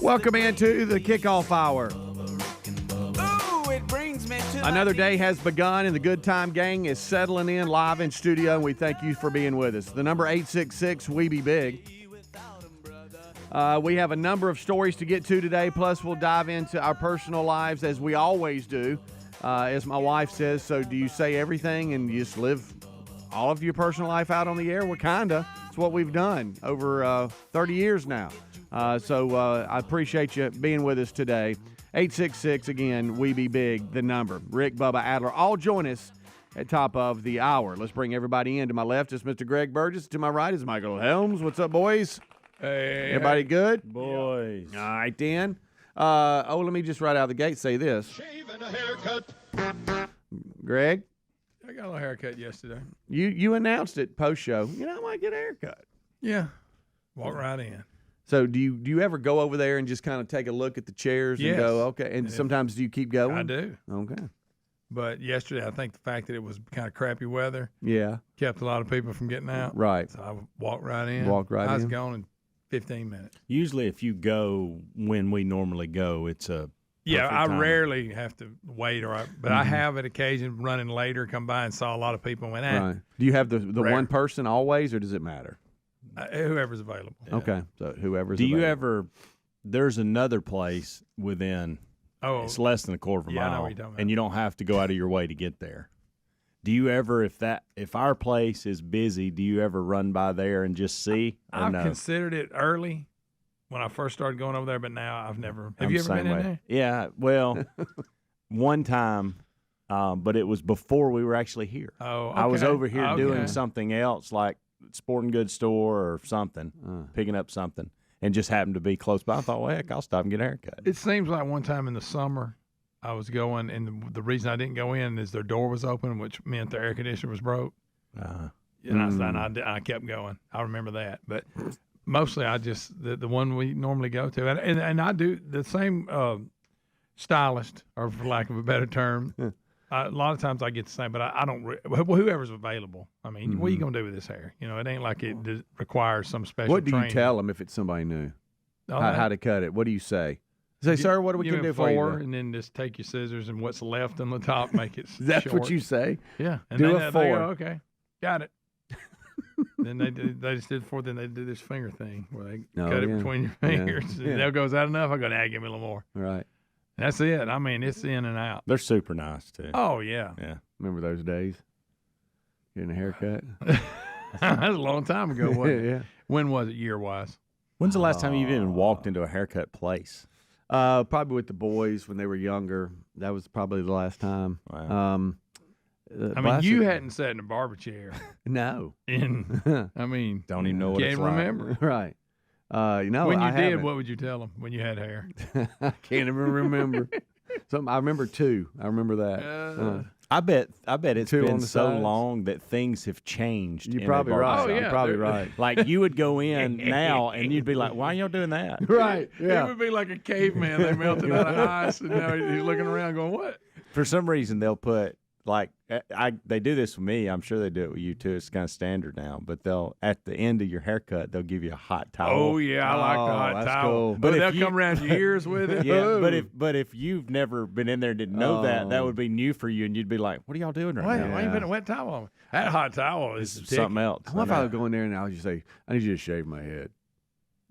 Welcome into the kickoff hour. Ooh, it brings me to Another day has begun, and the Good Time Gang is settling in live in studio, and we thank you for being with us. The number 866-WE-BE-BIG. We have a number of stories to get to today, plus we'll dive into our personal lives as we always do. As my wife says, so do you say everything and you just live all of your personal life out on the air? Well, kinda. It's what we've done over 30 years now. So I appreciate you being with us today. 866, again, We Be Big, the number. Rick, Bubba, Adler, all join us at top of the hour. Let's bring everybody in. To my left is Mr. Greg Burgess. To my right is Michael Helms. What's up, boys? Hey. Everybody good? Boys. All right, then. Let me just right out of the gate say this. Shave and a haircut. Greg, I got a little haircut yesterday. you announced it post-show. You know, I might get a haircut. Yeah. Walk right in. So do you ever go over there and just kind of take a look at the chairs and Yes. go, okay? And sometimes do you keep going? I do. Okay. But yesterday, I think the fact that it was kind of crappy weather Yeah. kept a lot of people from getting out. Right. So I walked right in. Walked right I was in. gone in 15 minutes. Usually, if you go when we normally go, it's a Yeah, perfect I time. rarely have to wait, but I have at occasion running later, come by and saw a lot of people and went, Right. Do you have the Rare. one person always, or does it matter? Whoever's available. Okay. So whoever's Do you available. ever? There's another place within. Oh, It's less than a quarter of a Yeah, I know mile, what you're talking about. and you don't have to go out of your way to get there. Do you ever, if our place is busy, do you ever run by there and just see? Or I've no? considered it early when I first started going over there, but now I've never. Have I'm you the ever been same in way. there? Yeah. Well, one time, but it was before we were actually here. Oh, I was okay. over here Okay. doing something else, like sporting goods store or something, picking up something, and just happened to be close by. I thought, well, heck, I'll stop and get a haircut. It seems like one time in the summer, I was going, and the reason I didn't go in is their door was open, which meant their air conditioner was broke. And I kept going. I remember that. But mostly I just, the one we normally go to. And I do the same stylist, or for lack of a better term. A lot of times I get the same, but I don't, whoever's available. I mean, what are you going to do with this hair? You know, it ain't like it requires some special What do you training. tell them if it's somebody new? Oh, How to cut it? What do you say? Say, sir, what do we give can me do for you? four, today?" and then just take your scissors and what's left on the top, make it That's short. what you say? Yeah. And Do then a they four. go, okay, got it. Then they just did four. Then they do this finger thing where they cut it between your fingers. Yeah. And they'll go, is that enough? I go, nah, give me a little more. Right. That's it. I mean, it's in and out. They're super nice too. Oh, yeah. Yeah. Remember those days? Getting a haircut? That's a long time ago, wasn't it? Yeah. When was it, year-wise? When's the last time you've even walked into a haircut place? Probably with the boys when they were younger. That was probably the last time. Wow. I mean, you hadn't sat in a barber chair No. in, I mean, Don't even know what can't it's like. remember. Right. When you I did, haven't. what would you tell them when you had hair? I can't even remember. I remember two. I remember that. I bet it's Two on been the so sides. long that things have changed. You're in probably a right. barbershop. Oh, yeah. You're probably right. Like you would go in now and you'd be like, "Why are y'all doing that?" Right. It Yeah. would be like a caveman. They melted out of ice, and now he's looking around going, what? For some reason, they'll put like they do this with me. I'm sure they do it with you too. It's kind of standard now. But they'll at the end of your haircut, they'll give you a hot towel. Oh, yeah, I like the Oh, hot that's towel. cool. But But if they'll you- come around your ears with it. Yeah, Ooh. but if you've never been in there and didn't know that would be new for you, and you'd be like, "What are y'all doing right Why now?" you put a wet towel on? That hot towel is It's something else. I wonder if I would go in there and I would just say, I need you to shave my head.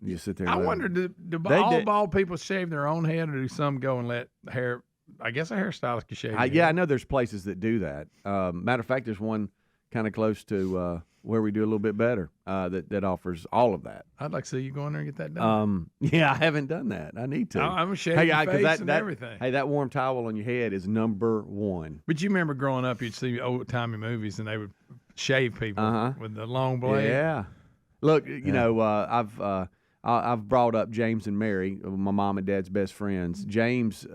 You just sit there and I let wonder, them- do They all did- bald people shave their own head, or do some go and let hair? I guess a hairstylist can shave. your Yeah, I head. know there's places that do that. Matter of fact, there's one kind of close to where we do a little bit better that offers all of that. I'd like to see you go in there and get that done. Yeah, I haven't done that. I need to. I'm gonna shave your 'cause face and everything. Hey, that warm towel on your head is number one. But you remember growing up, you'd see old timey movies, and they would shave people with the long blade. Yeah. Look, you know, I've brought up James and Mary, my mom and dad's best friends. James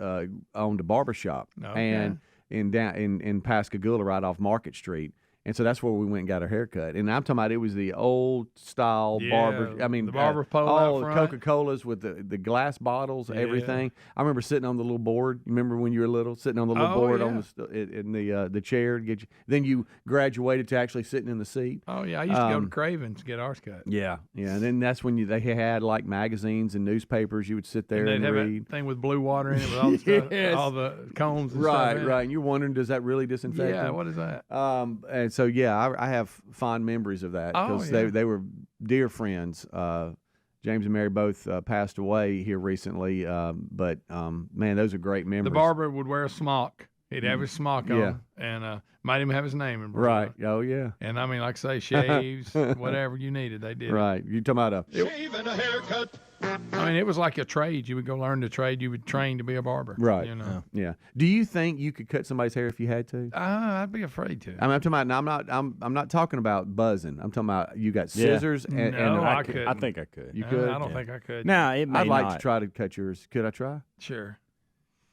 owned a barbershop Okay. and in Pascagoula, right off Market Street. And so that's where we went and got our hair cut. And I'm talking about it was the old style barber. I mean, the barber pole all out the front. Coca-Colas with the glass bottles, everything. I remember sitting on the little board. You remember when you were little, sitting on the little board on in the chair to get you. Then you graduated to actually sitting in the seat. Oh yeah, I used to go to Craven's to get ours cut. Yeah. And then that's when they had like magazines and newspapers. You would sit there And and they'd have read. that thing with blue water in it with all the stuff, all the combs and stuff. Right. And you're wondering, does that really disinfect Yeah, them? what is that? And so, I have fond memories of that because they were dear friends. James and Mary both passed away here recently, but man, those are great memories. The barber would wear a smock. He'd have his smock on, and might even have his name in. Right. Oh yeah. And I mean, like I say, shaves, whatever you needed, they did. Right. You talking about Shave and a haircut. I mean, it was like a trade. You would go learn the trade. You would train to be a barber. Right. You know. Yeah. Do you think you could cut somebody's hair if you had to? I'd be afraid to. I mean, I'm talking about. Now, I'm not talking about buzzing. I'm talking about you got scissors and. No, I I couldn't. think I could. You could. I don't think I could. Now it may I'd like not. to try to cut yours. Could I try? Sure.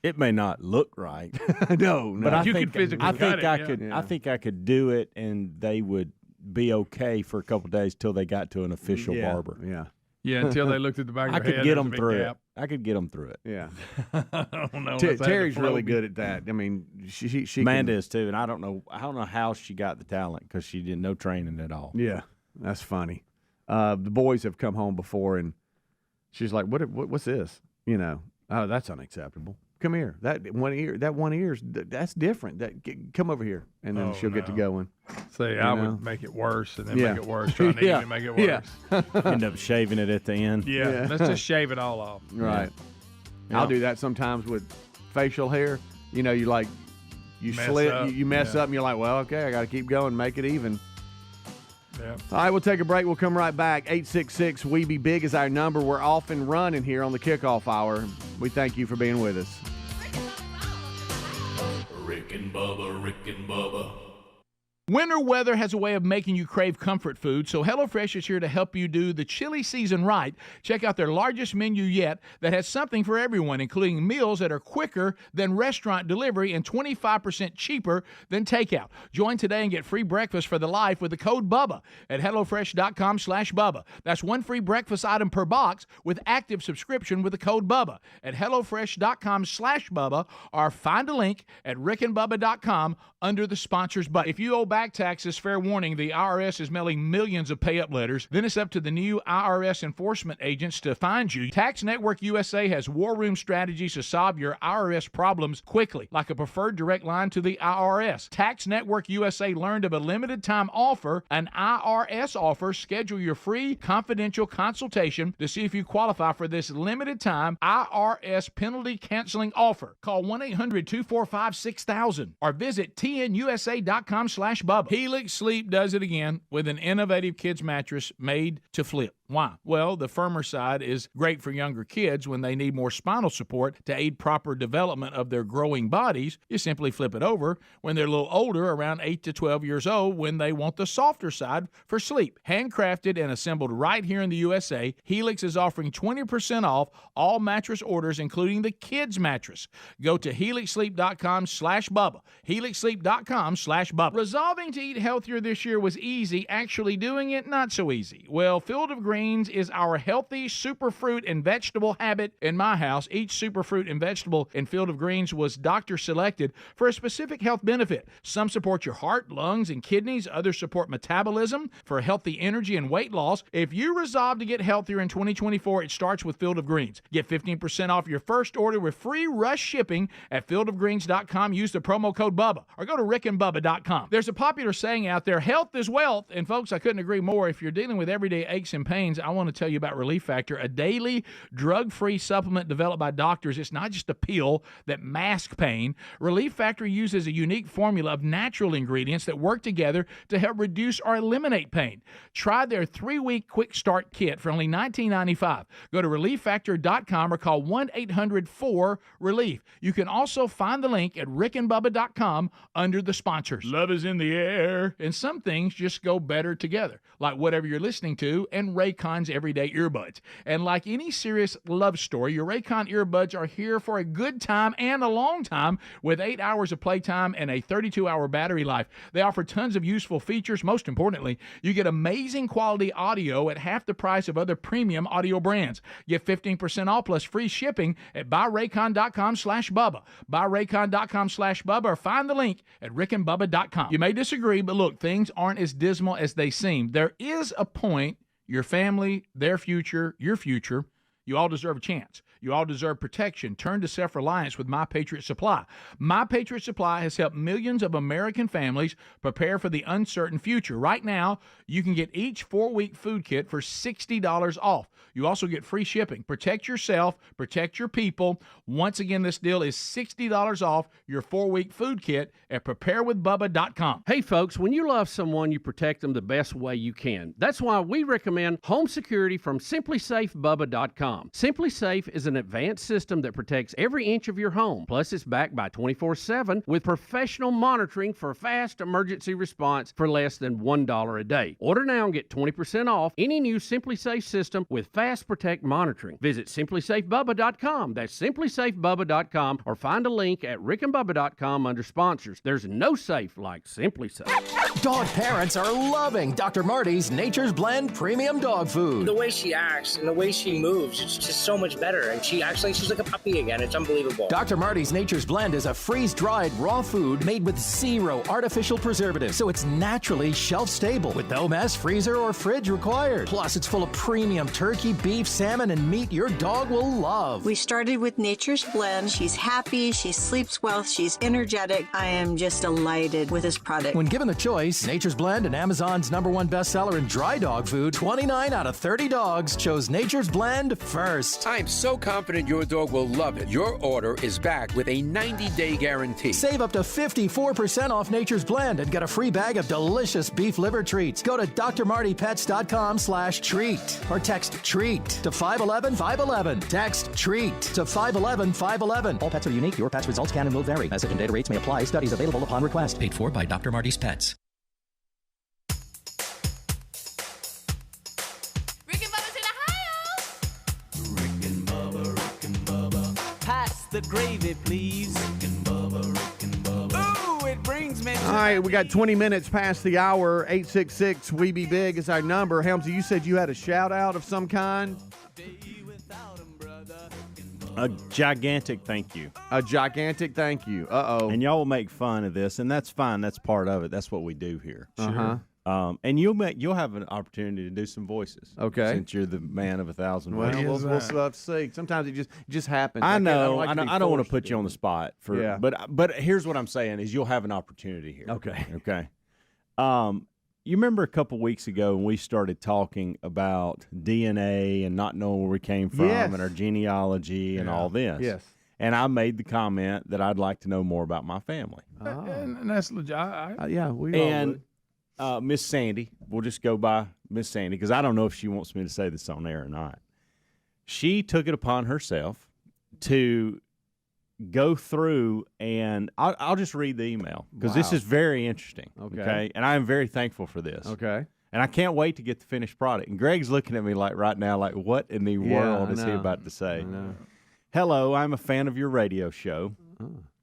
It may not look right, No. but I You think could physically I cut think it, I yeah. could. Yeah. I think I could do it, and they would be okay for a couple of days till they got to an official barber. Yeah. Yeah, until they looked at the back of I their could head. get there's a them big through gap. it. I could get them through it. Yeah. I don't know. unless I had to Terry's really probe good at that. I mean, she Amanda can, is too, and I don't know how she got the talent because she did no training at all. Yeah, that's funny. The boys have come home before, and she's like, "What's this?" You know, oh, that's unacceptable. Come here. That one ear's that's different. Come over here, and then Oh, she'll get to no. going. See, I know? would make it worse and then Yeah. make it worse. Trying to Yeah. even make it worse. Yeah. End up shaving it at the end. Yeah. Let's just shave it all off. Right. Yeah. I'll do that sometimes with facial hair. You know, you Mess slit, up. you mess Yeah. up, and you're like, well, okay, I got to keep going, make it even. Yeah. All right, we'll take a break. We'll come right back. 866-WE-BE-BIG is our number. We're off and running here on the kickoff hour. We thank you for being with us. Rick and Bubba, Rick and Bubba. Winter weather has a way of making you crave comfort food, so HelloFresh is here to help you do the chili season right. Check out their largest menu yet that has something for everyone, including meals that are quicker than restaurant delivery and 25% cheaper than takeout. Join today and get free breakfast for the life with the code BUBBA at HelloFresh.com/Bubba. That's one free breakfast item per box with active subscription with the code BUBBA at HelloFresh.com/Bubba, or find a link at rickandbubba.com under the sponsors button. If you owe back taxes, fair warning, the IRS is mailing millions of pay-up letters. Then it's up to the new IRS enforcement agents to find you. Tax Network USA has war room strategies to solve your IRS problems quickly, like a preferred direct line to the IRS. Tax Network USA learned of a limited-time offer, an IRS offer. Schedule your free confidential consultation to see if you qualify for this limited-time IRS penalty canceling offer. Call 1-800-245-6000 or visit tnusa.com/Bubba. Helix Sleep does it again with an innovative kids mattress made to flip. Why? Well, the firmer side is great for younger kids when they need more spinal support to aid proper development of their growing bodies. You simply flip it over when they're a little older, around 8 to 12 years old, when they want the softer side for sleep. Handcrafted and assembled right here in the USA, Helix is offering 20% off all mattress orders, including the kids mattress. Go to helixsleep.com/Bubba. helixsleep.com/Bubba. Resolving to eat healthier this year was easy. Actually doing it, not so easy. Well, Field of Greens is our healthy superfruit and vegetable habit in my house. Each superfruit and vegetable in Field of Greens was doctor selected for a specific health benefit. Some support your heart, lungs, and kidneys. Others support metabolism for healthy energy and weight loss. If you resolve to get healthier in 2024, it starts with Field of Greens. Get 15% off your first order with free rush shipping at fieldofgreens.com. Use the promo code BUBBA or go to rickandbubba.com. There's a popular saying out there, health is wealth. And folks, I couldn't agree more. If you're dealing with everyday aches and pains, I want to tell you about Relief Factor, a daily drug-free supplement developed by doctors. It's not just a pill that masks pain. Relief Factor uses a unique formula of natural ingredients that work together to help reduce or eliminate pain. Try their 3-week quick start kit for only $19.95. Go to relieffactor.com or call 1-800-4-RELIEF. You can also find the link at rickandbubba.com under the sponsors. Love is in the air, and some things just go better together, like whatever you're listening to and Ray Raycon's everyday earbuds. And like any serious love story, your Raycon earbuds are here for a good time and a long time with 8 hours of playtime and a 32-hour battery life. They offer tons of useful features. Most importantly, you get amazing quality audio at half the price of other premium audio brands. Get 15% off plus free shipping at buyraycon.com/Bubba. Buyraycon.com/Bubba or find the link at rickandbubba.com. You may disagree, but look, things aren't as dismal as they seem. There is a point, your family, their future, your future, you all deserve a chance. You all deserve protection. Turn to self-reliance with My Patriot Supply. My Patriot Supply has helped millions of American families prepare for the uncertain future. Right now, you can get each 4-week food kit for $60 off. You also get free shipping. Protect yourself, protect your people. Once again, this deal is $60 off your 4-week food kit at preparewithbubba.com. Hey, folks, when you love someone, you protect them the best way you can. That's why we recommend home security from simplysafebubba.com. SimpliSafe is an advanced system that protects every inch of your home. Plus, it's backed by 24/7 with professional monitoring for fast emergency response for less than $1 a day. Order now and get 20% off any new SimpliSafe system with Fast Protect monitoring. Visit simplysafebubba.com. That's simplysafebubba.com or find a link at rickandbubba.com under sponsors. There's no safe like SimpliSafe. Dog parents are loving Dr. Marty's Nature's Blend Premium Dog Food. The way she acts and the way she moves, it's just so much better. And she's like a puppy again. It's unbelievable. Dr. Marty's Nature's Blend is a freeze-dried raw food made with 0 artificial preservatives, so it's naturally shelf-stable with no mess, freezer, or fridge required. Plus, it's full of premium turkey, beef, salmon, and meat your dog will love. We started with Nature's Blend. She's happy, she sleeps well, she's energetic. I am just delighted with this product. When given the choice, Nature's Blend and Amazon's #1 bestseller in dry dog food, 29 out of 30 dogs chose Nature's Blend first. I'm so confident your dog will love it. Your order is back with a 90-day guarantee. Save up to 54% off Nature's Blend and get a free bag of delicious beef liver treats. Go to drmartypets.com/treat or text TREAT to 511-511. Text TREAT to 511-511. All pets are unique. Your pet's results can and will vary. Message and data rates may apply. Studies available upon request. Paid for by Dr. Marty's Pets. The gravy, please. Rick and Bubba. Ooh, it brings me to... All right, we got 20 minutes past the hour. 866 We Be Big is our number. Helmsy, you said you had a shout-out of some kind? A gigantic thank you. A gigantic thank you. Uh-oh. And y'all will make fun of this, and that's fine. That's part of it. That's what we do here. Uh-huh. And you'll have an opportunity to do some voices. Okay. Since you're the man of 1,000 voices. Well, we'll have to see. Sometimes it just happens. I know. I I don't want to put you on the spot Yeah. But here's what I'm saying is you'll have an opportunity here. Okay. Okay. You remember a couple weeks ago when we started talking about DNA and not knowing where we came from and our genealogy and all this. Yes. And I made the comment that I'd like to know more about my family. And that's legit. Yeah, we all would. Miss Sandy, we'll just go by Miss Sandy because I don't know if she wants me to say this on air or not. She took it upon herself to go through, and I'll just read the email because this is very interesting. Okay, and I am very thankful for this. Okay, and I can't wait to get the finished product. And Greg's looking at me like right now, like what in the world is he about to say? Hello, I'm a fan of your radio show,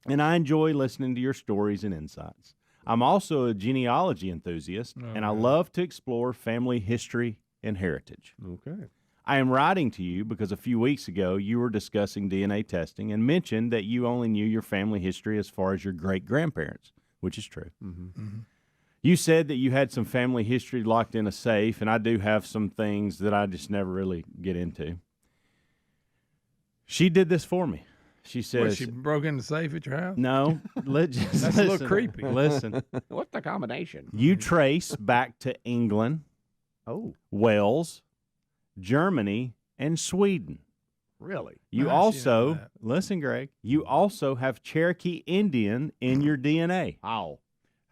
and I enjoy listening to your stories and insights. I'm also a genealogy enthusiast, and I love to explore family history and heritage. Okay. I am writing to you because a few weeks ago you were discussing DNA testing and mentioned that you only knew your family history as far as your great-grandparents, which is true. Mm-hmm. Mm-hmm. You said that you had some family history locked in a safe, and I do have some things that I just never really get into. She did this for me. She says she broke in the safe at your house? No. That's a little creepy. Listen. What's the combination? You trace back to England, Wales, Germany, and Sweden. Really? You also, listen, Greg, you also have Cherokee Indian in your DNA. Oh.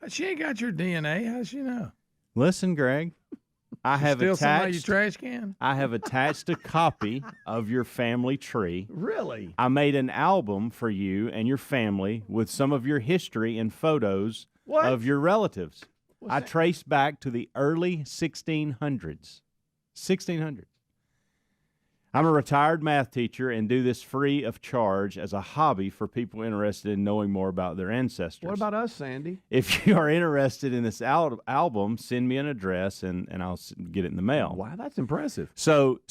She ain't got your DNA. How's she know? Listen, Greg. I have still attached your trash can. I have attached a copy of your family tree. Really? I made an album for you and your family with some of your history and photos of your relatives. I traced back to the early 1600s. 1,600. I'm a retired math teacher and do this free of charge as a hobby for people interested in knowing more about their ancestors. What about us, Sandy? If you are interested in this album, send me an address and I'll get it in the mail. Wow, that's impressive. So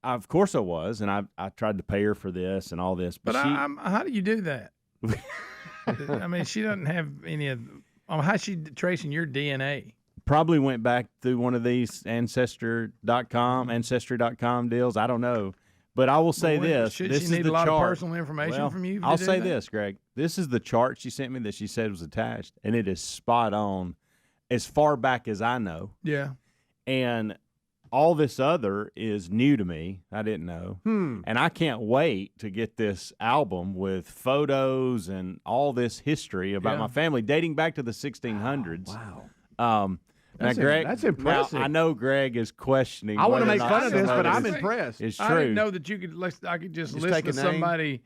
of course I was, and I tried to pay her for this and all this. But how do you do that? I mean, she doesn't have any of. How's she tracing your DNA? Probably went back through one of these ancestry.com deals. I don't know. But I will say this. Should this she need is the a lot chart. of personal information from you? I'll say this, Greg. This is the chart she sent me that she said was attached, and it is spot on as far back as I know. Yeah. And all this other is new to me. I didn't know. And I can't wait to get this album with photos and all this history about my family dating back to the 1600s. Wow. Now, Greg, that's impressive. Now, I know Greg is questioning. I want to whether make or not fun of this, some but it I'm is- impressed. It's true. I didn't know that you could. I could just listen take to a name? somebody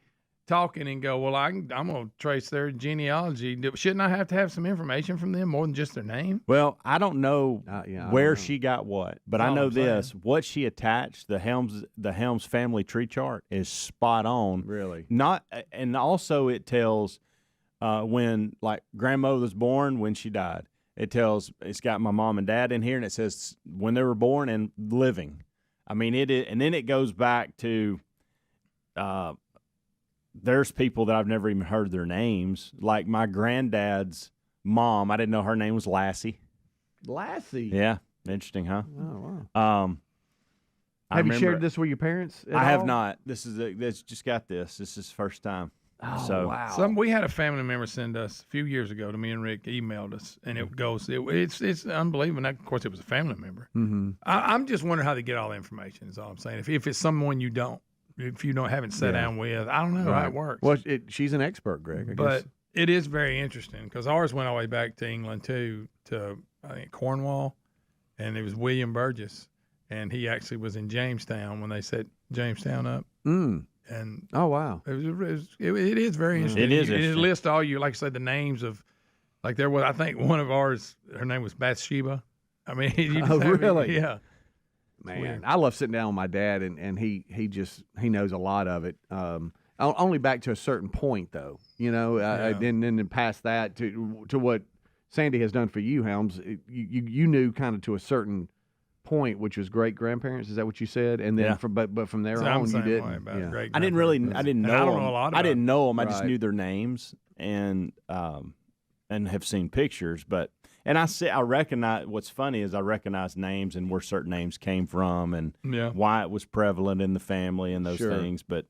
talking and go, well, I'm going to trace their genealogy. Shouldn't I have to have some information from them more than just their name? Well, I don't know I where don't know. she got what, but That's I all know I'm saying. this: what she attached, the Helms family tree chart is spot on. Really? Not, and also it tells when like grandma was born, when she died. It tells it's got my mom and dad in here, and it says when they were born and living. I mean and then it goes back to. There's people that I've never even heard their names. Like my granddad's mom, I didn't know her name was Lassie. Lassie. Yeah, interesting, huh? Oh wow. I Have you remember- shared this with your parents? I have not. This just got this. This is the first time. Oh So- wow. We had a family member send us a few years ago to me and Rick, emailed us, and it goes. It's unbelievable. And of course, it was a family member. Mm-hmm. I'm just wondering how they get all the information. Is all I'm saying. If it's someone you don't, if you haven't sat down with, I don't know how it works. Well, she's an expert, Greg. I But guess. it is very interesting because ours went all the way back to England too, to I think Cornwall, and it was William Burgess, and he actually was in Jamestown when they set Jamestown up. And oh wow, it is very interesting. It is It interesting. lists all you, like I said, the names of, like there was, I think one of ours, her name was Bathsheba. I mean, you just really? Yeah. Man, weird. I love sitting down with my dad, and he knows a lot of it. Only back to a certain point, though. And then past that to what Sandy has done for you, Helms. You knew kind of to a certain point, which was great grandparents. Is that what you said? And then Yeah. but from there So I'm on, the you same way didn't. about Yeah. great I didn't know And I them. don't know a lot I didn't know them. I just Right. knew their names and have seen pictures. And I recognize. What's funny is I recognize names and where certain names came from and Yeah. why it was prevalent in the family and those Sure. things. But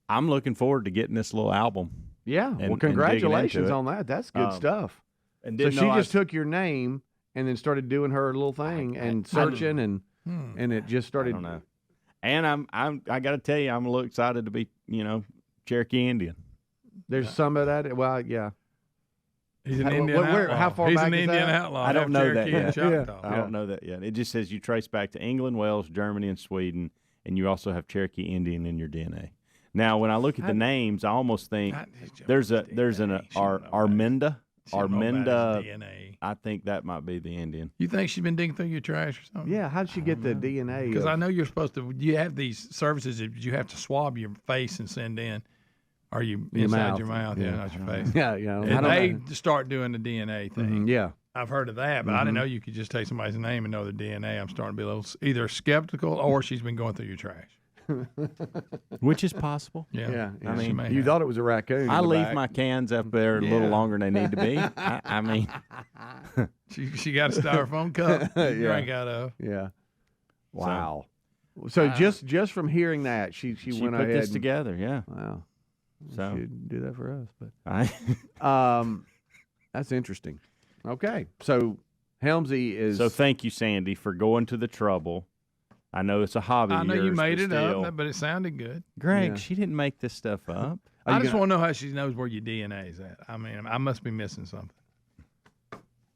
I'm looking forward to getting this little album. Yeah. and Well, digging into congratulations it. on that. That's good stuff. And So didn't she know just took your name and then started doing her little thing and searching and it just I started. don't know. And I got to tell you, I'm a little excited to be Cherokee Indian. There's some of that. Well, yeah. He's an How- Indian where- outlaw. how far He's back an is Indian that? outlaw. I don't know that Cherokee and yet. Choctaw. I don't know that yet. It just says you trace back to England, Wales, Germany, and Sweden, and you also have Cherokee Indian in your DNA. Now, when I look at the names, I almost think there's an Arminda. She don't know about Arminda. his DNA. I think that might be the Indian. You think she's been digging through your trash or something? Yeah. How did she get the DNA? Because I know you're supposed to. You have these services that you have to swab your face and send in, or you Your inside mouth. your mouth, Yeah. not your face. Yeah. Yeah. And they start doing the DNA thing. Yeah. I've heard of that, but I didn't know you could just take somebody's name and know their DNA. I'm starting to be a little either skeptical or she's been going through your trash. Which is possible. Yeah. I she mean, may you have. thought it was a raccoon. I in the leave back. my cans up there a little longer than they need to be. I mean, She got a styrofoam cup to Yeah. drink out of. Yeah. Wow. So just from hearing that, she she went put ahead this and- together. Yeah. Wow. So She didn't do that for us, but I. that's interesting. Okay, so Helmsy is So thank you, Sandy, for going to the trouble. I know it's a hobby. I of know you yours, made but it still. up, but it sounded good. Greg, Yeah. she didn't make this stuff up. Are I you just gonna- want to know how she knows where your DNA is at. I mean, I must be missing something.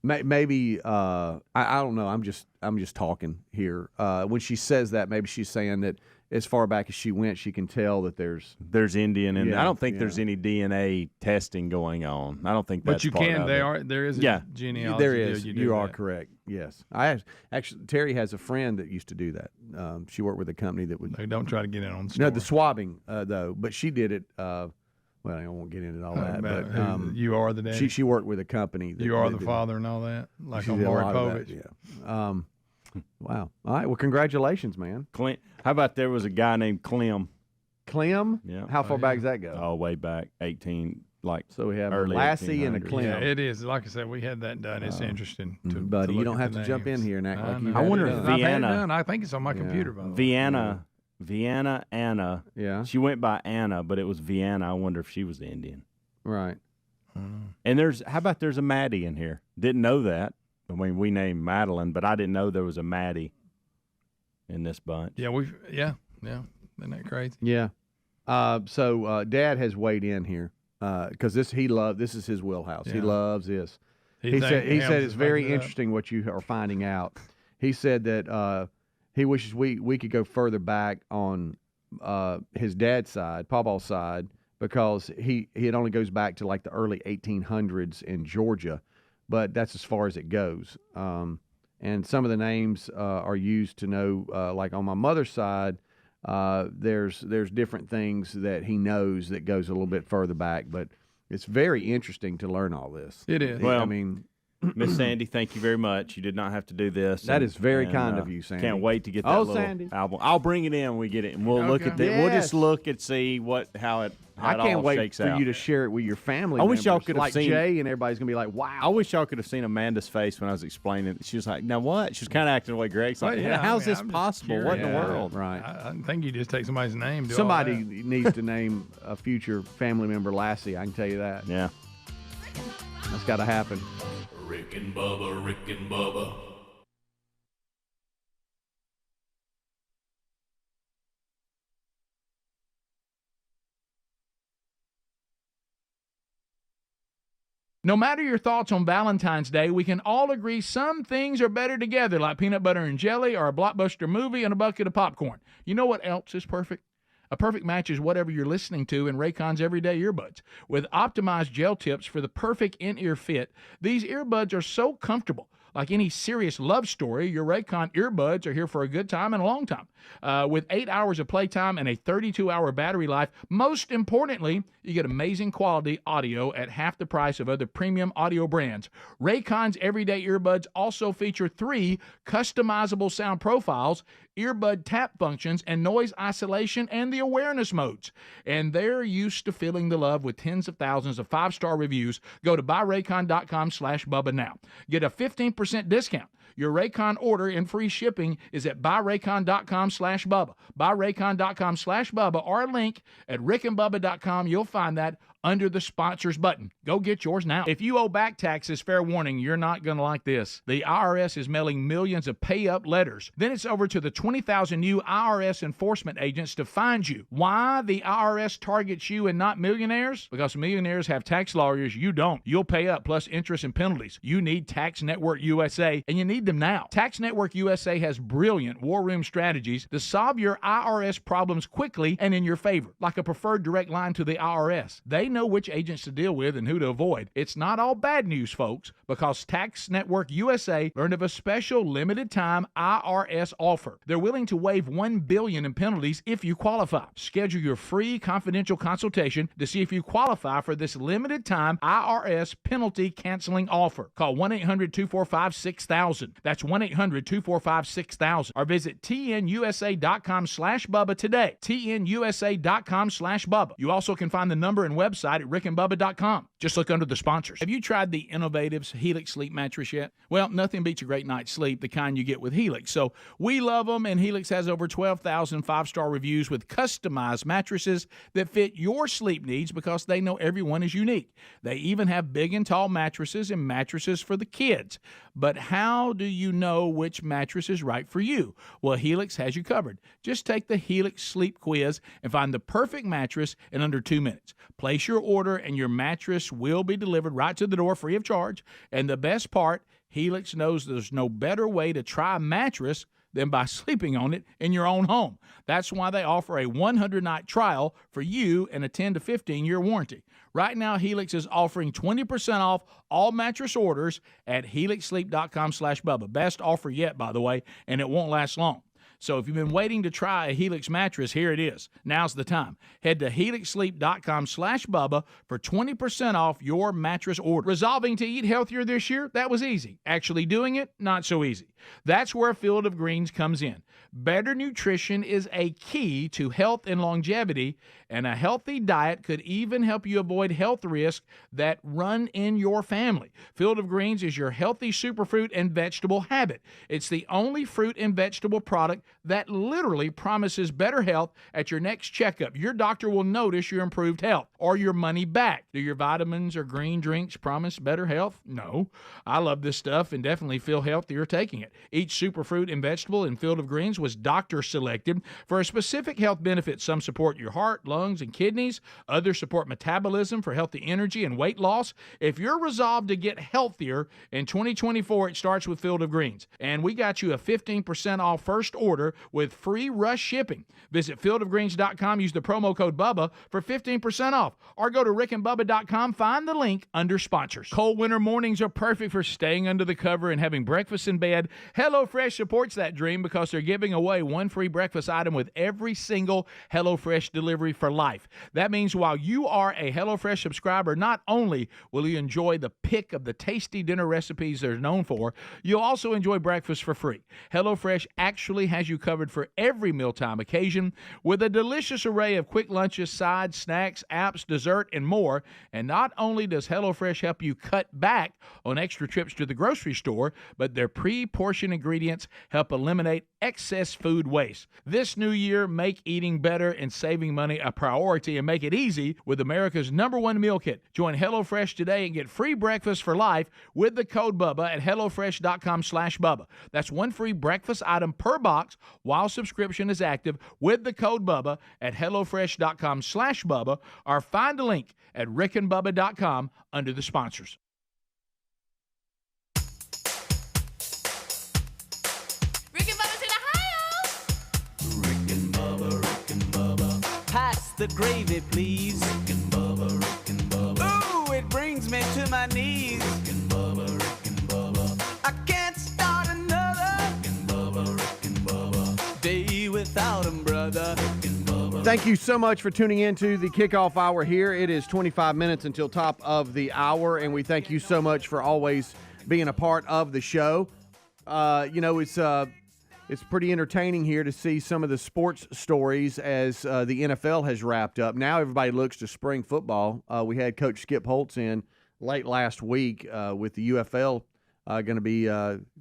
maybe I don't know. I'm just talking here. When she says that, maybe she's saying that as far back as she went, she can tell that there's Indian, and Yeah, I don't think yeah. there's any DNA testing going on. I don't think that's But you part can. of There is a genealogy. There deal. is. You, do You are that. correct. Yes, actually Terry has a friend that used to do that. She worked with a company that would. No, don't try to get in on the story. No, the swabbing though, but she did it. Well, I won't get into all that. About But who- you are the daddy? She worked with a company. That, You are that the did- father and all that, like she on did a Maury lot of that, Povich. Yeah. Wow. All right. Well, congratulations, man. Clint, how about there was a guy named Clem? Clem? Yeah. How far back does that go? Oh, way back, 18. Like so we have a early Lassie and a 1800s. Clem. Yeah, it is. Like I said, we had that done. It's interesting. Buddy, you look don't at have the to jump in names. here and act like know. you've I had wonder it if done. I've had it Vienna- done. I think it's on my computer, by the way. Vienna Anna. Yeah. She went by Anna, but it was Vienna. I wonder if she was Indian. Right. And there's a Maddie in here. Didn't know that. I mean, we named Madeline, but I didn't know there was a Maddie in this bunch. Yeah, yeah. Isn't that crazy? Yeah. So Dad has weighed in here because this is his wheelhouse. He Yeah. loves this. He He think said Helms it's is very making it up. interesting what you are finding out. He said that he wishes we could go further back on his dad's side, Pawpaw's side, because it only goes back to like the early 1800s in Georgia, but that's as far as it goes. And some of the names are used to know, like on my mother's side, there's different things that he knows that goes a little bit further back, but it's very interesting to learn all this. It is. Well, I mean, Miss Sandy, thank you very much. You did not have to do this. That is very kind of you, Sandy. Can't wait to get that Oh, little Sandy. album. I'll bring it in when we get it, and we'll look at Okay. it. We'll just Yes. look and see how it I can't all wait shakes for out. you to share it with your family. I wish y'all members, could have like seen- Jay, and everybody's gonna be like, "Wow!" I wish y'all could have seen Amanda's face when I was explaining it. She was like, "Now what?" She was kind of acting the way Greg's like, Well, yeah, "How's I mean, this I'm just possible? What in the curious. world?" Right. I think you just take somebody's name. Do all Somebody that. needs to name a future family member Lassie. I can tell you that. Yeah. That's got to happen. Rick and Bubba, Rick and Bubba. No matter your thoughts on Valentine's Day, we can all agree some things are better together, like peanut butter and jelly or a blockbuster movie and a bucket of popcorn. You know what else is perfect? A perfect match is whatever you're listening to in Raycon's everyday earbuds. With optimized gel tips for the perfect in-ear fit, these earbuds are so comfortable. Like any serious love story, your Raycon earbuds are here for a good time and a long time. With 8 hours of playtime and a 32-hour battery life, most importantly, you get amazing quality audio at half the price of other premium audio brands. Raycon's everyday earbuds also feature 3 customizable sound profiles, earbud tap functions, and noise isolation and the awareness modes. And they're used to feeling the love with tens of thousands of 5-star reviews. Go to buyraycon.com/Bubba now. Get a 15% discount. Your Raycon order and free shipping is at buyraycon.com/Bubba. Buyraycon.com/Bubba or a link at rickandbubba.com. You'll find that under the sponsors button. Go get yours now. If you owe back taxes, fair warning, you're not going to like this. The IRS is mailing millions of pay-up letters. Then it's over to the 20,000 new IRS enforcement agents to find you. Why the IRS targets you and not millionaires? Because millionaires have tax lawyers. You don't. You'll pay up plus interest and penalties. You need Tax Network USA, and you need them now. Tax Network USA has brilliant war room strategies to solve your IRS problems quickly and in your favor, like a preferred direct line to the IRS. They know which agents to deal with and who to avoid. It's not all bad news, folks, because Tax Network USA learned of a special limited time IRS offer. They're willing to waive $1 billion in penalties if you qualify. Schedule your free confidential consultation to see if you qualify for this limited time IRS penalty canceling offer. Call 1-800-245-6000. That's 1-800-245-6000 or visit tnusa.com/Bubba today. tnusa.com/Bubba. You also can find the number and website at rickandbubba.com. Just look under the sponsors. Have you tried the Innovative's Helix Sleep Mattress yet? Well, nothing beats a great night's sleep, the kind you get with Helix. So we love them, and Helix has over 12,000 5-star reviews with customized mattresses that fit your sleep needs because they know everyone is unique. They even have big and tall mattresses and mattresses for the kids. But how do you know which mattress is right for you? Well, Helix has you covered. Just take the Helix Sleep Quiz and find the perfect mattress in under 2 minutes. Place your order and your mattress will be delivered right to the door free of charge. And the best part, Helix knows there's no better way to try a mattress than by sleeping on it in your own home. That's why they offer a 100-night trial for you and a 10 to 15-year warranty. Right now, Helix is offering 20% off all mattress orders at helixsleep.com/Bubba. Best offer yet, by the way, and it won't last long. So if you've been waiting to try a Helix mattress, here it is. Now's the time. Head to helixsleep.com/Bubba for 20% off your mattress order. Resolving to eat healthier this year? That was easy. Actually doing it? Not so easy. That's where Field of Greens comes in. Better nutrition is a key to health and longevity, and a healthy diet could even help you avoid health risks that run in your family. Field of Greens is your healthy superfruit and vegetable habit. It's the only fruit and vegetable product that literally promises better health at your next checkup. Your doctor will notice your improved health or your money back. Do your vitamins or green drinks promise better health? No. I love this stuff and definitely feel healthier taking it. Each superfruit and vegetable in Field of Greens was doctor selected for a specific health benefit. Some support your heart, lungs, and kidneys. Others support metabolism for healthy energy and weight loss. If you're resolved to get healthier in 2024, it starts with Field of Greens. And we got you a 15% off first order with free rush shipping. Visit fieldofgreens.com, use the promo code BUBBA for 15% off. Or go to rickandbubba.com, find the link under sponsors. Cold winter mornings are perfect for staying under the cover and having breakfast in bed. HelloFresh supports that dream because they're giving away one free breakfast item with every single HelloFresh delivery for life. That means while you are a HelloFresh subscriber, not only will you enjoy the pick of the tasty dinner recipes they're known for, you'll also enjoy breakfast for free. HelloFresh actually has you covered for every mealtime occasion with a delicious array of quick lunches, sides, snacks, apps, dessert, and more. And not only does HelloFresh help you cut back on extra trips to the grocery store, but their pre-portioned ingredients help eliminate excess food waste. This new year, make eating better and saving money a priority and make it easy with America's #1 meal kit. Join HelloFresh today and get free breakfast for life with the code BUBBA at HelloFresh.com/Bubba. That's one free breakfast item per box while subscription is active with the code BUBBA at HelloFresh.com/Bubba, or find a link at rickandbubba.com under the sponsors. Pass the gravy, please. Rick and Bubba. Ooh, it brings me to my knees. Rick and Bubba. I can't start another Rick and Bubba. day without 'em, brother. Thank you so much for tuning in to the kickoff hour here. It is 25 minutes until top of the hour, and we thank you so much for always being a part of the show. It's pretty entertaining here to see some of the sports stories as the NFL has wrapped up. Now everybody looks to spring football. We had Coach Skip Holtz in late last week with the UFL going to be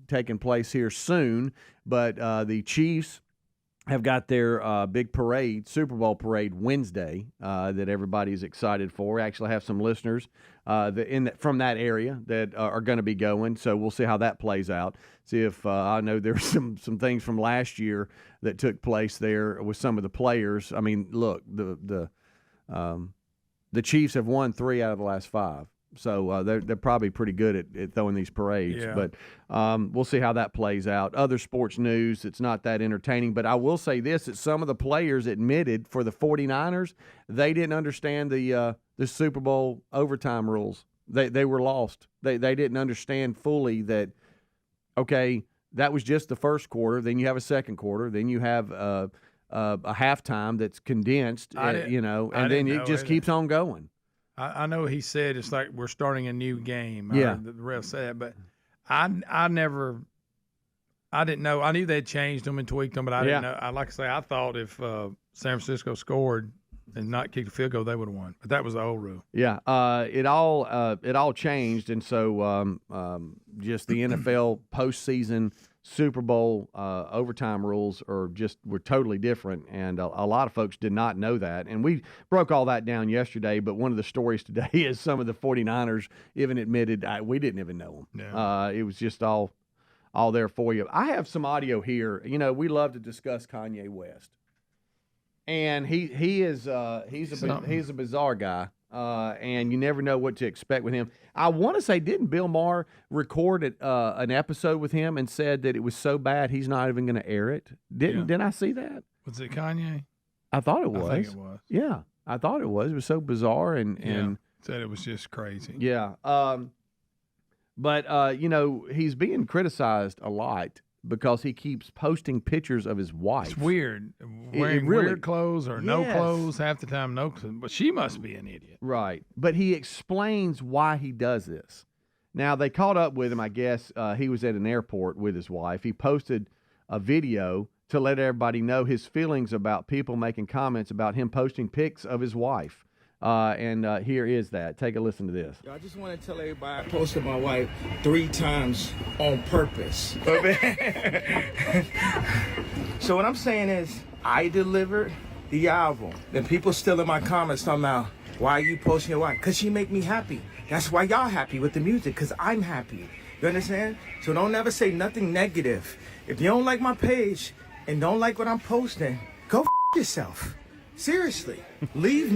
taking place here soon. But the Chiefs have got their big parade, Super Bowl parade, Wednesday that everybody's excited for. We actually have some listeners from that area that are going to be going, so we'll see how that plays out. See if I know there's some things from last year that took place there with some of the players. I mean, look, the Chiefs have won 3 out of the last 5. So they're probably pretty good at throwing these parades. Yeah. But we'll see how that plays out. Other sports news, it's not that entertaining. But I will say this, that some of the players admitted for the 49ers, they didn't understand the Super Bowl overtime rules. They were lost. They didn't understand fully that, okay, that was just the first quarter. Then you have a second quarter. Then you have a halftime that's condensed, and then it just keeps on going. I know he said it's like we're starting a new game. Yeah. The ref said, but I didn't know. I knew they'd changed them and tweaked them, but I didn't know. Like I say, I thought if San Francisco scored and not kicked a field goal, they would have won. But that was the old rule. Yeah, it all changed, and so just the NFL postseason Super Bowl overtime rules were totally different, and a lot of folks did not know that. And we broke all that down yesterday, but one of the stories today is some of the 49ers even admitted we didn't even know them. Yeah. It was just all there for you. I have some audio here. We love to discuss Kanye West. And he's a bizarre guy. and you never know what to expect with him. I want to say, didn't Bill Maher record an episode with him and said that it was so bad he's not even going to air it? Didn't I see that? Was it Kanye? I thought it was. I think it was. Yeah, I thought it was. It was so bizarre and said it was just crazy. Yeah. But he's being criticized a lot because he keeps posting pictures of his wife. It's weird. Wearing weird clothes or no clothes, half the time no clothes. But she must be an idiot. Right. But he explains why he does this. Now, they caught up with him, I guess. He was at an airport with his wife. He posted a video to let everybody know his feelings about people making comments about him posting pics of his wife. And here is that. Take a listen to this. I just want to tell everybody I posted my wife 3 times on purpose. So what I'm saying is, I delivered the album. Then people still in my comments talking about, why are you posting your wife? Because she make me happy. That's why y'all happy with the music, because I'm happy. You understand? So don't ever say nothing negative. If you don't like my page and don't like what I'm posting, go f*** yourself. Seriously. Leave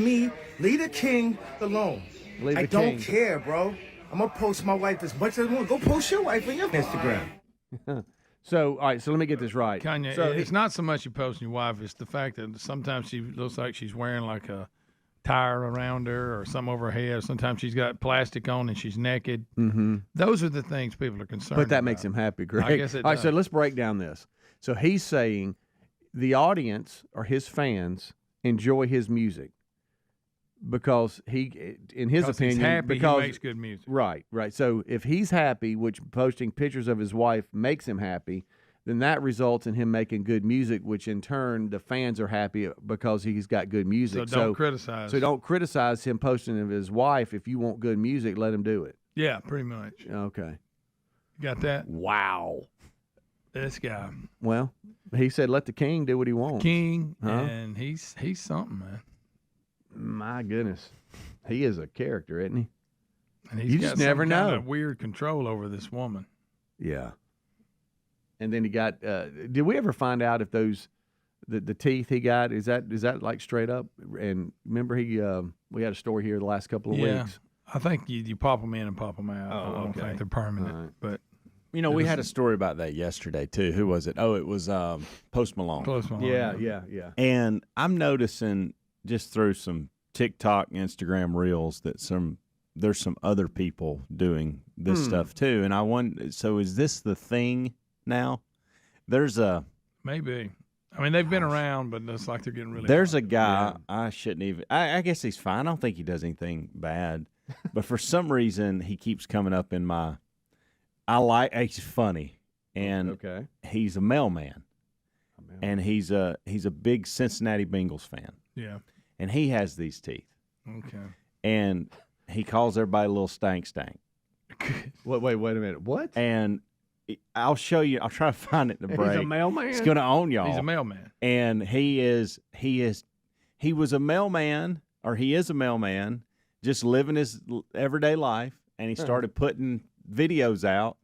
the king alone. I don't care, bro. I'm going to post my wife as much as I want. Go post your wife on your Instagram. So, all right, so let me get this right. Kanye, so it's not so much you posting your wife, it's the fact that sometimes she looks like she's wearing like a tire around her or some over her head. Sometimes she's got plastic on and she's naked. Mm-hmm. Those are the things people are concerned But that about. makes him happy, Greg. I guess it all right, does. so let's break down this. So he's saying the audience or his fans enjoy his music because he, in his opinion, he's happy, because he makes good music. Right. So if he's happy, which posting pictures of his wife makes him happy, then that results in him making good music, which in turn the fans are happy because he's got good music. So don't criticize. So don't criticize him posting of his wife. If you want good music, let him do it. Yeah, pretty much. Okay. You got that? Wow. This guy. Well, he said let the king do what he wants. King, Huh? and he's something, man. My goodness. He is a character, isn't he? And he's You got just never some kind know. of weird control over this woman. Yeah. And then he got. Did we ever find out if those the teeth he got is that like straight up? And remember we had a story here the last couple of weeks. I think you pop them in and pop them out. Oh, I don't okay. think they're permanent, All right. but. We had a story about that yesterday too. Who was it? Oh, it was Post Malone. Post Malone. Yeah. And I'm noticing just through some TikTok, Instagram reels that there's some other people doing this stuff too. And I wonder, so is this the thing now? There's a Maybe. I mean, they've been around, but it's like they're getting really. There's a guy, I shouldn't even, I guess he's fine. I don't think he does anything bad. But for some reason, he keeps coming up in my, he's funny. And he's a mailman. And he's a big Cincinnati Bengals fan. Yeah. And he has these teeth. Okay. And he calls everybody a little stank. Wait a minute. What? And I'll show you. I'll try to find it in the break. He's a mailman? He's going to own y'all. He's a mailman. And he was a mailman, or he is a mailman, just living his everyday life. And he started putting videos out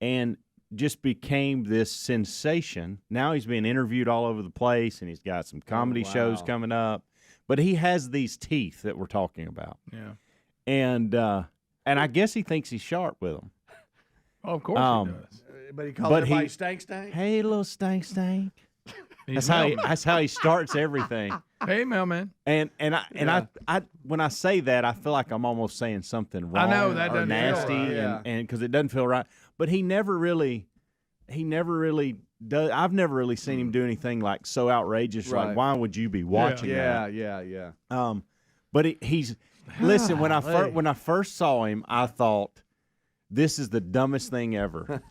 and just became this sensation. Now he's being interviewed all over the place, and he's got some comedy shows coming up. But he has these teeth that we're talking about. Yeah. And I guess he thinks he's sharp with them. Oh, of course he does. But he calls everybody stank. Hey, little stank. He's That's how he starts everything. Hey, mailman. And I when I say that, I feel like I'm almost saying something wrong. I know, that or doesn't feel nasty, right. and because it doesn't feel right. But he never really does. I've never really seen him do anything like so outrageous. Right. Like, why would you be watching that? Yeah. But he's listen. When I first saw him, I thought this is the dumbest thing ever.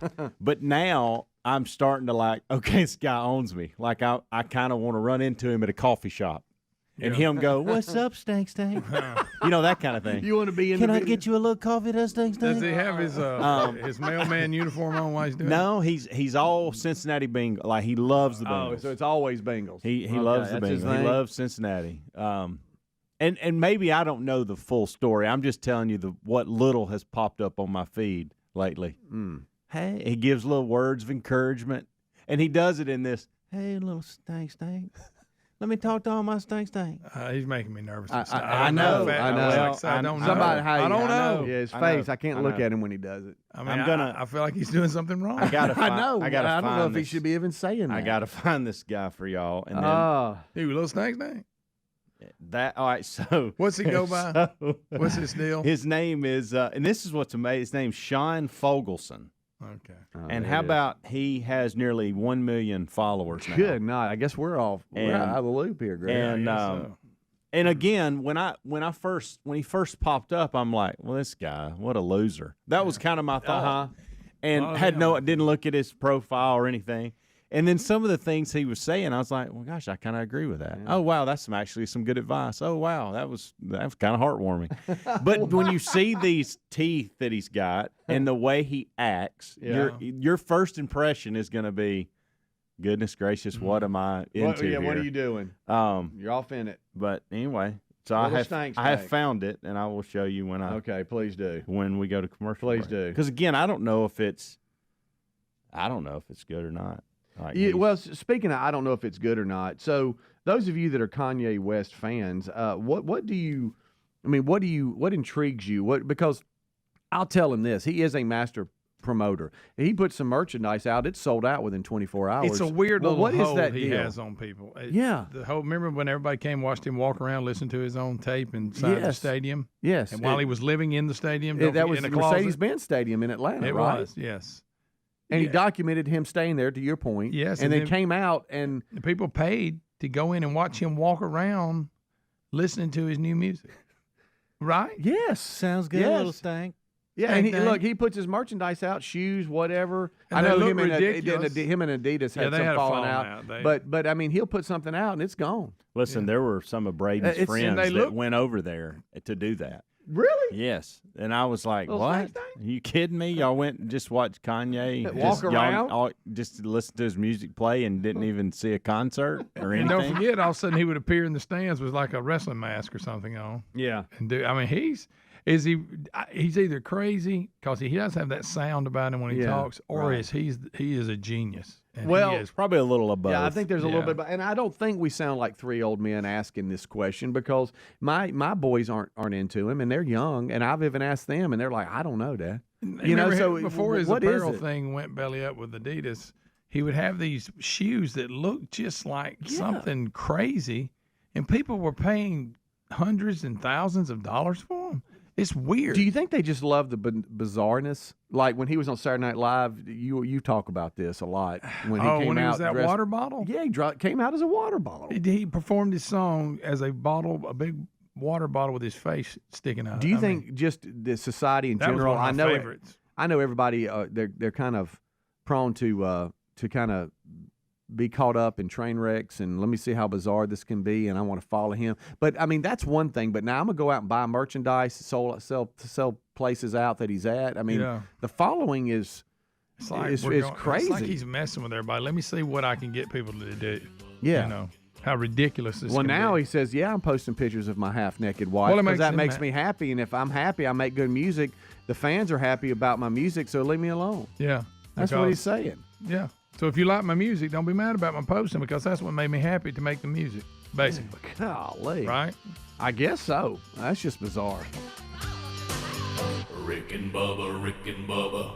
But now I'm starting to like, okay, this guy owns me. Like I kind of want to run into him at a coffee shop and him go, "What's up, stank?" You know, that kind of thing. You want to be in Can the I video? get you a little coffee, stank? Does he have his mailman uniform on while he's doing it? No, he's all Cincinnati Bengals. Like he loves the Bengals. Oh, so it's always Bengals. He loves the that's his Bengals. He thing? loves Cincinnati. And maybe I don't know the full story. I'm just telling you what little has popped up on my feed lately. Hey, he gives little words of encouragement, and he does it in this. Hey, little stank. Let me talk to all my stank. He's making me nervous. I know. I don't know. Somebody, I don't know. Yeah, his face. I can't look at him when he does it. I mean, I feel like he's doing something wrong. I gotta. I know. I don't know if he should be even saying that. I gotta find this guy for y'all. And then Dude, little stank. that. All right. So what's he go by? What's his deal? His name is, and this is what's amazing. His name's Sean Fogelson. Okay. And how about he has nearly 1 million followers now? Good night. I guess we're out of the loop here, Greg. And again, when he first popped up, I'm like, well, this guy, what a loser. That was kind of my thought. And didn't look at his profile or anything. And then some of the things he was saying, I was like, well, gosh, I kind of agree with that. Yeah. Oh, wow, that's actually some good advice. Oh, wow, that was kind of heartwarming. But when you see these teeth that he's got and the way he acts, your first impression is going to be, goodness gracious, what am I into here? What are you doing? You're off in it. But anyway, so I have found it, and I will show you when Okay, please do. When we go to commercial. Please do. Because again, I don't know if it's good or not. Well, speaking of, I don't know if it's good or not. So those of you that are Kanye West fans, what intrigues you? Because I'll tell him this: he is a master promoter. He put some merchandise out; it's sold out within 24 hours. It's a weird little what hold is that he deal? has on people. The whole. Remember when everybody came, watched him walk around, listen to his own tape inside the stadium? Yes. And while he was living in the stadium, that was in the a closet? Mercedes-Benz Stadium in Atlanta. It right? was, yes. And he documented him staying there, to your point. Yes. And then came out and the people paid to go in and watch him walk around listening to his new music. Right? Yes. Sounds good, little stank. Yeah, and he puts his merchandise out, shoes, whatever. And I know him and Adidas had some falling out. But I mean, he'll put something out and it's gone. Listen, there were some of Braden's friends that went over there to do that. Really? Yes. And I was like, what? Are you kidding me? Y'all went and just watched Kanye walk around? Just listen to his music play and didn't even see a concert or anything? And don't forget, all of a sudden he would appear in the stands with like a wrestling mask or something on. Yeah. And he's either crazy because he does have that sound about him when he talks, or he is a genius. And he is probably a little above. Yeah, I think there's a little bit, and I don't think we sound like three old men asking this question because my boys aren't into him, and they're young, and I've even asked them, and they're like, I don't know, Dad. So before his apparel thing went belly up with Adidas, he would have these shoes that looked just like something crazy, and people were paying hundreds and thousands of dollars for them. It's weird. Do you think they just love the bizarreness? Like when he was on Saturday Night Live, you talk about this a lot. When he came when he out was that dressed, water bottle? Yeah, he came out as a water bottle. He performed his song as a big water bottle with his face sticking out. Do you think just the society in general? Was one of my favorites. I know everybody. They're kind of prone to kind of be caught up in train wrecks and let me see how bizarre this can be and I want to follow him. But I mean, that's one thing. But now I'm gonna go out and buy merchandise, sell places out that he's at. I mean, the following is crazy. It's like he's messing with everybody. Let me see what I can get people to do. Yeah. You know how ridiculous this. Well, now be. he says, "Yeah, I'm posting pictures of my half-naked wife because that makes me happy. And if I'm happy, I make good music. The fans are happy about my music, so leave me alone." Yeah, that's what he's saying. Yeah. So if you like my music, don't be mad about my posting because that's what made me happy to make the music, basically. Golly. Right? I guess so. That's just bizarre. Rick and Bubba, Rick and Bubba.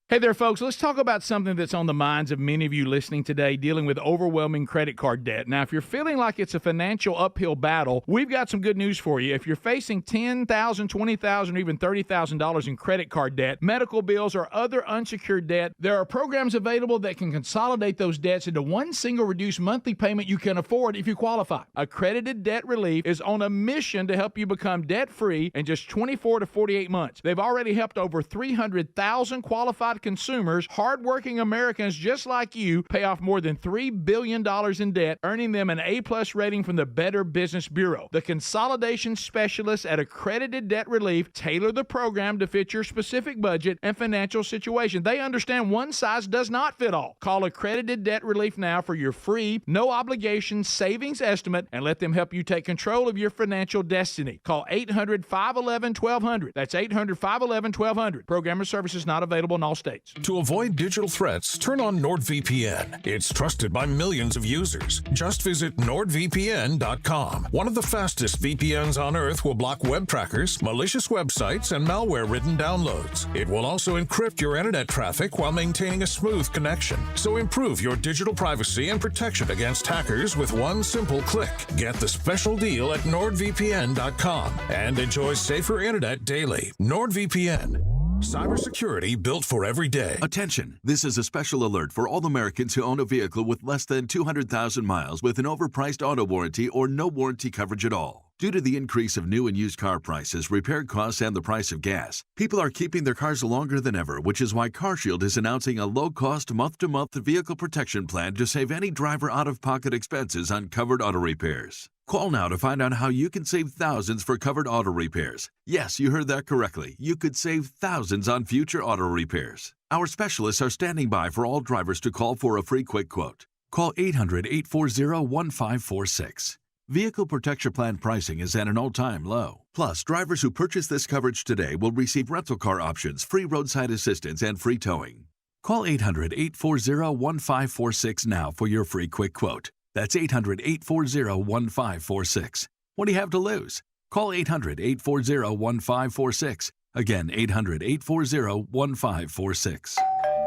Hey there, folks. Let's talk about something that's on the minds of many of you listening today, dealing with overwhelming credit card debt. Now, if you're feeling like it's a financial uphill battle, we've got some good news for you. If you're facing $10,000, $20,000, or even $30,000 in credit card debt, medical bills, or other unsecured debt, there are programs available that can consolidate those debts into one single reduced monthly payment you can afford if you qualify. Accredited Debt Relief is on a mission to help you become debt-free in just 24 to 48 months. They've already helped over 300,000 qualified consumers, hardworking Americans just like you, pay off more than $3 billion in debt, earning them an A-plus rating from the Better Business Bureau. The consolidation specialists at Accredited Debt Relief tailor the program to fit your specific budget and financial situation. They understand one size does not fit all. Call Accredited Debt Relief now for your free, no-obligation savings estimate and let them help you take control of your financial destiny. Call 800-511-1200. That's 800-511-1200. Program or services not available in all states. States. To avoid digital threats, turn on NordVPN. It's trusted by millions of users. Just visit NordVPN.com. One of the fastest VPNs on Earth will block web trackers, malicious websites, and malware-ridden downloads. It will also encrypt your internet traffic while maintaining a smooth connection. So improve your digital privacy and protection against hackers with one simple click. Get the special deal at NordVPN.com and enjoy safer internet daily. NordVPN. Cybersecurity built for every day. Attention! This is a special alert for all Americans who own a vehicle with less than 200,000 miles with an overpriced auto warranty or no warranty coverage at all. Due to the increase of new and used car prices, repair costs, and the price of gas, people are keeping their cars longer than ever, which is why CarShield is announcing a low-cost, month-to-month vehicle protection plan to save any driver out-of-pocket expenses on covered auto repairs. Call now to find out how you can save thousands for covered auto repairs. Yes, you heard that correctly. You could save thousands on future auto repairs. Our specialists are standing by for all drivers to call for a free quick quote. Call 800-840-1546. Vehicle Protection Plan pricing is at an all-time low. Plus, drivers who purchase this coverage today will receive rental car options, free roadside assistance, and free towing. Call 800-840-1546 now for your free quick quote. That's 800-840-1546. What do you have to lose? Call 800-840-1546. Again, 800-840-1546.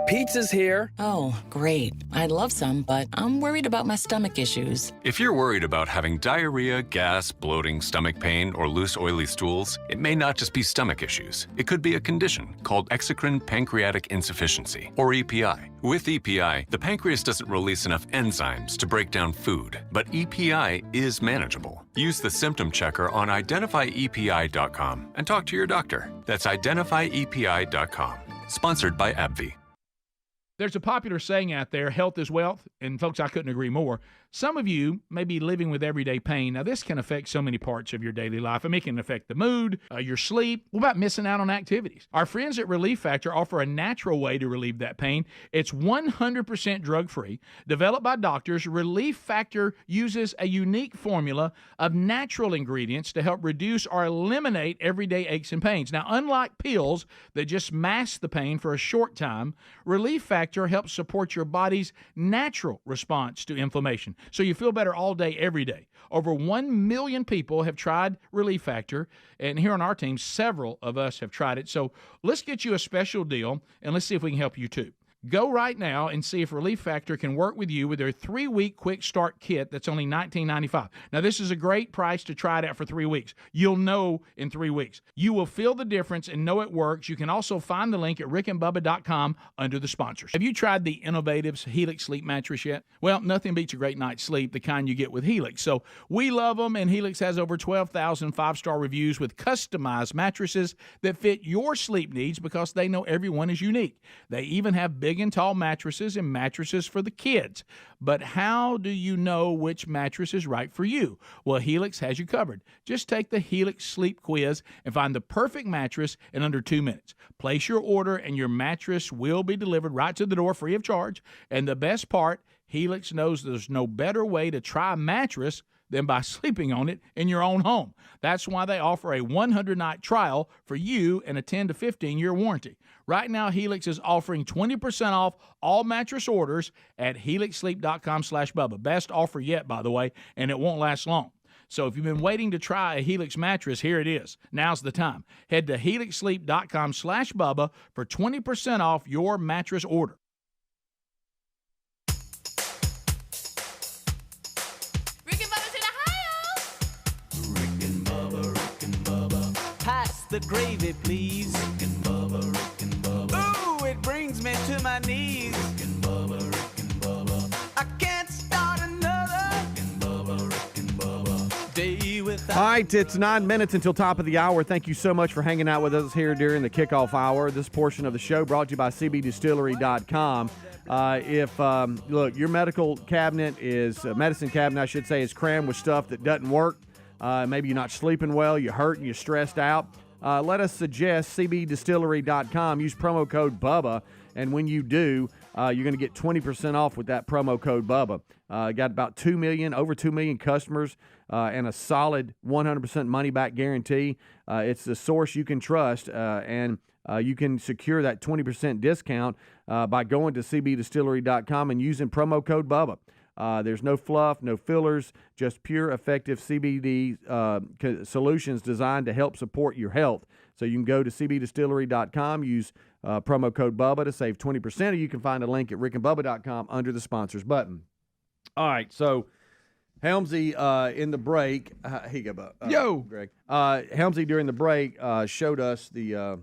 Pizza's here. Oh, great. I'd love some, but I'm worried about my stomach issues. If you're worried about having diarrhea, gas, bloating, stomach pain, or loose, oily stools, it may not just be stomach issues. It could be a condition called exocrine pancreatic insufficiency, or EPI. With EPI, the pancreas doesn't release enough enzymes to break down food, but EPI is manageable. Use the symptom checker on identifyepi.com and talk to your doctor. That's identifyepi.com. Sponsored by AbbVie. There's a popular saying out there, health is wealth, and folks, I couldn't agree more. Some of you may be living with everyday pain. Now, this can affect so many parts of your daily life. I mean, it can affect the mood, your sleep. What about missing out on activities? Our friends at Relief Factor offer a natural way to relieve that pain. It's 100% drug-free. Developed by doctors, Relief Factor uses a unique formula of natural ingredients to help reduce or eliminate everyday aches and pains. Now, unlike pills that just mask the pain for a short time, Relief Factor helps support your body's natural response to inflammation, so you feel better all day, every day. Over 1 million people have tried Relief Factor, and here on our team, several of us have tried it. So let's get you a special deal, and let's see if we can help you too. Go right now and see if Relief Factor can work with you with their 3-week quick start kit that's only $19.95. Now, this is a great price to try it out for 3 weeks. You'll know in 3 weeks. You will feel the difference and know it works. You can also find the link at rickandbubba.com under the sponsors. Have you tried the innovative Helix Sleep Mattress yet? Well, nothing beats a great night's sleep, the kind you get with Helix. So we love them, and Helix has over 12,000 five-star reviews with customized mattresses that fit your sleep needs because they know everyone is unique. They even have big and tall mattresses and mattresses for the kids. But how do you know which mattress is right for you? Well, Helix has you covered. Just take the Helix Sleep Quiz and find the perfect mattress in under 2 minutes. Place your order and your mattress will be delivered right to the door free of charge. And the best part, Helix knows there's no better way to try a mattress than by sleeping on it in your own home. That's why they offer a 100-night trial for you and a 10 to 15-year warranty. Right now, Helix is offering 20% off all mattress orders at helixsleep.com/Bubba. Best offer yet, by the way, and it won't last long. So if you've been waiting to try a Helix mattress, here it is. Now's the time. Head to helixsleep.com/Bubba for 20% off your mattress order. Pass the gravy, please. Rick and Bubba, Rick and Bubba. Ooh, it brings me to my knees. Rick and Bubba, Rick and Bubba. I can't start another. Rick and Bubba, Rick and Bubba. Day without. All right, it's 9 minutes until top of the hour. Thank you so much for hanging out with us here during the kickoff hour. This portion of the show brought to you by cbdistillery.com. Look, your medical cabinet is, medicine cabinet, I should say, is crammed with stuff that doesn't work. Maybe you're not sleeping well, you're hurting, you're stressed out. Let us suggest cbdistillery.com. Use promo code Bubba, and when you do, you're going to get 20% off with that promo code Bubba. Got about over 2 million customers and a solid 100% money-back guarantee. It's the source you can trust, and you can secure that 20% discount by going to cbdistillery.com and using promo code Bubba. There's no fluff, no fillers, just pure, effective CBD solutions designed to help support your health. So you can go to cbdistillery.com, use promo code Bubba to save 20%, or you can find a link at rickandbubba.com under the sponsors button. All right, so Helmsy in the break, here you go, Greg. Helmsy during the break showed us the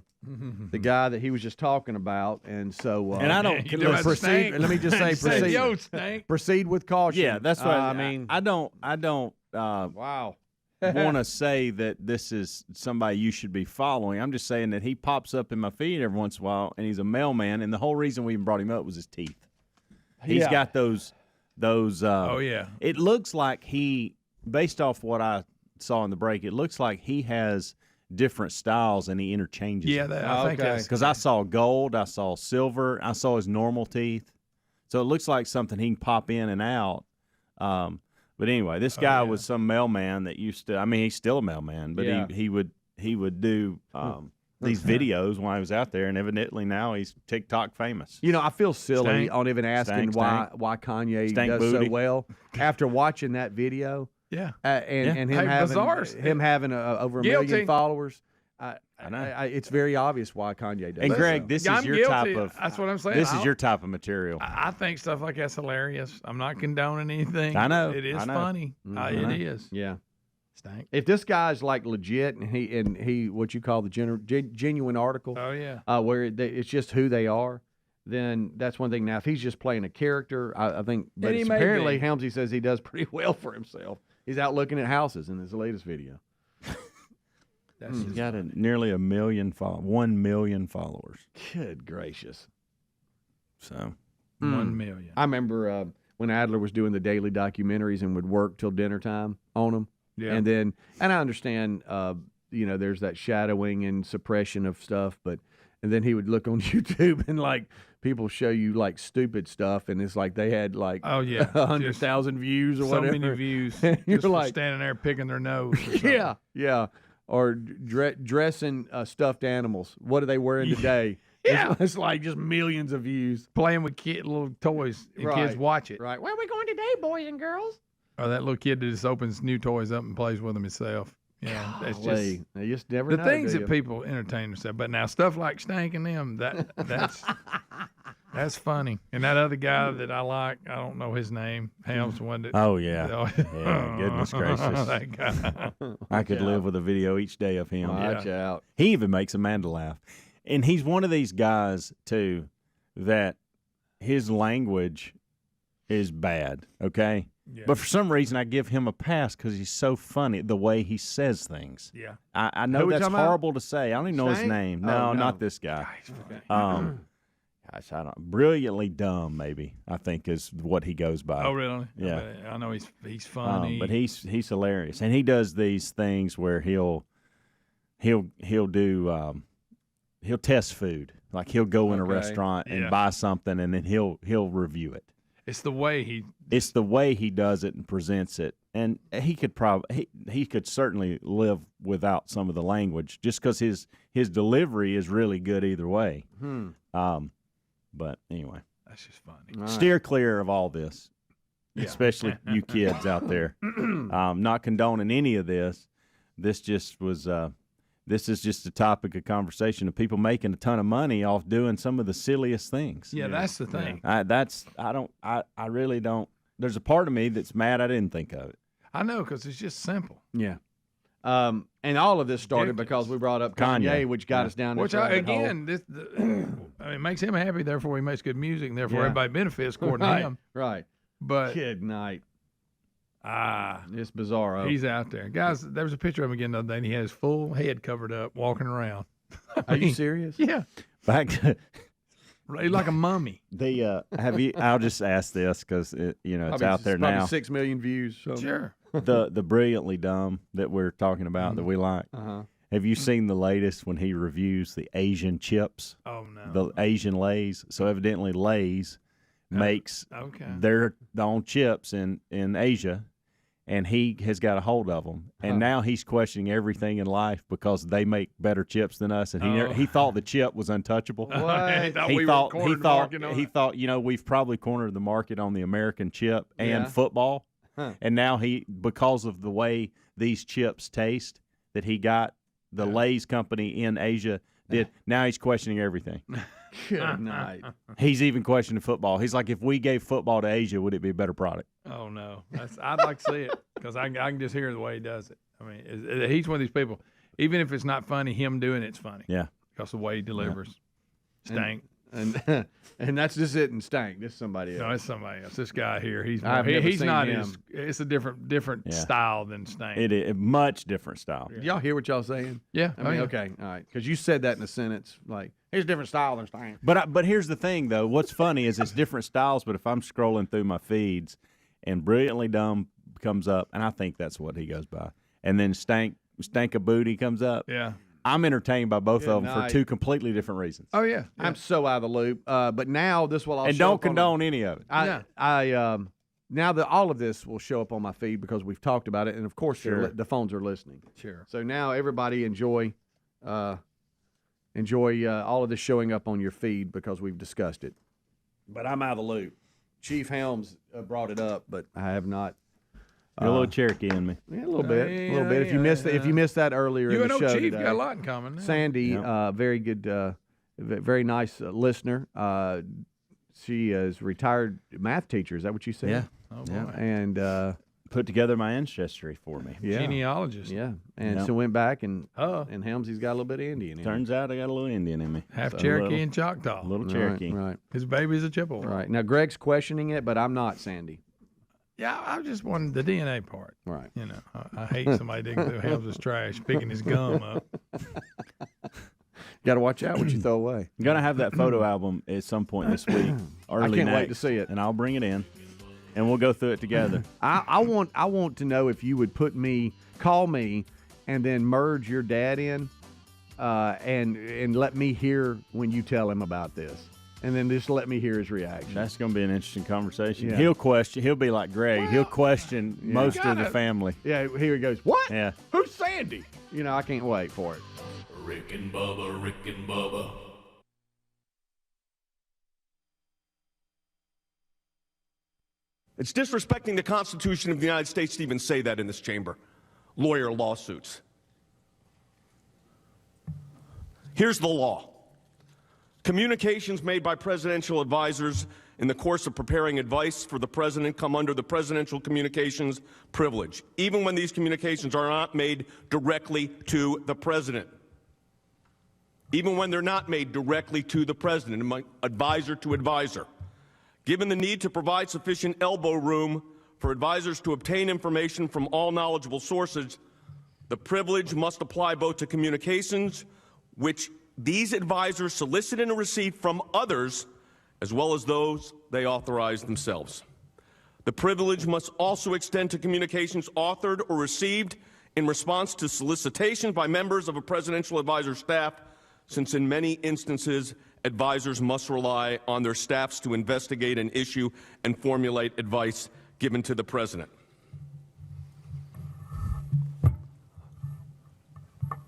guy that he was just talking about, and so and I don't proceed. Let me just say, proceed with caution. Yeah, that's what I mean. I don't. Wow. Want to say that this is somebody you should be following. I'm just saying that he pops up in my feed every once in a while, and he's a mailman. And the whole reason we even brought him up was his teeth. He's got those. Oh yeah. It looks like he, based off what I saw in the break, it looks like he has different styles and he interchanges. Yeah, I think that's because I saw gold, I saw silver, I saw his normal teeth. So it looks like something he can pop in and out. But anyway, this guy was some mailman that used to. I mean, he's still a mailman, but he would do these videos when I was out there, and evidently now he's TikTok famous. You know, I feel silly on even asking why Kanye does booty. so well after watching that video. Yeah, and him having over a million followers. I know. It's very obvious why Kanye does. And Greg, this is your type of. That's what I'm saying. This is your type of material. I think stuff like that's hilarious. I'm not condoning anything. I know. It is funny. It is. Yeah. Stank. If this guy's like legit and he what you call the genuine article. Oh yeah. Where it's just who they are, then that's one thing. Now, if he's just playing a character, I think. But apparently, Helmsy says he does pretty well for himself. He's out looking at houses in his latest video. He's got nearly 1 million followers. Good gracious. So 1 million. I remember when Adler was doing the daily documentaries and would work till dinner time on them. Yeah. And I understand, there's that shadowing and suppression of stuff, and then he would look on YouTube and like people show you like stupid stuff, and it's like they had like 100,000 views or whatever. So many views. You're just like standing there picking their nose. Or yeah. Or dressing stuffed animals. What are they wearing today? Yeah. It's like just millions of views. Playing with little toys, and kids watch it. Right. Where are we going today, boys and girls? Or that little kid that just opens new toys up and plays with them himself. Yeah, that's just they just never the know, things do that you? people entertain themselves. But now stuff like Stank and them, that's funny. And that other guy that I like, I don't know his name. Helms the one that. Oh yeah. Yeah. Goodness gracious. That guy. I could live with a video each day of him. Watch out. He even makes Amanda laugh, and he's one of these guys too that his language is bad. Okay. Yeah. But for some reason, I give him a pass because he's so funny the way he says things. Yeah. I know that's horrible to say. I don't even know his Stank? name. No. Not this guy. Gosh, I don't. Brilliantly dumb, maybe I think is what he goes by. Oh really? Yeah. I know he's funny. But he's hilarious, and he does these things where he'll do he'll test food. Like he'll go in a restaurant and buy something, and then he'll review it. It's the way he does it and presents it, and he could certainly live without some of the language just because his delivery is really good either way. But anyway, that's just funny. Steer clear of all this, especially you kids out there. Not condoning any of this. This just was. This is just a topic of conversation of people making a ton of money off doing some of the silliest things. Yeah, that's the thing. I really don't. There's a part of me that's mad I didn't think of it. I know, because it's just simple. Yeah. And all of this started because we brought up Kanye, which got us down this rabbit hole. It makes him happy, therefore he makes good music, and therefore everybody benefits according to him. Right. But Kid Night. It's bizarro. He's out there. Guys, there was a picture of him again the other day, and he had his full head covered up, walking around. Are you serious? Yeah. Like a mummy. Have you? I'll just ask this because it's out there now. 6 million views. So. Sure. The brilliantly dumb that we're talking about that we like. Have you seen the latest when he reviews the Asian chips? Oh no. The Asian Lay's. So evidently Lay's makes their own chips in Asia. and he has got a hold of them. And now he's questioning everything in life because they make better chips than us. And he thought the chip was untouchable. What? He thought he thought we've probably cornered the market on the American chip and football. And now because of the way these chips taste that he got, the Lay's company in Asia did. Now he's questioning everything. Good night. He's even questioning football. He's like, if we gave football to Asia, would it be a better product? Oh, no. I'd like to see it because I can just hear the way he does it. I mean, he's one of these people, even if it's not funny, him doing it's funny. Yeah. Because the way he delivers. Stank. And that's just it and Stank. This is somebody else. No, it's somebody else. This guy here, he's I've never he's seen not him. it's a different style than Stank. It is a much different style. Did y'all hear what y'all saying? Yeah. I mean, okay. All right. Because you said that in a sentence, like, here's a different style than Stank. But here's the thing, though. What's funny is it's different styles, but if I'm scrolling through my feeds and Brilliantly Dumb comes up, and I think that's what he goes by, and then Stank a Booty comes up. Yeah. I'm entertained by both Good of them for night. two completely different reasons. Oh, yeah. I'm so out of the loop. But now this will all And show don't up on condone any of it. Now that all of this will show up on my feed because we've talked about it, and of course the phones are listening. Sure. So now everybody enjoy all of this showing up on your feed because we've discussed it. But I'm out of the loop. Chief Helms brought it up, but I have not. You're a little Cherokee in me. Yeah, a little bit. If you missed that earlier You in the and show Chief today, got a lot in common. Now. Sandy, very good, very nice listener. She is retired math teacher. Is that what you said? Yeah. Oh, boy. Yeah. And put together my ancestry for me. Yeah. Genealogist. Yeah. And so went back and Helmsy's got a little bit of Indian in him. Turns out I got a little Indian in me. Half Cherokee and Choctaw. A little Cherokee. Right. His baby's a Chippewa. Right. Now Greg's questioning it, but I'm not, Sandy. Yeah, I just wanted the DNA part. Right. You know, I hate somebody digging through Helms' trash, picking his gum up. Got to watch out what you throw away. I'm going to have that photo album at some point this week. I can't wait to see it. And I'll bring it in, and we'll go through it together. I want to know if you would call me, and then merge your dad in, and let me hear when you tell him about this. And then just let me hear his reaction. That's going to be an interesting conversation. Yeah. He'll be like Greg. He'll question most of the family. Yeah, here he goes. What? Yeah. Who's Sandy? You know, I can't wait for it. Rick and Bubba. It's disrespecting the Constitution of the United States to even say that in this chamber. Lawyer lawsuits. Here's the law. Communications made by presidential advisors in the course of preparing advice for the president come under the presidential communications privilege, even when these communications are not made directly to the president. Even when they're not made directly to the president, among advisor to advisor. Given the need to provide sufficient elbow room for advisors to obtain information from all knowledgeable sources, the privilege must apply both to communications which these advisors solicit and receive from others, as well as those they authorize themselves. The privilege must also extend to communications authored or received in response to solicitation by members of a presidential advisor's staff, since in many instances, advisors must rely on their staffs to investigate an issue and formulate advice given to the president.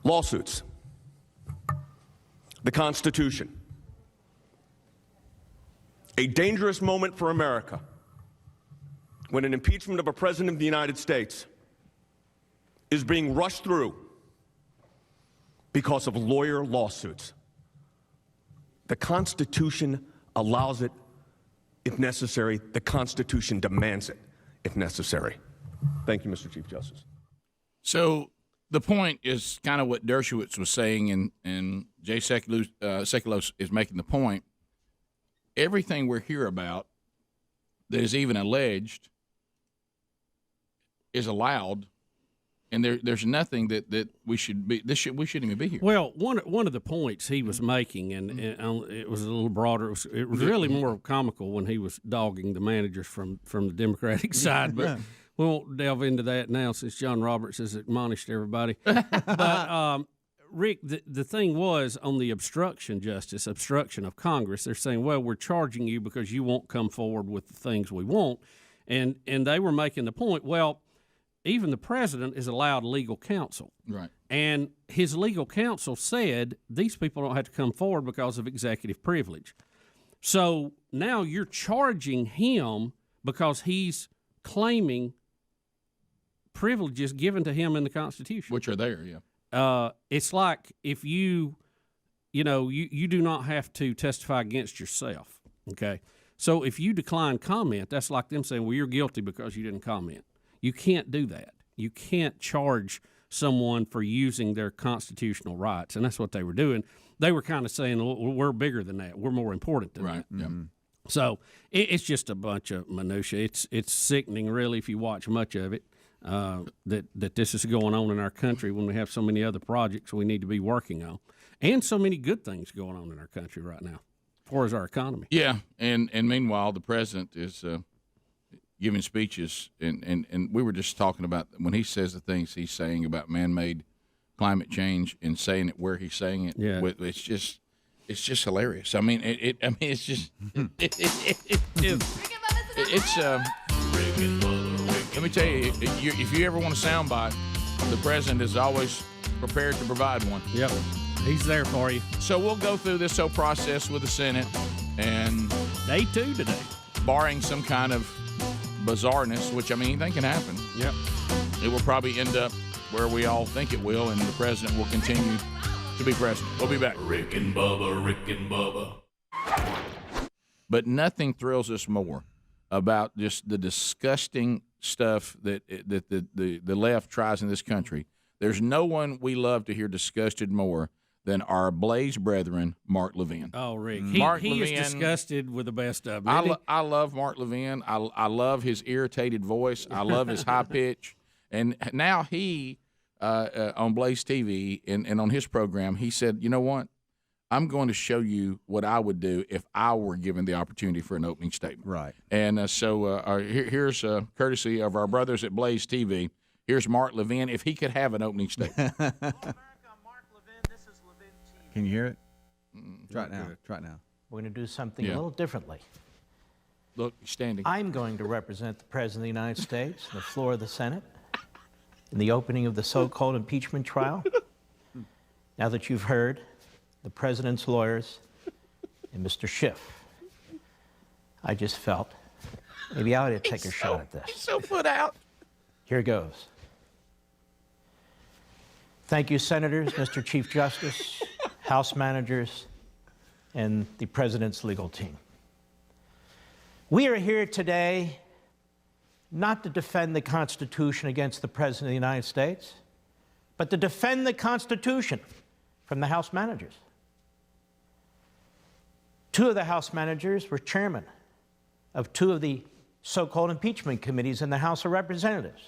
Lawsuits. The Constitution. A dangerous moment for America when an impeachment of a president of the United States is being rushed through because of lawyer lawsuits. The Constitution allows it if necessary. The Constitution demands it if necessary. Thank you, Mr. Chief Justice. So the point is kind of what Dershowitz was saying, and Jay Sekulos is making the point. Everything we hear about that is even alleged is allowed, and there's nothing that we should be. We shouldn't even be here. Well, one of the points he was making, and it was a little broader. It was really more comical when he was dogging the managers from the Democratic side, but we won't delve into that now since John Roberts has admonished everybody. But Rick, the thing was on the obstruction of Congress. They're saying, well, we're charging you because you won't come forward with the things we want, and they were making the point. Well, even the president is allowed legal counsel. Right. And his legal counsel said these people don't have to come forward because of executive privilege. So now you're charging him because he's claiming privileges given to him in the Constitution. Which are there, yeah. It's like if you do not have to testify against yourself, okay? So if you decline comment, that's like them saying, well, you're guilty because you didn't comment. You can't do that. You can't charge someone for using their constitutional rights, and that's what they were doing. They were kind of saying, well, we're bigger than that. We're more important than that. Yeah. So it's just a bunch of minutia. It's sickening, really, if you watch much of it, that this is going on in our country when we have so many other projects we need to be working on, and so many good things going on in our country right now, as far as our economy. Yeah, and meanwhile, the president is giving speeches, and we were just talking about when he says the things he's saying about man-made climate change and saying it where he's saying it. Yeah. It's just hilarious. I mean, it's just it's. Let me tell you, if you ever want a soundbite, the president is always prepared to provide one. Yep, he's there for you. So we'll go through this whole process with the Senate, and day 2 today, barring some kind of bizarreness, which, I mean, anything can happen. Yep. It will probably end up where we all think it will, and the president will continue to be president. We'll be back. Rick and Bubba. But nothing thrills us more about just the disgusting stuff that the left tries in this country. There's no one we love to hear disgusted more than our Blaze brethren, Mark Levin. Oh, Rick. Mark He Levin, is disgusted with the best of them. I love Mark Levin. I love his irritated voice. I love his high pitch. And now he, on Blaze TV and on his program, he said, you know what? I'm going to show you what I would do if I were given the opportunity for an opening statement. Right. And here's courtesy of our brothers at Blaze TV. Here's Mark Levin, if he could have an opening statement. Can you hear it? Try it now. Try it now. We're going to do something Yeah. a little differently. Look, he's standing. I'm going to represent the President of the United States on the floor of the Senate in the opening of the so-called impeachment trial. Now that you've heard the President's lawyers and Mr. Schiff, I just felt maybe I ought to take a shot at this. He's so put out. Here goes. Thank you, Senators, Mr. Chief Justice, House managers, and the President's legal team. We are here today not to defend the Constitution against the President of the United States, but to defend the Constitution from the House managers. 2 of the House managers were chairmen of 2 of the so-called impeachment committees in the House of Representatives.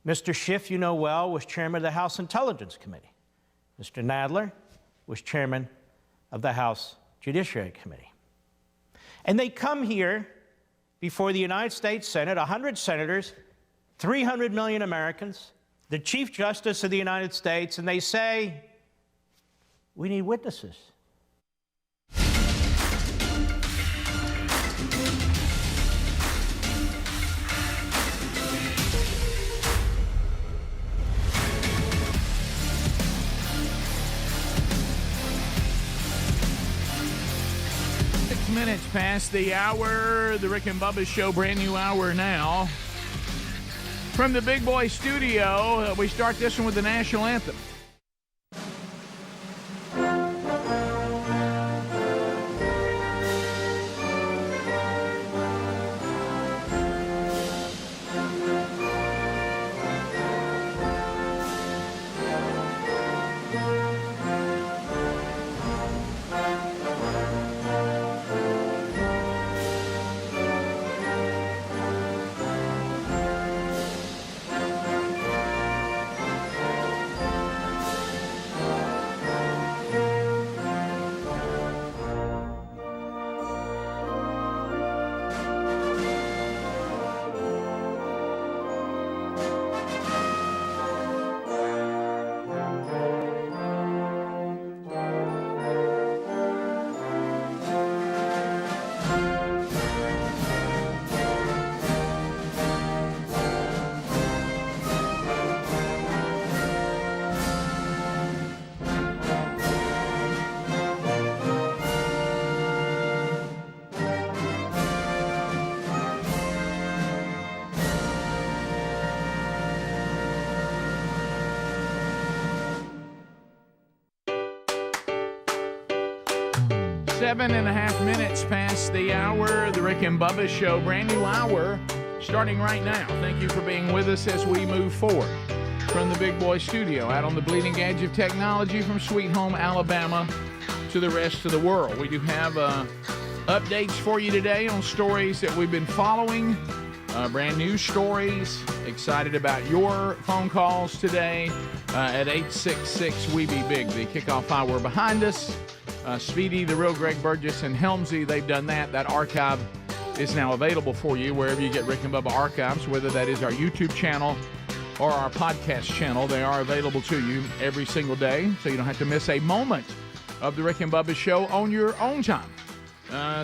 Mr. Schiff, you know well, was chairman of the House Intelligence Committee. Mr. Nadler was chairman of the House Judiciary Committee. And they come here before the United States Senate, 100 senators, 300 million Americans, the Chief Justice of the United States, and they say, we need witnesses. Minutes past the hour, the Rick and Bubba Show, brand new hour now. From the Big Boy Studio, we start this one with the national anthem. 7.5 minutes past the hour. The Rick and Bubba Show, brand new hour, starting right now. Thank you for being with us as we move forward from the Big Boy Studio, out on the bleeding edge of technology from Sweet Home, Alabama, to the rest of the world. We do have updates for you today on stories that we've been following, brand new stories. Excited about your phone calls today at 866-WE-BE-BIG. The kickoff hour behind us. Speedy, the real Greg Burgess, and Helmsy, they've done that. That archive is now available for you wherever you get Rick and Bubba archives, whether that is our YouTube channel or our podcast channel. They are available to you every single day, so you don't have to miss a moment of the Rick and Bubba Show on your own time.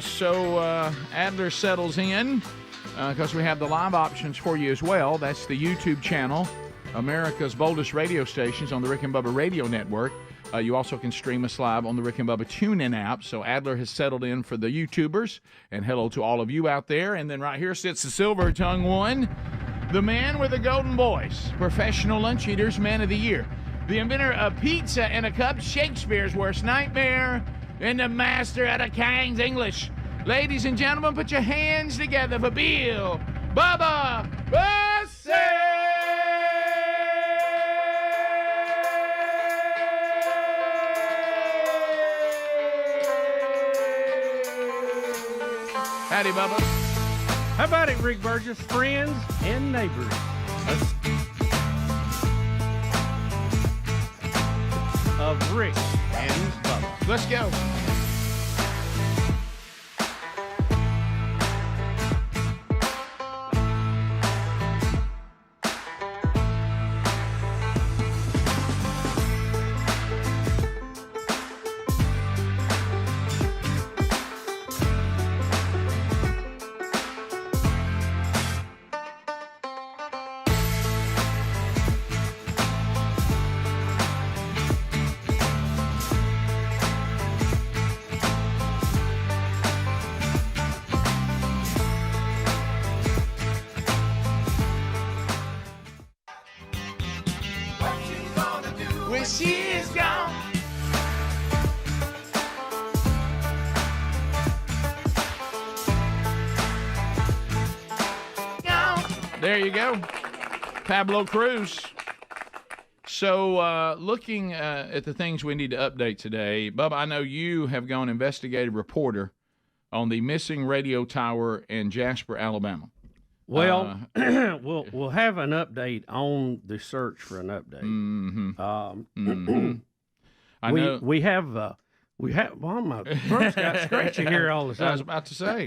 So Adler settles in because we have the live options for you as well. That's the YouTube channel, America's boldest radio stations on the Rick and Bubba Radio Network. You also can stream us live on the Rick and Bubba TuneIn app. So Adler has settled in for the YouTubers. And hello to all of you out there. And then right here sits the silver-tongued one, the man with a golden voice, Professional Lunch Eaters Man of the Year, the inventor of pizza and a cup, Shakespeare's worst nightmare, and the master at a King's English. Ladies and gentlemen, put your hands together for Bill Bubba Bussey! Howdy, Bubba. How about it, Rick Burgess? Friends and neighbors. Of Rick and Bubba. Let's go. She's gone. There you go. Pablo Cruz. So looking at the things we need to update today, Bubba, I know you have gone investigative reporter on the missing radio tower in Jasper, Alabama. Well, we'll have an update on the search for an update. I know. We have. Well, my throat's got scratchy here all the time. I was about to say.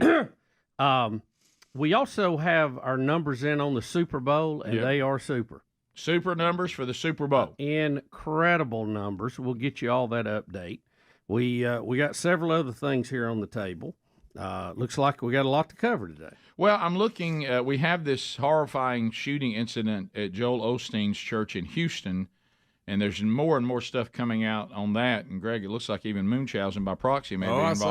We also have our numbers in on the Super Bowl, and they are super. Super numbers for the Super Bowl. Incredible numbers. We'll get you all that update. We got several other things here on the table. Looks like we got a lot to cover today. Well, I'm looking. We have this horrifying shooting incident at Joel Osteen's church in Houston, and there's more and more stuff coming out on that. And Greg, it looks like even Munchausen by proxy may be involved. I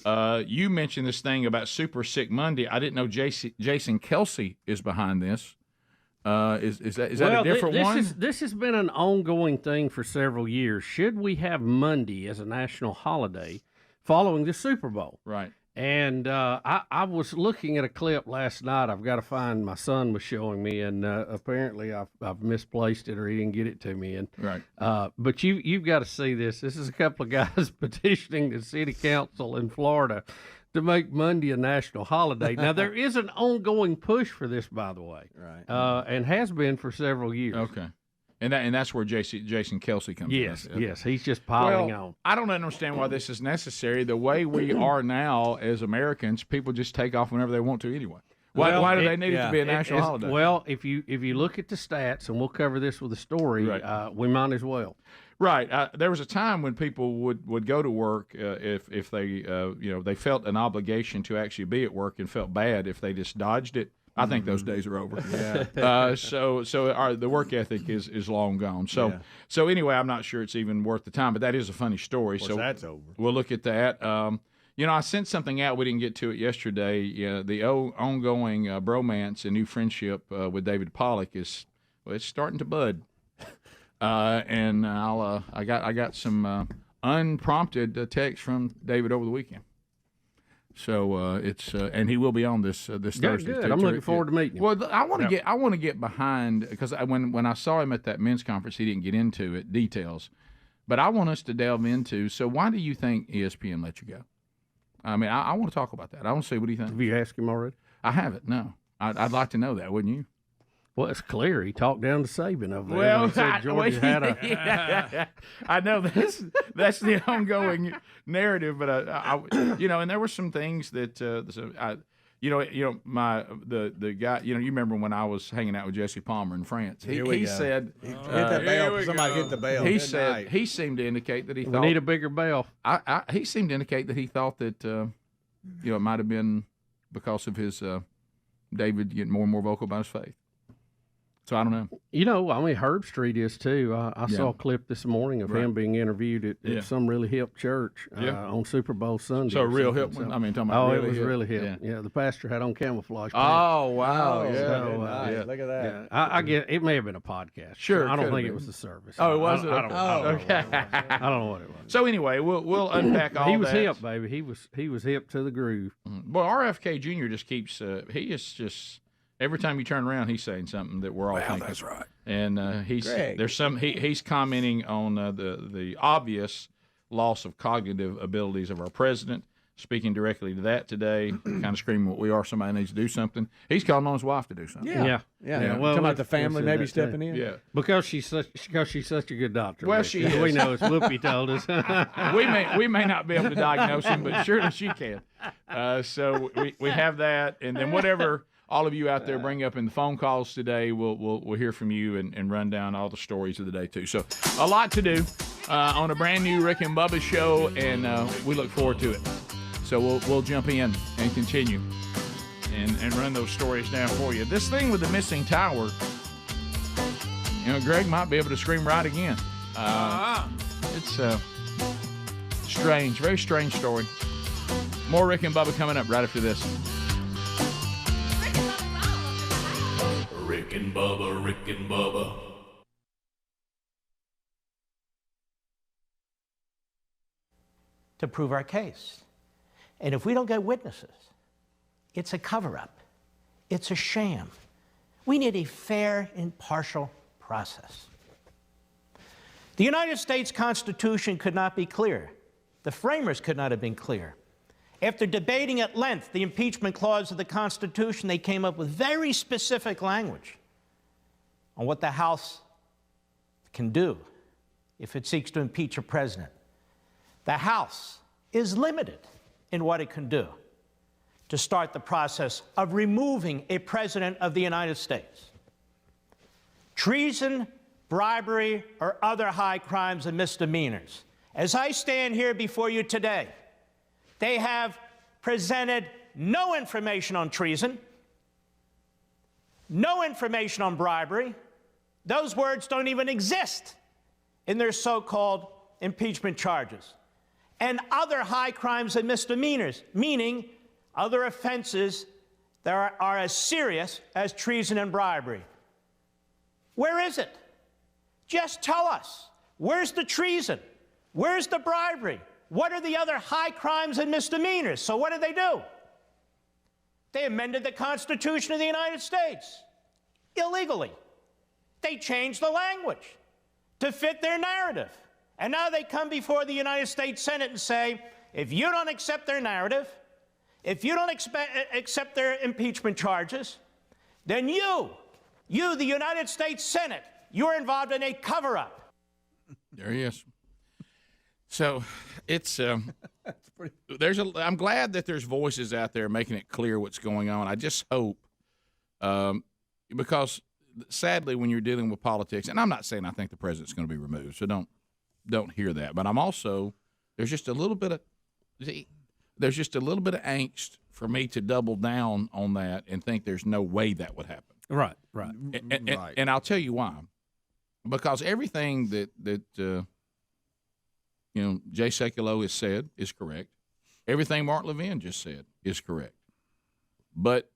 saw it. You mentioned this thing about Super Sick Monday. I didn't know Jason Kelsey is behind this. Is that a different one? This has been an ongoing thing for several years. Should we have Monday as a national holiday following the Super Bowl? Right. And I was looking at a clip last night. I've got to find, my son was showing me, and apparently I've misplaced it or he didn't get it to me. And right. But you've got to see this. This is a couple of guys petitioning the city council in Florida to make Monday a national holiday. Now, there is an ongoing push for this, by the way, right? And has been for several years. Okay. And that's where Jason Kelsey comes in. Yes, he's just piling on. I don't understand why this is necessary. The way we are now as Americans, people just take off whenever they want to anyway. Why do they need it to be a national holiday? Well, if you look at the stats, and we'll cover this with a story, we might as well. Right. There was a time when people would go to work if they they felt an obligation to actually be at work and felt bad if they just dodged it. I think those days are over. Yeah. So the work ethic is long gone. So anyway, I'm not sure it's even worth the time, but that is a funny story. Of course, that's over. We'll look at that. I sent something out. We didn't get to it yesterday. The ongoing bromance and new friendship with David Pollack it's starting to bud. And I got some unprompted text from David over the weekend. So it's and he will be on this Thursday. Good. I'm looking forward to meeting him. Well, I want to get behind, because when I saw him at that men's conference, he didn't get into it details, but I want us to delve into. So why do you think ESPN let you go? I mean, I want to talk about that. I want to see what he thinks. Have you asked him already? I haven't. No, I'd like to know that, wouldn't you? Well, it's clear he talked down to Saban over there. Well, He said Georgia had a. I know that's the ongoing narrative, but and there were some things that the guy, you remember when I was hanging out with Jesse Palmer in France? He said, hit that bell. Somebody hit the bell. He said he seemed to indicate that he thought we need a bigger bell. He seemed to indicate that he thought that it might have been because of his David getting more and more vocal about his faith. So I don't know. I mean, Herb Street is too. I saw a clip this morning of him being interviewed at some really hip church on Super Bowl Sunday. So a real hip one? I mean, talking about it was really hip. Yeah, the pastor had on camouflage pants. Oh, wow. Nice. Look at that. Yeah, I get it. May have been a podcast. Sure. I don't think it was the service. Oh, it wasn't? I don't know what it was. So anyway, we'll unpack all that. He was hip, baby. He was hip to the groove. Well, RFK Jr. just keeps he is just every time you turn around, he's saying something that we're all thinking. That's right. And he's commenting on the obvious loss of cognitive abilities of our president. Speaking directly to that today, kind of screaming what we are. Somebody needs to do something. He's calling on his wife to do something. Yeah. Well, talking about the family maybe stepping in. Yeah, because she's such a good doctor. Well, she is. We know, as Whoopi told us. we may not be able to diagnose him, but surely she can. So we have that, and then whatever all of you out there bring up in the phone calls today, we'll hear from you and run down all the stories of the day too. So a lot to do on a brand new Rick and Bubba show, and we look forward to it. So we'll jump in and continue and run those stories down for you. This thing with the missing tower, Greg might be able to scream right again. It's strange, very strange story. More Rick and Bubba coming up right after this. Rick and Bubba, Rick and Bubba. To prove our case. And if we don't get witnesses, it's a cover-up. It's a sham. We need a fair, impartial process. The United States Constitution could not be clearer. The framers could not have been clearer. After debating at length the impeachment clause of the Constitution, they came up with very specific language on what the House can do if it seeks to impeach a president. The House is limited in what it can do to start the process of removing a president of the United States. Treason, bribery, or other high crimes and misdemeanors. As I stand here before you today, they have presented no information on treason, no information on bribery. Those words don't even exist in their so-called impeachment charges. And other high crimes and misdemeanors, meaning other offenses that are as serious as treason and bribery. Where is it? Just tell us. Where's the treason? Where's the bribery? What are the other high crimes and misdemeanors? So what did they do? They amended the Constitution of the United States illegally. They changed the language to fit their narrative. And now they come before the United States Senate and say, if you don't accept their narrative, if you don't accept their impeachment charges, then you, the United States Senate, you're involved in a cover-up. There he is. So it's I'm glad that there's voices out there making it clear what's going on. I just hope, because sadly, when you're dealing with politics, and I'm not saying I think the president's going to be removed, so don't hear that. But I'm also there's just a little bit of angst for me to double down on that and think there's no way that would happen. Right. And I'll tell you why. Because everything that Jay Sekulow has said is correct. Everything Mark Levin just said is correct. But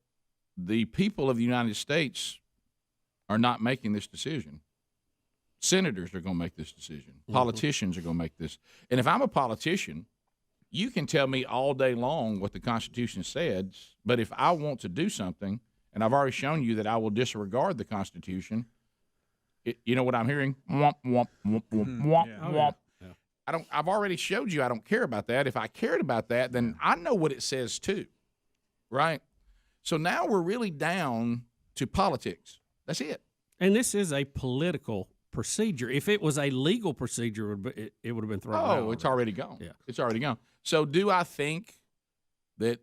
the people of the United States are not making this decision. Senators are going to make this decision. Politicians are going to make this. And if I'm a politician, you can tell me all day long what the Constitution says, but if I want to do something, and I've already shown you that I will disregard the Constitution, you know what I'm hearing? Womp, womp, womp, womp, womp, womp. I've already showed you I don't care about that. If I cared about that, then I know what it says too, right? So now we're really down to politics. That's it. And this is a political procedure. If it was a legal procedure, it would have been thrown out. Oh, it's already gone. Yeah. It's already gone. So do I think that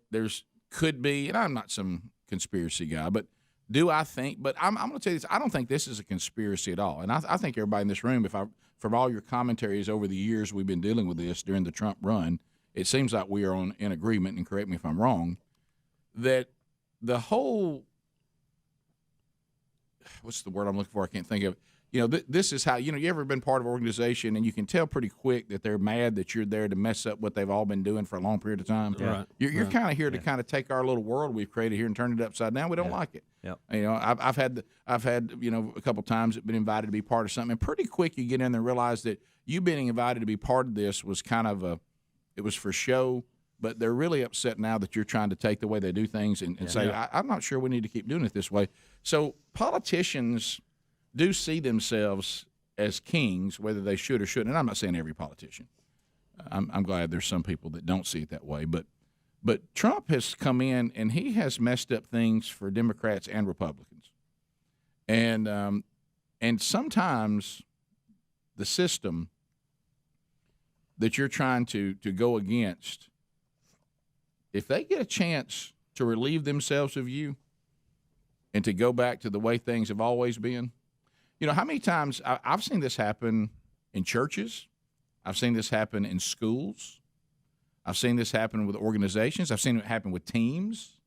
could be, and I'm not some conspiracy guy, but do I think, but I'm going to tell you this, I don't think this is a conspiracy at all. And I think everybody in this room, from all your commentaries over the years we've been dealing with this during the Trump run, it seems like we are in agreement, and correct me if I'm wrong, that the whole, what's the word I'm looking for? I can't think of it. You know, this is how, you ever been part of an organization and you can tell pretty quick that they're mad that you're there to mess up what they've all been doing for a long period of time. Yeah. Right. You're kind of here to kind of take our little world we've created here and turn it upside down. We don't like it. Yep. You know, I've had a couple times been invited to be part of something, and pretty quick you get in there and realize that you being invited to be part of this was kind of it was for show, but they're really upset now that you're trying to take the way they do things and say, I'm not sure we need to keep doing it this way. So politicians do see themselves as kings, whether they should or shouldn't. And I'm not saying every politician. I'm glad there's some people that don't see it that way. But Trump has come in and he has messed up things for Democrats and Republicans. And sometimes the system that you're trying to go against, if they get a chance to relieve themselves of you and to go back to the way things have always been, how many times I've seen this happen in churches. I've seen this happen in schools. I've seen this happen with organizations. I've seen it happen with teams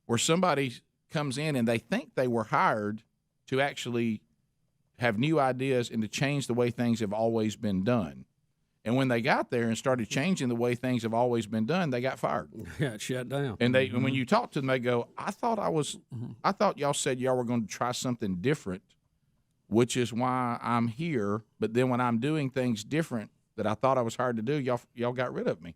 where somebody comes in and they think they were hired to actually have new ideas and to change the way things have always been done. And when they got there and started changing the way things have always been done, they got fired. Yeah, it shut down. And and when you talk to them, they go, I thought y'all said y'all were going to try something different, which is why I'm here. But then when I'm doing things different that I thought I was hired to do, y'all got rid of me.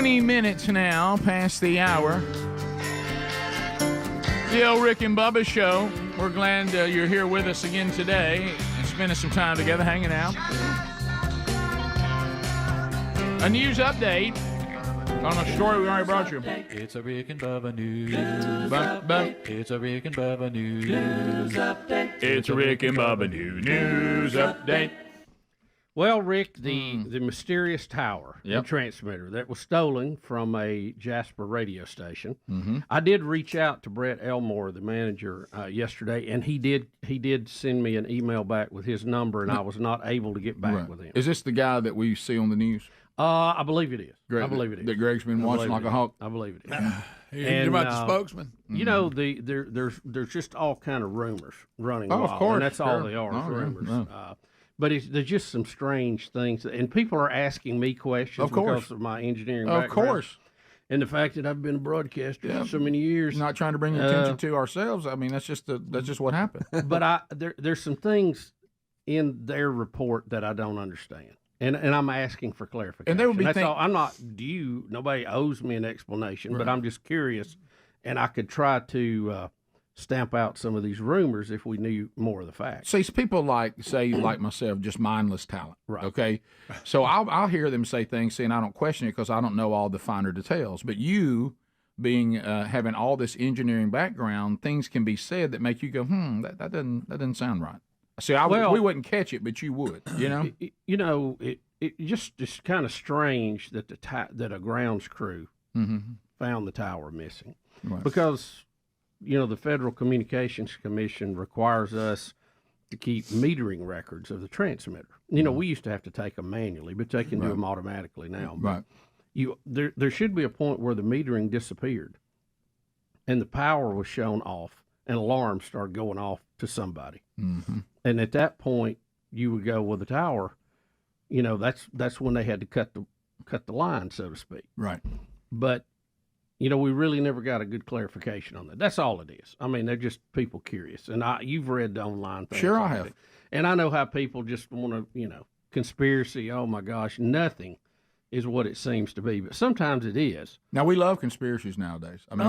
Minutes now past the hour. The old Rick and Bubba show. We're glad you're here with us again today and spending some time together hanging out. A news update on a story we already brought you. It's a Rick and Bubba news update. It's a Rick and Bubba news update. It's a Rick and Bubba news update. Well, Rick, the mysterious tower, the transmitter that was stolen from a Jasper radio station. Mm-hmm. I did reach out to Brett Elmore, the manager, yesterday, and he did send me an email back with his number, and I was not able to get back with him. Is this the guy that we see on the news? I believe it is. Greg, I believe it is. That Greg's been watching like a hawk? I believe it is. You're about the spokesman? You know, there's just all kind of rumors running wild, of course. and that's all they are, rumors. But there's just some strange things, and people are asking me questions because of my engineering background. Of course. And the fact that I've been a broadcaster for so many years. Not trying to bring attention to ourselves. I mean, that's just what happened. But there's some things in their report that I don't understand. And I'm asking for clarification. And there would be That's all. I'm not due. Nobody owes me an explanation, but I'm just curious, and I could try to stamp out some of these rumors if we knew more of the facts. See, people like myself, just mindless talent. Right. Okay. So I'll hear them say things saying I don't question it because I don't know all the finer details. But you, being having all this engineering background, things can be said that make you go, that doesn't sound right. See, we wouldn't catch it, but you would. It's kind of strange that that a grounds crew found the tower missing, because the Federal Communications Commission requires us to keep metering records of the transmitter. We used to have to take them manually, but they can do them automatically now. Right. There should be a point where the metering disappeared, and the power was shown off, and alarms started going off to somebody. Mm-hmm. And at that point, you would go, well, the tower, that's when they had to cut the line, so to speak. Right. But, we really never got a good clarification on that. That's all it is. I mean, they're just people curious. And you've read the online things. Sure, I have. And I know how people just want to, conspiracy, oh my gosh, nothing is what it seems to be. But sometimes it is. Now, we love conspiracies nowadays. I mean,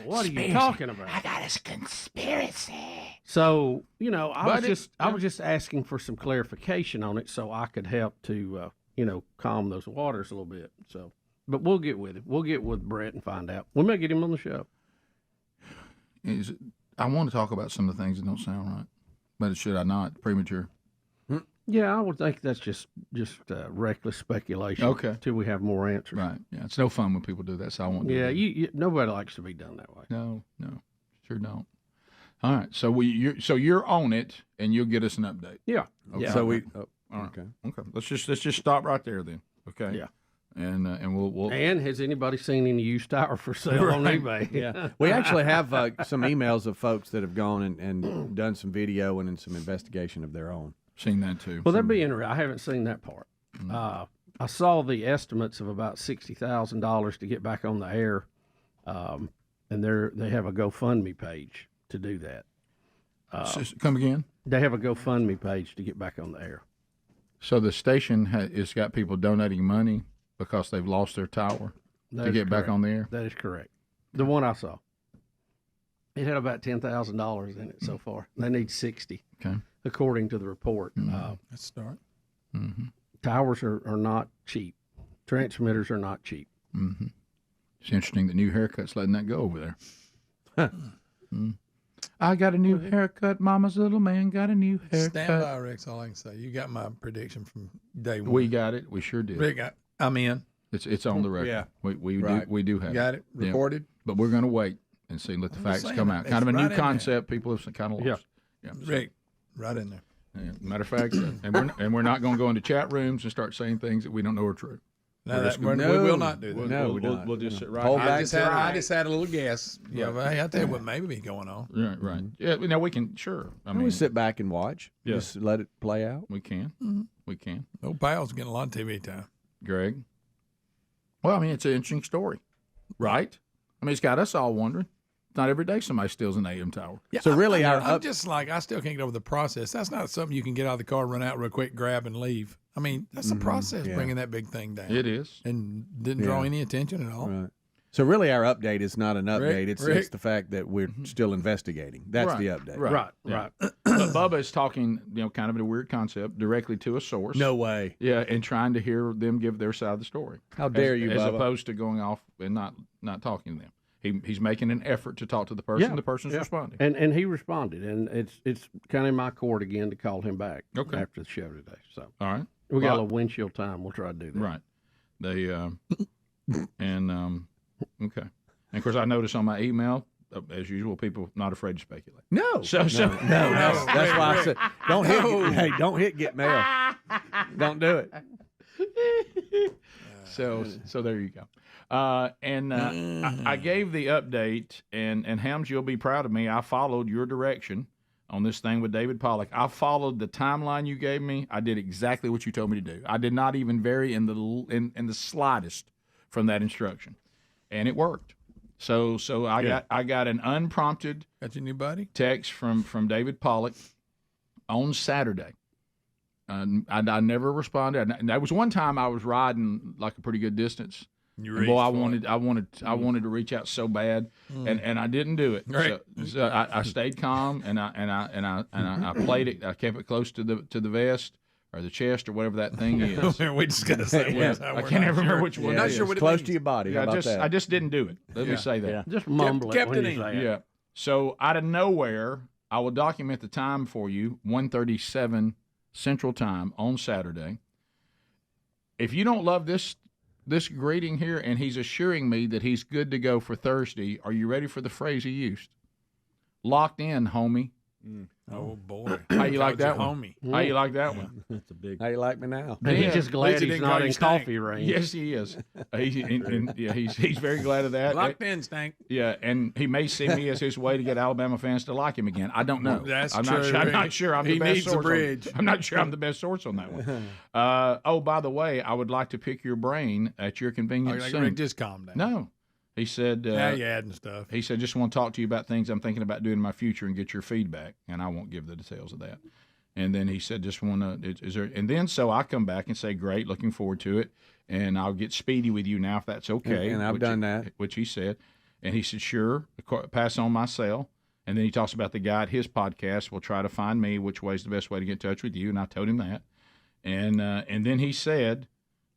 what are you talking about? I got a conspiracy. So, I was just asking for some clarification on it so I could help to, calm those waters a little bit. So, but we'll get with it. We'll get with Brett and find out. We may get him on the show. I want to talk about some of the things that don't sound right, but should I not? Premature. Yeah, I would think that's just reckless speculation. Okay. Until we have more answers. Right. Yeah, it's no fun when people do that, so I won't do that. Yeah, nobody likes to be done that way. No, sure don't. All right, so you're on it, and you'll get us an update. Yeah. Okay. Yeah. So all right. Okay. Let's just stop right there then. Okay. Yeah. And we'll. And has anybody seen any used tower for sale on eBay? Yeah. We actually have some emails of folks that have gone and done some video and some investigation of their own. Seen that too. Well, that'd be interesting. I haven't seen that part. I saw the estimates of about $60,000 to get back on the air, and they have a GoFundMe page to do that. Come again? They have a GoFundMe page to get back on the air. So the station has got people donating money because they've lost their tower to get back on the air? That is correct. The one I saw. It had about $10,000 in it so far. They need 60. Okay. According to the report. Let's start. Towers are not cheap. Transmitters are not cheap. Mm-hmm. It's interesting that new haircut's letting that go over there. I got a new haircut. Mama's little man got a new haircut. Stand by, Rex. All I can say. You got my prediction from day one. We got it. We sure did. Rick, I'm in. It's on the record. Yeah. We do have got it recorded. Yeah. But we're going to wait and see. Let the facts come out. Kind of a new concept. People have kind of lost. Yeah. Rick, right in there. Yeah. Matter of fact, and we're not going to go into chat rooms and start saying things that we don't know are true. We will not do that. We'll just sit right. I just had a little guess. Yeah, but hey, I tell you what, maybe be going on. Right. Yeah. Now we can We sit back and watch. Yeah. Just let it play out. We can. Mm-hmm. We can. No pals getting a lot of TV time. Greg. Well, I mean, it's an interesting story, right? I mean, it's got us all wondering. Not every day somebody steals an AM tower. Yeah, so really, I'm just like, I still can't get over the process. That's not something you can get out of the car, run out real quick, grab, and leave. I mean, that's a process bringing that big thing down. It is. And didn't draw any attention at all. Right. So really, our update is not an update. It's the fact that we're still investigating. That's the update. Right. But Bubba is talking, kind of a weird concept, directly to a source. No way. Yeah, and trying to hear them give their side of the story. How dare you, as Bubba? Opposed to going off and not talking to them. He's making an effort to talk to the person. The person's responding, and he responded, and it's kind of in my court again to call him back after the show today. So all right, we got a little windshield time. We'll try to do that. Right. They and okay, and of course I noticed on my email, as usual, people not afraid to speculate. No, no. That's why I said don't hit get mail. Don't do it. So there you go. I gave the update, and Helms, you'll be proud of me. I followed your direction on this thing with David Pollack. I followed the timeline you gave me. I did exactly what you told me to do. I did not even vary in the slightest from that instruction, and it worked. So I got an unprompted your new buddy text from David Pollack on Saturday. I never responded. There was one time I was riding like a pretty good distance. I wanted to reach out so bad, and I didn't do it. Right. So I stayed calm, and I played it. I kept it close to the vest or the chest or whatever that thing is. We just gotta say I can't even remember which one. Not sure what it close means. to your body. How about that? I just didn't do it. Let me say that. Just mumble it when you say it. Yeah. So out of nowhere, I will document the time for you. 1:37 Central Time on Saturday. If you don't love this greeting here, and he's assuring me that he's good to go for Thursday, are you ready for the phrase he used? Locked in, homie. Oh boy! How you like that one? Homie. How you like that one? That's a big. How you like me now? And he's just glad he's not in coffee range. Yes, he is. He's very glad of that. Locked in, Stank. Yeah, and he may see me as his way to get Alabama fans to like him again. I don't know. That's I'm true. not sure. I'm He the best needs a source. bridge. I'm not sure I'm the best source on that one. Oh, by the way, I would like to pick your brain at your convenience soon. Rick, just calm down. No. He said, now you're adding stuff. He said, just want to talk to you about things I'm thinking about doing in my future and get your feedback. And I won't give the details of that. And then he said, just want to, is there, and then so I come back and say, great, looking forward to it. And I'll get speedy with you now if that's okay. And I've done that. Which he said. And he said, sure, pass on my cell. And then he talks about the guy at his podcast will try to find me, which way is the best way to get in touch with you. And I told him that. And then he said,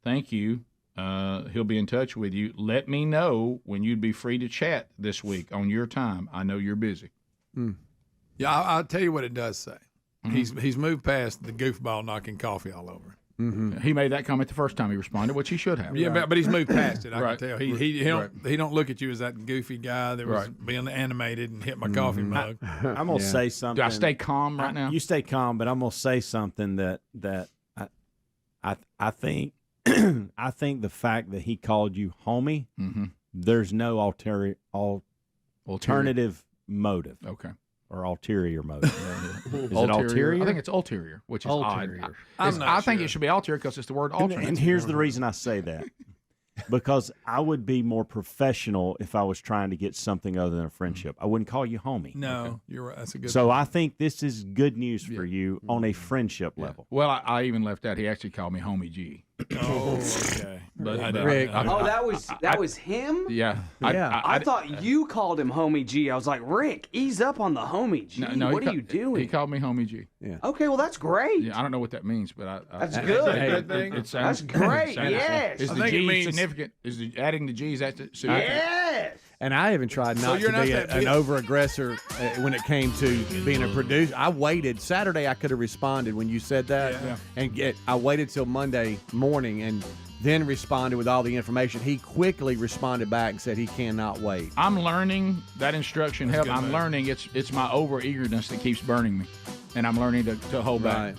thank you. He'll be in touch with you. Let me know when you'd be free to chat this week on your time. I know you're busy. Yeah, I'll tell you what it does say. He's moved past the goofball knocking coffee all over. He made that comment the first time he responded, which he should have. Yeah, but he's moved past it. I Right. can tell. He don't look at you as that goofy guy that was being animated and hit my coffee mug. I'm gonna say something. Do I stay calm right now? You stay calm, but I'm gonna say something that I think I think the fact that he called you homie, there's no alternative motive. Okay. Or ulterior motive. Is it Ulterior? ulterior? I think it's ulterior, which is Ulterior. odd. I think it should be ulterior because it's the word alternate. And here's the reason I say that. Because I would be more professional if I was trying to get something other than a friendship. I wouldn't call you homie. No, you're right. That's a good. So I think this is good news for you on a friendship level. Well, I even left out. He actually called me Homie G. Oh, okay. But Rick. that was him? Yeah. I thought you called him Homie G. I was like, Rick, ease up on the Homie G. No, what are you doing? He called me Homie G. Yeah. Okay, well, that's great. Yeah, I don't know what that means, but That's good. It sounds, That's great, yes. Is I the think it G means- significant? Is adding the G's that significant? Yes. And I even tried So not you're to not be that an big- over-aggressor when it came to being a producer. I waited. Saturday I could have responded when you said that. Yeah. And I waited till Monday morning and then responded with all the information. He quickly responded back and said he cannot wait. I'm learning that instruction help. good, I'm man. learning it's my over-eagerness that keeps burning me, and I'm learning to hold back.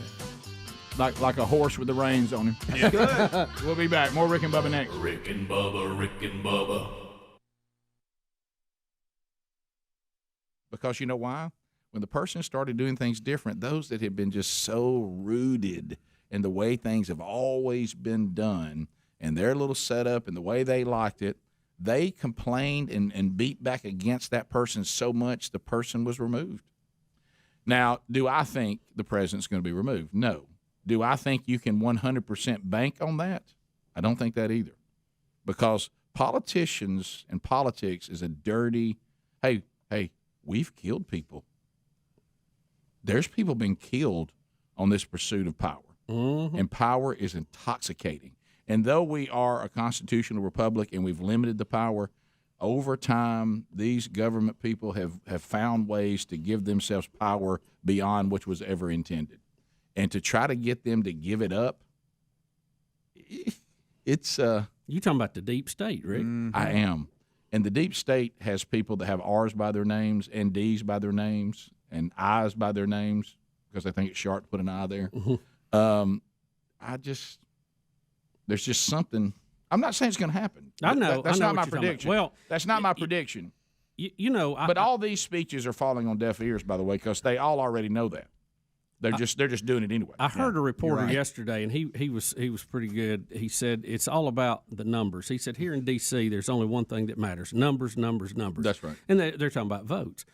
Like a horse with the reins on him. Yeah. Good. We'll be back. More Rick and Bubba next. Rick and Bubba, Rick and Bubba. Because you know why? When the person started doing things different, those that had been just so rooted in the way things have always been done and their little setup and the way they liked it, they complained and beat back against that person so much the person was removed. Now, do I think the president's going to be removed? No. Do I think you can 100% bank on that? I don't think that either. Because politicians and politics is a dirty, hey, we've killed people. There's people being killed on this pursuit of power. Mm-hmm. And power is intoxicating. And though we are a constitutional republic and we've limited the power, over time, these government people have found ways to give themselves power beyond which was ever intended. And to try to get them to give it up, it's You talking about the deep state, Rick? I am. And the deep state has people that have R's by their names and D's by their names and I's by their names because they think it's sharp to put an I there. There's just something. I'm not saying it's going to happen. I know. That's I know not my what you're talking prediction. about. Well, that's not my prediction. You know, But all these speeches are falling on deaf ears, by the way, because they all already know that. They're just doing it anyway. I heard a reporter You're right. yesterday, and he was pretty good. He said it's all about the numbers. He said here in D.C. there's only one thing that matters: numbers, numbers, numbers. That's right. And they're talking about votes.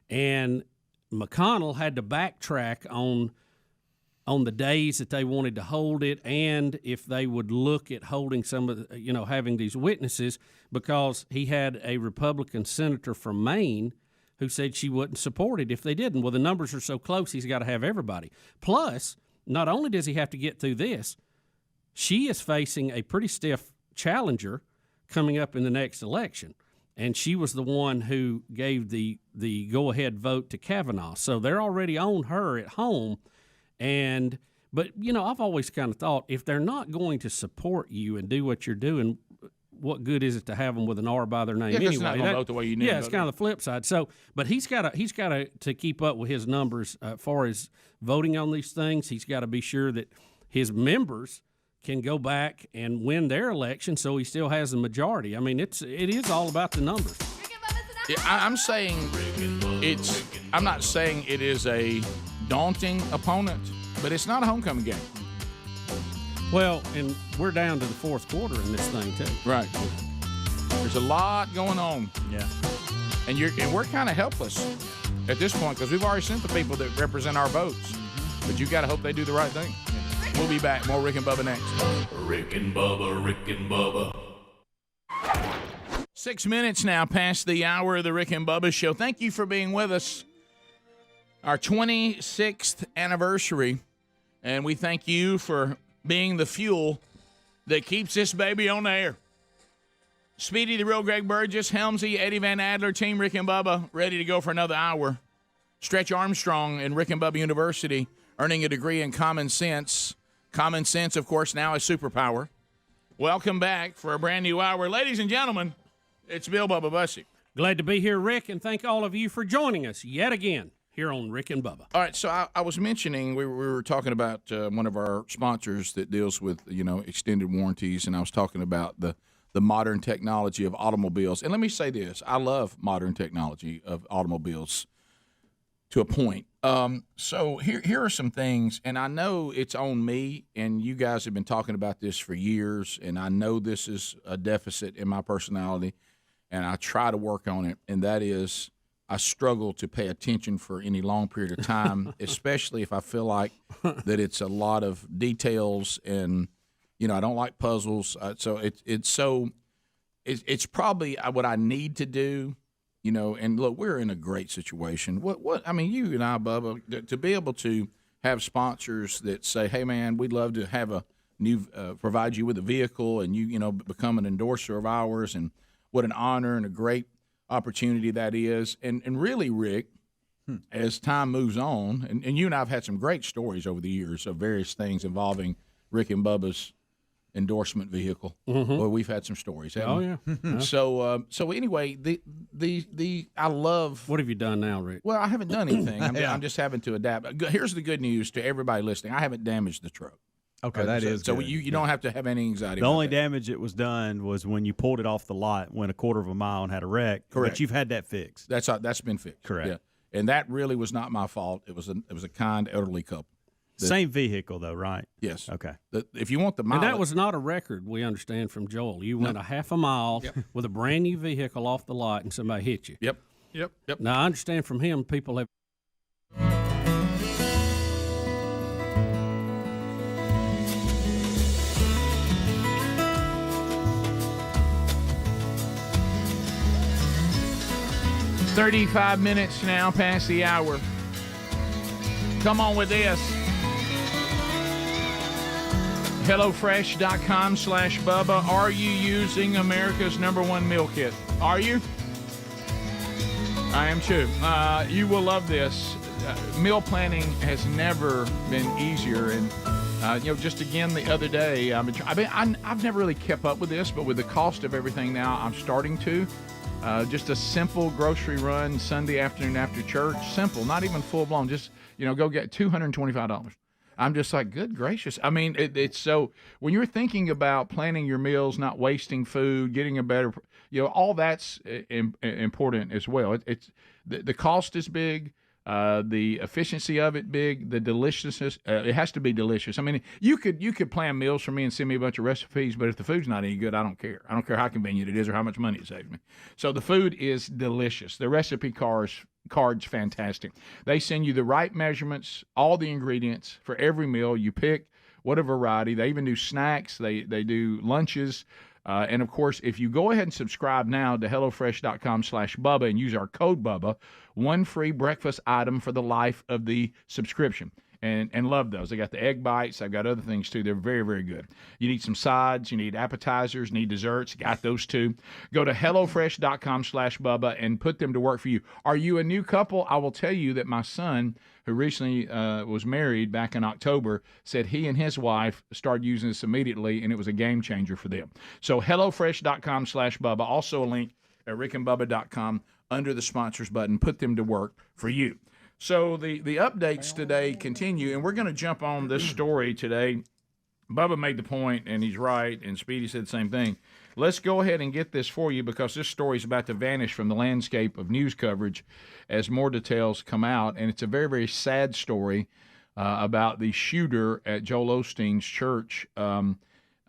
And McConnell had to backtrack on the days that they wanted to hold it, and if they would look at holding some of the, having these witnesses, because he had a Republican senator from Maine who said she wouldn't support it if they didn't. Well, the numbers are so close, he's got to have everybody. Plus, not only does he have to get through this, she is facing a pretty stiff challenger coming up in the next election. And she was the one who gave the go-ahead vote to Kavanaugh. So they're already on her at home. But I've always kind of thought if they're not going to support you and do what you're doing, what good is it to have them with an R by their name Yeah, 'cause anyway? it's not gonna vote the way you need Yeah, to it's vote. kind of the flip side. So, but he's got to keep up with his numbers as far as voting on these things. He's got to be sure that his members can go back and win their election, so he still has the majority. I mean, it is all about the numbers. Yeah, I'm not saying it is a daunting opponent, but it's not a homecoming game. Well, and we're down to the fourth quarter in this thing too. Right. There's a lot going on. Yeah. And we're kind of helpless at this point because we've already sent the people that represent our votes. But you got to hope they do the right thing. We'll be back. More Rick and Bubba next. Rick and Bubba, Rick and Bubba. 6 minutes now past the hour of the Rick and Bubba Show. Thank you for being with us. Our 26th anniversary. And we thank you for being the fuel that keeps this baby on the air. Speedy, the real Greg Burgess, Helmsy, Eddie Van Adler, Team Rick and Bubba, ready to go for another hour. Stretch Armstrong in Rick and Bubba University, earning a degree in common sense. Common sense, of course, now a superpower. Welcome back for a brand new hour. Ladies and gentlemen, it's Bill Bubba Bussey. Glad to be here, Rick, and thank all of you for joining us yet again here on Rick and Bubba. All right, so I was mentioning, we were talking about one of our sponsors that deals with, extended warranties, and I was talking about the modern technology of automobiles. And let me say this, I love modern technology of automobiles to a point. So here are some things, and I know it's on me, and you guys have been talking about this for years, and I know this is a deficit in my personality, and I try to work on it, and that is I struggle to pay attention for any long period of time, especially if I feel like that it's a lot of details, and I don't like puzzles. So it's probably what I need to do. And look, we're in a great situation. You and I, Bubba, to be able to have sponsors that say, "Hey, man, we'd love to have a new provide you with a vehicle, and you become an endorser of ours," and what an honor and a great opportunity that is. And really, Rick, as time moves on, and you and I have had some great stories over the years of various things involving Rick and Bubba's endorsement vehicle. Mm-hmm. Boy, we've had some stories. Oh, yeah. So anyway, the I love. What have you done now, Rick? Well, I haven't done anything. I'm just having to adapt. Here's the good news to everybody listening: I haven't damaged the truck. Okay, that is so good. you don't have to have any anxiety. The about only that. damage that was done was when you pulled it off the lot, went a quarter of a mile and had a wreck. Correct. But you've had that fixed. That's been fixed. Correct. Yeah, and that really was not my fault. It was a kind elderly couple. Same vehicle though, right? Yes. Okay. If you want the mileage, And that was not a record, we understand from Joel. You went a half a mile with a brand new vehicle off the lot, and somebody hit you. Yep. Now I understand from him, people have. $35 minutes now past the hour. Come on with this. HelloFresh.com/Bubba. Are you using America's #1 meal kit? Are you? I am too. You will love this. Meal planning has never been easier. And, just again the other day, I've never really kept up with this, but with the cost of everything now, I'm starting to. Just a simple grocery run Sunday afternoon after church. Simple, not even full-blown. Just, go get $225. I'm just like, good gracious. I mean, it's so, when you're thinking about planning your meals, not wasting food, getting a better, all that's important as well. It's the cost is big, the efficiency of it big, the deliciousness. It has to be delicious. I mean, you could plan meals for me and send me a bunch of recipes, but if the food's not any good, I don't care. I don't care how convenient it is or how much money it saves me. So the food is delicious. The recipe card's fantastic. They send you the right measurements, all the ingredients for every meal. You pick what a variety. They even do snacks. They do lunches. And, of course, if you go ahead and subscribe now to HelloFresh.com/Bubba and use our code Bubba, one free breakfast item for the life of the subscription. and love those. They got the egg bites. They've got other things too. They're very, very good. You need some sides. You need appetizers. Need desserts. Got those too. Go to HelloFresh.com/Bubba and put them to work for you. Are you a new couple? I will tell you that my son, who recently was married back in October, said he and his wife started using this immediately, and it was a game changer for them. So HelloFresh.com/Bubba. Also a link at RickandBubba.com under the sponsors button. Put them to work for you. So the updates today continue, and we're going to jump on this story today. Bubba made the point, and he's right, and Speedy said the same thing. Let's go ahead and get this for you because this story is about to vanish from the landscape of news coverage as more details come out, and it's a very, very sad story about the shooter at Joel Osteen's church,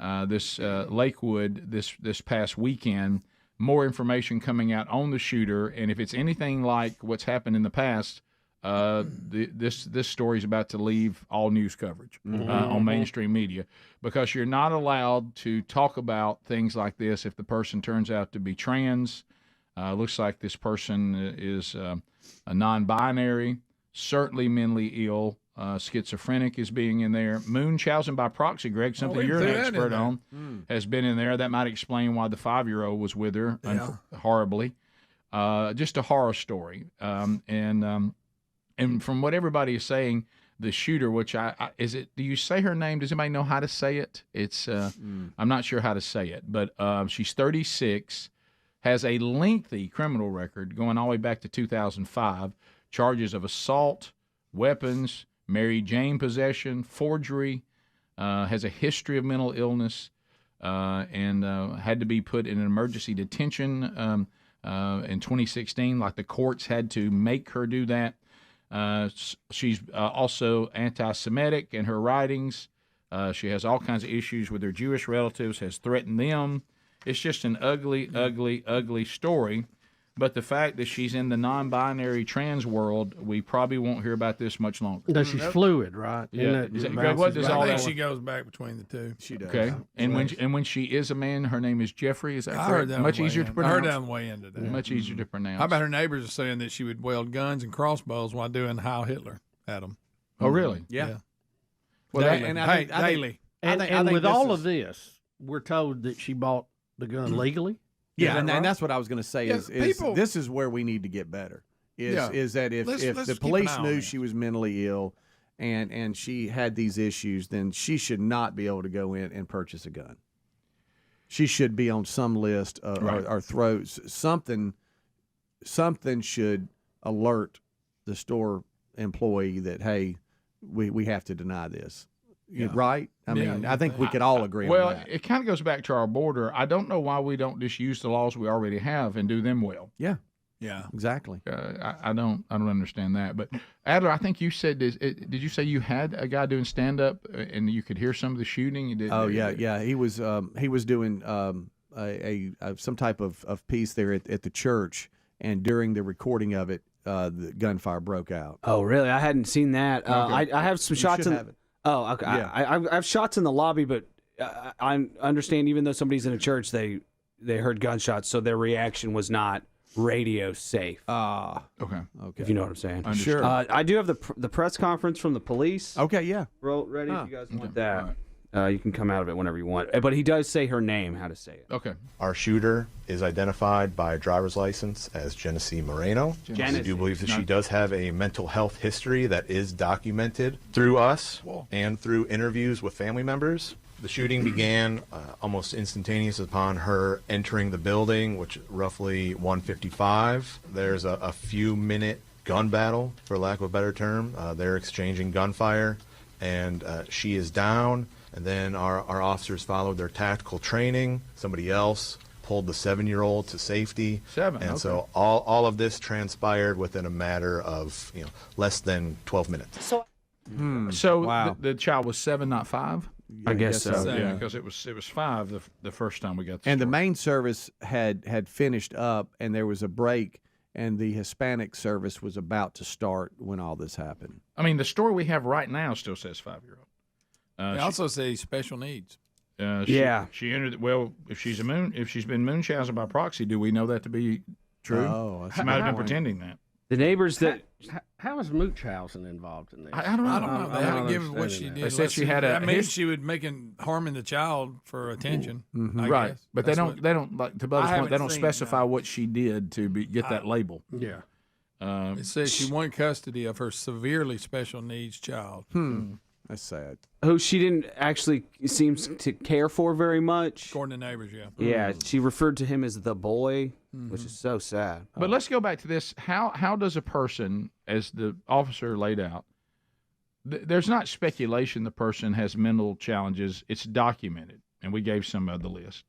Lakewood, this past weekend. More information coming out on the shooter, and if it's anything like what's happened in the past, this story is about to leave all news coverage on mainstream media because you're not allowed to talk about things like this if the person turns out to be trans. Looks like this person is a non-binary, certainly mentally ill. Schizophrenic is being in there. Munchausen by proxy, Greg, something you're an expert on, has been in there. That might explain why the 5-year-old was with her horribly. Just a horror story. And from what everybody is saying, the shooter, which do you say her name? Does anybody know how to say it? It's I'm not sure how to say it, but she's 36, has a lengthy criminal record going all the way back to 2005, charges of assault, weapons, Mary Jane possession, forgery, has a history of mental illness, and had to be put in an emergency detention in 2016, like the courts had to make her do that. She's also anti-Semitic in her writings. She has all kinds of issues with her Jewish relatives, has threatened them. It's just an ugly, ugly, ugly story. But the fact that she's in the non-binary trans world, we probably won't hear about this much longer. No, she's fluid, right? Yeah. Greg, what does all I that? think she goes back between the two. She does. Okay. And when she is a man, her name is Jeffrey. Is that I correct? heard that Much on the easier way to in. pronounce. I heard that on the way in today. Much easier to pronounce. How about her neighbors are saying that she would wield guns and crossbows while doing Heil Hitler at them? Oh, really? Yeah. Well, Daily. and I daily. think And with this all is- of this, we're told that she bought the gun legally. Yeah, Is that and right? that's what I was going to say. Yeah, Is people- this is where we need to get better? Is that if Let's the keep police an eye on knew that. she was mentally ill, and she had these issues, then she should not be able to go in and purchase a gun. She should be on some list or throw something. Something should alert the store employee that, hey, we have to deny this. Right? I mean, I think we could all agree Well, on that. it kind of goes back to our border. I don't know why we don't just use the laws we already have and do them well. Yeah. Yeah. Exactly. I don't understand that. But Adler, I think you said this. Did you say you had a guy doing stand up and you could hear some of the shooting? Yeah. He was doing some type of piece there at the church, and during the recording of it, the gunfire broke out. Oh, really? I hadn't seen that. Okay. I have some You shots should in. have it. Oh, okay. Yeah. I have shots in the lobby, but I understand even though somebody's in a church, they heard gunshots, so their reaction was not radio safe. Okay. If you know what I'm saying. Sure. I do have the press conference from the police. Okay, yeah. Roll ready if you guys want that. You can come out of it whenever you want. But he does say her name, how to say it. Okay. Our shooter is identified by driver's license as Genesee Moreno. Genesee. We do believe that she does have a mental health history that is documented through us and through interviews with family members. The shooting began almost instantaneous upon her entering the building, which roughly 1:55. There's a few minute gun battle, for lack of a better term. They're exchanging gunfire, and she is down. And then our officers followed their tactical training. Somebody else pulled the 7-year-old to safety. And so all of this transpired within a matter of less than 12 minutes. So Wow. the child was 7, not 5. I guess so. Yeah, because it was 5 the first time we got. And the main service had finished up, and there was a break, and the Hispanic service was about to start when all this happened. I mean, the story we have right now still says 5-year-old. They also say special needs. She entered. Well, if she's been Munchausen by proxy, do we know that to be true? Oh, she might have been pretending that. The neighbors that How is Moochhausen involved in this? I don't know. I don't know. They haven't given what she understanding did. They said she had a. That means she would harming the child for attention. I Right, guess. but That's they what- don't like to Bubba's I point. They haven't don't seen, specify what she did to get that label. Yeah. It says she won custody of her severely special needs child. That's sad. Who she didn't actually seem to care for very much. According to neighbors, yeah. Yeah, she referred to him as the boy, which Mm-hmm. is so sad. But let's go back to this. How does a person, as the officer laid out, there's not speculation the person has mental challenges. It's documented, and we gave some of the list.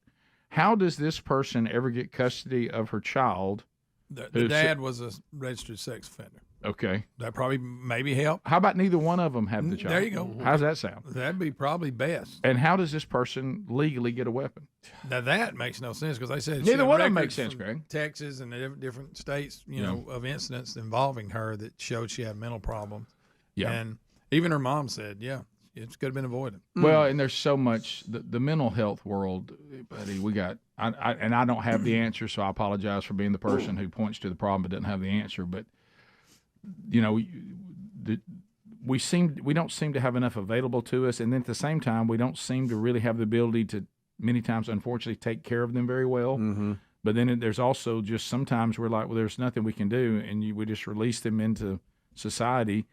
How does this person ever get custody of her child? The dad was a registered sex offender. Okay. That probably maybe help. How about neither one of them have the child? There you go. How's that sound? That'd be probably best. And how does this person legally get a weapon? Now that makes no sense because they said Neither she had one of them records makes sense, from Greg. Texas and the different states, you Yeah. know, of incidents involving her that showed she had mental problems. Yeah. And even her mom said, yeah, it could have been avoided. Well, and there's so much the mental health world, buddy. We got, and I don't have the answer, so I apologize for being the person who points to the problem but doesn't have the answer. But you know, we don't seem to have enough available to us, and then at the same time, we don't seem to really have the ability to many times, unfortunately, take care of them very well. Mm-hmm. But then there's also just sometimes we're like, well, there's nothing we can do, and we just release them into society.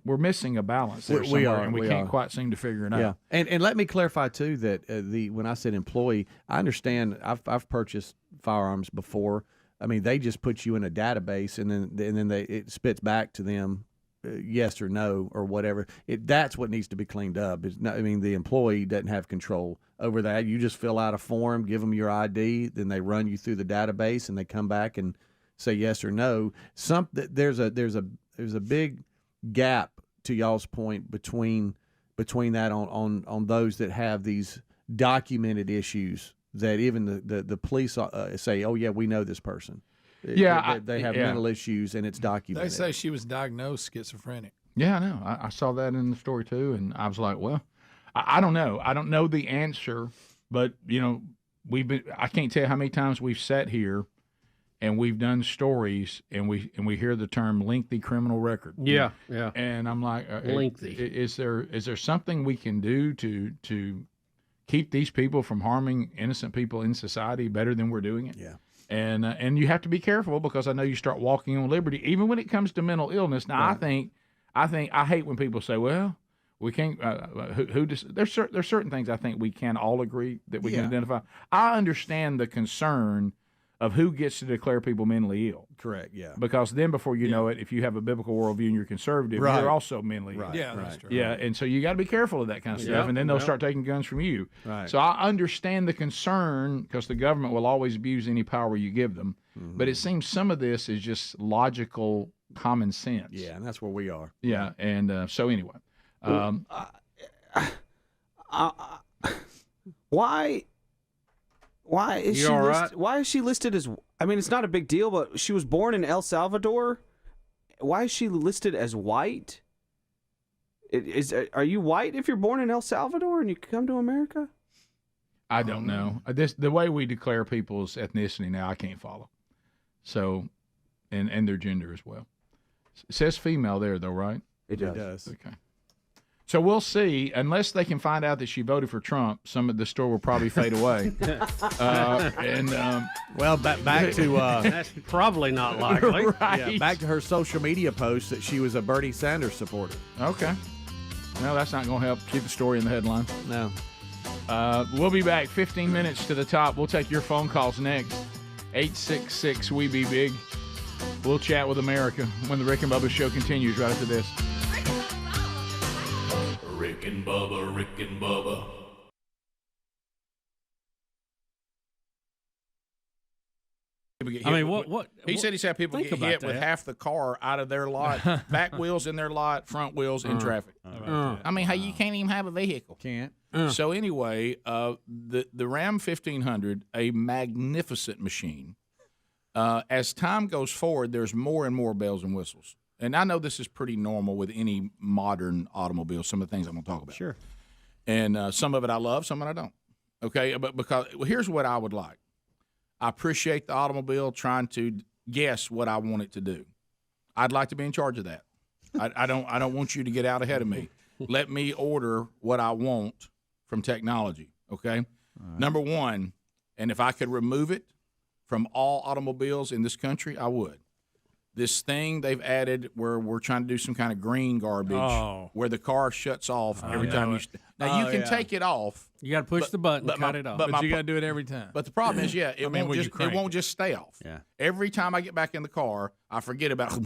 We're missing a balance there We are, and we can't quite seem to figure it out. And let me clarify too that when I said employee, I understand. I've purchased firearms before. I mean, they just put you in a database, and then it spits back to them, yes or no or whatever. That's what needs to be cleaned up. I mean, the employee doesn't have control over that. You just fill out a form, give them your ID, then they run you through the database, and they come back and say yes or no. There's a big gap, to y'all's point, between that on those that have these documented issues that even the police say, oh yeah, we know this person. Yeah, they have mental issues, and it's documented. They say she was diagnosed schizophrenic. Yeah, I know. I saw that in the story too, and I was like, well, I don't know. I don't know the answer, but you know, I can't tell you how many times we've sat here and we've done stories, and we hear the term lengthy criminal record. Yeah. And I'm like, lengthy. Is there something we can do to keep these people from harming innocent people in society better than we're doing it? Yeah. And you have to be careful, because I know you start walking on liberty, even when it comes to mental illness. Now, right. I hate when people say, well, we can't. There's certain things I think we can all agree that we can identify. I understand the concern of who gets to declare people mentally ill. Correct, yeah. Because then before you know it, if you have a biblical worldview and you're conservative, you're also mentally ill. Yeah, that's true. Yeah, and so you got to be careful of that kind of stuff, and then they'll start taking guns from you. Right. So I understand the concern, because the government will always abuse any power you give them. Mm-hmm. But it seems some of this is just logical common sense. Yeah, and that's where we are. Yeah, and so anyway. Why is You she all right? why is she listed as? I mean, it's not a big deal, but she was born in El Salvador. Why is she listed as white? Are you white if you're born in El Salvador and you come to America? I don't know. The way we declare people's ethnicity now, I can't follow. So, and their gender as well. It says female there, though, right? It does. Okay. So we'll see. Unless they can find out that she voted for Trump, some of the store will probably fade away. Well, back to That's probably not likely. Right. yeah, back to her social media post that she was a Bernie Sanders supporter. Okay. No, that's not going to help keep the story in the headline. No. We'll be back 15 minutes to the top. We'll take your phone calls next. 866 We Be Big. We'll chat with America when the Rick and Bubba show continues right after this. Rick and Bubba, Rick and Bubba. I mean, what He said he's had people think get about hit with that. half the car out of their lot, back wheels in their lot, front wheels in traffic. I mean, how you can't even have a vehicle. Can't. So anyway, the Ram 1500, a magnificent machine. As time goes forward, there's more and more bells and whistles. And I know this is pretty normal with any modern automobile, some of the things I'm going to talk about. Sure. And some of it I love, some of it I don't. Okay, but here's what I would like. I appreciate the automobile trying to guess what I want it to do. I'd like to be in charge of that. I don't want you to get out ahead of me. Let me order what I want from technology, okay? Right. Number one, and if I could remove it from all automobiles in this country, I would. This thing they've added where we're trying to do some kind of green garbage where the car shuts off every time you now you can take it off. You got to push the button to cut it off. But you got to do it every time. But the problem is, it won't just stay off. Yeah. Every time I get back in the car, I forget about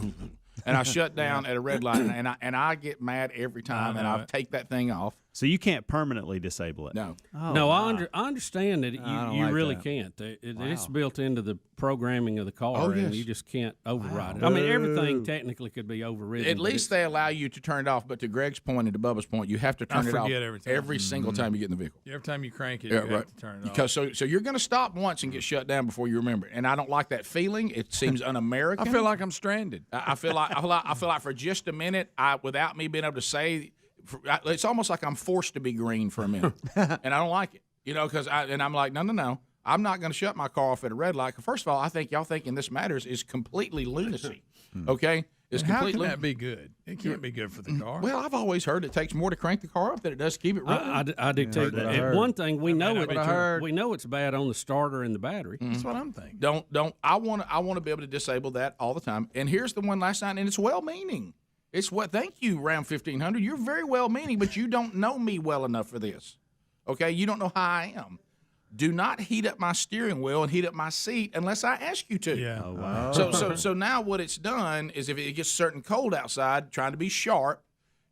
and I shut down at a red light, and I get mad every time, and I take that thing off. So you can't permanently disable it? No. No, I understand that you like really that. can't. It's built into the programming of the car, Oh, yes. and you just can't override it. I mean, everything technically could be overridden. At least they allow you to turn it off, but to Greg's point and to Bubba's point, you have to turn it off every time. single time you get in the vehicle. Every time you crank it, you have to turn it off. Because so you're going to stop once and get shut down before you remember it. And I don't like that feeling. It seems un-American. I feel like I'm stranded. I feel like for just a minute, without me being able to say, it's almost like I'm forced to be green for a minute, and I don't like it. Because I'm like, no. I'm not going to shut my car off at a red light. First of all, I think y'all thinking this matters is completely lunacy. Okay? It's How completely. can that be good? It can't be good for the car. Well, I've always heard it takes more to crank the car up than it does to keep it running. I do too. And one thing we know it's bad on the starter and the battery. That's what I'm thinking. Don't. I want to be able to disable that all the time. And here's the one last night, and it's well-meaning. It's what? Thank you, Ram 1500. You're very well-meaning, but you don't know me well enough for this. Okay, you don't know how I am. Do not heat up my steering wheel and heat up my seat unless I ask you to. Yeah. Oh, wow. So now what it's done is if it gets certain cold outside, trying to be sharp,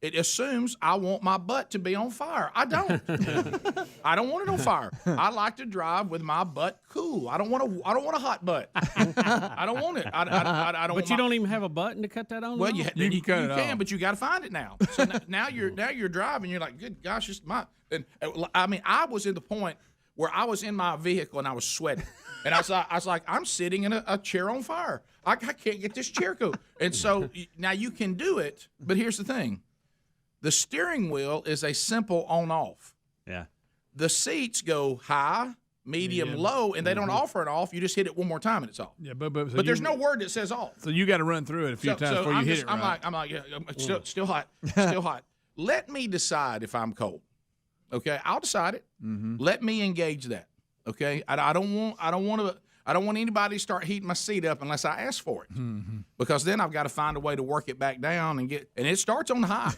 it assumes I want my butt to be on fire. I don't. I don't want it on fire. I like to drive with my butt cool. I don't want a hot butt. I don't want it. I don't. But you don't even have a button to cut that on. Well, you can, off. but you got to find it now. So now you're driving. You're like, good gosh, it's my. And I mean, I was in the point where I was in my vehicle and I was sweating, and I was like, I'm sitting in a chair on fire. I can't get this chair cool. And so now you can do it, but here's the thing. The steering wheel is a simple on-off. Yeah. The seats go high, medium, low, and they don't offer it off. You just hit it one more time and it's off. Yeah, but there's no word that says off. So you got to run through it a few times before you hit it right. I'm like, yeah, still hot, still hot. Let me decide if I'm cold. Okay, I'll decide it. Mm-hmm. Let me engage that. Okay, I don't want anybody to start heating my seat up unless I ask for it, because then I've got to find a way to work it back down and it starts on high.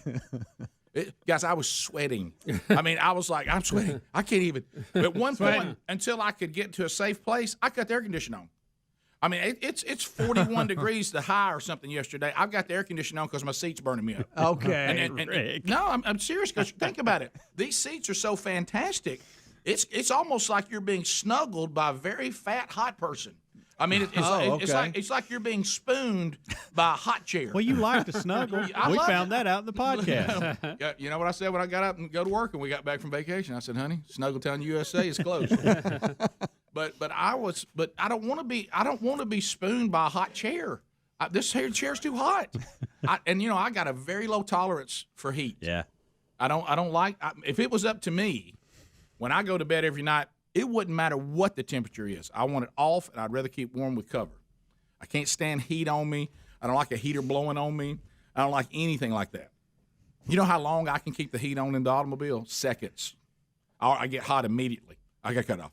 Guys, I was sweating. I mean, I was like, I'm sweating. I can't even. At one point, until I could get to a safe place, I cut the air conditioner on. I mean, it's 41 degrees to high or something yesterday. I've got the air conditioner on because my seat's burning me up. Okay, no, I'm serious, because think about it. These seats are so fantastic. It's almost like you're being snuggled by a very fat, hot person. I mean, it's like you're being spooned by a hot chair. Well, you like to snuggle. We found that out in the podcast. You know what I said when I got up and go to work and we got back from vacation? I said, honey, Snuggletown, USA is closed. But I don't want to be spooned by a hot chair. This chair's too hot. I got a very low tolerance for heat. Yeah. I don't like. If it was up to me, when I go to bed every night, it wouldn't matter what the temperature is. I want it off, and I'd rather keep warm with cover. I can't stand heat on me. I don't like a heater blowing on me. I don't like anything like that. You know how long I can keep the heat on in the automobile? Seconds. I get hot immediately. I get cut off.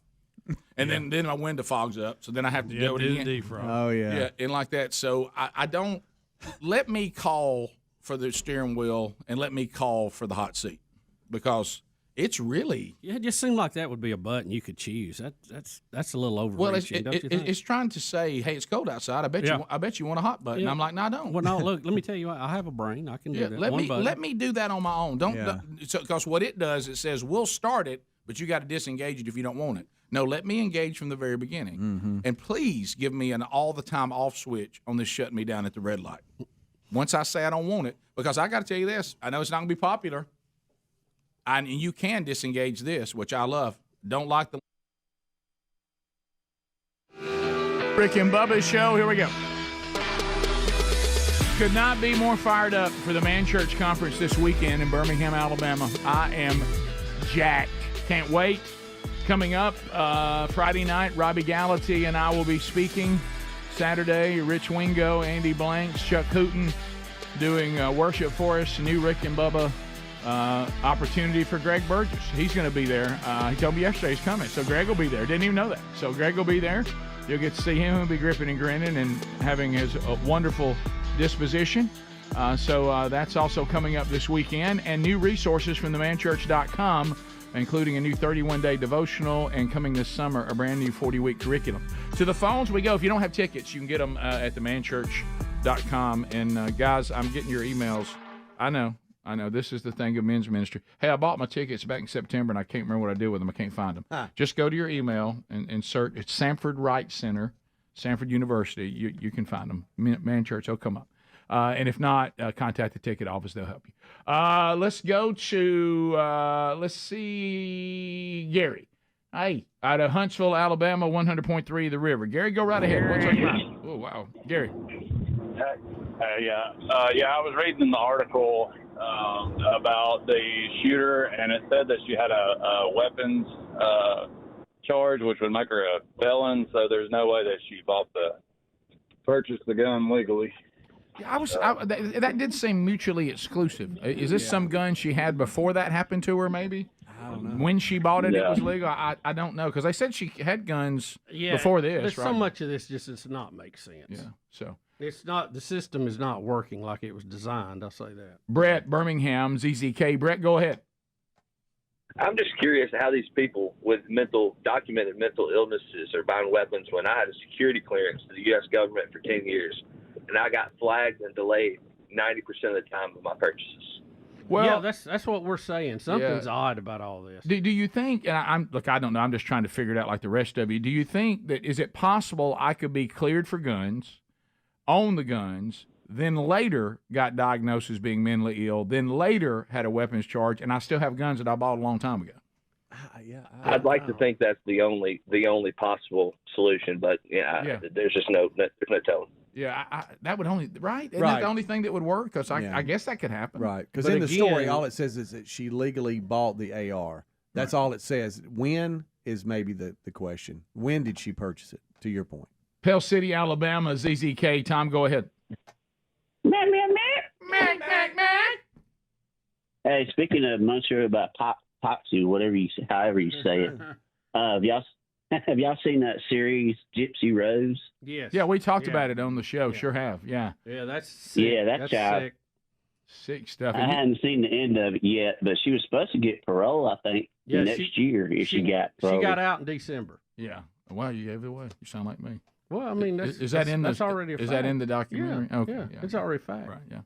And then my window fogs up, so then I have to do it again. Defrog. Oh, yeah. Yeah, and like that. So I don't – let me call for the steering wheel and let me call for the hot seat, because it's really – Yeah, it just seemed like that would be a button you could choose. That's a little overreaching, don't you think? It's trying to say, hey, it's cold outside. I bet you want a hot button. Yeah. I'm like, no, I don't. Well, no, look, let me tell you what. I have a brain. I can do that. Let me do that on my own. Because what it does, it says we'll start it, but you got to disengage it if you don't want it. No, let me engage from the very beginning. Mm-hmm. And please give me an all-the-time off switch on this shutting me down at the red light. Once I say I don't want it, because I got to tell you this, I know it's not going to be popular, and you can disengage this, which I love. Don't like the Rick and Bubba show. Here we go. Could not be more fired up for the Man Church Conference this weekend in Birmingham, Alabama. I am jacked. Can't wait. Coming up Friday night, Robbie Gallaty and I will be speaking. Saturday, Rich Wingo, Andy Blanks, Chuck Hooten doing worship for us. New Rick and Bubba opportunity for Greg Burgess. He's going to be there. He told me yesterday he's coming, so Greg will be there. Didn't even know that. So Greg will be there. You'll get to see him. He'll be gripping and grinning and having his wonderful disposition. So that's also coming up this weekend. And new resources from themanchurch.com, including a new 31-day devotional, and coming this summer, a brand new 40-week curriculum. To the phones we go. If you don't have tickets, you can get them at themanchurch.com. And guys, I'm getting your emails. I know. This is the thing of men's ministry. Hey, I bought my tickets back in September, and I can't remember what I did with them. I can't find them. Just go to your email and search. It's Sanford Wright Center, Sanford University. You can find them. Man Church, they'll come up. And if not, contact the ticket office. They'll help you. Let's go to, let's see, Gary. Hey, out of Huntsville, Alabama, 100.3 The River. Gary, go right ahead. What's on your mind? Oh, wow. Gary. Yeah, I was reading the article about the shooter, and it said that she had a weapons charge, which would make her a felon, so there's no way that she purchased the gun legally. Yeah, that did seem mutually exclusive. Is this some gun she had before that happened to her, maybe? I don't know. When she bought it, it was legal? I don't know, because they said she had guns before this, there's right? so much of this just does not make sense. Yeah, so. It's not, the system is not working like it was designed, I'll say that. Brett, Birmingham, ZZK. Brett, go ahead. I'm just curious how these people with documented mental illnesses are buying weapons when I had a security clearance to the U.S. government for 10 years, and I got flagged and delayed 90% of the time of my purchases. Well, yeah, that's what we're saying. Something's odd about all this. Do you think, and I don't know, I'm just trying to figure it out like the rest of you. Do you think that, is it possible I could be cleared for guns, own the guns, then later got diagnosed as being mentally ill, then later had a weapons charge, and I still have guns that I bought a long time ago? I'd like to think that's the only possible solution, but there's just no telling. Yeah, that would only Isn't that the only thing that would work? Because I guess that could happen. Right, because in the story, all it says is that she legally bought the AR. That's all it says. When is maybe the question. When did she purchase it, to your point? Pell City, Alabama, ZZK. Tom, go ahead. Hey, speaking of Muncher about Popsy, however you say it, have y'all seen that series Gypsy Rose? Yes. Yeah, we talked about it on the show. Sure have. Yeah. Yeah, that's sick. Yeah, that's sick. Sick stuff. I hadn't seen the end of it yet, but she was supposed to get parole, I think, next year if she got parole. She got out in December. Yeah. Wow, you gave it away. You sound like me. Well, I mean, that's already a fact? Is that in the documentary? Yeah, okay. Yeah, it's already a fact. Right, yeah.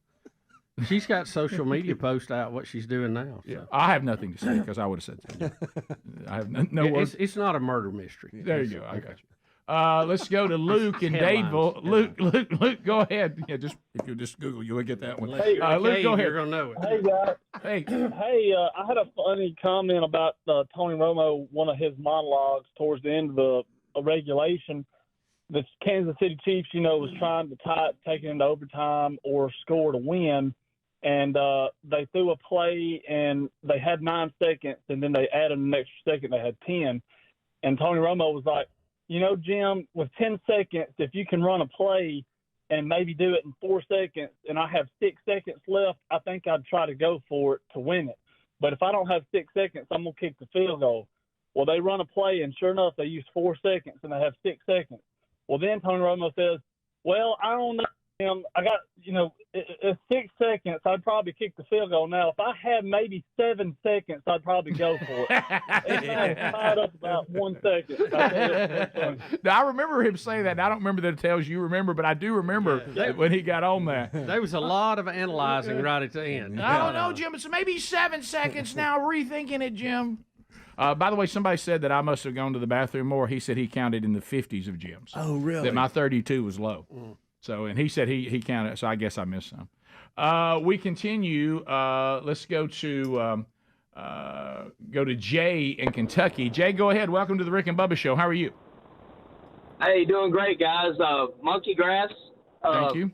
She's got social media posts out what she's doing now. So. Yeah, I have nothing to say because I would have said that. I have no words. It's not a murder mystery. There you go. I got you. Let's go to Luke in Dadeville. Luke, go ahead. Yeah, if you just Google, you'll get that one. Hey, Luke, go ahead. You're gonna know it. Hey guys. Hey. I had a funny comment about Tony Romo. One of his monologues towards the end of the regulation. The Kansas City Chiefs, was trying to tie it, take it into overtime or score to win. And they threw a play, and they had 9 seconds, and then they added an extra second. They had 10. And Tony Romo was like, Jim, with 10 seconds, if you can run a play and maybe do it in 4 seconds, and I have 6 seconds left, I think I'd try to go for it to win it. But if I don't have 6 seconds, I'm going to kick the field goal. Well, they run a play, and sure enough, they use 4 seconds, and they have 6 seconds. Well, then Tony Romo says, well, I don't know. I got, at 6 seconds, I'd probably kick the field goal. Now, if I had maybe 7 seconds, I'd probably go for it. It's tied up about 1 second. Now, I remember him saying that. I don't remember the details you remember, but I do remember when he got on that. There was a lot of analyzing right at the end. I don't know, Jim. It's maybe 7 seconds now. Rethinking it, Jim. By the way, somebody said that I must have gone to the bathroom more. He said he counted in the 50s of Jim's. Oh, really? That my 32 was low. So, and he said he counted, so I guess I missed some. We continue. Let's go to Jay in Kentucky. Jay, go ahead. Welcome to the Rick and Bubba Show. How are you? Hey, doing great, guys. Monkey Grass. Thank you.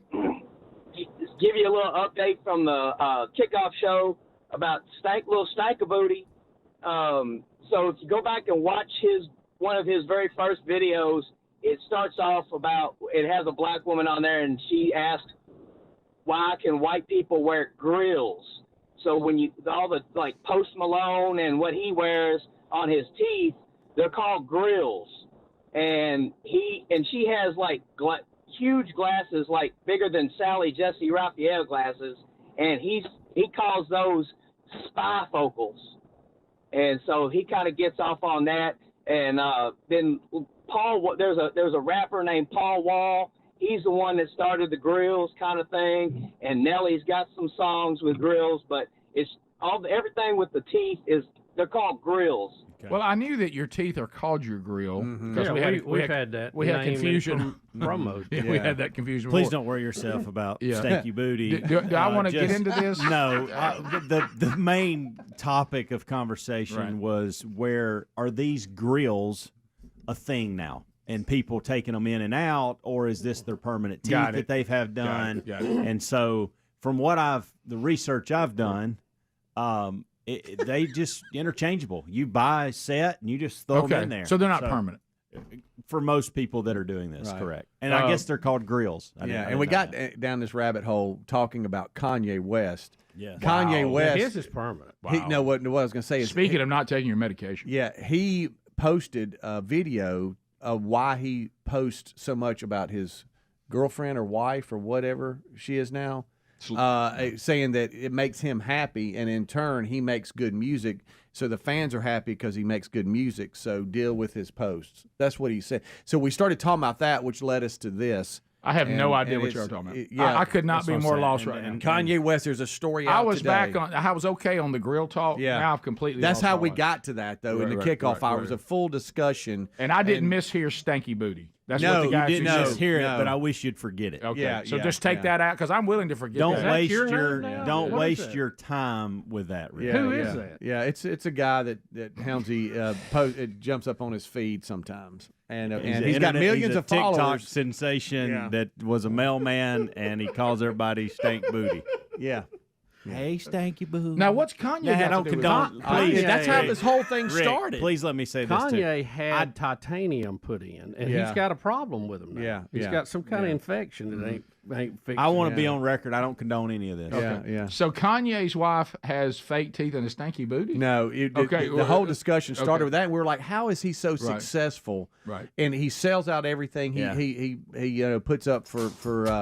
Just give you a little update from the kickoff show about little Stank-a-Booty. So if you go back and watch one of his very first videos, it starts off about, it has a black woman on there, and she asked, why can white people wear grills? So when you, all the, like, Post Malone and what he wears on his teeth, they're called grills. And she has, like, huge glasses, like, bigger than Sally Jesse Raphael glasses, and he calls those spifocals. And so he kind of gets off on that. And then Paul, there's a rapper named Paul Wall. He's the one that started the grills kind of thing. And Nelly's got some songs with grills, but it's everything with the teeth they're called grills. Well, I knew that your teeth are called your grill. Yeah, we've had that. We had confusion. Promos. Yeah, we had that confusion. Please before. don't worry yourself about Yeah. stanky booty. Do I want to get into this? No. The main topic of conversation was, where are these grills a thing now? And people taking them in and out, or is this their permanent teeth that they've have done? Got it. And so, from what the research I've done, they just interchangeable. You buy a set and you just throw them in there. So they're not permanent. For most people that are doing this, Right. correct. And I guess they're called grills. And we got down this rabbit hole talking about Kanye West. Yeah. Kanye West. His is permanent. What I was going to say is, Speaking of not taking your medication. Yeah, he posted a video of why he posts so much about his girlfriend or wife or whatever she is now, saying that it makes him happy, and in turn he makes good music, so the fans are happy because he makes good music, so deal with his posts. That's what he said. So we started talking about that, which led us to this. I have no idea what you're talking about. I could not be more lost right now. And Kanye West, there's a story out I was today. back on. I was okay on the grill talk. Yeah. Now I've completely. That's lost how my we life. got to that, though, in the kickoff hour. It was a full discussion. And I didn't mishear stanky booty. That's No, what the guys you didn't who said. Hear it, but I wish you'd forget it. Okay, so just take that out, because I'm willing to forget. Don't that. waste your your name now? don't What is waste that? your time with that. Rick. Who is that? Yeah, it's a guy that Helmsy it jumps up on his feed sometimes, and he's got millions of TikTok followers. sensation that was a mailman, and he calls everybody stank booty. Yeah. Hey, stanky boo. Now, what's Kanye Yeah, got don't to do with condone. it? Please, That's how this whole thing Rick, started. Please let me say this too. Kanye had titanium put in, and Yeah. he's got a problem with him now. Yeah, He's yeah. got some kind of infection that ain't fixed. I want to be on record. I don't condone any of this. Yeah. So Kanye's wife has fake teeth and a stanky booty? No, the whole discussion started with that, and we were like, "How is he so successful?" Right. And he sells out everything he puts up for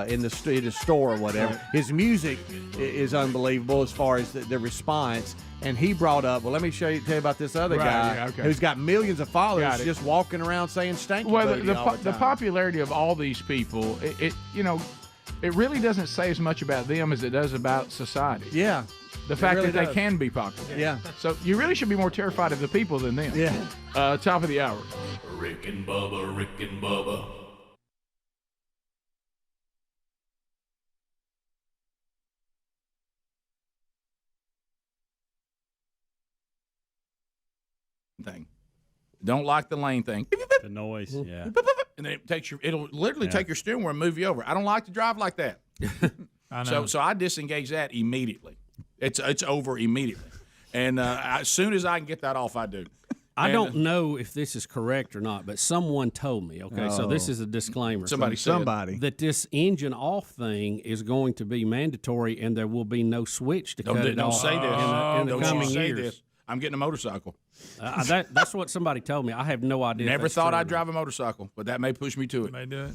in the store or whatever. His music is unbelievable as far as the response. And he brought up, well, let me tell you about this other guy who's got millions of followers just walking around saying stanky booty all the the time. popularity of all these people, it really doesn't say as much about them as it does about society. Yeah. The fact really that they does. can be popular. Yeah. So you really should be more terrified of the people than them. Yeah. Top of the hour. Rick and Bubba, Rick and Bubba. Thing. Don't like the lane thing. The noise, yeah. And then it'll literally take your steering wheel and move you over. I don't like to drive like that. I know. So I disengage that immediately. It's over immediately. And as soon as I can get that off, I do. I don't know if this is correct or not, but someone told me, okay, so this is a disclaimer. Somebody said that this engine off thing is going to be mandatory and there will be no switch to cut it Don't off say this. in the Don't coming say years. this. I'm getting a motorcycle. That's what somebody told me. I have no idea. Never thought I'd drive a motorcycle, but that may push me to it. May do it.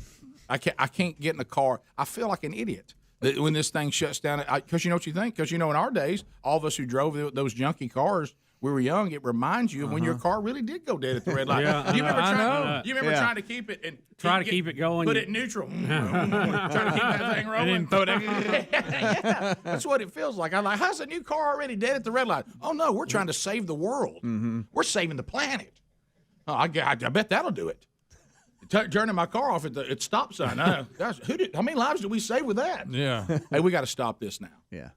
I can't get in the car. I feel like an idiot when this thing shuts down. Because you know what you think? Because in our days, all of us who drove those junky cars, we were young. It reminds you of when your car really did go dead at the red light. Yeah, Do you remember I know. trying to keep it and keep it going? Put it in neutral. Trying to keep that thing rolling. Yeah, that's what it feels like. I'm like, how's a new car already dead at the red light? Oh no, we're trying to save the world. We're saving the planet. Oh, I bet that'll do it. Turning my car off at the stop sign. How many lives did we save with that? Yeah. Hey, we got to stop this now. Yeah.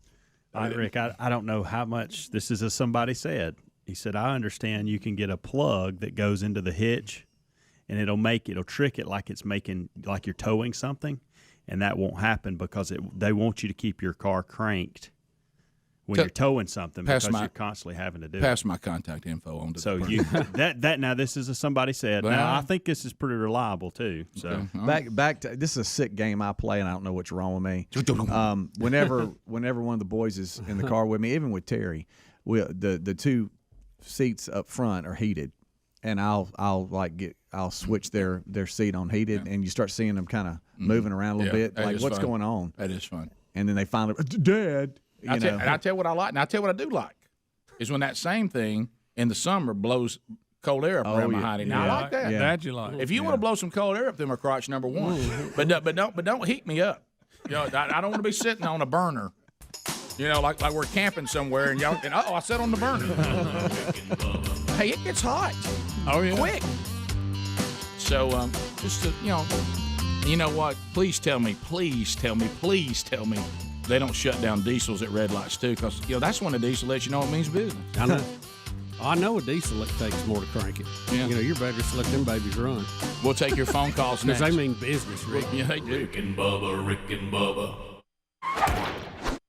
Rick, I don't know how much this is as somebody said. He said, I understand you can get a plug that goes into the hitch and it'll trick it like like you're towing something, and that won't happen because they want you to keep your car cranked when you're towing something because you're constantly having to do pass my contact info on to so the you that now this is somebody said. Well, now I think this is pretty reliable too. So back to this is a sick game I play, and I don't know what's wrong with me. Whenever one of the boys is in the car with me, even with Terry, the two seats up front are heated, and I'll switch their seat on heated, and you start seeing them kind of moving around a little bit, like what's going on. That is fun. And then they finally, Dad. I tell you what I like, and I tell you what I do like, is when that same thing in the summer blows cold air up around behind it. Now I like that. That you like. If you want to blow some cold air up through my crotch, number one, but don't heat me up. I don't want to be sitting on a burner. Like we're camping somewhere, and I sat on the burner. Hey, it gets hot. Oh yeah, quick. So just to, you know what? Please tell me. They don't shut down diesels at red lights too, because that's when a diesel lets you know it means business. I know. I know a diesel takes more to crank it. Yeah. You're better just let them babies run. We'll take your phone calls next. Because they mean business, Rick. Yeah, they do. Rick and Bubba.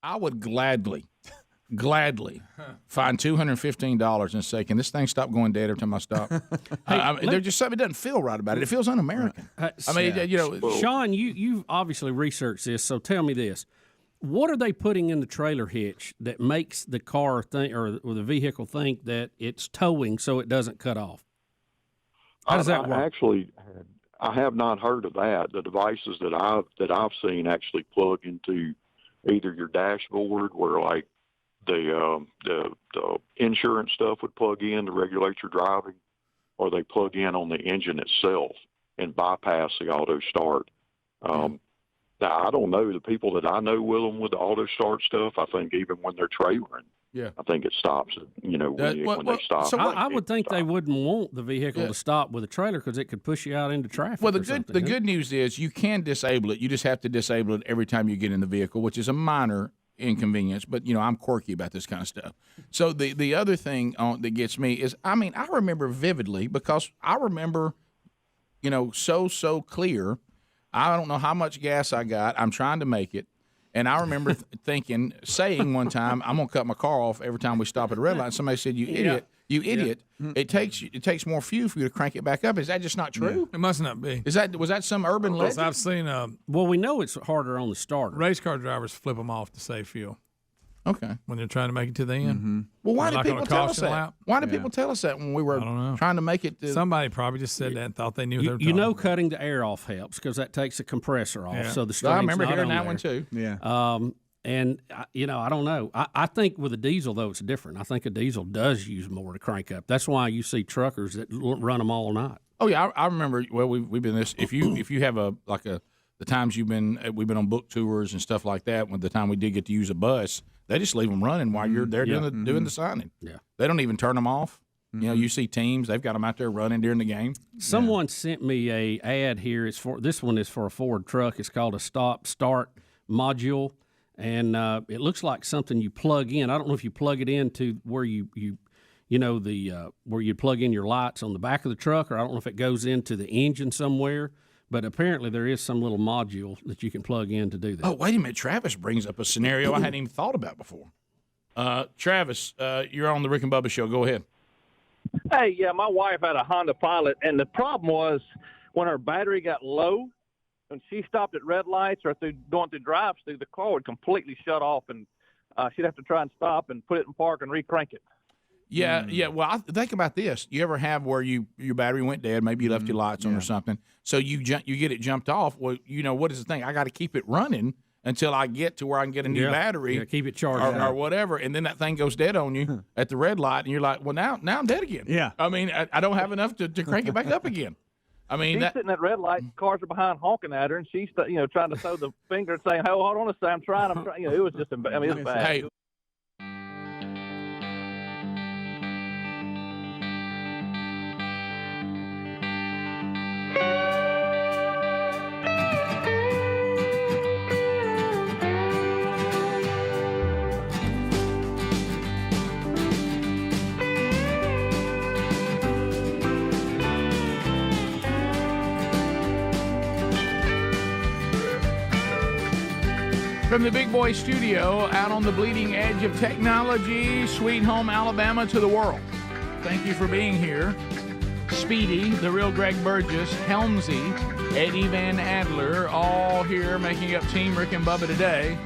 I would gladly find $215 and say, can this thing stop going dead every time I stop? There's just something that doesn't feel right about it. It feels un-American. Sean, you've obviously researched this, so tell me this. What are they putting in the trailer hitch that makes the car think or the vehicle think that it's towing so it doesn't cut off? How does that work? Actually, I have not heard of that. The devices that I've seen actually plug into either your dashboard, where like the insurance stuff would plug in to regulate your driving, or they plug in on the engine itself and bypass the auto start. Now, I don't know. The people that I know with the auto start stuff, I think even when they're trailering, I think it stops, when they stop. So I would think they wouldn't want the vehicle to stop with a trailer because it could push you out into traffic. Well, the good news is you can disable it. You just have to disable it every time you get in the vehicle, which is a minor inconvenience. But, I'm quirky about this kind of stuff. So the other thing that gets me is, I remember vividly, because I remember, so clear. I don't know how much gas I got. I'm trying to make it. And I remember saying one time, I'm going to cut my car off every time we stop at a red light. And somebody said, you idiot. It takes more fuel for you to crank it back up. Is that just not true? It must not be. Was that some urban legend? I've seen well, we know it's harder on the starter. Race car drivers flip them off to save fuel. Okay. When they're trying to make it to the end. Mm-hmm. Well, why did people tell us that? Why did people tell us that when we were trying to make it? Somebody probably just said that and thought they knew what they were talking about. Cutting the air off helps because that takes the compressor off. Yeah. So the I remember hearing that there. one too. Yeah. And, I don't know. I think with a diesel, though, it's different. I think a diesel does use more to crank up. That's why you see truckers that run them all night. Oh, yeah. I remember, well, we've been this. If you have the times we've been on book tours and stuff like that, when the time we did get to use a bus, they just leave them running while you're there doing the signing. Yeah. They don't even turn them off. You see teams, they've got them out there running during the game. Someone sent me a ad here. This one is for a Ford truck. It's called a stop-start module. And it looks like something you plug in. I don't know if you plug it into where where you plug in your lights on the back of the truck, or I don't know if it goes into the engine somewhere. But apparently there is some little module that you can plug in to do that. Oh, wait a minute. Travis brings up a scenario I hadn't even thought about before. Travis, you're on the Rick and Bubba show. Go ahead. Hey, yeah, my wife had a Honda Pilot, and the problem was when her battery got low, when she stopped at red lights or going through drive-through, the car would completely shut off, and she'd have to try and stop and put it in park and re-crank it. Yeah, yeah. Well, think about this. You ever have where your battery went dead? Maybe you left your lights on or something. So you get it jumped off. Well, what is the thing? I got to keep it running until I get to where I can get a new battery. Yeah, keep it charged or whatever. And then that thing goes dead on you at the red light, and you're like, well, now I'm dead again. Yeah. I mean, I don't have enough to crank it back up again. I mean, she's sitting at red light, cars are behind honking at her, and she's trying to throw the finger and saying, "Oh, hold on a second, I'm trying." It was just, it was bad. Hey. From the Big Boy Studio, out on the bleeding edge of technology, Sweet Home Alabama to the world. Thank you for being here. Speedy, the real Greg Burgess, Helmsy, Eddie Van Adler, all here making up Team Rick and Bubba today.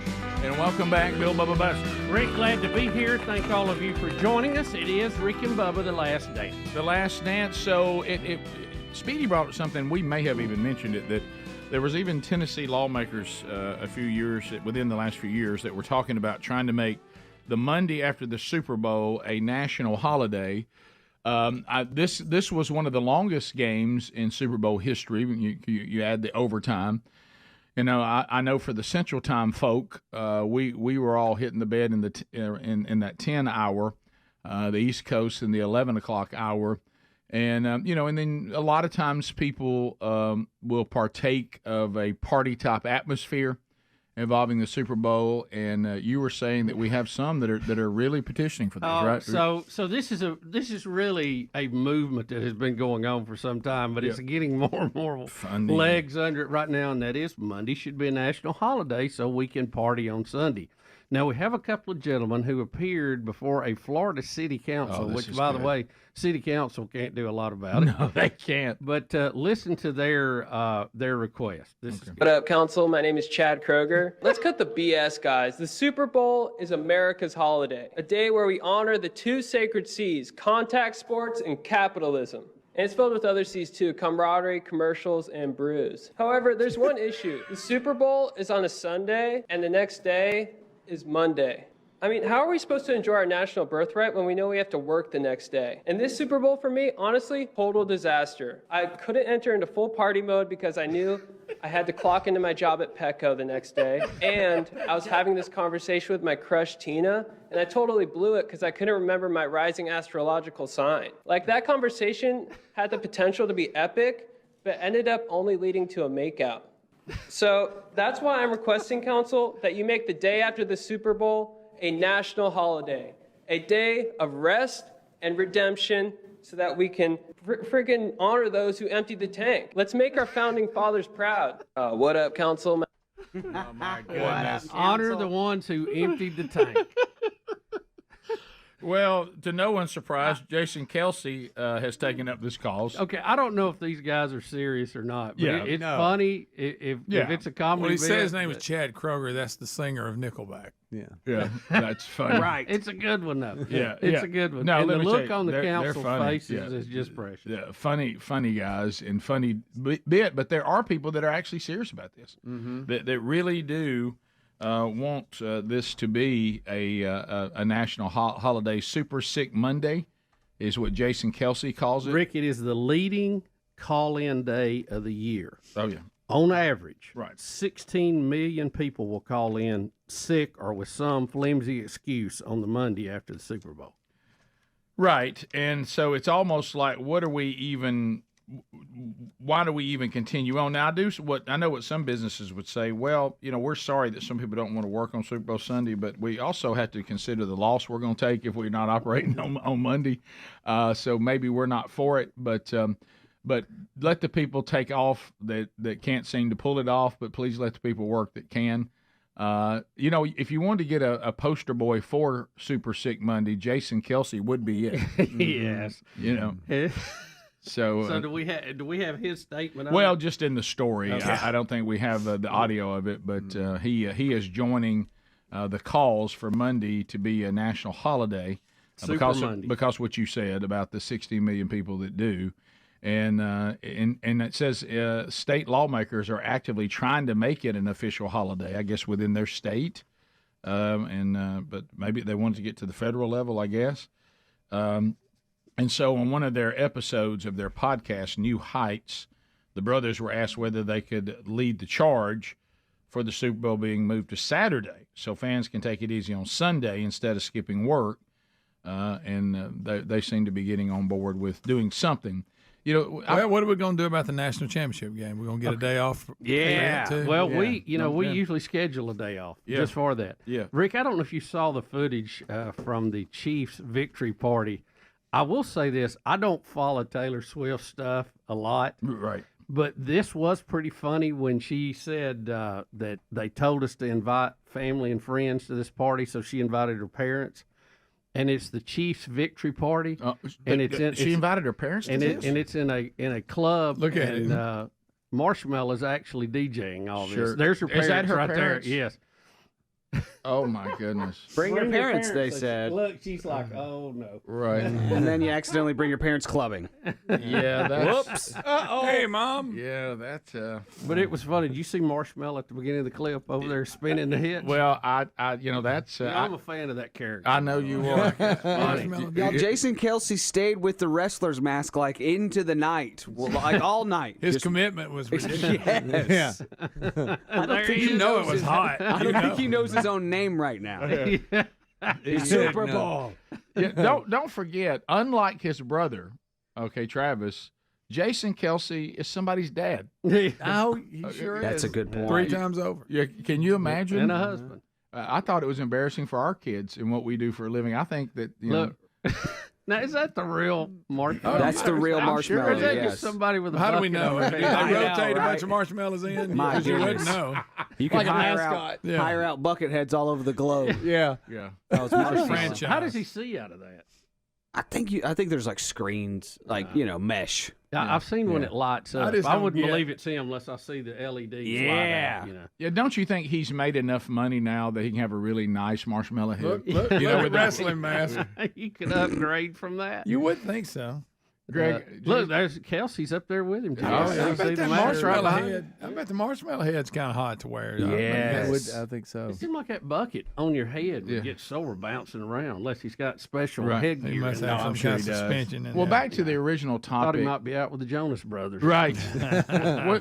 And welcome back, Bill Bubba Buster. Rick, glad to be here. Thank all of you for joining us. It is Rick and Bubba, The Last Dance. The Last Dance. So Speedy brought up something, we may have even mentioned it, that there was even Tennessee lawmakers within the last few years that were talking about trying to make the Monday after the Super Bowl a national holiday. This was one of the longest games in Super Bowl history. You add the overtime. You know, I know for the Central Time folk, we were all hitting the bed in that 10 hour, the East Coast in the 11 o'clock hour. And, and then a lot of times people will partake of a party-type atmosphere involving the Super Bowl. And you were saying that we have some that are really petitioning for this, right? So this is really a movement that has been going on for some time, but it's getting more and more legs under it right now, and that is Monday should be a national holiday so we can party on Sunday. Now, we have a couple of gentlemen who appeared before a Florida City Council, which, by the way, City Council can't do a lot about it. No, they can't. But listen to their request. What up, Council? My name is Chad Kroger. Let's cut the BS, guys. The Super Bowl is America's holiday, a day where we honor the two sacred C's, contact sports and capitalism. And it's filled with other C's too, camaraderie, commercials, and brews. However, there's one issue. The Super Bowl is on a Sunday, and the next day is Monday. I mean, how are we supposed to enjoy our national birthright when we know we have to work the next day? And this Super Bowl for me, honestly, total disaster. I couldn't enter into full party mode because I knew I had to clock into my job at Petco the next day. And I was having this conversation with my crush, Tina, and I totally blew it because I couldn't remember my rising astrological sign. Like, that conversation had the potential to be epic, but ended up only leading to a makeout. So that's why I'm requesting, Council, that you make the day after the Super Bowl a national holiday, a day of rest and redemption so that we can freaking honor those who emptied the tank. Let's make our founding fathers proud. What up, Council? Oh, my goodness. Honor the ones who emptied the tank. Well, to no one's surprise, Jason Kelsey has taken up this cause. Okay, I don't know if these guys are serious or not, but it's funny if it's a comedy. Well, he said his bit, name was Chad Kroger. That's the singer of Nickelback. Yeah, that's funny. Right. It's a good one, though. Yeah, it's a good one. No, and let the me look tell you, on the they're council funny. faces is just precious. Yeah, funny guys and funny bit, but there are people that are actually serious about this, that really do want this to be a national holiday. Super Sick Monday is what Jason Kelsey calls it. Rick, it is the leading call-in day of the year. Oh, yeah. On average, right, 16 million people will call in sick or with some flimsy excuse on the Monday after the Super Bowl. Right, and so it's almost like, why do we even continue on? Now, I know what some businesses would say, well, we're sorry that some people don't want to work on Super Bowl Sunday, but we also have to consider the loss we're going to take if we're not operating on Monday. So maybe we're not for it, but let the people take off that can't seem to pull it off, but please let the people work that can. If you wanted to get a poster boy for Super Sick Monday, Jason Kelsey would be it. Yes. So do we have his statement? Well, just in the story. Okay. I don't think we have the audio of it, but he is joining the calls for Monday to be a national holiday because what you said about the 60 million people that do. And it says state lawmakers are actively trying to make it an official holiday, I guess, within their state. But maybe they wanted to get to the federal level, I guess. And so on one of their episodes of their podcast, New Heights, the brothers were asked whether they could lead the charge for the Super Bowl being moved to Saturday so fans can take it easy on Sunday instead of skipping work. They seem to be getting on board with doing something. What are we going to do about the national championship game? We're going to get a day off. Yeah. For that too? Well, we usually schedule a day off just for that. Yeah. Rick, I don't know if you saw the footage from the Chiefs' victory party. I will say this: I don't follow Taylor Swift stuff a lot, right? But this was pretty funny when she said that they told us to invite family and friends to this party, so she invited her parents. And it's the Chiefs' victory party, and she invited her parents, and it's in a club. Look at it. Marshmallow's actually DJing all Sure. this. There's her parents Is that her right parents? there. Yes. Oh my goodness! Bring your parents, they said. Look, she's like, oh no. Right. And then you accidentally bring your parents clubbing. Yeah, that's. Whoops. Uh-oh. Hey, Mom. Yeah, that's. But it was funny. Did you see Marshmallow at the beginning of the clip over there spinning the hit? Well, I that's. I'm a fan of that character. I know you are. Y'all, Jason Kelsey stayed with the wrestler's mask like into the night, like all night. His commitment was ridiculous. Yes. Yeah. I don't think You know it was his- hot. I don't think he knows his own name right now. Super Bowl. Yeah, don't forget. Unlike his brother, okay, Travis, Jason Kelsey is somebody's dad. Oh, he sure That's is. a good point. 3 times over. Yeah, can you imagine? And a husband. I thought it was embarrassing for our kids and what we do for a living. I think that Look. Now, is that the real Marshmallow? That's the real I'm sure Marshmallow. Or is that yes. just somebody with a How do bucket we know? over They their head? I know, rotate a right? bunch of marshmallows in My because you wouldn't goodness. know. You can Like a hire mascot. out, Yeah. hire out bucket heads all over the globe. Yeah. Yeah. That was How Marshmallow. Franchise. How does he see out of that? I think there's like screens, like mesh. I've seen when it lights up. just I don't wouldn't get- believe it's him unless I see the LED. Yeah. Light out, Yeah, don't you think he's made enough money now that he can have a really nice marshmallow head? Look You know, at with that- wrestling mask. you could upgrade from that. You would think so. Greg, Look, there's Kelsey's up there with him. Too. Oh, yeah. You I see bet the that mask right marshmallow behind him? head. I bet the marshmallow head's kind of hot to wear. Yes. I think so. It seemed like that bucket on your head would Yeah. get sore bouncing around unless he's got special Right. headgear. He must in have there. some sure kind of he does. suspension in Well, there. back to the original Thought topic. he might be out with the Jonas Brothers. Right.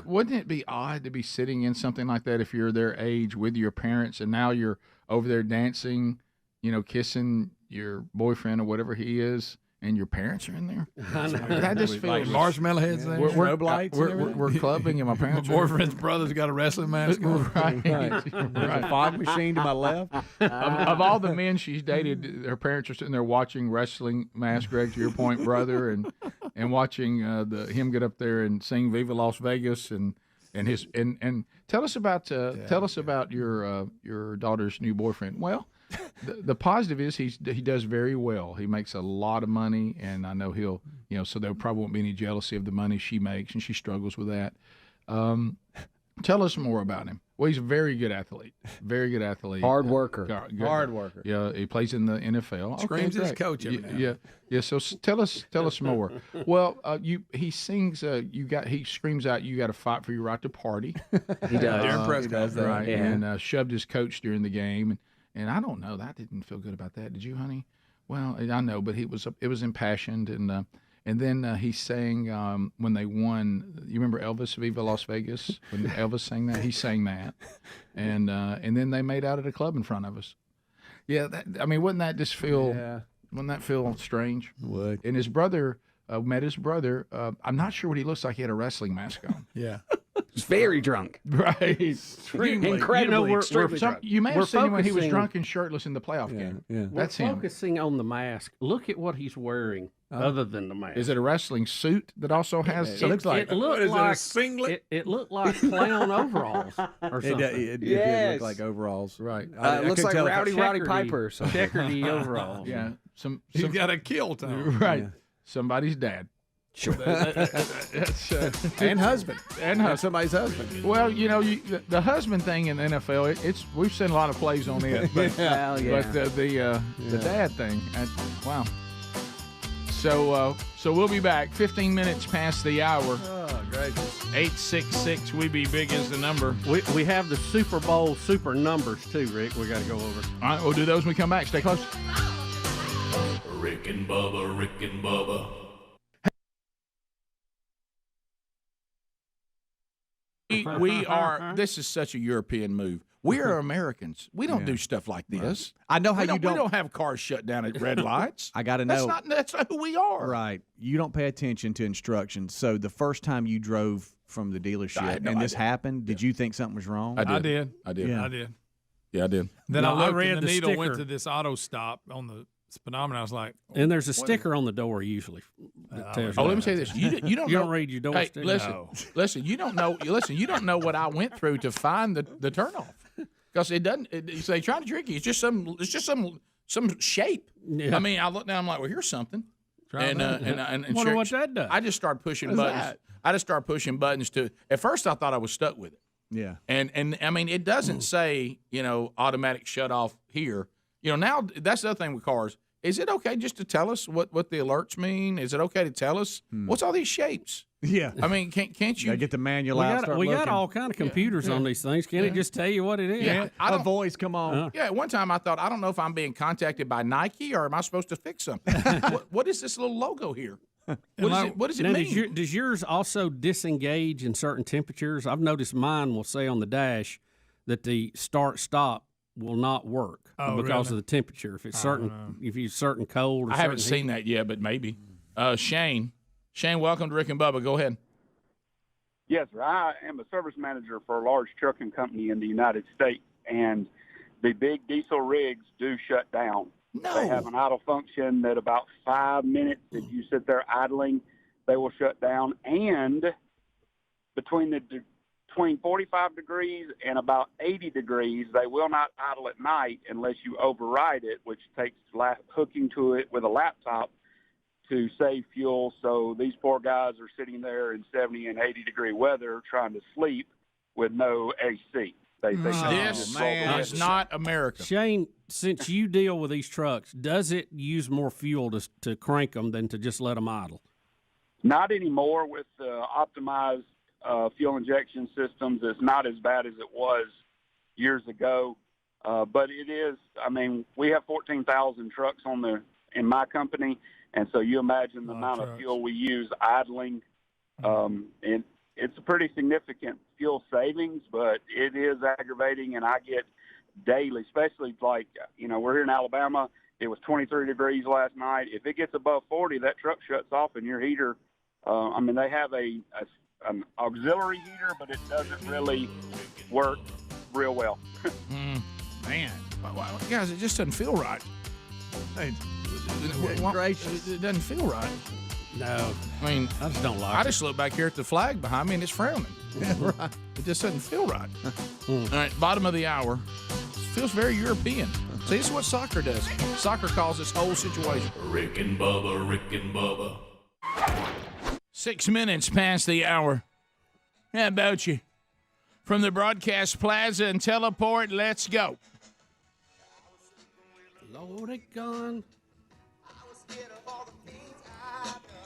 Wouldn't it be odd to be sitting in something like that if you're their age with your parents and now you're over there dancing, kissing your boyfriend or whatever he is, and your parents are in there? I know. That just like feels marshmallow heads there. We're, Strobe lights and everything? we're clubbing and my My parents are boyfriend's brother's got a wrestling mask on. right. There's a fog machine to my left. Of all the men she's dated, her parents are sitting there watching wrestling match. Greg, to your point, brother, and watching him get up there and sing "Viva Las Vegas" and tell us about your daughter's new boyfriend. Well, the positive is he does very well. He makes a lot of money, and I know he'll so there probably won't be any jealousy of the money she makes, and she struggles with that. Tell us more about him. Well, he's a very good athlete. Very good athlete. Hard worker. Hard worker. Yeah, he plays in the NFL. Screams his great. coach every now. Yeah. So tell us more. Well, he sings. He screams out, "You got to fight for your right to party." He does. During press he does conference. that. Right, Yeah. and shoved his coach during the game, and I don't know. That didn't feel good about that. Did you, honey? Well, I know, but it was impassioned, and then he sang when they won. You remember Elvis, "Viva Las Vegas"? When Elvis sang that, he sang that, and then they made out at a club in front of us. Yeah, wouldn't that just feel? Yeah. Wouldn't that feel strange? Would. And his brother met his brother. I'm not sure what he looks like. He had a wrestling mask on. Yeah. He's very drunk. Right. Incredibly, extremely drunk. You may We're have seen him when he was focusing- drunk and shirtless in the playoff game. Yeah. That's We're him. focusing on the mask. Look at what he's wearing other than the mask. Is it a wrestling suit that also has? It looks like It looked What is it, a like singlet? It looked like clown overalls or something. It did Yes. look like overalls. Right. It looks couldn't like tell if Roddy Checkered-y- Piper or something. Checkered-y overalls. Yeah. He's got a kilt on. Right. Somebody's dad. Sure. That's, And husband. and And somebody's husband. Well, the husband thing in the NFL, we've seen a lot of plays on it, but Well, yeah. but the dad thing, wow. So we'll be back 15 minutes past the hour. Oh, gracious. 866 we be big is the number. We have the Super Bowl super numbers too, Rick. We got to go over. All right, we'll do those when we come back. Stay close. Rick and Bubba, Rick and Bubba. We are. This is such a European move. We are Americans. We don't do stuff like this. I know how We you We don't. don't have cars shut down at red lights. I got to know. That's not who we are. Right. You don't pay attention to instructions. So the first time you drove from the dealership I had no and this idea. happened, did you think something was wrong? I did. Yeah. I did. Yeah, I did. Then No, I looked I read and the the needle went sticker. to this auto stop on the speedometer. I was like, And there's a sticker on the door usually. tells let me that. tell you this: you don't You know, don't read your doors, do you? listen, No. listen. You don't know. Listen, you don't know what I went through to find the turnoff, because it doesn't. So they try to trick you. It's just some shape. Yeah. I mean, I look down. I'm like, well, here's something. And Wonder sure, what that does. I just started pushing What is buttons. that? I just started pushing buttons to. At first, I thought I was stuck with it. Yeah. And I mean, it doesn't say, automatic shut off here. Now that's the other thing with cars. Is it okay just to tell us what the alerts mean? Is it okay to tell us what's all these shapes? Yeah. I mean, can't you get the manual out? We got all kind of computers on these things. Can't it just tell you what it is? Yeah, a voice come on. Yeah, at one time I thought, I don't know if I'm being contacted by Nike or am I supposed to fix something? what is this little logo here? What does it now, mean? Does yours also disengage in certain temperatures? I've noticed mine will say on the dash that the start-stop will not work because of the temperature. If it's certain cold. Or I haven't certain seen that yet, but maybe. Shane, welcome to Rick and Bubba. Go ahead. Yes, sir. I am a service manager for a large trucking company in the United States, and the big diesel rigs do shut down. No. They have an idle function that about 5 minutes, if you sit there idling, they will shut down. And between 45 degrees and about 80 degrees, they will not idle at night unless you override it, which takes hooking to it with a laptop to save fuel. So these poor guys are sitting there in 70 and 80 degree weather trying to sleep with no AC. This is not America. Shane, since you deal with these trucks, does it use more fuel to crank them than to just let them idle? Not anymore with optimized fuel injection systems. It's not as bad as it was years ago, but it is. I mean, we have 14,000 trucks in my company, and so you imagine the amount of fuel we use idling, and it's a pretty significant fuel savings, but it is aggravating, and I get daily, especially like, we're here in Alabama. It was 23 degrees last night. If it gets above 40, that truck shuts off and your heater, they have an auxiliary heater, but it doesn't really work real well. Man, guys, it just doesn't feel right. Hey, it doesn't feel right. No, I mean, I just don't like I it. just look back here at the flag behind me and it's frowning. Right. It just doesn't feel right. All right, bottom of the hour. Feels very European. See, this is what soccer does. Soccer calls this whole situation. Rick and Bubba, Rick and Bubba. 6 minutes past the hour. How about you? From the broadcast plaza and teleport, let's go. Lordy gone.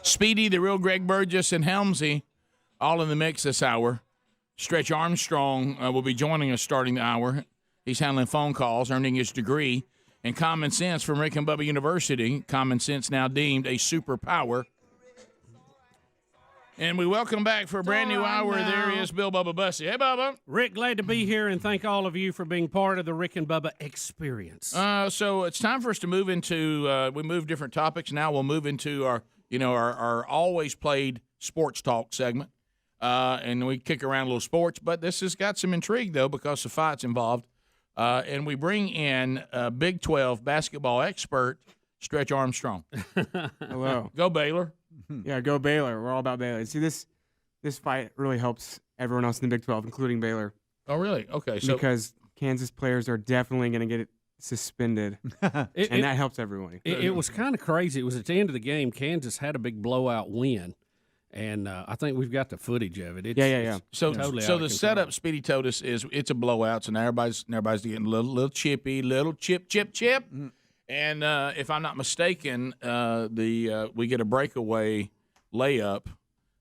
Speedy, the real Greg Burgess, and Helmsy, all in the mix this hour. Stretch Armstrong will be joining us starting the hour. He's handling phone calls, earning his degree in common sense from Rick and Bubba University. Common sense now deemed a superpower. And we welcome back for a brand new hour. There is Bill Bubba Bussy. Hey, Bubba. Rick, glad to be here, and thank all of you for being part of the Rick and Bubba experience. So it's time for us to move into, we move different topics. Now we'll move into our always played sports talk segment. And we kick around a little sports, but this has got some intrigue, though, because the fight's involved. And we bring in Big 12 basketball expert, Stretch Armstrong. Hello. Go Baylor. Yeah, go Baylor. We're all about Baylor. See, this fight really helps everyone else in the Big 12, including Baylor. Oh, really? Okay. So because Kansas players are definitely going to get suspended, and that helps everyone. It was kind of crazy. It was at the end of the game. Kansas had a big blowout win, and I think we've got the footage of it. It's, Yeah. So, totally so out of the control. setup, Speedy told us, is it's a blowout. So now everybody's getting a little chippy, little chip. And if I'm not mistaken, we get a breakaway layup,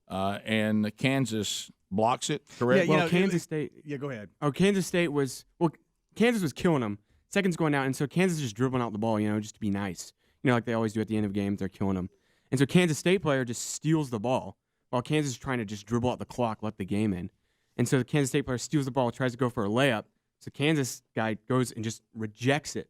and Kansas blocks it. Correct? Yeah, Kansas State. Yeah, go ahead. Oh, Kansas was killing them. Seconds going out, and so Kansas is just dribbling out the ball, just to be nice. Like they always do at the end of games, they're killing them. And so Kansas State player just steals the ball while Kansas is trying to just dribble out the clock, let the game in. And so the Kansas State player steals the ball, tries to go for a layup. So Kansas guy goes and just rejects it.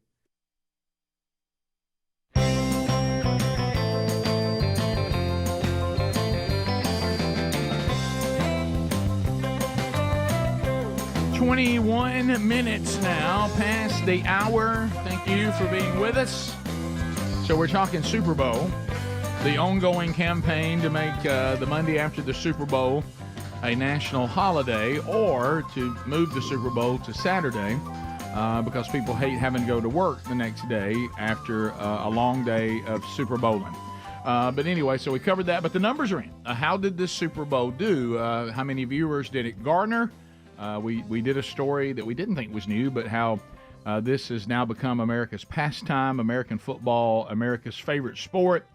"21 minutes now past the hour. Thank you for being with us. So we're talking Super Bowl. The ongoing campaign to make the Monday after the Super Bowl a national holiday, or to move the Super Bowl to Saturday because people hate having to go to work the next day after a long day of Super Bowling. But anyway, so we covered that, but the numbers are in. How did this Super Bowl do? How many viewers did it garner? We did a story that we didn't think was new, but how this has now become America's pastime, American football, America's favorite sport.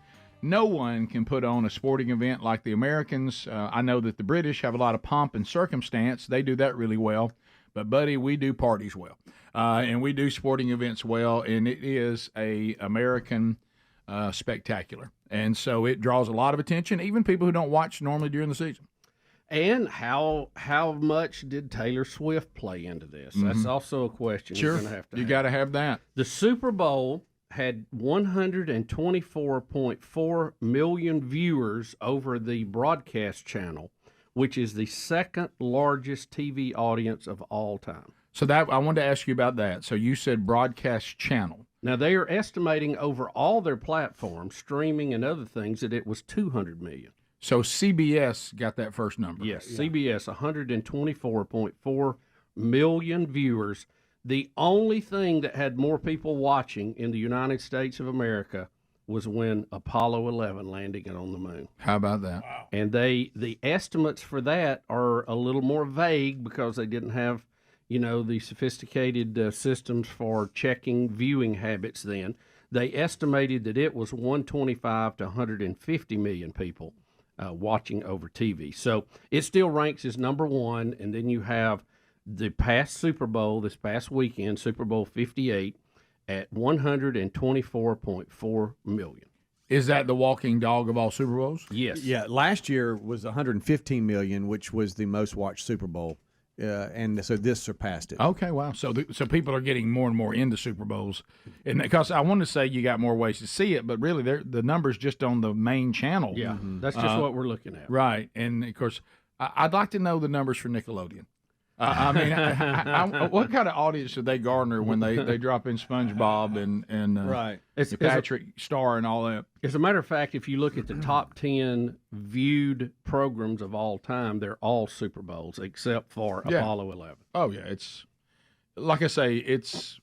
No one can put on a sporting event like the Americans. I know that the British have a lot of pomp and circumstance. They do that really well. But, buddy, we do parties well. And we do sporting events well, and it is a American spectacular. And so it draws a lot of attention, even people who don't watch normally during the season. And how much did Taylor Swift play into this? Mm-hmm. That's also a question. Sure, you got to have that. The Super Bowl had 124.4 million viewers over the broadcast channel, which is the second largest TV audience of all time. So that I wanted to ask you about that. So you said broadcast channel. Now, they are estimating over all their platforms, streaming and other things, that it was 200 million. So CBS got that first number. Yes, yeah. CBS, 124.4 million viewers. The only thing that had more people watching in the United States of America was when Apollo 11 landing it on the moon. How about that? Wow. And the estimates for that are a little more vague because they didn't have, the sophisticated systems for checking viewing habits then. They estimated that it was 125 to 150 million people watching over TV. So it still ranks as number one, and then you have the past Super Bowl, this past weekend, Super Bowl 58, at 124.4 million. Is that the walking dog of all Super Bowls? Yes. Yeah, last year was 115 million, which was the most watched Super Bowl. And so this surpassed it. Okay, wow. So so people are getting more and more into Super Bowls. And because I want to say you got more ways to see it, but really the numbers just on the main channel. Yeah, that's just what we're looking at. Right. And, of course, I'd like to know the numbers for Nickelodeon. What kind of audience should they garner when they drop in SpongeBob and right. Patrick Star and all that? As a matter of fact, if you look at the top 10 viewed programs of all time, they're all Super Bowls except for Apollo 11. Oh, yeah. It's like I say, it's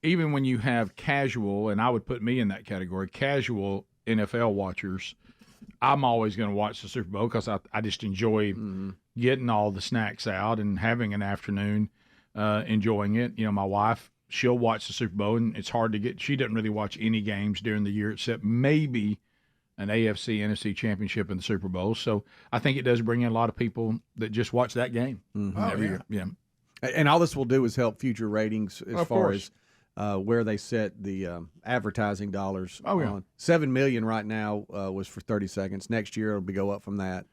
even when you have casual, and I would put me in that category, casual NFL watchers, I'm always going to watch the Super Bowl because I just enjoy getting all the snacks out and having an afternoon enjoying it. My wife, she'll watch the Super Bowl, and it's hard to get. She doesn't really watch any games during the year except maybe an AFC, NFC championship in the Super Bowl. So I think it does bring in a lot of people that just watch that game every year. Yeah. And all this will do is help future ratings as far course. as where they set the advertising dollars. Oh, yeah. on. $7 million right now was for 30 seconds. Next year it'll go up from that.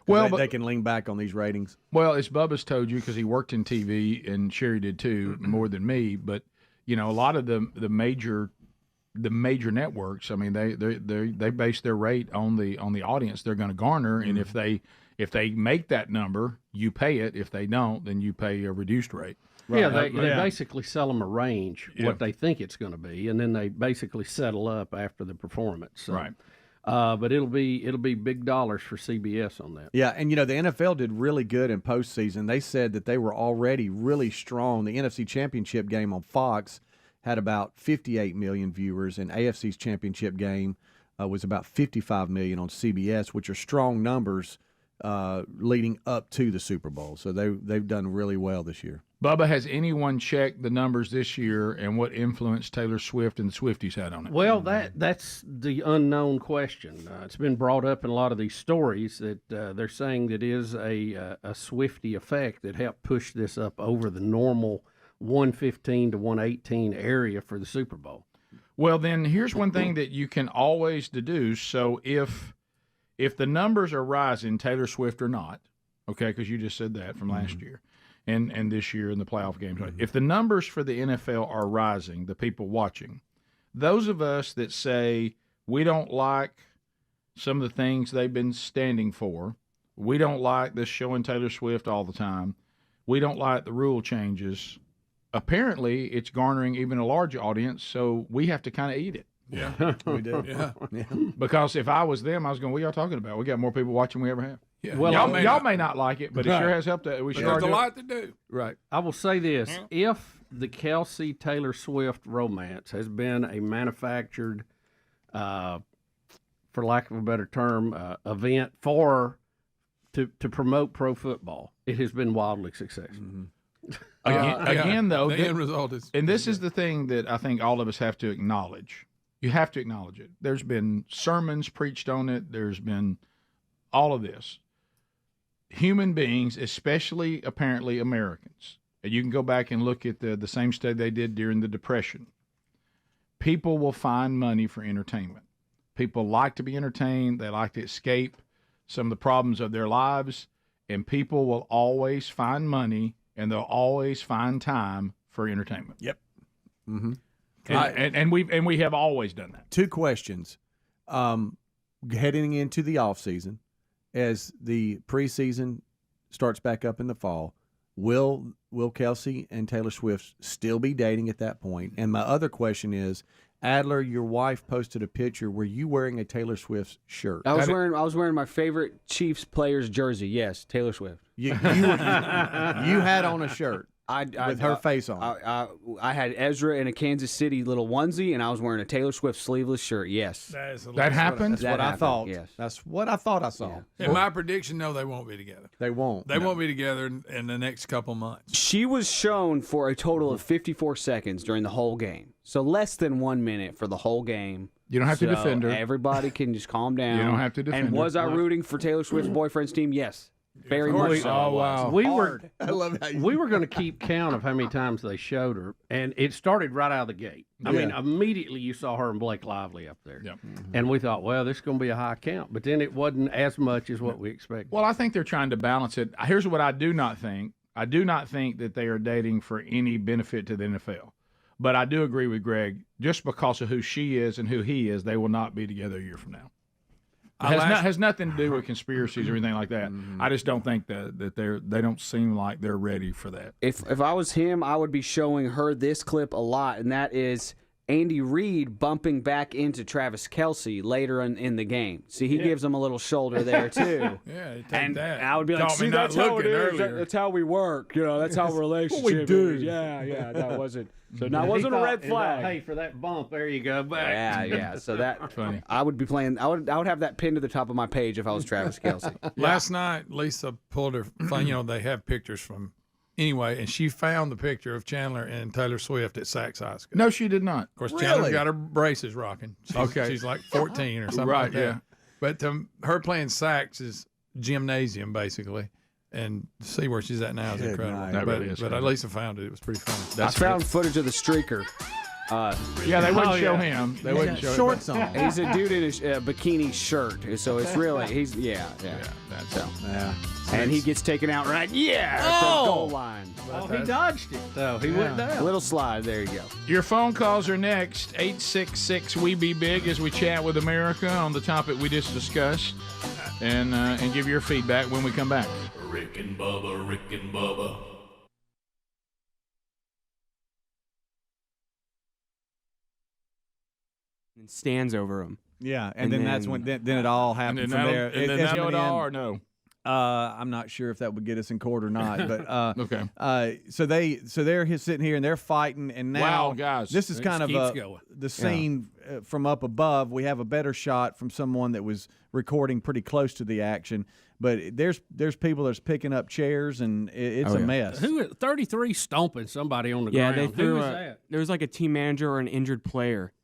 Well, they can lean back on these ratings. Well, as Bubba's told you, because he worked in TV, and Sherry did too, more than me. But a lot of the major networks, I mean, they base their rate on the audience they're going to garner, and if they make that number, you pay it. If they don't, then you pay a reduced rate. Right. Yeah, they basically sell them a range, what they think it's going to be, and then they basically settle up after the performance. So. Right. But it'll be big dollars for CBS on that. Yeah, and the NFL did really good in postseason. They said that they were already really strong. The NFC Championship game on Fox had about 58 million viewers, and AFC's championship game was about 55 million on CBS, which are strong numbers leading up to the Super Bowl. So they've done really well this year. Bubba, has anyone checked the numbers this year and what influence Taylor Swift and the Swifties had on it? Well, that's the unknown question. It's been brought up in a lot of these stories that they're saying that is a Swiftie effect that helped push this up over the normal 115 to 118 area for the Super Bowl. Well, then here's one thing that you can always deduce. So if the numbers are rising, Taylor Swift or not, okay, because you just said that from last year. And this year in the playoff games. If the numbers for the NFL are rising, the people watching, those of us that say we don't like some of the things they've been standing for, we don't like this showing Taylor Swift all the time, we don't like the rule changes, apparently it's garnering even a larger audience, so we have to kind of eat it. Yeah, we do. Yeah. Because if I was them, I was going, what y'all talking about? We got more people watching than we ever have. Yeah. Well, Y'all y'all may may not like it, but it Right. sure has helped. We But sure there's a do. lot to do. Right. I will say this: if the Kelsey Taylor Swift romance has been a manufactured, for lack of a better term, event to promote pro football, it has been wildly successful. Again, though, the end result is, and this is the thing that I think all of us have to acknowledge. You have to acknowledge it. There's been sermons preached on it. There's been all of this. Human beings, especially apparently Americans, and you can go back and look at the same study they did during the Depression. People will find money for entertainment. People like to be entertained. They like to escape some of the problems of their lives, and people will always find money and they'll always find time for entertainment. Yep. Mm-hmm. And we have always done that. 2 questions. Heading into the off season, as the preseason starts back up in the fall, will Kelsey and Taylor Swift still be dating at that point? And my other question is, Adler, your wife posted a picture. Were you wearing a Taylor Swift shirt? I was wearing my favorite Chiefs player's jersey. Yes, Taylor Swift. You had on a shirt. With her face on. I had Ezra in a Kansas City little onesie, and I was wearing a Taylor Swift sleeveless shirt. Yes, that happened. That's what I thought. Yes, that's what I thought I saw. And my prediction, no, they won't be together. They won't. They won't be together in the next couple months. She was shown for a total of 54 seconds during the whole game, so less than 1 minute for the whole game. You don't have to defend her. Everybody can just calm down. You don't have to defend And her. was I rooting for Taylor Swift's boyfriend's team? Yes. Very much so. Oh, wow. We were I we were going to keep count of how many times they showed her, and it started right out of the gate. I mean, immediately you saw her and Blake Lively up there, and we thought, well, this is going to be a high count. But then it wasn't as much as what we expected. Well, I think they're trying to balance it. Here's what I do not think. I do not think that they are dating for any benefit to the NFL. But I do agree with Greg. Just because of who she is and who he is, they will not be together a year from now. It has nothing to do with conspiracies or anything like that. I just don't think that they don't seem like they're ready for that. If I was him, I would be showing her this clip a lot, and that is Andy Reid bumping back into Travis Kelce later in the game. See, he gives him a little shoulder there too. Yeah, you take and that. I would be like, Taught me see, not that's how it looking is. earlier. That's how we work. You know, that's how relationship we do. is. Yeah, that wasn't. So that wasn't a red flag. Hey, for that bump, there you go. Back. Yeah. So that funny. I would be playing. I would have that pinned to the top of my page if I was Travis Kelce. Last night, Lisa pulled her phone. You know, they have pictures from anyway, and she found the picture of Chandler and Taylor Swift at Saks High School. No, she did not. Of course, Chandler's got her braces rocking. She's like 14 or something like that. Yeah. But her playing Saks is gymnasium, basically. And to see where she's at now is incredible. That really is but funny. Lisa found it. It was pretty funny. I found footage of the streaker. Yeah, they wouldn't show him. They wouldn't show shorts him. on. He's a dude in a bikini shirt, so it's really and he gets taken out right at the goal line. Oh, he dodged it, though. He went down. A little slide. There you go. Your phone calls are next. 866-WE-BE-BIG as we chat with America on the topic we just discussed, and give your feedback when we come back. Rick and Bubba, Rick and Bubba. And stands over him. Yeah, and then that's when then it all happened from there. And then that'll it all or no? I'm not sure if that would get us in court or not, but okay. So they're sitting here and they're fighting, and now wow, guys, this is kind of the scene from up above. We have a better shot from someone that was recording pretty close to the action, but there's people that's picking up chairs and it's a mess. Who 33 stomping somebody on the ground? Yeah, they threw. Who was that? There was like a team manager or an injured player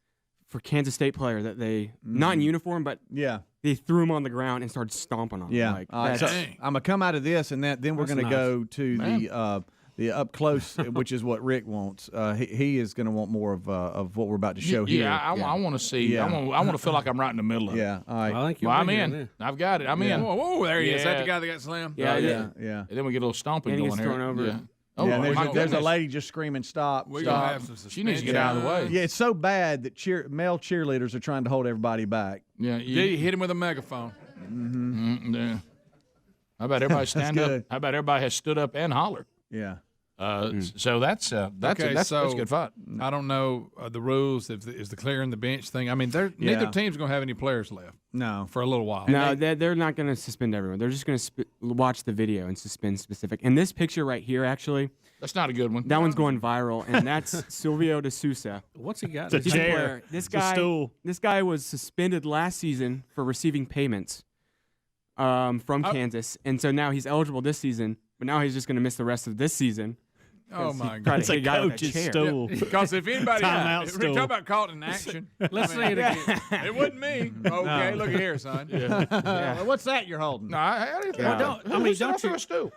for Kansas State player that they not in uniform, but they threw him on the ground and started stomping on him. Yeah, Like, so I'm gonna come out of this, and then we're gonna go to the up close, which is what Rick wants. He is gonna want more of what we're about to show here. Yeah, I want to see. Yeah. I want to feel like I'm right in the middle of it. Yeah, all right. I think I'm in. I've got it. I'm in. Whoa, there he is. Is that Yeah. the guy that got slammed? Yeah. And then we get a little stomping And he going gets here. thrown over. Yeah. Yeah, my there's a goodness. lady just screaming, "Stop! We're gonna Stop!" have some She needs to get out of the way. Yeah, it's so bad that male cheerleaders are trying to hold everybody back. Yeah, Did he hit him with a megaphone? Yeah. How about everybody stand up? good. How about everybody has stood up and hollered? Yeah. So that's good fun. I don't know the rules. Is the clearing the bench thing? I mean, neither team's going to have any players left. No, for a little while. No, they're not going to suspend everyone. They're just going to watch the video and suspend specific. And this picture right here, actually, that's not a good one. That one's going viral, and that's Silvio de Sousa. What's he got? It's a chair. This guy was suspended last season for receiving payments from Kansas, and so now he's eligible this season. But now he's just going to miss the rest of this season. Oh my God! It's a coach's stool. Because if anybody talk about caught in action, let's see it again. It wasn't me. Okay, look at here, son. What's that you're holding? No,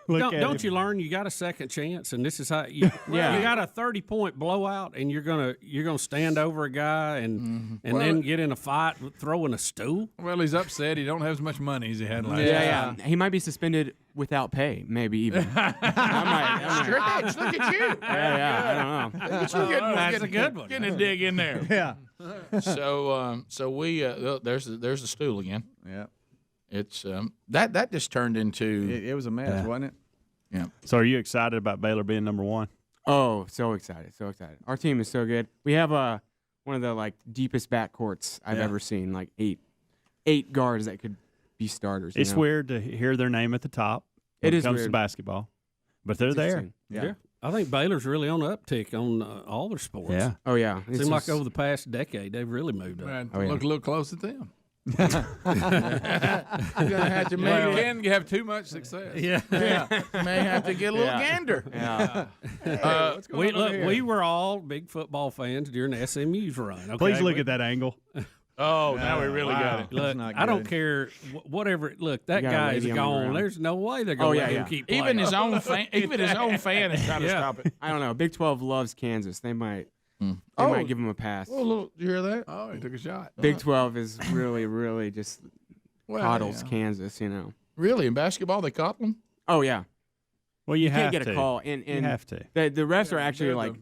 don't you learn you got a second chance, and this is how you got a 30-point blowout, and you're gonna stand over a guy and then get in a fight throwing a stool. Well, he's upset. He don't have as much money as he had last time. Yeah, he might be suspended without pay, maybe even. Look at you. I don't know. That's a good one. Getting a dig in there. Yeah. So we there's the stool again. Yeah. It's that just turned into it was a mess, wasn't it? Yeah. So are you excited about Baylor being number one? Oh, so excited, so excited. Our team is so good. We have one of the deepest backcourts I've ever seen. Like eight guards that could be starters. It's weird to hear their name at the top when it comes to basketball, but they're there. Yeah. I think Baylor's really on the uptick on all their sports. Yeah. Oh, yeah. It seems like over the past decade, they've really moved up. Man, look a little close at them. You're gonna have to can have too much success. Yeah. May have to get a little gander. Yeah. We were all big football fans during the SMU's run. Okay? Please look at that angle. Oh, now we really got it. Look, I don't care whatever. Look, that guy is gone. There's no way they're going to let him keep playing. Even his own fan is trying to stop it. I don't know. Big 12 loves Kansas. They might might give him a pass. Well, look, you hear that? Oh, he took a shot. Big 12 is really, really just coddles Kansas, Really? In basketball, they coddle them? Oh, yeah. Well, you can't get a call. And you have to. The refs are actually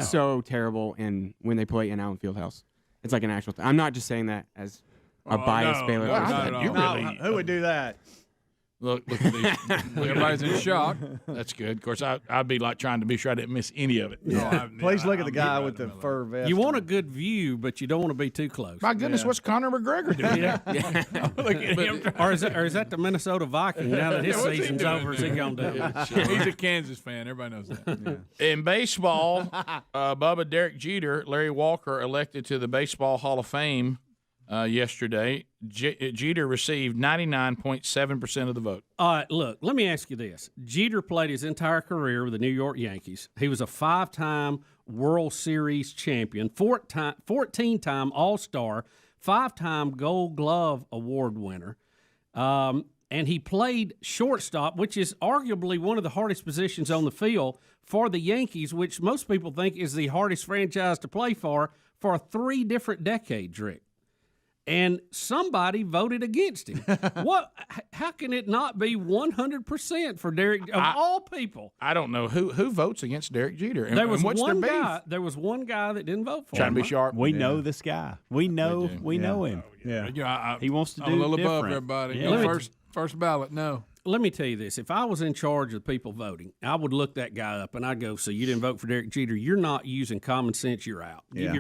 so terrible when they play in Allen Fieldhouse. It's like an actual thing. I'm not just saying that as a biased Baylor person. Who would do that? Look at these. Everybody's in shock. That's good. Of course, I'd be like trying to be sure I didn't miss any of it. Please look at the guy with the fur vest. You want a good view, but you don't want to be too close. My goodness, what's Conor McGregor doing? Look at him. Or is that the Minnesota Viking? Now that his season's over, is he going to do it? He's a Kansas fan. Everybody knows that. In baseball, Bubba, Derek Jeter, Larry Walker elected to the Baseball Hall of Fame yesterday. Jeter received 99.7% of the vote. Look, let me ask you this. Jeter played his entire career with the New York Yankees. He was a 5-time World Series champion, 14-time All-Star, 5-time Gold Glove Award winner. And he played shortstop, which is arguably one of the hardest positions on the field for the Yankees, which most people think is the hardest franchise to play for 3 different decades, Rick. And somebody voted against him. How can it not be 100% for Derek? Of all people, I don't know who votes against Derek Jeter. There was one guy. There was one guy that didn't vote for him. Trying to be sharp. We know this guy. We know him. Yeah. He wants to do I'm a little different. above everybody. Yeah. First ballot. No. Let me tell you this. If I was in charge of people voting, I would look that guy up and I'd go, so you didn't vote for Derek Jeter. You're not using common sense. You're out. Yeah.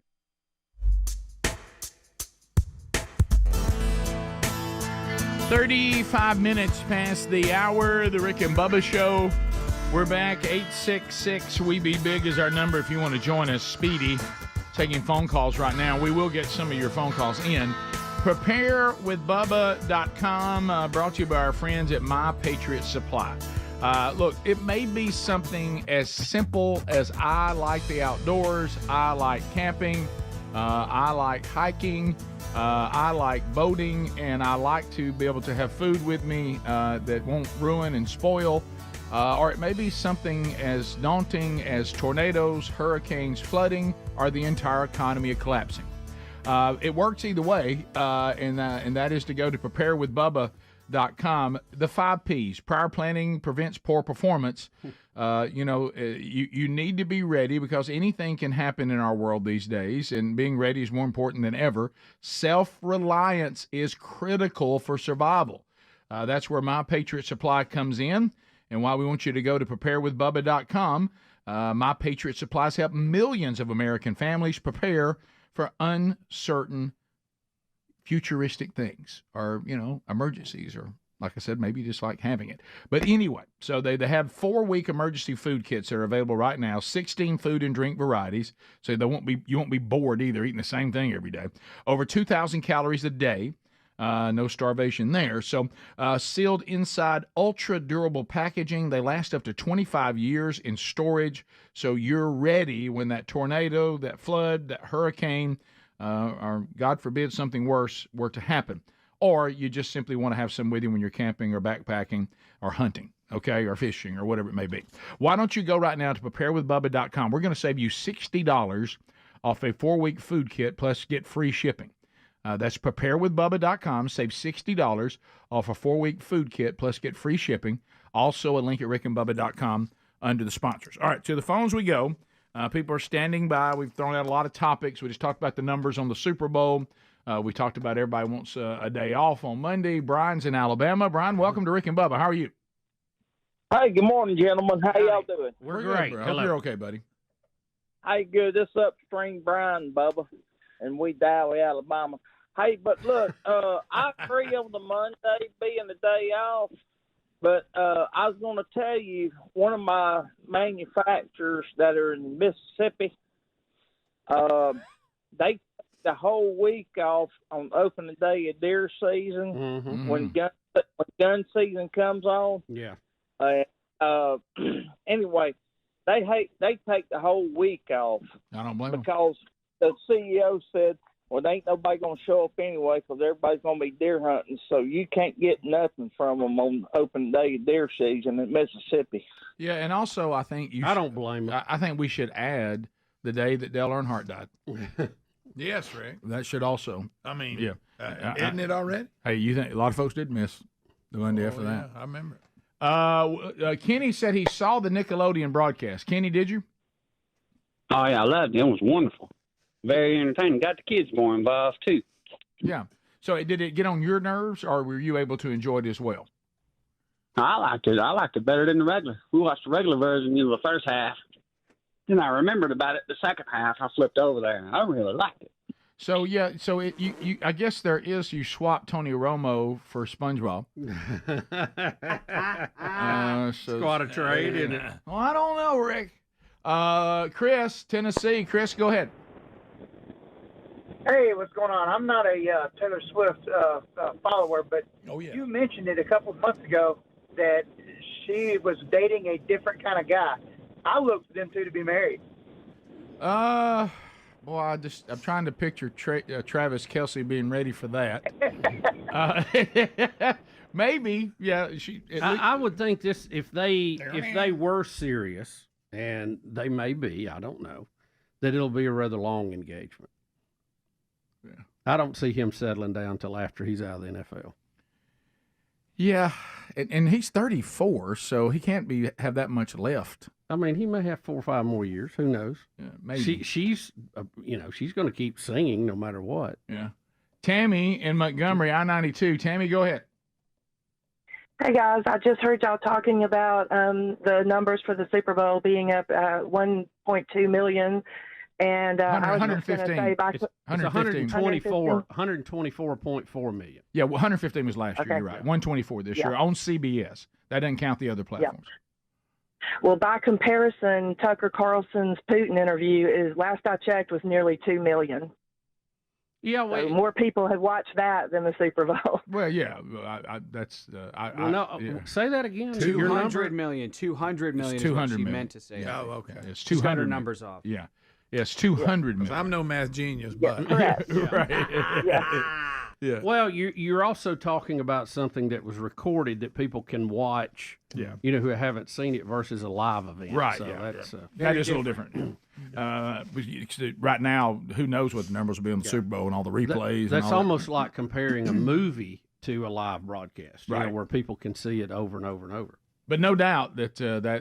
35 minutes past the hour, the Rick and Bubba Show. We're back. 866-WE-BE-BIG is our number if you want to join us. Speedy taking phone calls right now. We will get some of your phone calls in. PrepareWithBubba.com, brought to you by our friends at My Patriot Supply. Look, it may be something as simple as I like the outdoors, I like camping, I like hiking, I like boating, and I like to be able to have food with me that won't ruin and spoil. Or it may be something as daunting as tornadoes, hurricanes, flooding, or the entire economy collapsing. It works either way, and that is to go to preparewithbubba.com. The 5 P's. Prior planning prevents poor performance. You need to be ready because anything can happen in our world these days, and being ready is more important than ever. Self-reliance is critical for survival. That's where My Patriot Supply comes in, and why we want you to go to preparewithbubba.com. My Patriot supplies help millions of American families prepare for uncertain futuristic things or, emergencies or, like I said, maybe just like having it. But anyway, so they have 4-week emergency food kits that are available right now, 16 food and drink varieties. So you won't be bored either eating the same thing every day. Over 2,000 calories a day. No starvation there. So sealed inside ultra durable packaging. They last up to 25 years in storage. So you're ready when that tornado, that flood, that hurricane, or God forbid something worse were to happen. Or you just simply want to have some with you when you're camping or backpacking or hunting, okay, or fishing or whatever it may be. Why don't you go right now to preparewithbubba.com. We're going to save you $60 off a 4-week food kit plus get free shipping. That's preparewithbubba.com. Save $60 off a 4-week food kit plus get free shipping. Also a link at rickandbubba.com under the sponsors. All right, to the phones we go. People are standing by. We've thrown out a lot of topics. We just talked about the numbers on the Super Bowl. We talked about everybody wants a day off on Monday. Brian's in Alabama. Brian, welcome to Rick and Bubba. How are you? Hey, good morning, gentlemen. How y'all doing? We're great. Good, hope you're okay, buddy. Hey, good. This upstream Brian, Bubba, and we Dowley, Alabama. Hey, but look, I agree on the Monday being the day off, but I was going to tell you, one of my manufacturers that are in Mississippi, they the whole week off on opening day of deer season when gun season comes on. Yeah. Anyway, they take the whole week off. I don't blame them. Because the CEO said, well, there ain't nobody going to show up anyway because everybody's going to be deer hunting, so you can't get nothing from them on opening day of deer season in Mississippi. Yeah, and also I think I don't blame them. I think we should add the day that Dale Earnhardt died. Yes, Rick. That should also. I mean, yeah. Isn't it already? Hey, you think a lot of folks did miss the Monday after that? I remember. Kenny said he saw the Nickelodeon broadcast. Kenny, did you? Oh, yeah, I loved it. It was wonderful. Very entertaining. Got the kids more involved, too. Yeah. So did it get on your nerves, or were you able to enjoy it as well? I liked it. I liked it better than the regular. We watched the regular version, the first half. Then I remembered about it the second half. I flipped over there, and I really liked it. So, yeah, so you I guess you swap Tony Romo for SpongeBob. It's quite a trade, isn't it? Well, I don't know, Rick. Chris, Tennessee. Chris, go ahead. Hey, what's going on? I'm not a Taylor Swift follower, but you mentioned it a couple of months ago that she was dating a different kind of guy. I look for them two to be married. Well, I'm trying to picture Travis Kelce being ready for that. Maybe, yeah. I would think this if they were serious, and they may be, I don't know, that it'll be a rather long engagement. Yeah. I don't see him settling down till after he's out of the NFL. Yeah, and he's 34, so he can't have that much left. I mean, he may have 4 or 5 more years. Who knows? Yeah, maybe. She's she's going to keep singing no matter what. Yeah. Tammy in Montgomery, I-92. Tammy, go ahead. Hey, guys. I just heard y'all talking about the numbers for the Super Bowl being up 1.2 million. And I was just going to say back it's 124.4 million. Yeah, 115 was last year. You're right. 124 this year on CBS. That doesn't count the other platforms. Yeah. Well, by comparison, Tucker Carlson's Putin interview last I checked, was nearly 2 million. Yeah, so more people have watched that than the Super Bowl. Well, yeah, say that again. 200 million. 200 million. 200 million. meant to say. Yeah. Oh, okay. It's 200 numbers off. Yeah. Yes, 200 million. I'm no math genius, but correct. Right. Yeah. Well, you're also talking about something that was recorded that people can watch. Yeah. Who haven't seen it versus a live event. Right. So that is a little different. Right now, who knows what the numbers will be on the Super Bowl and all the replays. That's almost like comparing a movie to a live broadcast. Right. Where people can see it over and over and over. But no doubt that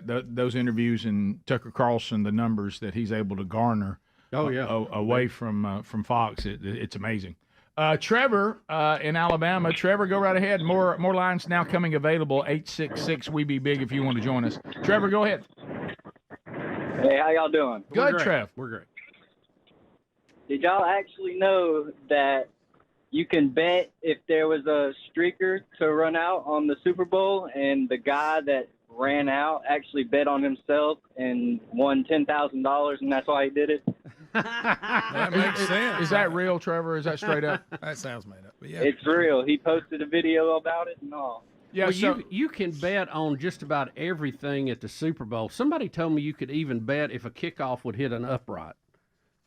those interviews and Tucker Carlson, the numbers that he's able to garner away from Fox, it's amazing. Trevor in Alabama. Trevor, go right ahead. More lines now coming available. 866-WE-BE-BIG if you want to join us. Trevor, go ahead. Hey, how y'all doing? Good, Trev. We're great. Did y'all actually know that you can bet if there was a streaker to run out on the Super Bowl, and the guy that ran out actually bet on himself and won $10,000, and that's why he did it? That makes sense. Is that real, Trevor? Is that straight up? That sounds made up. But yeah. It's real. He posted a video about it and all. Yeah, well, you can bet on just about everything at the Super Bowl. Somebody told me you could even bet if a kickoff would hit an upright.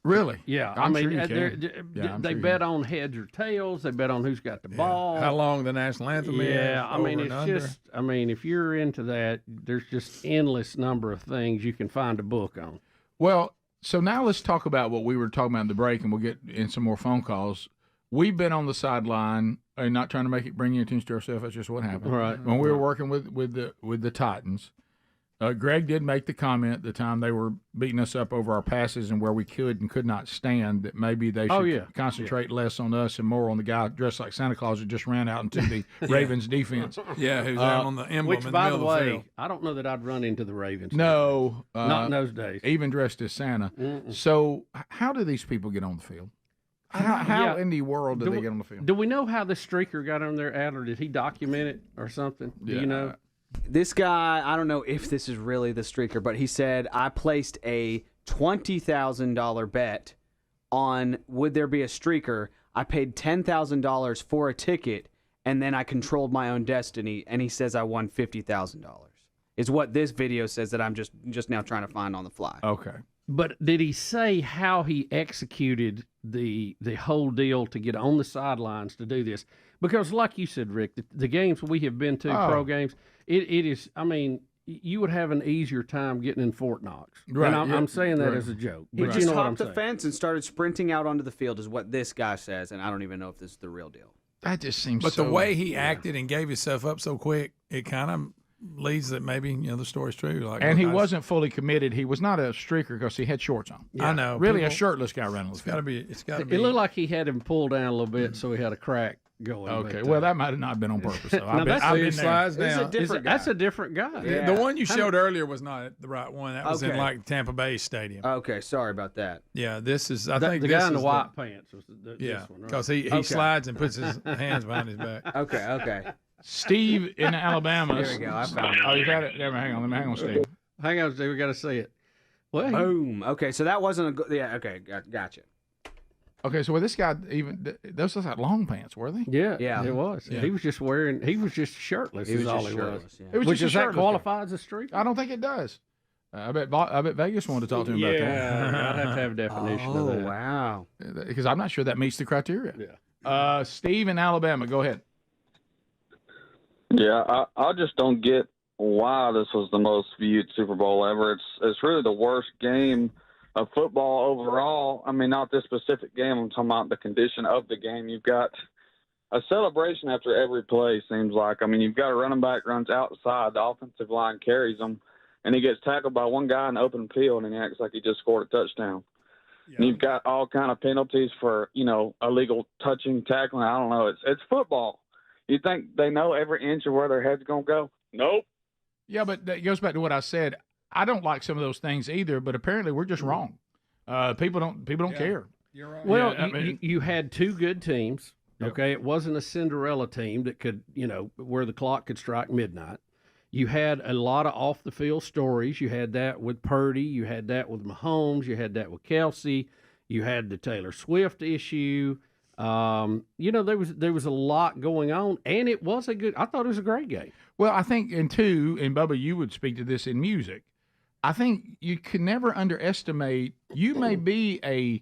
Really? Yeah. I'm I mean, sure you can. they bet on heads or tails. They bet on who's got the ball. How long the national anthem is. Yeah, I mean, over it's and under. just, I mean, if you're into that, there's just endless number of things you can find a book on. Well, so now let's talk about what we were talking about in the break, and we'll get in some more phone calls. We've been on the sideline, and not trying to bring your attention to ourselves. That's just what happened. Right. When we were working with the Titans, Greg did make the comment at the time they were beating us up over our passes and where we could and could not stand, that maybe they should concentrate less on us and more on the guy dressed like Santa Claus who just ran out into the Ravens defense. Yeah, who's out on the emblem Which, in by the the middle of the way, field. I don't know that I'd run into the Ravens. No. Not in those days. Even dressed as Santa. So how do these people get on the field? How in the world do they get on the field? Do we know how the streaker got on their ad, or did he document it or something? Do you know? This guy, I don't know if this is really the streaker, but he said, I placed a $20,000 bet on would there be a streaker. I paid $10,000 for a ticket, and then I controlled my own destiny, and he says I won $50,000. Is what this video says that I'm just now trying to find on the fly. Okay. But did he say how he executed the whole deal to get on the sidelines to do this? Because like you said, Rick, the games we have been to, pro games, it is, I mean, you would have an easier time getting in Fort Knox. Right. And I'm saying that as a joke. He But just you know what I'm hopped the saying. fence and started sprinting out onto the field is what this guy says, and I don't even know if this is the real deal. That just seems But so, the way he acted and gave himself up so quick, it kind of leads that maybe the story's true. Like, and he wasn't fully committed. He was not a streaker because he had shorts on. I know. Really, a People- shirtless guy running. It's got to be. It's got to be. It looked like he had him pulled down a little bit, so he had a crack going. Okay, but, well, that might have not been on purpose. So Now, I've been slides there. down. That's a different guy. The one you showed earlier was not the right one. That was in Okay. like Tampa Bay Stadium. Okay, sorry about that. Yeah, this is. I The think guy this in the is white pants was this one, right? because he Okay. slides and puts his hands behind his back. Okay. Steve in Alabama. There we go. I found it. Oh, you got it. There, hang on, Steve. Hang on, Steve. We got to see it. Well, Boom. Okay, so that wasn't a good. Yeah. Okay. Gotcha. Okay, so this guy those look like long pants, were they? Yeah, Yeah. it was. Yeah. He was just shirtless. He was is all just he shirtless, was. yeah. It was Which just a does that shirtless guy. qualify as a streak? I don't think it does. I bet Vegas wanted to talk to him about that. Yeah, I'd have to have a definition of that. Wow. Because I'm not sure that meets the criteria. Yeah. Steve in Alabama, go ahead. Yeah, I just don't get why this was the most viewed Super Bowl ever. It's really the worst game of football overall. I mean, not this specific game. I'm talking about the condition of the game. You've got a celebration after every play, seems like. I mean, you've got a running back runs outside. The offensive line carries him, and he gets tackled by one guy in the open field, and he acts like he just scored a touchdown. Yeah. And you've got all kind of penalties for, illegal touching, tackling. I don't know. It's football. You think they know every inch of where their head's going to go? Nope. Yeah, but that goes back to what I said. I don't like some of those things either, but apparently we're just wrong. People don't care. You're right. Well, Yeah, you had two good teams. Okay, it wasn't a Cinderella team that could, where the clock could strike midnight. You had a lot of off the field stories. You had that with Purdy. You had that with Mahomes. You had that with Kelsey. You had the Taylor Swift issue. There was a lot going on, and it was I thought it was a great game. Well, I think, and Bubba, you would speak to this in music. I think you can never underestimate. You may be a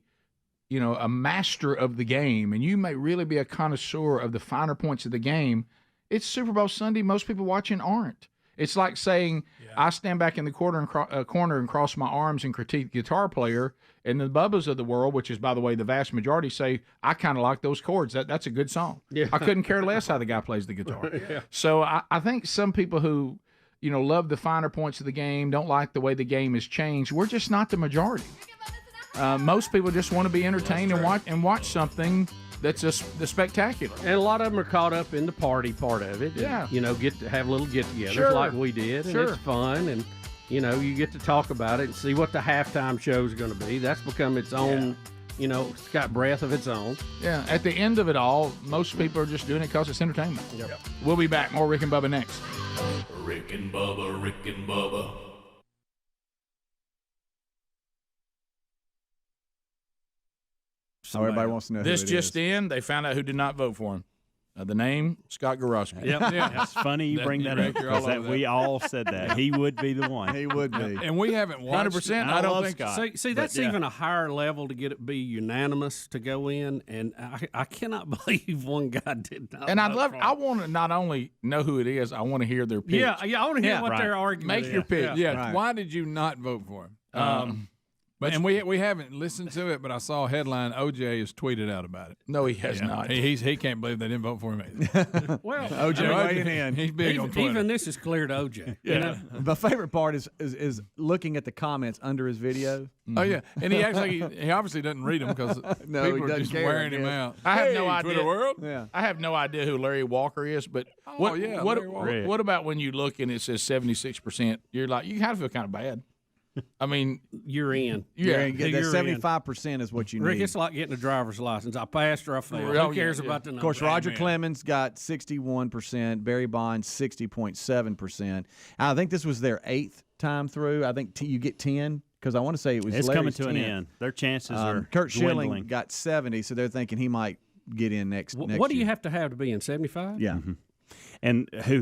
master of the game, and you may really be a connoisseur of the finer points of the game. It's Super Bowl Sunday. Most people watching aren't. It's like saying I stand back in the corner and cross my arms and critique the guitar player, and the Bubbas of the world, which is, by the way, the vast majority, say, I kind of like those chords. That's a good song. Yeah. I couldn't care less how the guy plays the guitar. Yeah. So I think some people who, love the finer points of the game, don't like the way the game has changed. We're just not the majority. Most people just want to be entertained and watch something that's the spectacular. And a lot of them are caught up in the party part of it. Yeah. And, get to have little get-togethers Sure. like we did, and Sure. it's fun. And you get to talk about it and see what the halftime show is going to be. That's become its own, it's got breath of its own. Yeah, at the end of it all, most people are just doing it because it's entertainment. Yep. We'll be back. More Rick and Bubba next. Rick and Bubba, Rick and Bubba. So everybody wants to know this who it just is. in, they found out who did not vote for him. The name, Scott Garosky. Yep. Yeah. It's funny you bring that up because we all said that. He would be the one. He would be. And we haven't watched 100%. I don't think Scott. See, that's even a higher level to get it be unanimous to go in, and I cannot believe one guy did not. And I want to not only know who it is, I want to hear their pitch. Yeah, I want to hear what their argument Make your pitch. Yeah. Right. Why did you not vote for him? And we haven't listened to it, but I saw a headline. OJ has tweeted out about it. No, he has not. He can't believe they didn't vote for him either. Well, OJ weighing in. He's big on Twitter. Even this is clear to OJ. Yeah. My favorite part is looking at the comments under his video. Oh yeah, and he actually he obviously doesn't read them because No, he people are doesn't just care, wearing I him guess. out. I have no Hey, idea. Twitter world. Yeah. I have no idea who Larry Walker is, but Larry Walker. what about when you look and it says 76%? You're like, you kind of feel kind of bad. I mean, you're in. Yeah, that 75% is what you need. Rick, it's like getting a driver's license. I passed or I failed. Who cares about the number? Of course, Roger Clemens got 61%, Barry Bonds 60.7%. I think this was their 8th time through. I think you get 10 because I want to say it was It's Larry's coming to 10th. an end. Their chances are Kurt Schilling dwindling. got 70, so they're thinking he might get in next What do year. you have to be in 75? Yeah. Mm-hmm. And who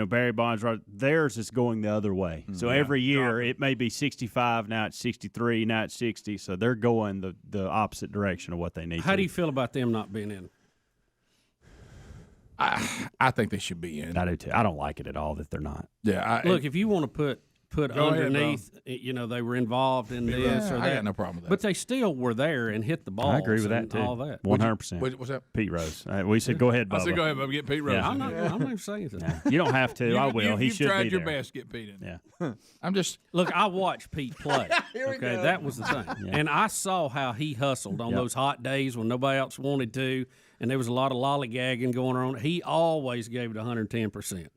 Barry Bonds, theirs is going the other way. So every year it may be 65, now it's 63, now it's 60. So they're going the opposite direction of what they need. How do you feel about them not being in? I think they should be in. I do too. I don't like it at all that they're not. Yeah. Look, if you want to put Go ahead, underneath, they were involved in this or that. I got no problem with that. But they still were there and hit the ball. I agree with that and too. all that. 100%. What's that? Pete Rose. We said go ahead, Bubba. I said go ahead, Bubba. Get Pete Rose. Yeah. I'm not even saying anything. You don't have to. I will. He you've should tried be your there. best to get Pete in. Yeah. I'm just look. I watched Pete play. Here we Okay, go. that was the thing, and I saw how he hustled on those hot days when nobody else wanted to, and there was a lot of lollygagging going on. He always gave it 110%.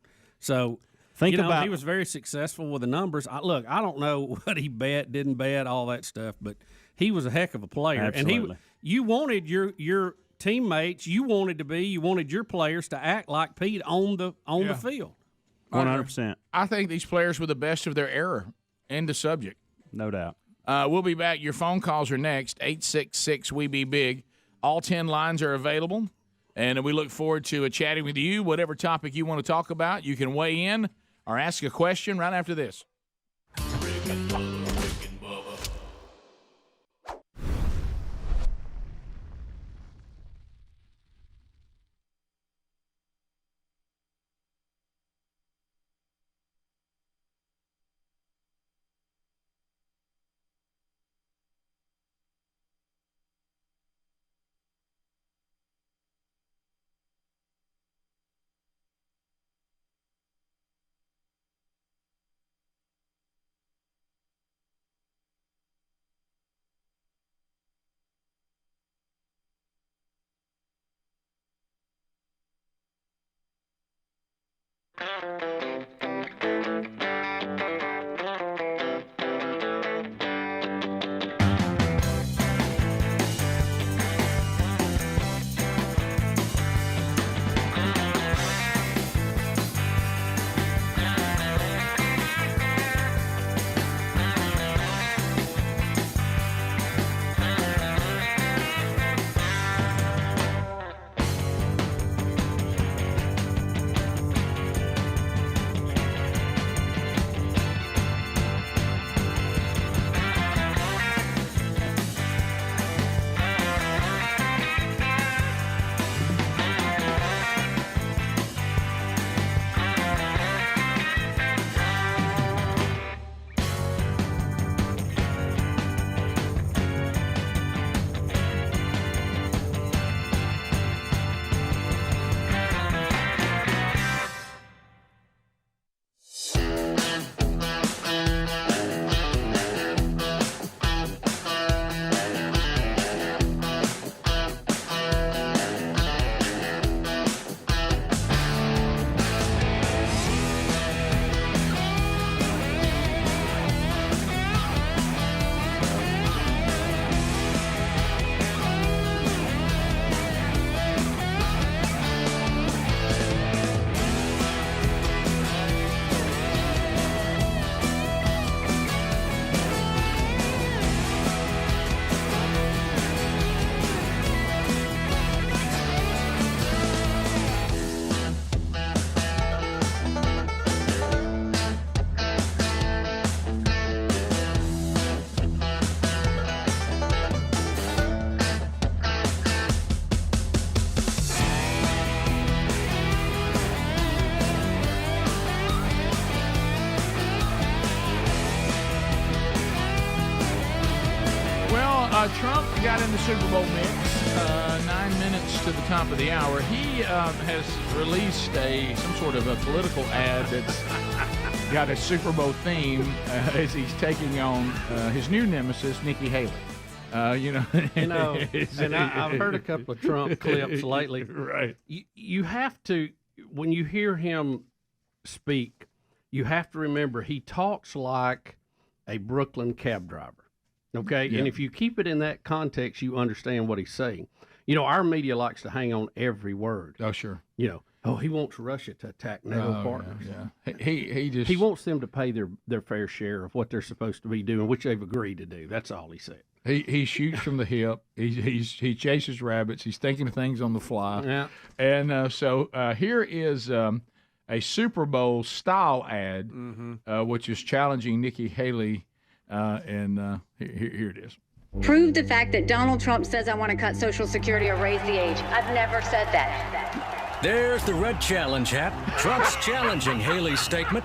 So. Think about he was very successful with the numbers. I don't know what he didn't bet, all that stuff, but he was a heck of a player. Absolutely. And you wanted your teammates, you wanted your players to act like Pete on the field. 100%. I think these players were the best of their era. End of subject. No doubt. We'll be back. Your phone calls are next. 866-WE-BE-BIG. All 10 lines are available, and we look forward to chatting with you. Whatever topic you want to talk about, you can weigh in or ask a question right after this. Rick and Bubba. got in the Super Bowl mix. 9 minutes to the top of the hour. He has released some sort of a political ad that's got a Super Bowl theme as he's taking on his new nemesis, Nikki Haley. And I've heard a couple of Trump clips lately. Right. You have to, when you hear him speak, you have to remember he talks like a Brooklyn cab driver. Okay, Yeah. and if you keep it in that context, you understand what he's saying. Our media likes to hang on every word. Oh, sure. He wants Russia to attack NATO partners. Yeah. He He wants them to pay their fair share of what they're supposed to be doing, which they've agreed to do. That's all he said. He shoots from the hip. He chases rabbits. He's thinking of things on the fly. Yeah. And so here is a Super Bowl style ad, which is challenging Nikki Haley. And here it is. Prove the fact that Donald Trump says I want to cut Social Security or raise the age. I've never said that. There's the red challenge hat. Trump's challenging Haley's statement.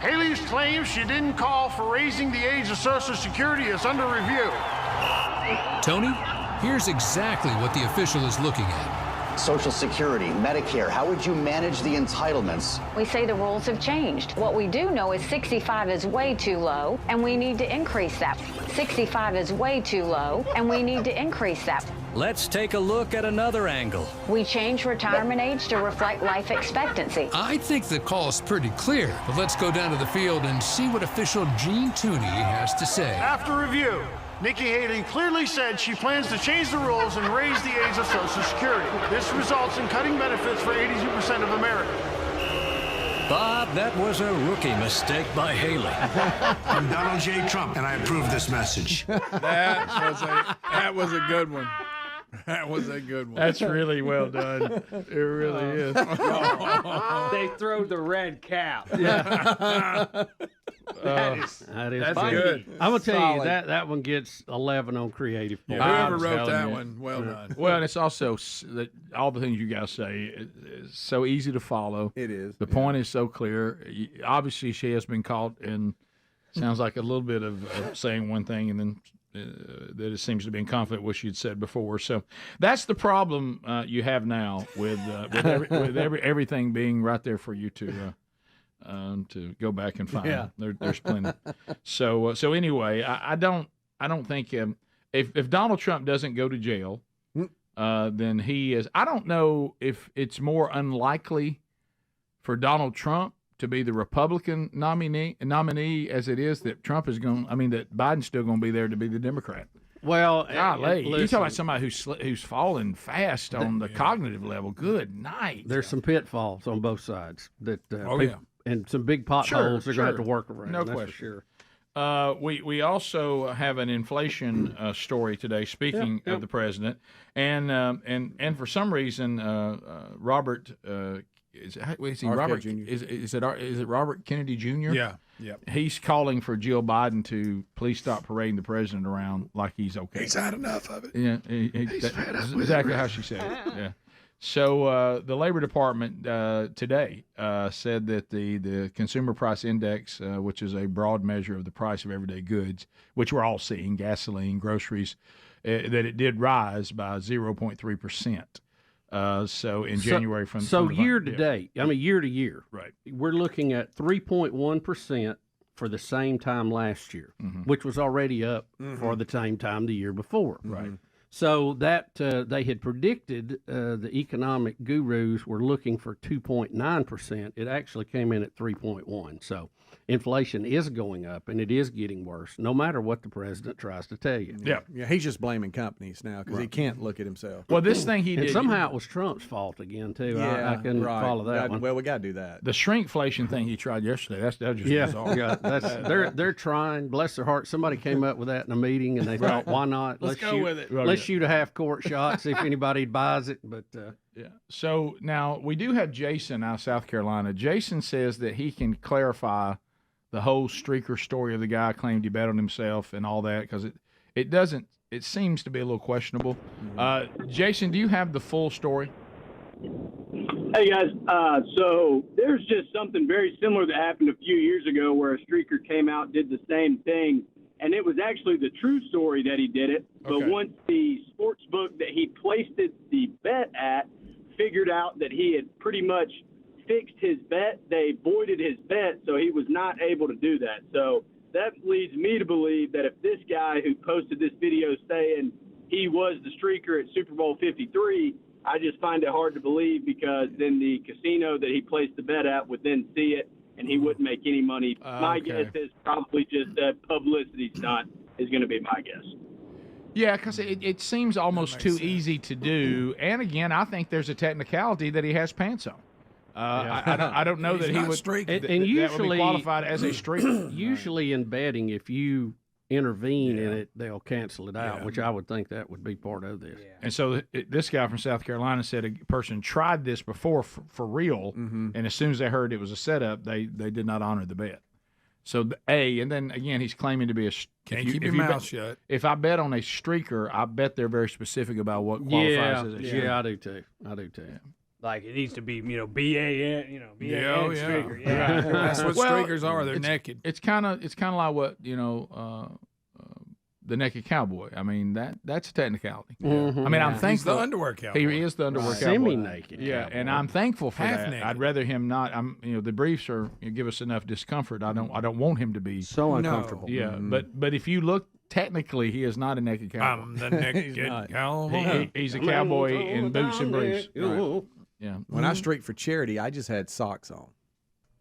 Haley's claim she didn't call for raising the age of Social Security is under review. Tony, here's exactly what the official is looking at. Social Security, Medicare, how would you manage the entitlements? We say the rules have changed. What we do know is 65 is way too low, and we need to increase that. 65 is way too low, and we need to increase that. Let's take a look at another angle. We change retirement age to reflect life expectancy. I think the call is pretty clear, but let's go down to the field and see what official Gene Tooney has to say. After review, Nikki Haley clearly said she plans to change the rules and raise the age of Social Security. This results in cutting benefits for 82% of Americans. Bob, that was a rookie mistake by Haley. I'm Donald J. Trump, and I approve this message. That was a good one. That was a good one. That's really well done. It really is. They throw the red cap. That's funny. Good. I'm gonna tell you Solid. that one gets 11 on creative. Yeah, points. whoever I'm wrote telling that you. one, well done. Well, and it's also that all the things you guys say is so easy to follow. It is. The point is so clear. Obviously, she has been caught in sounds like a little bit of saying one thing and then that it seems to be in conflict with what she'd said before. So that's the problem you have now with everything being right there for you to go back and find. Yeah. There's plenty. So anyway, I don't think if Donald Trump doesn't go to jail, then he is. I don't know if it's more unlikely for Donald Trump to be the Republican nominee as it is that Trump is going. I mean that Biden's still going to be there to be the Democrat. Well, golly, you listen, talk about somebody who's falling fast on the cognitive level. Good night. There's some pitfalls on both sides that yeah. and some big potholes they're going to have to work around. No that's question. for sure. We also have an inflation story today. Speaking of the president, and for some reason, Robert is he Robert? Jr. Is it Robert Kennedy Jr.? Yeah. Yep. He's calling for Jill Biden to please stop parading the president around like he's okay. He's had enough of it. Yeah, that's exactly how she said it. Yeah. So the Labor Department today said that the Consumer Price Index, which is a broad measure of the price of everyday goods, which we're all seeing, gasoline, groceries, that it did rise by 0.3%. So in January from year to date, I mean year to year, right? We're looking at 3.1% for the same time last year, which was already up for the same time the year before, right? So that they had predicted the economic gurus were looking for 2.9%. It actually came in at 3.1. So inflation is going up, and it is getting worse, no matter what the president tries to tell you. Yeah. He's just blaming companies now because he can't look at himself. Well, this thing he and did somehow it was Trump's fault again too. Yeah, I couldn't follow that one. Well, we got to do that. The shrinkflation thing he tried yesterday. That was just bizarre. Yeah, they're trying. Bless their heart. Somebody came up with that in a meeting, and they thought, why not? Let's go with it. Let's shoot a half-court shot, see if anybody buys it. But yeah. So now we do have Jason out of South Carolina. Jason says that he can clarify the whole streaker story of the guy claimed he bet on himself and all that because it seems to be a little questionable. Jason, do you have the full story? Hey guys, so there's just something very similar that happened a few years ago where a streaker came out, did the same thing, and it was actually the true story that he did it. But once the sports book that he placed the bet at figured out that he had pretty much fixed his bet, they voided his bet, so he was not able to do that. So that leads me to believe that if this guy who posted this video saying he was the streaker at Super Bowl 53, I just find it hard to believe, because then the casino that he placed the bet at would then see it, and he wouldn't make any money. My guess is probably just a publicity stunt is going to be my guess. Yeah, because it seems almost too easy to do. And again, I think there's a technicality that he has pants on. I don't know that he would, and usually that would be qualified as a streaker. Usually in betting, if you intervene in it, they'll cancel it out, which I would think that would be part of this. And so this guy from South Carolina said a person tried this before for real, and as soon as they heard it was a setup, they did not honor the bet. So and then again, he's claiming to be a. Can't keep your mouth shut. If I bet on a streaker, I bet they're very specific about what qualifies as a streaker. Yeah, I do too. Yeah. Like it needs to be, BAN, BAN streaker. Yeah. That's what streakers are. They're naked. It's kind of like what the naked cowboy. I mean that's a technicality. Mm-hmm. I mean I'm thankful. He's the underwear cowboy. He is the underwear cowboy. Semi-naked. Yeah, cowboy. and I'm thankful for Half that. naked. I'd rather him not. The briefs give us enough discomfort. I don't want him to be so uncomfortable. Yeah, but if you look technically, he is not a naked cowboy. I'm the naked cowboy. He's a cowboy in boots and briefs. Right. Yeah. When I streaked for charity, I just had socks on.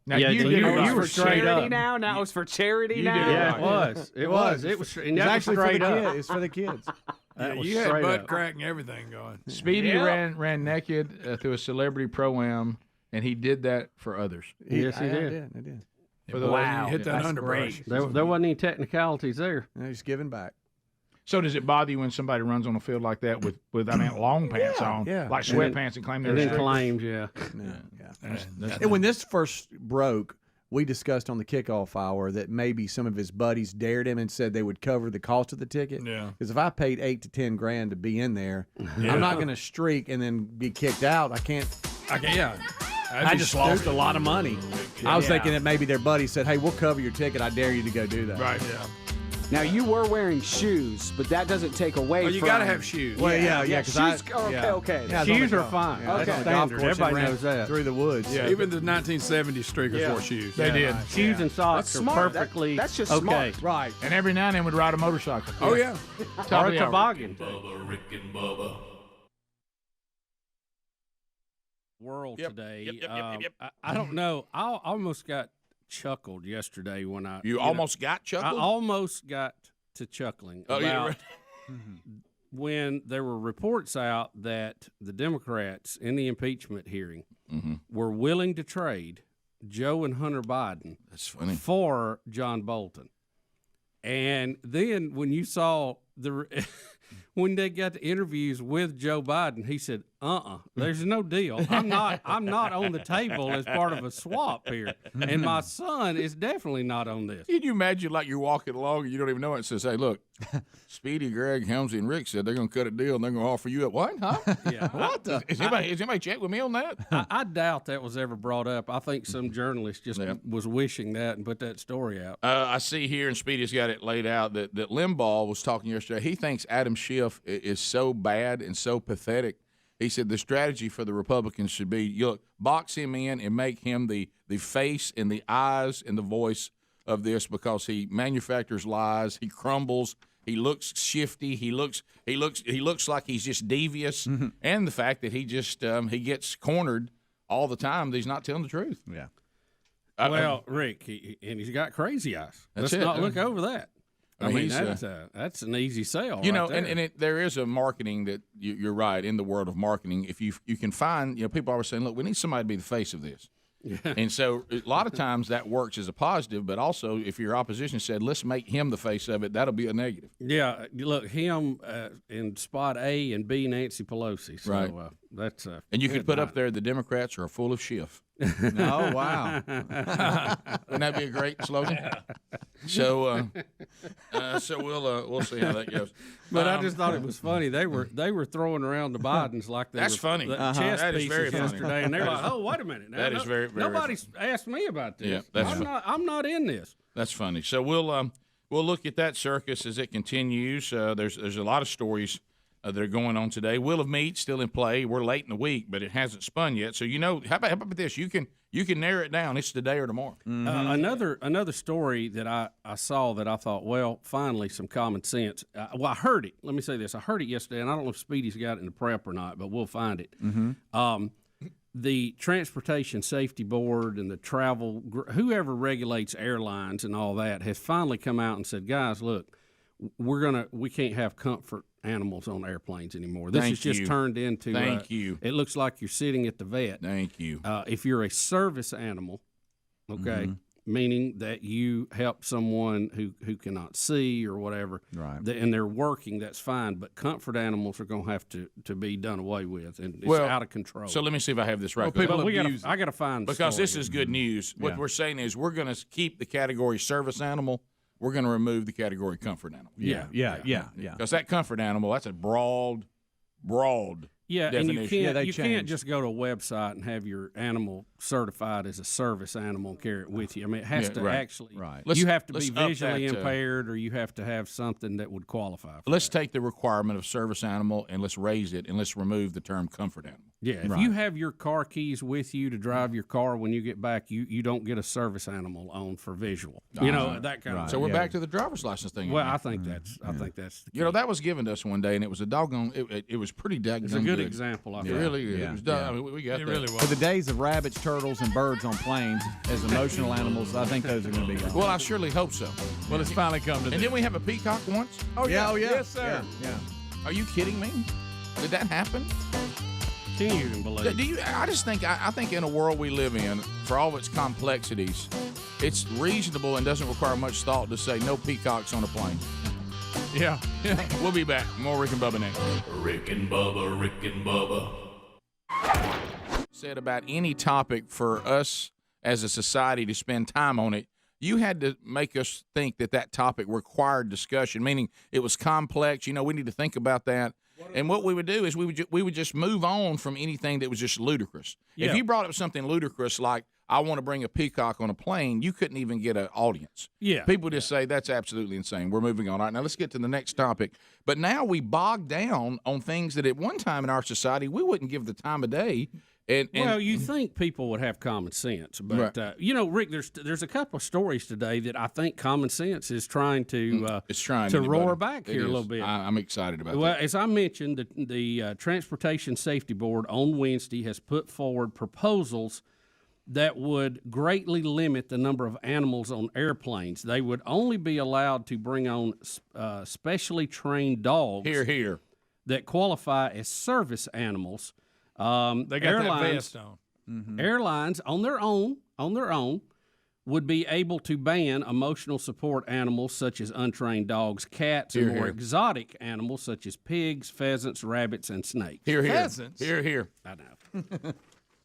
Now you were straight up. Now it was for charity. Yeah, it was. It was actually straight for the up. kids. It's for the kids. You had butt crack and everything going. Speedy ran naked through a celebrity pro-am, and he did that for others. Yes, he did. I did. Wow, you hit that underbrush. There wasn't any technicalities there. He's giving back. So does it bother you when somebody runs on a field like that with long pants on, like sweatpants, and claim they're and then strict? claims, And when this first broke, we discussed on the kickoff hour that maybe some of his buddies dared him and said they would cover the cost of the ticket. Yeah. Because if I paid $8 to $10,000 to be in there, I'm not going to streak and then be kicked out. I can't. I just lost a lot of money. I was thinking that maybe their buddy said, "Hey, we'll cover your ticket. I dare you to go do that." Right. Yeah. Now you were wearing shoes, but that doesn't take away. Well, you got to have shoes. Well, yeah. Because shoes are okay. Yeah, shoes are fine. That's standard. Everybody knows that. Through the woods. Yeah. Even the 1970s streakers wore shoes. They did. Shoes and socks are perfectly that's just okay. smart. Right. And every now and then would ride a motorcycle. Oh yeah. Or a toboggan. Bubba, Rick and Bubba. World today. I don't know. I almost got chuckled yesterday when I. You almost got chuckled? I almost got to chuckling about when there were reports out that the Democrats in the impeachment hearing were willing to trade Joe and Hunter Biden for John Bolton. And then when you saw when they got the interviews with Joe Biden, he said, there's no deal. I'm not on the table as part of a swap here. And my son is definitely not on this. Can you imagine like you're walking along and you don't even know it and says, "Hey, look, Speedy, Greg, Helmsy, and Rick said they're going to cut a deal and they're going to offer you at what? Huh? Yeah. What? Has anybody checked with me on that? I doubt that was ever brought up. I think some journalist just was wishing that and put that story out. I see here, and Speedy's got it laid out, that Limbaugh was talking yesterday. He thinks Adam Schiff is so bad and so pathetic. He said the strategy for the Republicans should be, box him in and make him the face and the eyes and the voice of this, because he manufactures lies. He crumbles. He looks shifty. He looks like he's just devious, and the fact that he just he gets cornered all the time. That he's not telling the truth. Yeah. Well, Rick, he's got crazy eyes. Let's not look over that. I mean, that's an easy sell. There is a marketing that you're right, in the world of marketing. If you can find, people always saying, look, we need somebody to be the face of this. Yeah. And so a lot of times that works as a positive, but also if your opposition said, let's make him the face of it, that'll be a negative. Yeah, look, him in spot A and B, Nancy Pelosi. So, right. That's and you could put up there, the Democrats are full of Schiff. Oh, wow. Wouldn't that be a great slogan? Yeah. So we'll see how that goes. But I just thought it was funny. They were throwing around the Bidens like they that's were funny. Chess That is pieces very funny. yesterday, and they're like, "Oh, wait a minute! Now, that is very, very nobody's asked me about this. Yeah, I'm not in this." That's funny. So we'll we'll look at that circus as it continues. There's a lot of stories that are going on today. Wheel of Meat still in play. We're late in the week, but it hasn't spun yet. So how about this? You can narrow it down. It's today or tomorrow. Another story that I saw that I thought, well, finally some common sense. I heard it. Let me say this. I heard it yesterday, and I don't know if Speedy's got it in the prep or not, but we'll find it. The Transportation Safety Board and the travel, whoever regulates airlines and all that, has finally come out and said, guys, look, we can't have comfort animals on airplanes anymore. This has just turned into it looks like you're sitting at the vet. Thank you. If you're a service animal, okay, meaning that you help someone who cannot see or whatever, right? And they're working, that's fine. But comfort animals are going to have to be done away with, and it's out of control. So let me see if I have this right. I got to find the because story. this is good news. What we're saying is we're going to keep the category service animal. We're going to remove the category comfort animal. Yeah. Because that comfort animal, that's a broad definition. And you can't just go to a website and have your animal certified as a service animal and carry it with you. I mean, it has to actually. Right. You have to be visually impaired, or you have to have something that would qualify for Let's take the requirement of service animal and let's raise it, and let's remove the term comfort animal. Yeah, if you have your car keys with you to drive your car when you get back, you don't get a service animal on for visual. You know, that kind of. So we're back to the driver's license thing. Well, I think that's the key. That was given to us one day, and it was a doggone. It was pretty daggone. It's a good example. I think. Really, it was done. I mean, we got it that. really was. For the days of rabbits, turtles, and birds on planes as emotional animals, I think those are going to be gone. Well, I surely hope so. Well, it's finally come to And this. didn't we have a peacock once? Oh yeah. Yes, sir. Yeah. Are you kidding me? Did that happen? Can you even believe? Do you? I just think I think in a world we live in, for all of its complexities, it's reasonable and doesn't require much thought to say no peacocks on a plane. Yeah. We'll be back. More Rick and Bubba next. Rick and Bubba, Rick and Bubba. Said about any topic for us as a society to spend time on it, you had to make us think that topic required discussion, meaning it was complex. We need to think about that. And what we would do is we would just move on from anything that was just ludicrous. Yeah. If you brought up something ludicrous like, I want to bring a peacock on a plane, you couldn't even get an audience. Yeah. People just say, that's absolutely insane. We're moving on. All right, now let's get to the next topic. But now we bog down on things that at one time in our society we wouldn't give the time of day. And you think people would have common sense, but Rick, there's a couple of stories today that I think common sense is trying to roar back here a little bit. I'm excited about that. Well, as I mentioned, the Transportation Safety Board on Wednesday has put forward proposals that would greatly limit the number of animals on airplanes. They would only be allowed to bring on specially trained dogs. Here. That qualify as service animals. They got that vest on. Mm-hmm. Airlines on their own would be able to ban emotional support animals such as untrained dogs, cats, and more exotic animals such as pigs, pheasants, rabbits, and snakes. Pheasants? Here. I know.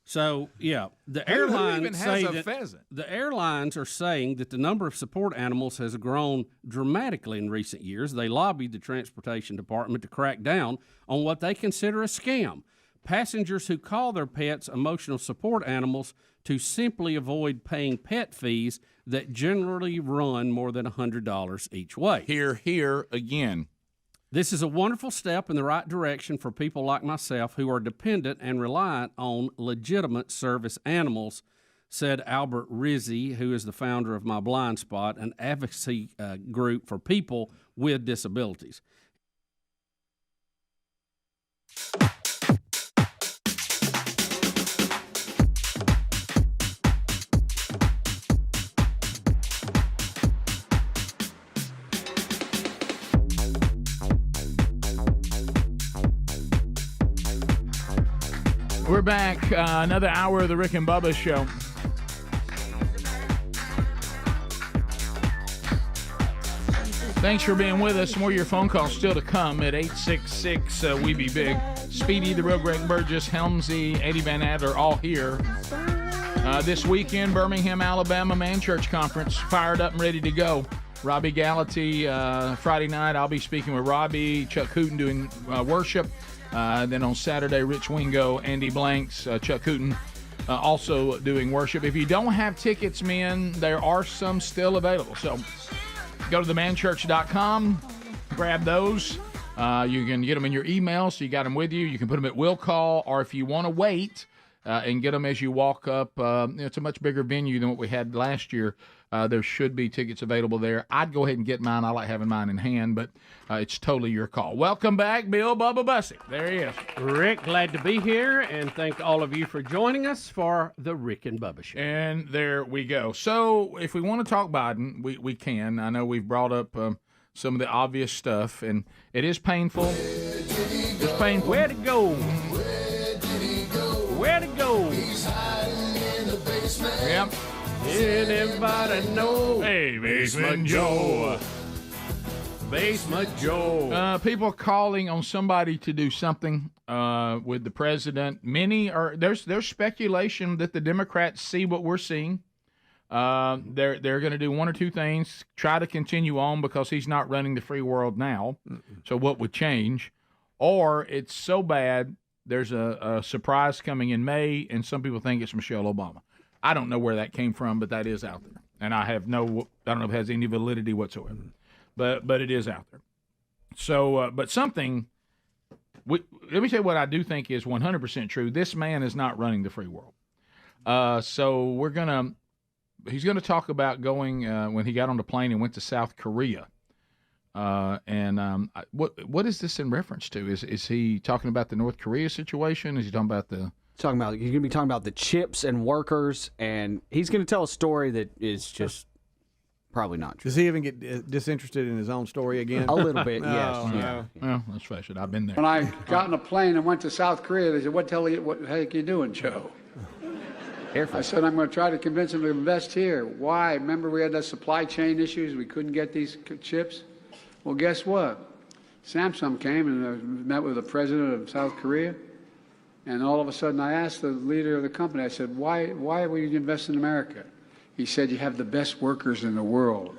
So, the airlines say that pheasant? The airlines are saying that the number of support animals has grown dramatically in recent years. They lobbied the Transportation Department to crack down on what they consider a scam. Passengers who call their pets emotional support animals to simply avoid paying pet fees that generally run more than $100 each way. Here again. This is a wonderful step in the right direction for people like myself who are dependent and reliant on legitimate service animals, said Albert Rizzi, who is the founder of My Blind Spot, an advocacy group for people with disabilities. We're back. Another hour of the Rick and Bubba Show. Thanks for being with us. More of your phone calls still to come at 866 We Be Big. Speedy, the real Greg Burgess, Helmsy, Eddie Van Adler, all here. This weekend, Birmingham, Alabama Man Church Conference, fired up and ready to go. Robbie Gallaty, Friday night, I'll be speaking with Robbie, Chuck Hooten doing worship. Then on Saturday, Rich Wingo, Andy Blanks, Chuck Hooten also doing worship. If you don't have tickets, men, there are some still available. So Go to themanchurch.com. Grab those. You can get them in your email, so you got them with you. You can put them at will call, or if you want to wait and get them as you walk up, it's a much bigger venue than what we had last year. There should be tickets available there. I'd go ahead and get mine. I like having mine in hand, but it's totally your call. Welcome back, Bill Bubba Bussey. There he is. Rick, glad to be here, and thank all of you for joining us for the Rick and Bubba Show. And there we go. So if we want to talk Biden, we can. I know we've brought up some of the obvious stuff, and it is painful. It's painful. Where'd it go? Where'd it go? He's hiding in the basement. Yep. Anybody know? Hey, Basement Joe. Basement Joe. People calling on somebody to do something with the president. Many are there's speculation that the Democrats see what we're seeing. They're going to do one or two things. Try to continue on because he's not running the free world now. So what would change? Or it's so bad there's a surprise coming in May, and some people think it's Michelle Obama. I don't know where that came from, but that is out there, and I don't know if it has any validity whatsoever, but it is out there. So, but something. Let me tell you what I do think is 100% true. This man is not running the free world. So he's gonna talk about going when he got on the plane and went to South Korea. What is this in reference to? Is he talking about the North Korea situation? Is he talking about he's going to be talking about the chips and workers, and he's going to tell a story that is just probably not true. Does he even get disinterested in his own story again? A little bit, yes. Oh, no. Well, let's face it, I've been there. When I got on a plane and went to South Korea, they said, what the heck are you doing, Joe? I said, I'm going to try to convince them to invest here. Why? Remember we had those supply chain issues? We couldn't get these chips? Well, guess what? Samsung came and met with the president of South Korea. And all of a sudden, I asked the leader of the company, I said, why would you invest in America? He said, you have the best workers in the world.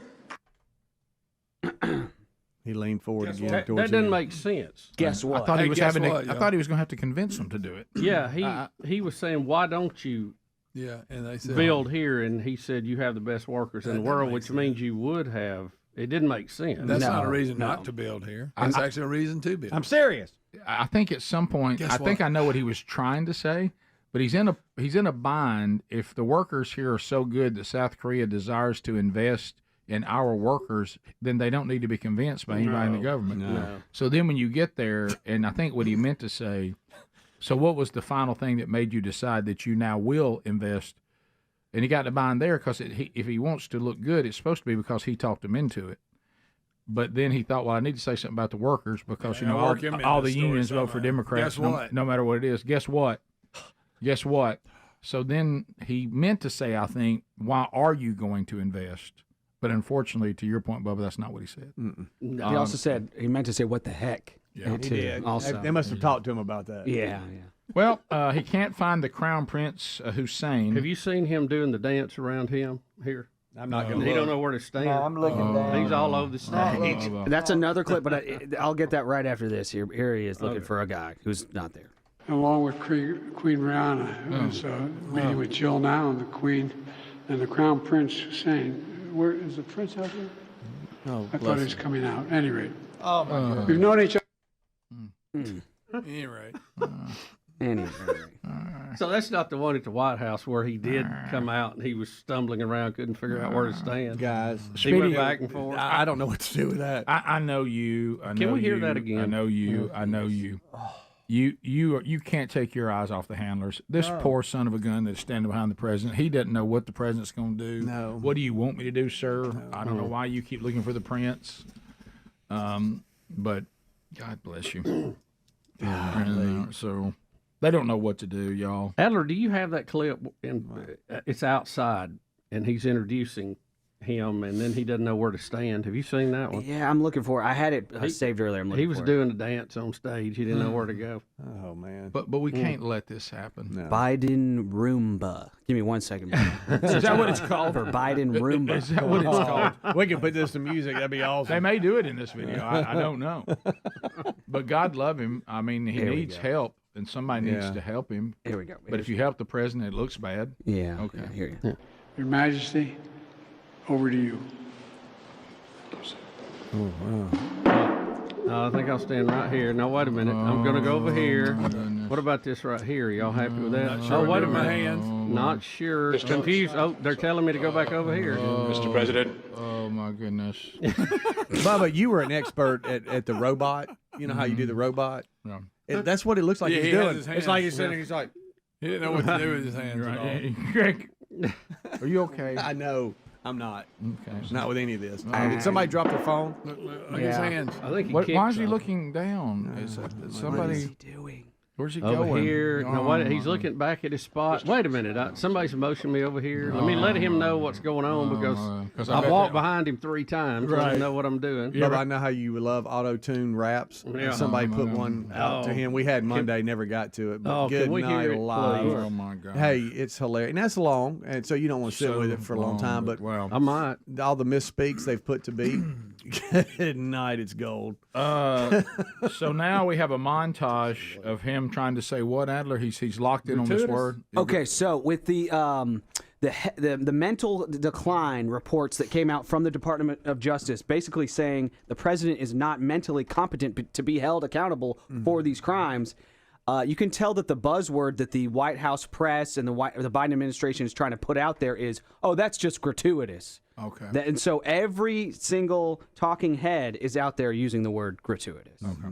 He leaned forward again. That doesn't make sense. Guess what? I thought he was going to have to convince them to do it. Yeah, he was saying, why don't you and they said, build here? And he said, you have the best workers in the world, which means you would have. It didn't make sense. That's not a reason not to build here. It's actually a reason to build. I'm serious. I think at some point, think I know what he was trying to say, but he's in a bind. If the workers here are so good that South Korea desires to invest in our workers, then they don't need to be convinced by anybody in the government. No. So then when you get there, and I think what he meant to say, so what was the final thing that made you decide that you now will invest? And he got the bind there because if he wants to look good, it's supposed to be because he talked him into it. But then he thought, well, I need to say something about the workers because, all the unions vote for Democrats no matter what it is. Guess what? So then he meant to say, I think, why are you going to invest? But unfortunately, to your point, Bubba, that's not what he said. He also said, he meant to say, what the heck? Yeah, he did. Also. They must have talked to him about that. Yeah. Well, he can't find the Crown Prince Hussein. Have you seen him doing the dance around him here? I'm not going to. He don't know where to stand. No, I'm looking down. He's all over the stage. That's another clip, but I'll get that right after this. Here he is looking for a guy who's not there. Along with Queen Rihanna, who's meeting with Jill now and the Queen and the Crown Prince Hussein. Where is the Prince out there? Oh, I thought he was coming out. At any rate, Oh, my God. we've known each other. Anyway. So that's not the one at the White House where he did come out and he was stumbling around, couldn't figure out where to stand. Guys, he went back and forth. I don't know what to do with that. I know you. Can we hear that again? I know you. I know you. You can't take your eyes off the handlers. This poor son of a gun that's standing behind the president, he doesn't know what the president's going to do. No. What do you want me to do, sir? I don't know why you keep looking for the prince. But God bless you. So they don't know what to do, y'all. Adler, do you have that clip? It's outside, and he's introducing him, and then he doesn't know where to stand. Have you seen that one? Yeah, I'm looking for it. I had it saved earlier. He was doing a dance on stage. He didn't know where to go. Oh, man. But we can't let this happen. No. Biden Roomba. Give me 1 second. Is that what it's called? For Biden Roomba. Is that what it's called? We can put this to music. That'd be awesome. They may do it in this video. I don't know. But God love him. I mean, he needs help, and somebody needs to help him. Here we go. But if you help the president, it looks bad. Yeah. Okay. Here you go. Your Majesty, over to you. Oh, wow. I think I'll stand right here. No, wait a minute. I'm going to go over here. What about this right here? Y'all happy with that? Not sure. Oh, wait a minute. My hands. Not sure. Confused. Oh, they're telling me to go back over here. Mr. President. Oh, my goodness. Bubba, you were an expert at the robot. You know how you do the robot? Yeah. That's what it looks like Yeah, he's he doing. has his hands. It's like he's sitting. He's like, He didn't know what to do with his hands at all. Greg, are you okay? I know. I'm not. Okay. Not with any of this. Did somebody drop their phone? Look at his hands. I think he Why kicked is he something. looking down? Is somebody? What is he doing? Where's he Over going? here. No, Oh, wait, he's my looking back at his spot. Wait a minute. Somebody's motioning me over here. Let me let him know what's going on because I walked behind him 3 times. Let him know what I'm doing. Bubba, I know how you love auto-tune raps. Yeah. Somebody put one out to him. We had Monday, never got to it. But good can we night hear it, alive. please? Oh my God. Hey, it's hilarious. And that's long, and so you don't want to sit So with it for a long time. But well, I might. all the misspeaks they've put to beat, good night, it's gold. so now we have a montage of him trying to say what, Adler? He's locked in on this word. Okay, so with the mental decline reports that came out from the Department of Justice, basically saying the president is not mentally competent to be held accountable for these crimes. You can tell that the buzzword that the White House press and the Biden administration is trying to put out there is, oh, that's just gratuitous. Okay. And so every single talking head is out there using the word gratuitous. Okay.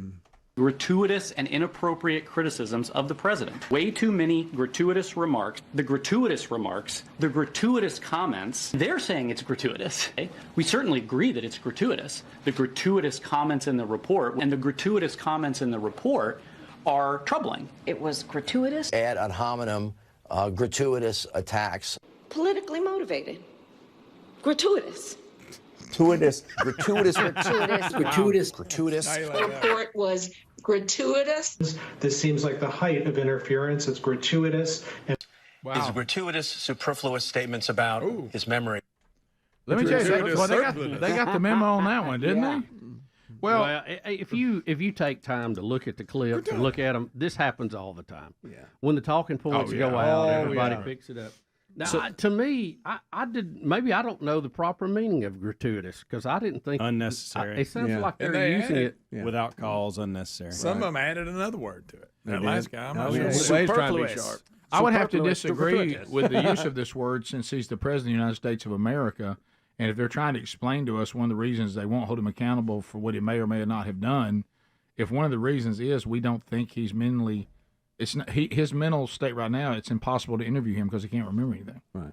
Gratuitous and inappropriate criticisms of the president. Way too many gratuitous remarks. The gratuitous remarks, the gratuitous comments, they're saying it's gratuitous. Okay? We certainly agree that it's gratuitous. The gratuitous comments in the report and the gratuitous comments in the report are troubling. It was gratuitous. Ad hominem, gratuitous attacks. Politically motivated. Gratuitous. Gratuitous. Gratuitous. Gratuitous. The report was gratuitous. This seems like the height of interference. It's gratuitous. And His gratuitous, superfluous statements about his memory. Let me tell you, they got the memo on that one, didn't they? Well, if you take time to look at the clips and look at them, this happens all the time. Yeah. When the talking points go out, everybody picks it up. Now, to me, I don't know the proper meaning of gratuitous because I didn't think unnecessary. It sounds like they're using it without cause, unnecessary. Some of them added another word to it. That last guy, I'm not sure. sure. Trying to be sharp. I would have to disagree with the use of this word since he's the president of the United States of America. And if they're trying to explain to us one of the reasons they won't hold him accountable for what he may or may not have done, if one of the reasons is we don't think he's mentally, it's not, his mental state right now, it's impossible to interview him because he can't remember anything. Right.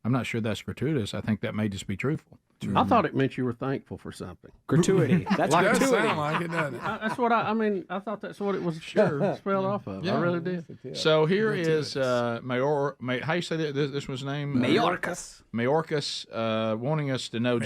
I'm not sure that's gratuitous. I think that may just be truthful. I thought it meant you were thankful for something. Gratuity. That's It gratuity. does sound like it, doesn't it? That's what I thought that's what it was spelled off of. I really did. So here is how you say this was named? Mayorkas. Mayorkas wanting us to know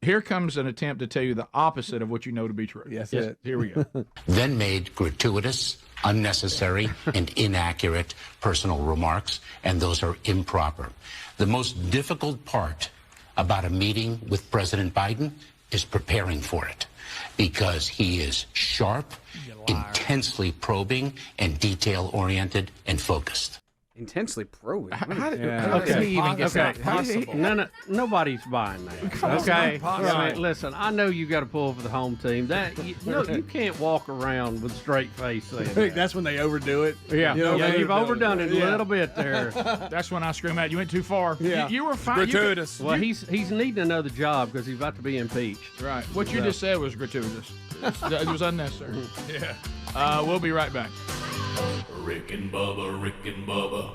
here comes an attempt to tell you the opposite of what you know to be true. Yes. Here we go. Then made gratuitous, unnecessary, and inaccurate personal remarks, and those are improper. The most difficult part about a meeting with President Biden is preparing for it, because he is sharp, intensely probing, and detail-oriented and focused. Intensely probing. No, nobody's buying that. Okay, right. Listen, I know you got to pull for the home team. You can't walk around with a straight face saying that. That's when they overdo it. Yeah, you've overdone it a little bit there. That's when I scream out, you went too far. Yeah. You were fine. Gratuitous. Well, he's needing another job because he's about to be impeached. Right. What you just said was gratuitous. It was unnecessary. Yeah. We'll be right back. Rick and Bubba, Rick and Bubba.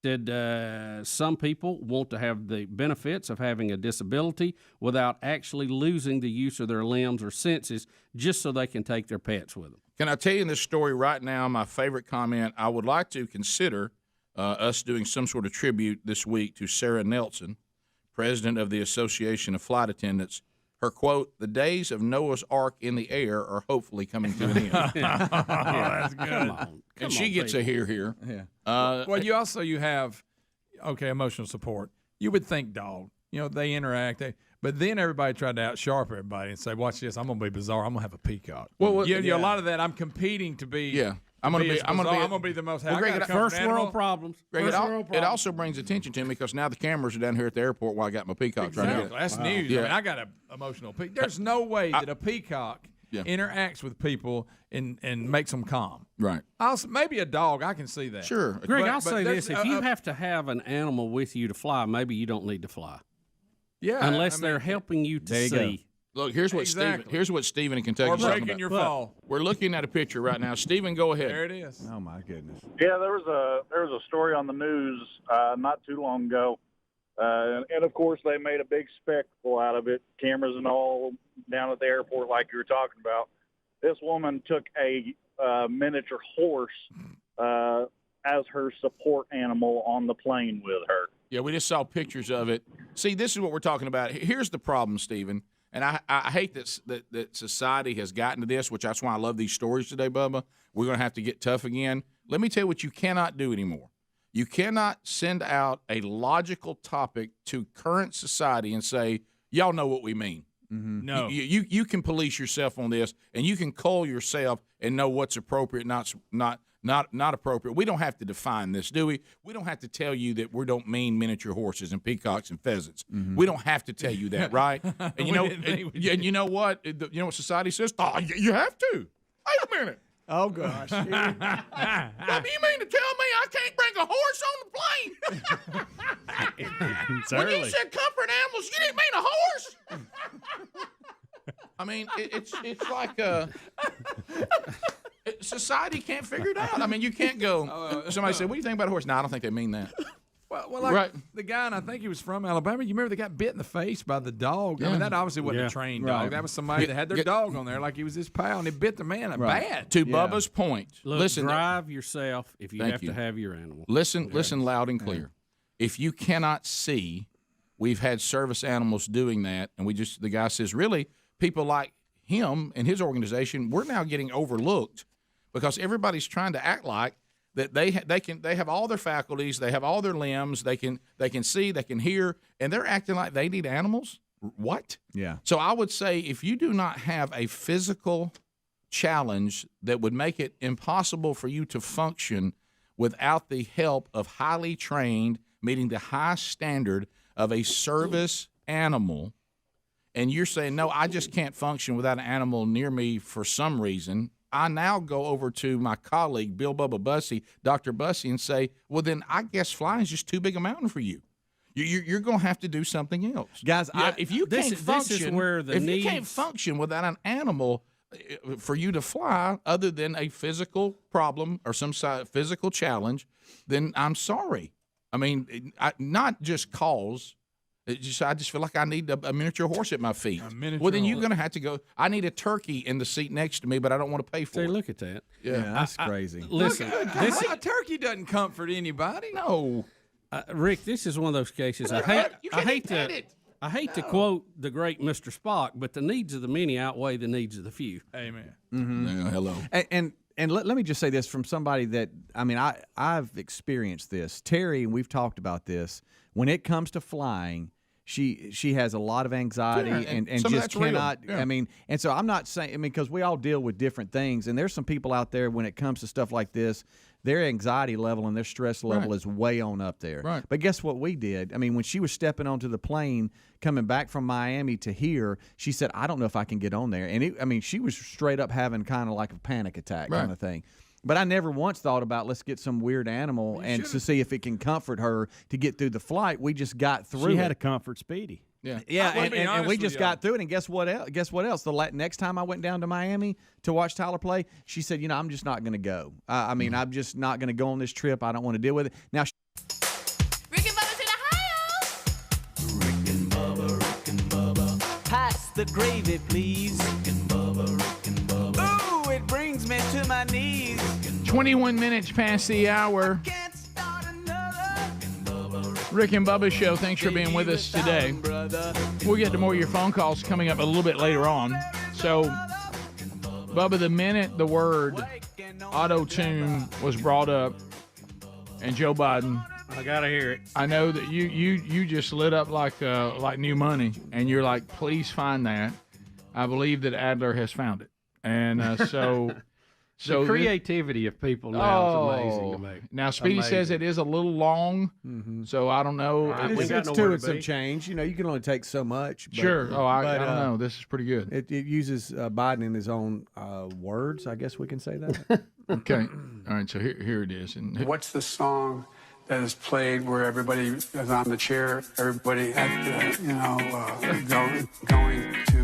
Said some people want to have the benefits of having a disability without actually losing the use of their limbs or senses just so they can take their pets with them. Can I tell you in this story right now, my favorite comment? I would like to consider us doing some sort of tribute this week to Sarah Nelson, president of the Association of Flight Attendants. Her quote, "The days of Noah's Ark in the air are hopefully coming to an end." That's good. And she gets a here. Yeah. Well, you have emotional support. You would think dog. They interact. But then everybody tried to outsharp everybody and say, "Watch this! I'm gonna be bizarre. I'm gonna have a peacock." Well, a lot of that. I'm competing to be. Yeah. I'm gonna be the most. Greg, first world problems. Greg, it also brings attention to me because now the cameras are down here at the airport while I got my peacock trying to get it. That's news. Yeah. I mean, I got an emotional peacock. There's no way that a peacock interacts with people and makes them calm. Right. Maybe a dog. I can see that. Sure. Greg, I'll say this: if you have to have an animal with you to fly, maybe you don't need to fly. Yeah. Unless they're helping you to see. Look, here's what Stephen in Kentucky is talking about. Your fall. We're looking at a picture right now. Stephen, go ahead. There it is. Oh my goodness. Yeah, there was a story on the news not too long ago, and of course they made a big spectacle out of it, cameras and all down at the airport, like you were talking about. This woman took a miniature horse as her support animal on the plane with her. Yeah, we just saw pictures of it. See, this is what we're talking about. Here's the problem, Stephen. And I hate that society has gotten to this, which that's why I love these stories today, Bubba. We're going to have to get tough again. Let me tell you what you cannot do anymore. You cannot send out a logical topic to current society and say, y'all know what we mean. Mm-hmm. No. You can police yourself on this, and you can cull yourself and know what's appropriate, not appropriate. We don't have to define this, do we? We don't have to tell you that we don't mean miniature horses and peacocks and pheasants. Mm-hmm. We don't have to tell you that, right? And you know what? You know what society says? Oh, you have to. Wait a minute. Oh gosh. Well, you mean to tell me I can't bring a horse on the plane? When you said comfort animals, you didn't mean a horse. I mean, it's like society can't figure it out. I mean, you can't go. Somebody said, "What do you think about a horse?" No, I don't think they mean that. Well, like the guy, and I think he was from Alabama. You remember they got bit in the face by the dog? Yeah. I mean, that obviously wasn't a trained dog. That was somebody that had their dog on there like he was his pal, and it bit the man bad. To Bubba's point, look, listen, drive yourself if you have to have your animal. Listen loud and clear. If you cannot see, we've had service animals doing that, and the guy says, really, people like him and his organization, we're now getting overlooked because everybody's trying to act like that they have all their faculties, they have all their limbs, they can see, they can hear, and they're acting like they need animals. What? Yeah. So I would say if you do not have a physical challenge that would make it impossible for you to function without the help of highly trained, meeting the high standard of a service animal, and you're saying, no, I just can't function without an animal near me for some reason, I now go over to my colleague, Bill Bubba Bussey, Dr. Bussey, and say, well, then I guess flying is just too big a mountain for you. You're going to have to do something else. Guys, if you can't function without an animal for you to fly other than a physical problem or some physical challenge, then I'm sorry. I mean, not just cause. I just feel like I need a miniature horse at my feet. Well, then you're going to have to go. I need a turkey in the seat next to me, but I don't want to pay for it. Look at that. Yeah, that's crazy. Listen, a turkey doesn't comfort anybody. No, Rick, this is one of those cases. I hate to quote the great Mr. Spock, but the needs of the many outweigh the needs of the few. Amen. Mm-hmm. Yeah, hello. And let me just say this from somebody that, I mean, I've experienced this. Terry, and we've talked about this, when it comes to flying, she has a lot of anxiety and just cannot, I mean, and so I'm not saying, I mean, because we all deal with different things, and there's some people out there when it comes to stuff like this, their anxiety level and their stress level is way on up there. Right. But guess what we did? I mean, when she was stepping onto the plane coming back from Miami to here, she said, I don't know if I can get on there. And she was straight up having kind of like a panic attack kind of thing. But I never once thought about let's get some weird animal to see if it can comfort her to get through the flight. We just got through. She had a comfort Speedy. Yeah, and we just got through it. And guess what else? The next time I went down to Miami to watch Tyler play, she said, I'm just not going to go. I'm just not going to go on this trip. I don't want to deal with it. Now, Rick and Bubba's in Ohio. Rick and Bubba. Pass the gravy, please. Rick and Bubba. Ooh, it brings me to my knees. 21 minutes past the hour. Rick and Bubba Show. Thanks for being with us today. We'll get to more of your phone calls coming up a little bit later on. So, Bubba, the minute the word auto-tune was brought up and Joe Biden, I gotta hear it. I know that you just lit up like new money, and you're like, please find that. I believe that Adler has found it, and so So the creativity of people now is amazing to me. Now Speedy says it is a little long, so I don't know. It's two and some change. You know, you can only take so much. But, Sure. Oh, I don't know. This is pretty good. It uses Biden in his own words. I guess we can say that. Okay. All right. So here it is. And What's the song that is played where everybody is on the chair, everybody at the, going to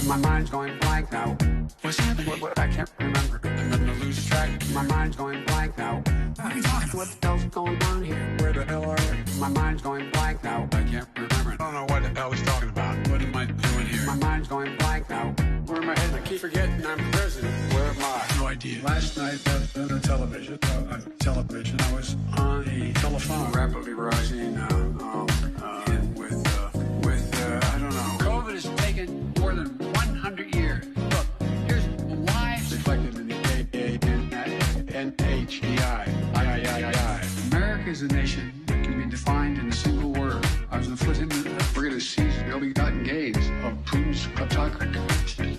my mind's going blank now. What I can't remember. I'm gonna lose track. My mind's going blank now. What the hell's going on here? Where the hell are we? My mind's going blank now. I can't remember. I don't know what the hell he's talking about. What am I doing here? My mind's going blank now. Where am I heading? I keep forgetting I'm president. Where am I? No idea. Last night on the television, I was on a telephone rapidly rising with I don't know. COVID has taken more than 100 years. Look, here's lives reflected in the NHEI. America is a nation that can be defined in a single word. I was the we're going to seize the ill-begotten gains of Putin's kleptocracy.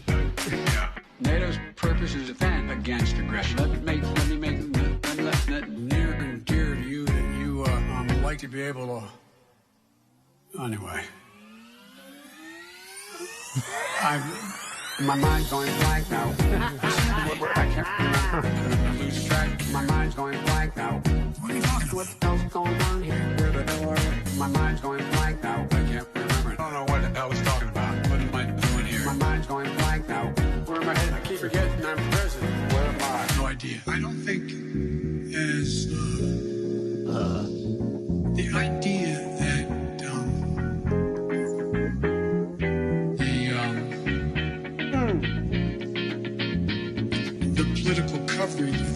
NATO's purpose is to defend against aggression. Let me make that near and dear to you that you like to be able to. Anyway, my mind's going blank now. I can't remember. I lose track. My mind's going blank now. What are you talking about? What the hell's going on here? Where the hell are we? My mind's going blank now. I can't remember. I don't know what the hell he's talking about. What am I doing here? My mind's going blank now. Where am I heading? I keep forgetting I'm president. Where am I? No idea. I don't think as the idea that the political coverage of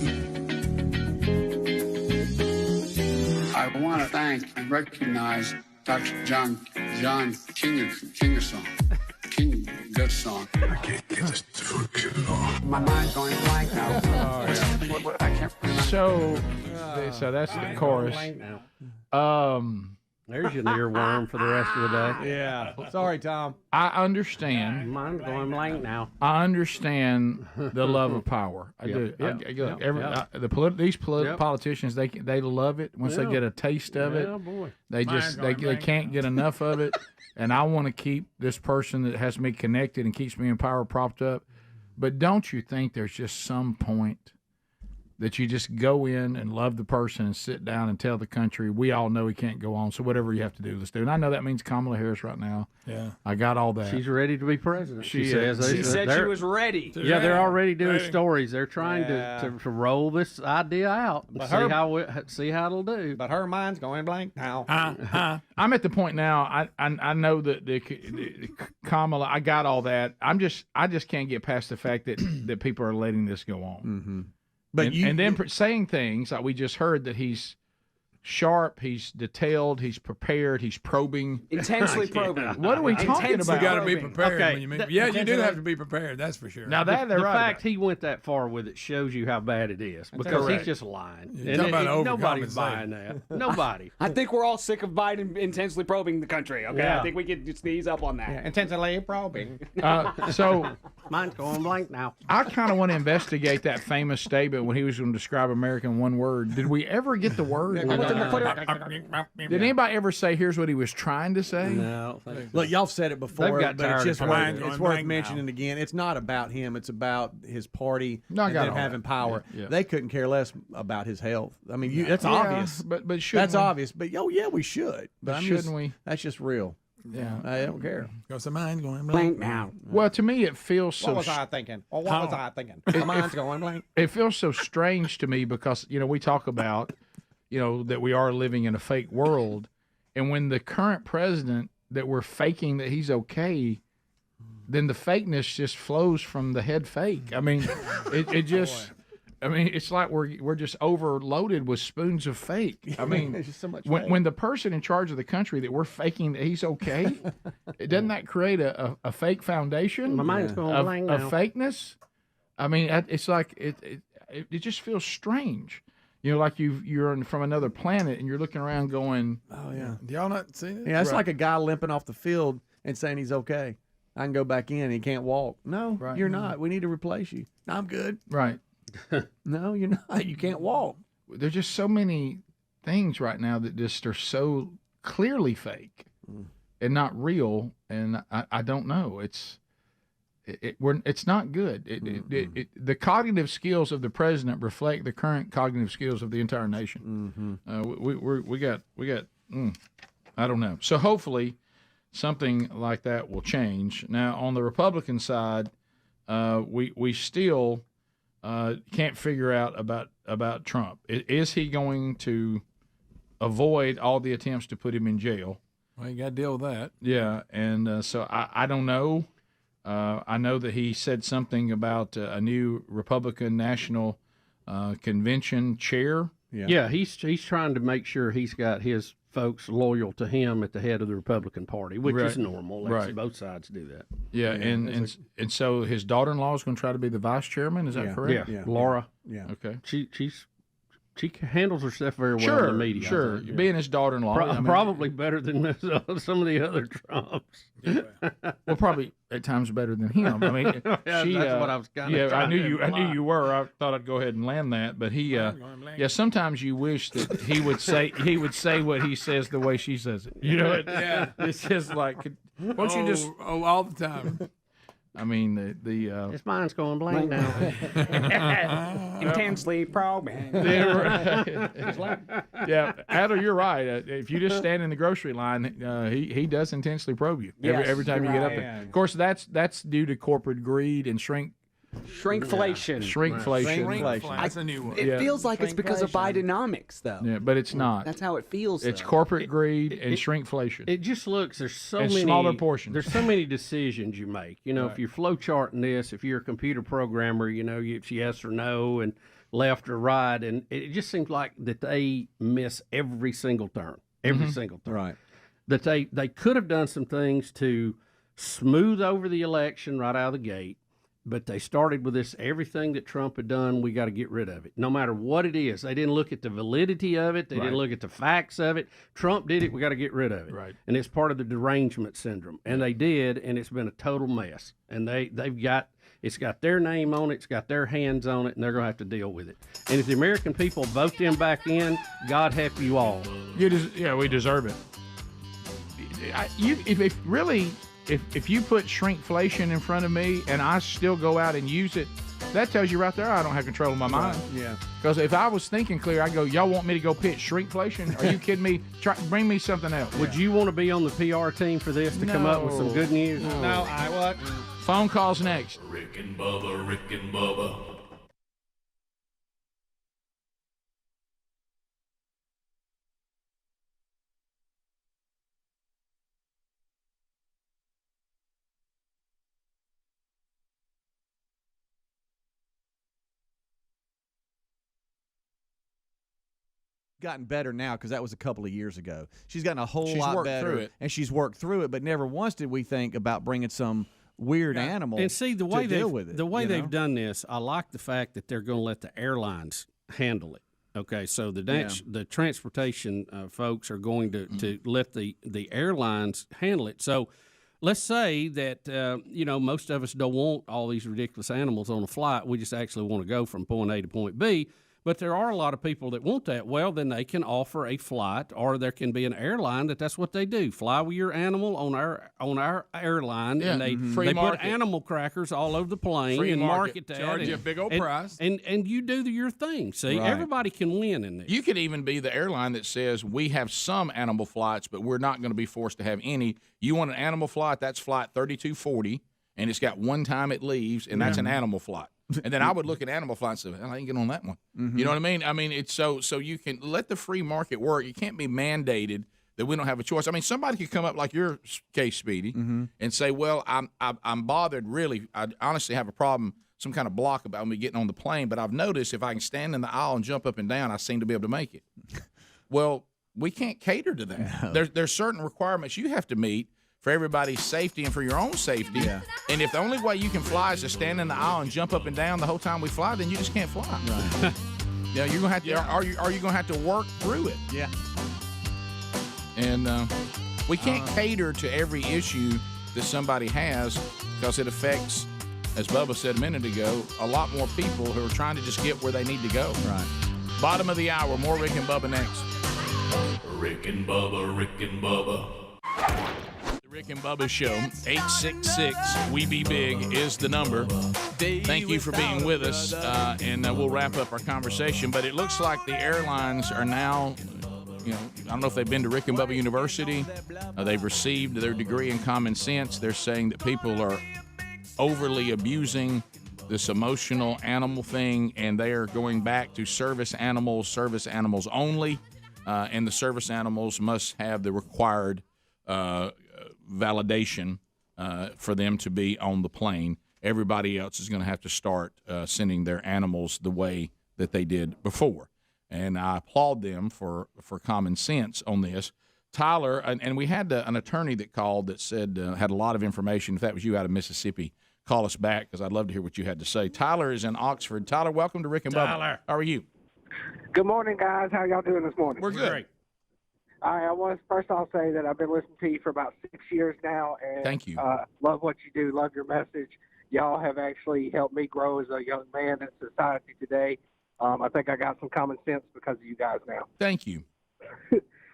I want to thank and recognize Dr. John Kingersong. Good song. I can't get this to function at all. My mind's going blank now. I can't remember. So that's the chorus. There's your earworm for the rest of the day. Yeah. Sorry, Tom. I understand. Mine's going blank now. I understand the love of power. I do. These politicians, they love it. Once they get a taste of it, they can't get enough of it. And I want to keep this person that has me connected and keeps me in power propped up. But don't you think there's just some point that you just go in and love the person and sit down and tell the country, we all know he can't go on, so whatever you have to do, let's do. And I know that means Kamala Harris right now. Yeah. I got all that. She's ready to be president. She says. She said she was ready. Yeah, they're already doing stories. They're trying to roll this idea out and see how it'll do. But her mind's going blank now. I'm at the point now, I know that the Kamala, I got all that. I just can't get past the fact that people are letting this go on. Mm-hmm. But then saying things like we just heard that he's sharp, he's detailed, he's prepared, he's probing. Intensely probing. What are we talking about? You got to be prepared. When you meet. You do have to be prepared, that's for sure. Now the right fact he went that far with it shows you how bad it is because he's just lying. Nobody's buying that. Nobody. I think we're all sick of Biden intensely probing the country. Okay, I think we could just ease up on that. Yeah, intensely probing. So mine's going blank now. I kind of want to investigate that famous statement when he was going to describe America in one word. Did we ever get the word? Did anybody ever say, here's what he was trying to say? No. Look, y'all said it before, but it's just it's worth mentioning again. It's not about him. It's about his party and them having power. Yeah. They couldn't care less about his health. I mean, that's obvious. But should that's obvious. But, we should. But shouldn't we? That's just real. Yeah. I don't care. Because the mind's going blank now. Well, to me, it feels so... What was I thinking? Or what was I thinking? My mind's going blank. It feels so strange to me because, we talk about... that we are living in a fake world. And when the current president that we're faking that he's okay, then the fakeness just flows from the head fake. I mean, it just, it's like we're just overloaded with spoons of fake. I mean, just so much when the person in charge of the country that we're faking that he's okay, doesn't that create a fake foundation? My mind's going blank now. Of fakeness? I mean, it's like, it just feels strange. Like you're from another planet and you're looking around going, oh, yeah. Do y'all not see it? Yeah, it's like a guy limping off the field and saying he's okay. I can go back in. He can't walk. No, Right. you're not. We need to replace you. No, I'm good. Right. No, you're not. You can't walk. There's just so many things right now that just are so clearly fake and not real, and I don't know. It's not good. The cognitive skills of the president reflect the current cognitive skills of the entire nation. We got. I don't know. So hopefully, something like that will change. Now, on the Republican side, we still can't figure out about Trump. Is he going to avoid all the attempts to put him in jail? Well, you got to deal with that. Yeah, and so I don't know. I know that he said something about a new Republican National Convention chair. Yeah, he's trying to make sure he's got his folks loyal to him at the head of the Republican Party, which is normal. Right. Both sides do that. Yeah, and so his daughter-in-law is going to try to be the vice chairman. Is that correct? Yeah, Laura. Yeah. Okay. She handles herself very well in the media. Sure, being his daughter-in-law, probably better than some of the other Trumps. Well, probably at times better than him. I mean, that's what I was kind of. I knew you were. I thought I'd go ahead and land that, but he. Sometimes you wish that he would say what he says the way she says it. You know, it's just like, won't you just all the time. I mean, the his mind's going blank now. Intensely probing. Yeah, Adler, you're right. If you just stand in the grocery line, he does intensely probe you every time you get up there. Of course, that's due to corporate greed and shrinkflation. Shrinkflation. That's a new one. It feels like it's because of Bidenomics, though. Yeah, but it's not. That's how it feels. It's though. corporate greed and shrinkflation. It just looks. There's so and many smaller portions. There's so many decisions you make. You know, if you're flow charting this, if you're a computer programmer, you know, it's yes or no and left or right, and it just seems like that they miss every single turn. Every single turn. Right. That they could have done some things to smooth over the election right out of the gate. But they started with this, everything that Trump had done, we got to get rid of it, no matter what it is. They didn't look at the validity of it. They didn't look at the facts of it. Trump did it, we got to get rid of it. Right. And it's part of the derangement syndrome. And they did, and it's been a total mess. And it's got their name on it, it's got their hands on it, and they're going to have to deal with it. And if the American people vote them back in, God help you all. We deserve it. If you put shrinkflation in front of me and I still go out and use it, that tells you right there I don't have control of my mind. Yeah. Because if I was thinking clear, I'd go, y'all want me to go pitch shrinkflation? Are you kidding me? Bring me something else. Would you want to be on the PR team for this to come up with some good news? No, what? Phone calls next. Rick and Bubba. Gotten better now because that was a couple of years ago. She's gotten a whole She's lot worked better, through it. and she's worked through it. But never once did we think about bringing some weird animal and see the way to deal with it. The way they've done this, I like the fact that they're going to let the airlines handle it. Okay, so the transportation folks are going to let the airlines handle it. So let's say that most of us don't want all these ridiculous animals on a flight. We just actually want to go from point A to point B. But there are a lot of people that want that. Well, then they can offer a flight, or there can be an airline that's what they do. Fly with your animal on our airline, and they put animal crackers all over the plane and market that. Charge you a big old price. And you do your thing. See, everybody can win in this. You could even be the airline that says we have some animal flights, but we're not going to be forced to have any. You want an animal flight, that's flight 3240, and it's got one time it leaves, and that's an animal flight. And then I would look at animal flights and say, I ain't get on that one. You know what I mean? I mean, it's so you can let the free market work. You can't be mandated that we don't have a choice. I mean, somebody could come up like your case, Speedy, and say, well, I'm bothered, really. I honestly have a problem, some kind of block about me getting on the plane, but I've noticed if I can stand in the aisle and jump up and down, I seem to be able to make it. Well, we can't cater to that. No. There's certain requirements you have to meet for everybody's safety and for your own safety. Yeah. And if the only way you can fly is to stand in the aisle and jump up and down the whole time we fly, then you just can't fly. Right. You're gonna have to. Are you gonna have to work through it? Yeah. And we can't cater to every issue that somebody has, because it affects, as Bubba said a minute ago, a lot more people who are trying to just get where they need to go. Right. Bottom of the hour, more Rick and Bubba next. Rick and Bubba, Rick and Bubba. The Rick and Bubba Show, 866-WE-BE-BIG is the number. Thank you for being with us, and we'll wrap up our conversation. But it looks like the airlines are now, I don't know if they've been to Rick and Bubba University. They've received their degree in common sense. They're saying that people are overly abusing this emotional animal thing, and they are going back to service animals only, and the service animals must have the required validation for them to be on the plane. Everybody else is going to have to start sending their animals the way that they did before. And I applaud them for common sense on this. Tyler, and we had an attorney that called that said had a lot of information. If that was you out of Mississippi, call us back because I'd love to hear what you had to say. Tyler is in Oxford. Tyler, welcome to Rick and Bubba. Tyler. How are you? Good morning, guys. How y'all doing this morning? We're good. Great. All right, first I'll say that I've been listening to you for about 6 years now, and thank you. Love what you do, love your message. Y'all have actually helped me grow as a young man in society today. I think I got some common sense because of you guys now. Thank you.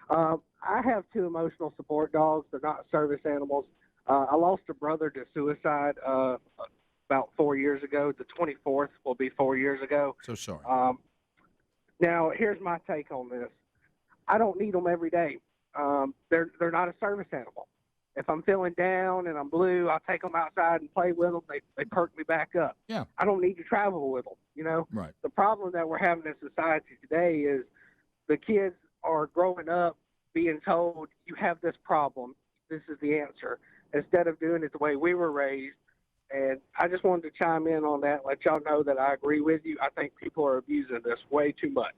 I have 2 emotional support dogs. They're not service animals. I lost a brother to suicide about 4 years ago. The 24th will be 4 years ago. So sorry. Now, here's my take on this. I don't need them every day. They're not a service animal. If I'm feeling down and I'm blue, I'll take them outside and play with them. They perk me back up. Yeah. I don't need to travel with them, Right. The problem that we're having in society today is the kids are growing up being told, you have this problem, this is the answer, instead of doing it the way we were raised. And I just wanted to chime in on that, let y'all know that I agree with you. I think people are abusing this way too much.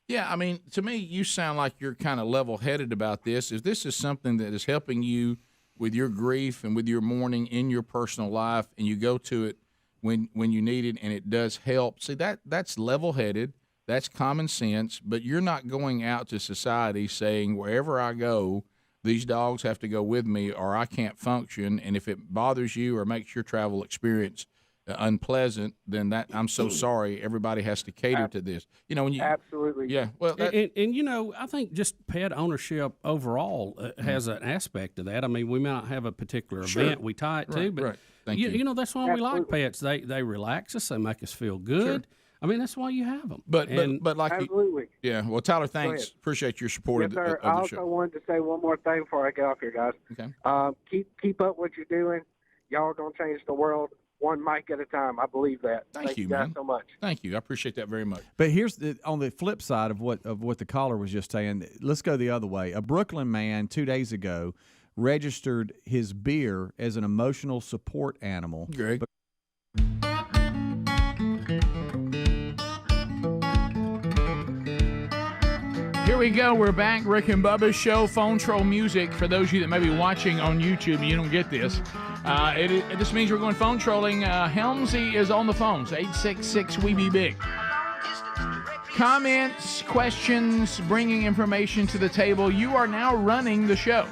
Yeah, I mean, to me, you sound like you're kind of level-headed about this. If this is something that is helping you with your grief and with your mourning in your personal life, and you go to it when you need it and it does help, see, that's level-headed, that's common sense, but you're not going out to society saying, wherever I go, these dogs have to go with me or I can't function, and if it bothers you or makes your travel experience unpleasant, then I'm so sorry. Everybody has to cater to this. When you absolutely, yeah. Well, and I think just pet ownership overall has an aspect of that. I mean, we may not have a particular event we tie it to, but Thank you. That's why we like pets. They relax us. They make us feel good. Sure. I mean, that's why you have them. But like absolutely. Yeah. Well, Tyler, thanks. Appreciate your support of the show. I also wanted to say one more thing before I get off here, guys. Okay. Keep up what you're doing. Y'all are gonna change the world one mic at a time. I believe that. Thank you, guys man. so much. Thank you. I appreciate that very much. But here's on the flip side of what the caller was just saying. Let's go the other way. A Brooklyn man 2 days ago registered his beer as an emotional support animal. Greg. Here we go. We're back. Rick and Bubba's show. Phone troll music. For those of you that may be watching on YouTube and you don't get this, this means we're going phone trolling. Helmsy is on the phones. 866-WE-BE-BIG. Comments, questions, bringing information to the table. You are now running the show.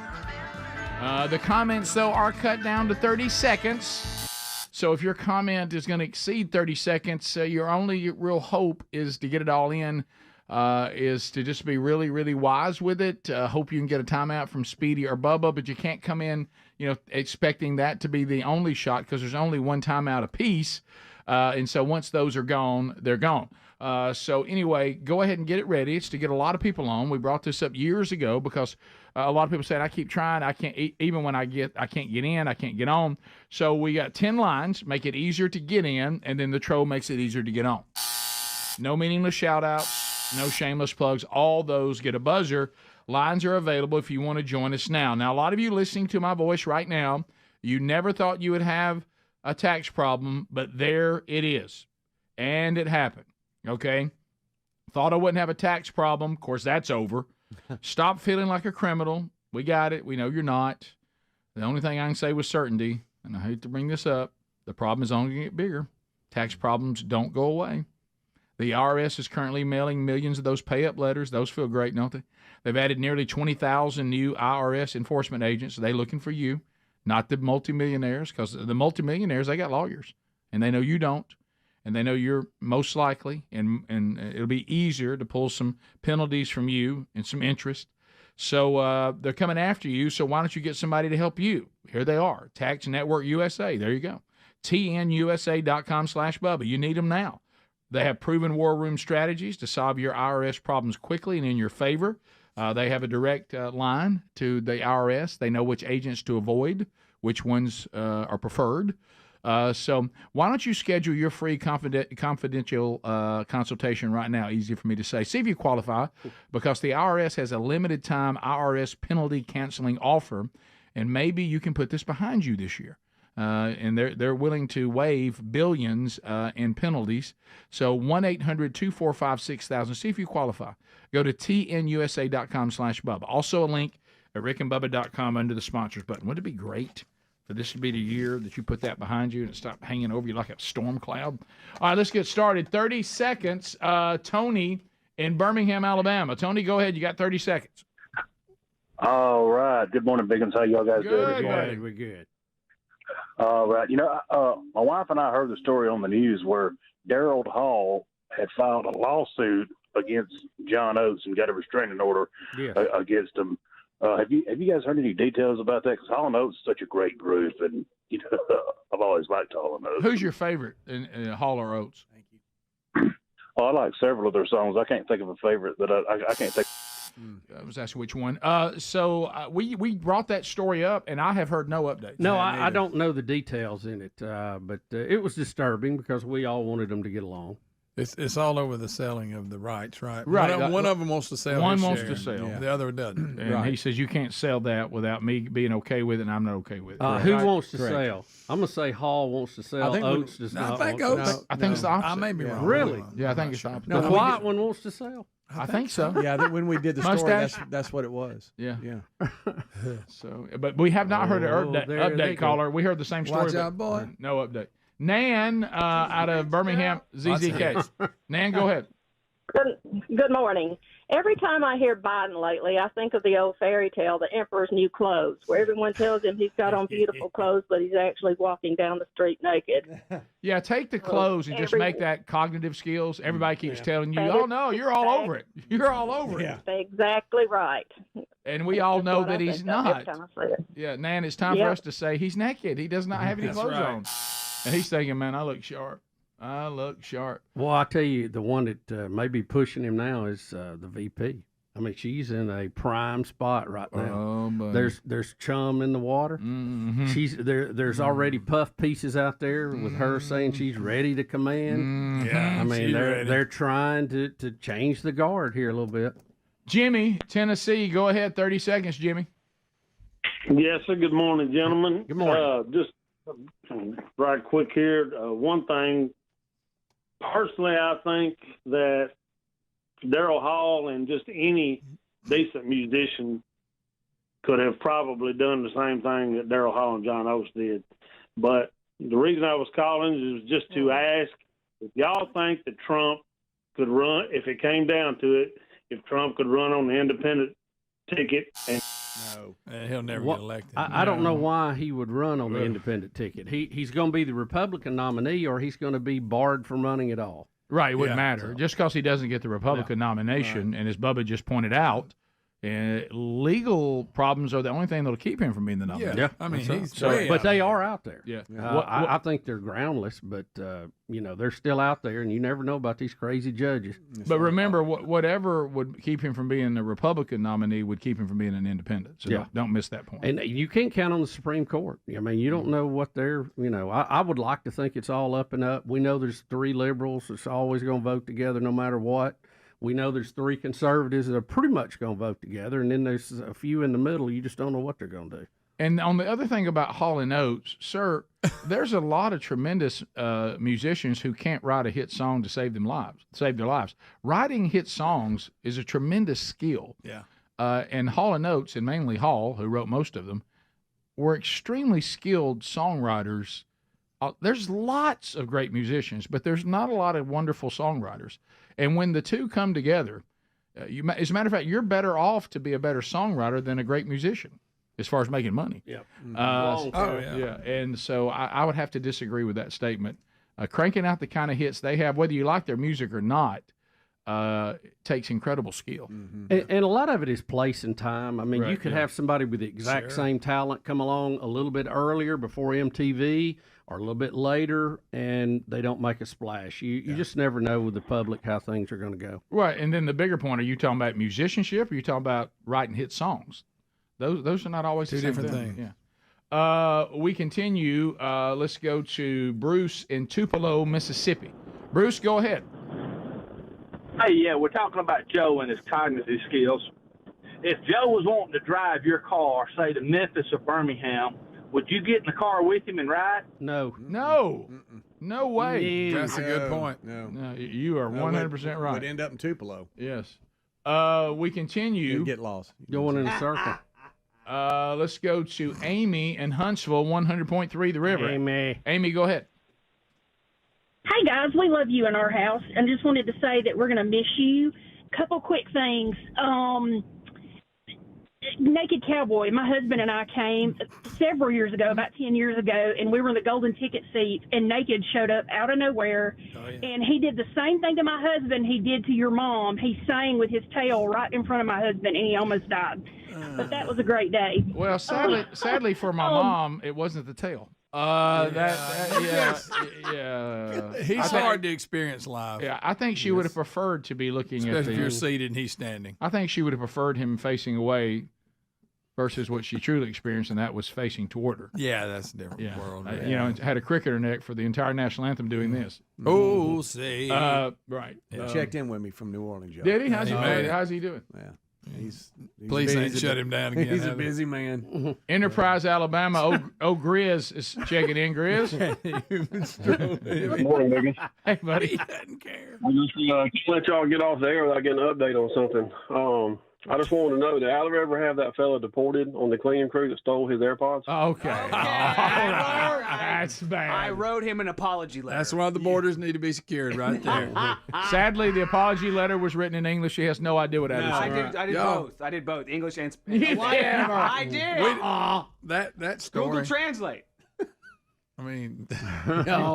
The comments, though, are cut down to 30 seconds. So if your comment is going to exceed 30 seconds, your only real hope is to get it all in. Is to just be really, really wise with it. Hope you can get a timeout from Speedy or Bubba, but you can't come in, expecting that to be the only shot because there's only one timeout apiece. And so once those are gone, they're gone. So anyway, go ahead and get it ready. It's to get a lot of people on. We brought this up years ago because a lot of people said, I keep trying. I can't, even when I can't get in, I can't get on. So we got 10 lines, make it easier to get in, and then the troll makes it easier to get on. No meaningless shout outs. No shameless plugs. All those get a buzzer. Lines are available if you want to join us now. Now, a lot of you listening to my voice right now, you never thought you would have a tax problem, but there it is. And it happened. Okay? Thought I wouldn't have a tax problem. Of course, that's over. Stop feeling like a criminal. We got it. We know you're not. The only thing I can say with certainty, and I hate to bring this up, the problem is only going to get bigger. Tax problems don't go away. The IRS is currently mailing millions of those pay-up letters. Those feel great, don't they? They've added nearly 20,000 new IRS enforcement agents. They're looking for you. not the multimillionaires, because the multimillionaires, they got lawyers, and they know you don't, and they know you're most likely, and it'll be easier to pull some penalties from you and some interest. So they're coming after you, so why don't you get somebody to help you? Here they are, Tax Network USA. There you go. TNUSA.com/Bubba. You need them now. They have proven war room strategies to solve your IRS problems quickly and in your favor. They have a direct line to the IRS. They know which agents to avoid, which ones are preferred. So why don't you schedule your free confidential consultation right now? Easy for me to say. See if you qualify, because the IRS has a limited time IRS penalty canceling offer, and maybe you can put this behind you this year. And they're willing to waive billions in penalties. So 1-800-245-6000. See if you qualify. Go to tnusa.com/Bubba. Also a link at rickandbubba.com under the sponsors button. Wouldn't it be great for this to be the year that you put that behind you and it stopped hanging over you like a storm cloud? All right, let's get started. 30 seconds. Tony in Birmingham, Alabama. Tony, go ahead. You got 30 seconds. All right. Good morning, Biggins. How y'all guys doing? Good. We're good. All right. You know, my wife and I heard the story on the news where Daryl Hall had filed a lawsuit against John Oates and got a restraining order against him. Have you guys heard any details about that? Because Hall & Oates is such a great group, and you know, I've always liked Hall & Oates. Who's your favorite in Hall or Oates? Thank you. Oh, I like several of their songs. I can't think of a favorite, but I can't think. I was asking which one. So we brought that story up, and I have heard no updates. No, I don't know the details in it, but it was disturbing because we all wanted them to get along. It's all over the selling of the rights, right? Right. One of them wants to sell. One his wants share, to sell. The other doesn't. And he says you can't sell that without me being okay with it, and I'm not okay with it. Who wants to sell? I'm going to say Hall wants to sell. Oates does not want to sell. I think it's the opposite. I may be wrong. Really? Yeah, I think it's the opposite. The white one wants to sell. I think so. Yeah, when we did the story, that's what it was. Yeah. So, but we have not heard an update caller. We heard the same story. Watch out, boy. No update. Nan out of Birmingham, ZZK. Nan, go ahead. Good morning. Every time I hear Biden lately, I think of the old fairy tale, The Emperor's New Clothes, where everyone tells him he's got on beautiful clothes, but he's actually walking down the street naked. Yeah, take the clothes and just make that cognitive skills. Everybody keeps telling you, oh, no, you're all over it. You're all over it. Exactly right. And we all know that he's not. Every time I see it. Yeah, Nan, it's time for us to say he's naked. He does not have any clothes on. And he's thinking, man, I look sharp. I look sharp. Well, I tell you, the one that may be pushing him now is the VP. I mean, she's in a prime spot right now. Oh, there's chum in the water. Mm-hmm. She's there. There's already puff pieces out there with her saying she's ready to command. Yeah, I mean, ready. they're trying to change the guard here a little bit. Jimmy, Tennessee, go ahead. 30 seconds, Jimmy. Yes, sir. Good morning, gentlemen. Good morning. Just right quick here. One thing. Personally, I think that Daryl Hall and just any decent musician could have probably done the same thing that Daryl Hall and John Oates did. But the reason I was calling is just to ask if y'all think that Trump could run, if it came down to it, if Trump could run on the independent ticket. No, he'll never get elected. I don't know why he would run on the independent ticket. He's going to be the Republican nominee, or he's going to be barred from running at all. Right, it wouldn't matter. Just because he doesn't get the Republican nomination, and as Bubba just pointed out, legal problems are the only thing that'll keep him from being the nominee. Yeah, I mean, he's but they are out there. Yeah, I think they're groundless, but they're still out there, and you never know about these crazy judges. But remember, whatever would keep him from being a Republican nominee would keep him from being an independent. So don't miss that point. And you can't count on the Supreme Court. I mean, you don't know what they're. I would like to think it's all up and up. We know there's 3 liberals that's always going to vote together no matter what. We know there's 3 conservatives that are pretty much going to vote together, and then there's a few in the middle. You just don't know what they're going to do. And on the other thing about Hall & Oates, sir, there's a lot of tremendous musicians who can't write a hit song to save their lives. Writing hit songs is a tremendous skill. Yeah. And Hall & Oates, and mainly Hall, who wrote most of them, were extremely skilled songwriters. There's lots of great musicians, but there's not a lot of wonderful songwriters. And when the two come together, as a matter of fact, you're better off to be a better songwriter than a great musician. as far as making money. Yep. Yeah. And so I would have to disagree with that statement. Cranking out the kind of hits they have, whether you like their music or not, takes incredible skill. And a lot of it is place and time. I mean, Right, you could yeah. have somebody with the exact same talent come along a little bit earlier before MTV or a little bit later, and they don't make a splash. You just never know with the public how things are going to go. Right. And then the bigger point, are you talking about musicianship or are you talking about writing hit songs? Those are not always Two the same different thing. things. Yeah. We continue. Let's go to Bruce in Tupelo, Mississippi. Bruce, go ahead. Hey, yeah, we're talking about Joe and his cognitive skills. If Joe was wanting to drive your car, say to Memphis or Birmingham, would you get in the car with him and ride? No. No way. That's a good point. No, you are 100% right. Would end up in Tupelo. Yes. We continue. You'd get lost. Going in a circle. Let's go to Amy in Huntsville, 100.3 The River. Amy, go ahead. Hey guys, we love you in our house, and just wanted to say that we're going to miss you. Couple quick things. Naked Cowboy, my husband and I came several years ago, about 10 years ago, and we were in the golden ticket seat, and Naked showed up out of nowhere, and he did the same thing to my husband he did to your mom. He sang with his tail right in front of my husband, and he almost died. But that was a great day. Well, sadly for my mom, it wasn't the tail. Yeah. He's hard to experience live. Yeah, I think she would have preferred to be looking at Especially if you're seated and he's standing. I think she would have preferred him facing away versus what she truly experienced, and that was facing toward her. Yeah, that's a different world. You know, had a cricketer neck for the entire national anthem doing this. Oh, see. Right. He checked in with me from New Orleans, Joe. Did he? How's he doing? Yeah. He's Please busy. ain't shut him down again. He's a busy man. Enterprise, Alabama. Grizz is checking in. Grizz. Good morning, niggas. Hey, buddy. He doesn't care. I just let y'all get off the air without getting an update on something. I just wanted to know, did Allen ever have that fella deported on the cleaning crew that stole his AirPods? Okay. That's bad. I wrote him an apology letter. That's why the borders need to be secured right there. Sadly, the apology letter was written in English. He has no idea what that is. I did both. I did both, English and Spanish. You did? I did. That story. Google Translate. I mean,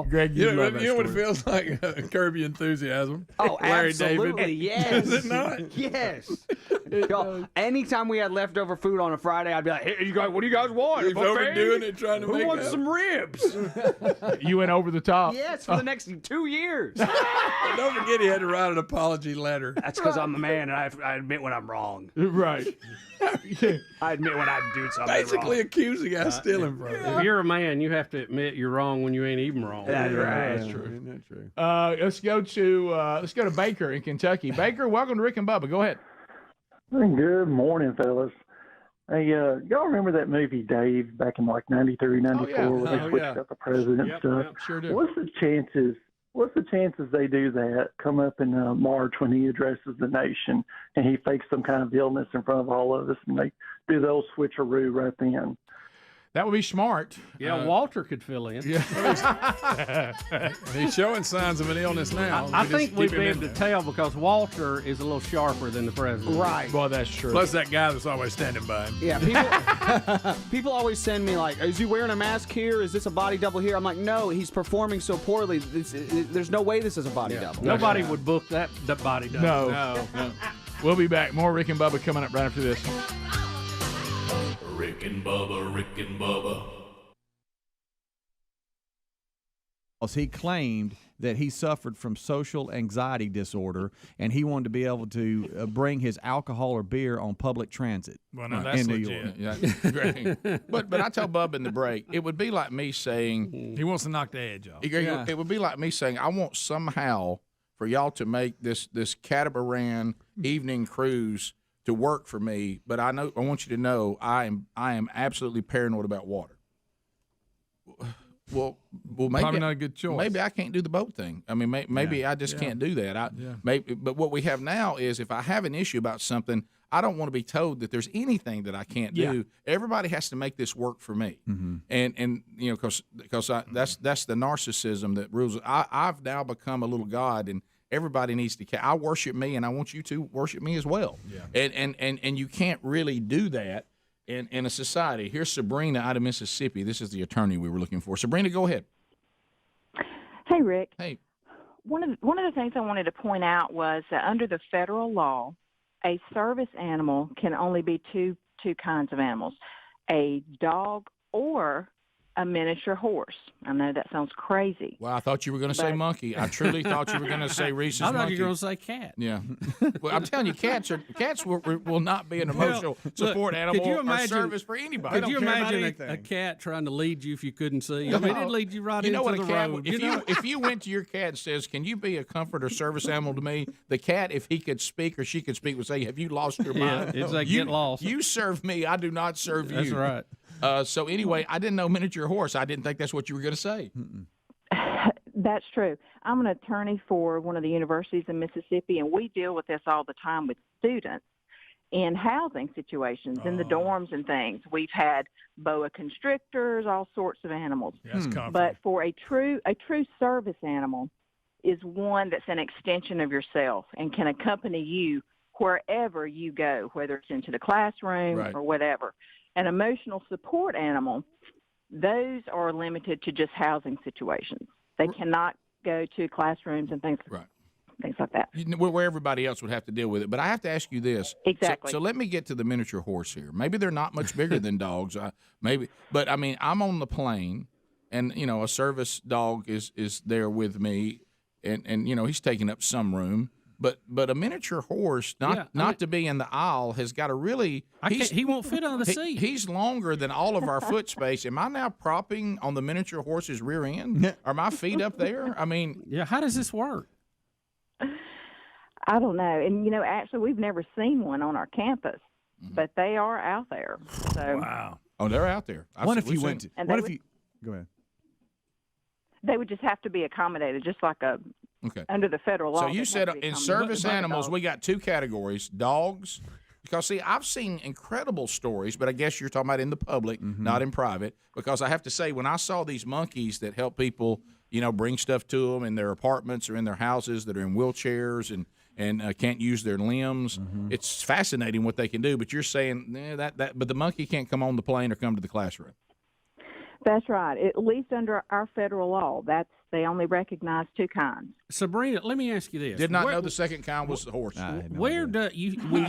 Greg, you know love that what it story. feels like? Curb Your Enthusiasm. Oh, Larry absolutely. David. Yes. Does it not? Yes. Yo, anytime we had leftover food on a Friday, I'd be like, hey, you guys, what do you guys want? He's overdoing it, trying to Who make wants that. some ribs? You went over the top. Yes, for the next 2 years. But don't forget he had to write an apology letter. That's because I'm a man and I admit when I'm wrong. Right. I admit when I do something Basically wrong. accuse the guy stealing from him. If you're a man, you have to admit you're wrong when you ain't even wrong. That's right. That's true. Isn't that true? Let's go to Baker in Kentucky. Baker, welcome to Rick and Bubba. Go ahead. Good morning, fellas. Hey, y'all remember that movie Dave back in like 93, 94 where they switched out the president and stuff? Yep, sure do. What's the chances they do that, come up in March when he addresses the nation and he fakes some kind of illness in front of all of us and they do the old switcheroo right then? That would be smart. Yeah, Walter could fill in. Yeah. He's showing signs of an illness now. I We think just we'd keep be him able in to there. tell because Walter is a little sharper than the president. Right. Well, that's true. Plus that guy that's always standing by him. Yeah, people always send me like, is he wearing a mask here? Is this a body double here? I'm like, no, he's performing so poorly. There's no way this is a body double. Nobody would book that body double. No. We'll be back. More Rick and Bubba coming up right after this. Rick and Bubba, Rick and Bubba. He claimed that he suffered from social anxiety disorder, and he wanted to be able to bring his alcohol or beer on public transit. Well, now that's in New legit. York. Yeah, that's great. But I tell Bubba in the break, it would be like me saying He wants to knock the edge off. it would be like me saying I want somehow for y'all to make this catamaran evening cruise to work for me, but I want you to know I am absolutely paranoid about water. Well, maybe Probably not a good choice. Maybe I can't do the boat thing. I mean, maybe I just can't do that. But what we have now is if I have an issue about something, I don't want to be told that there's anything that I can't do. Everybody has to make this work for me, and you know, because that's the narcissism that rules. I've now become a little god, and everybody needs to. I worship me, and I want you to worship me as well. Yeah. And you can't really do that in a society. Here's Sabrina out of Mississippi. This is the attorney we were looking for. Sabrina, go ahead. Hey, Rick. Hey. One of the things I wanted to point out was that under the federal law, a service animal can only be two kinds of animals, a dog or a miniature horse. I know that sounds crazy. Well, I thought you were going to say monkey. I truly thought you were going to say Reese's monkey. I thought you were going to say cat. Yeah. Well, I'm telling you, cats will not be an emotional support animal or service for anybody. Could you imagine a cat trying to lead you if you couldn't see? I mean, it'd lead you right into the road. If you went to your cat and says, "Can you be a comfort or service animal to me?" The cat, if he could speak or she could speak, would say, "Have you lost your mind?" It's like, get lost. You serve me. I do not serve you. That's right. So anyway, I didn't know miniature horse. I didn't think that's what you were going to say. That's true. I'm an attorney for one of the universities in Mississippi, and we deal with this all the time with students in housing situations, in the dorms and things. We've had boa constrictors, all sorts of animals. But for a true service animal is one that's an extension of yourself and can accompany you wherever you go, whether it's into the classroom or whatever. An emotional support animal, those are limited to just housing situations. They cannot go to classrooms and things like that. Where everybody else would have to deal with it. But I have to ask you this. Exactly. So let me get to the miniature horse here. Maybe they're not much bigger than dogs. But I mean, I'm on the plane, and a service dog is there with me, and he's taking up some room. But a miniature horse, not to be in the aisle, has got a really. He won't fit on the seat. He's longer than all of our foot space. Am I now propping on the miniature horse's rear end? Are my feet up there? I mean, how does this work? I don't know. And actually, we've never seen one on our campus, but they are out there. So wow. Oh, they're out there. What if you went to? And What if you? Go ahead. They would just have to be accommodated, just like under the federal law. So you said in service animals, we got two categories: dogs. Because see, I've seen incredible stories, but I guess you're talking about in the public, not in private. Because I have to say, when I saw these monkeys that help people, bring stuff to them in their apartments or in their houses that are in wheelchairs and can't use their limbs, it's fascinating what they can do. But you're saying but the monkey can't come on the plane or come to the classroom. That's right. At least under our federal law, they only recognize two kinds. Sabrina, let me ask you this: Did not know the second kind was the horse. When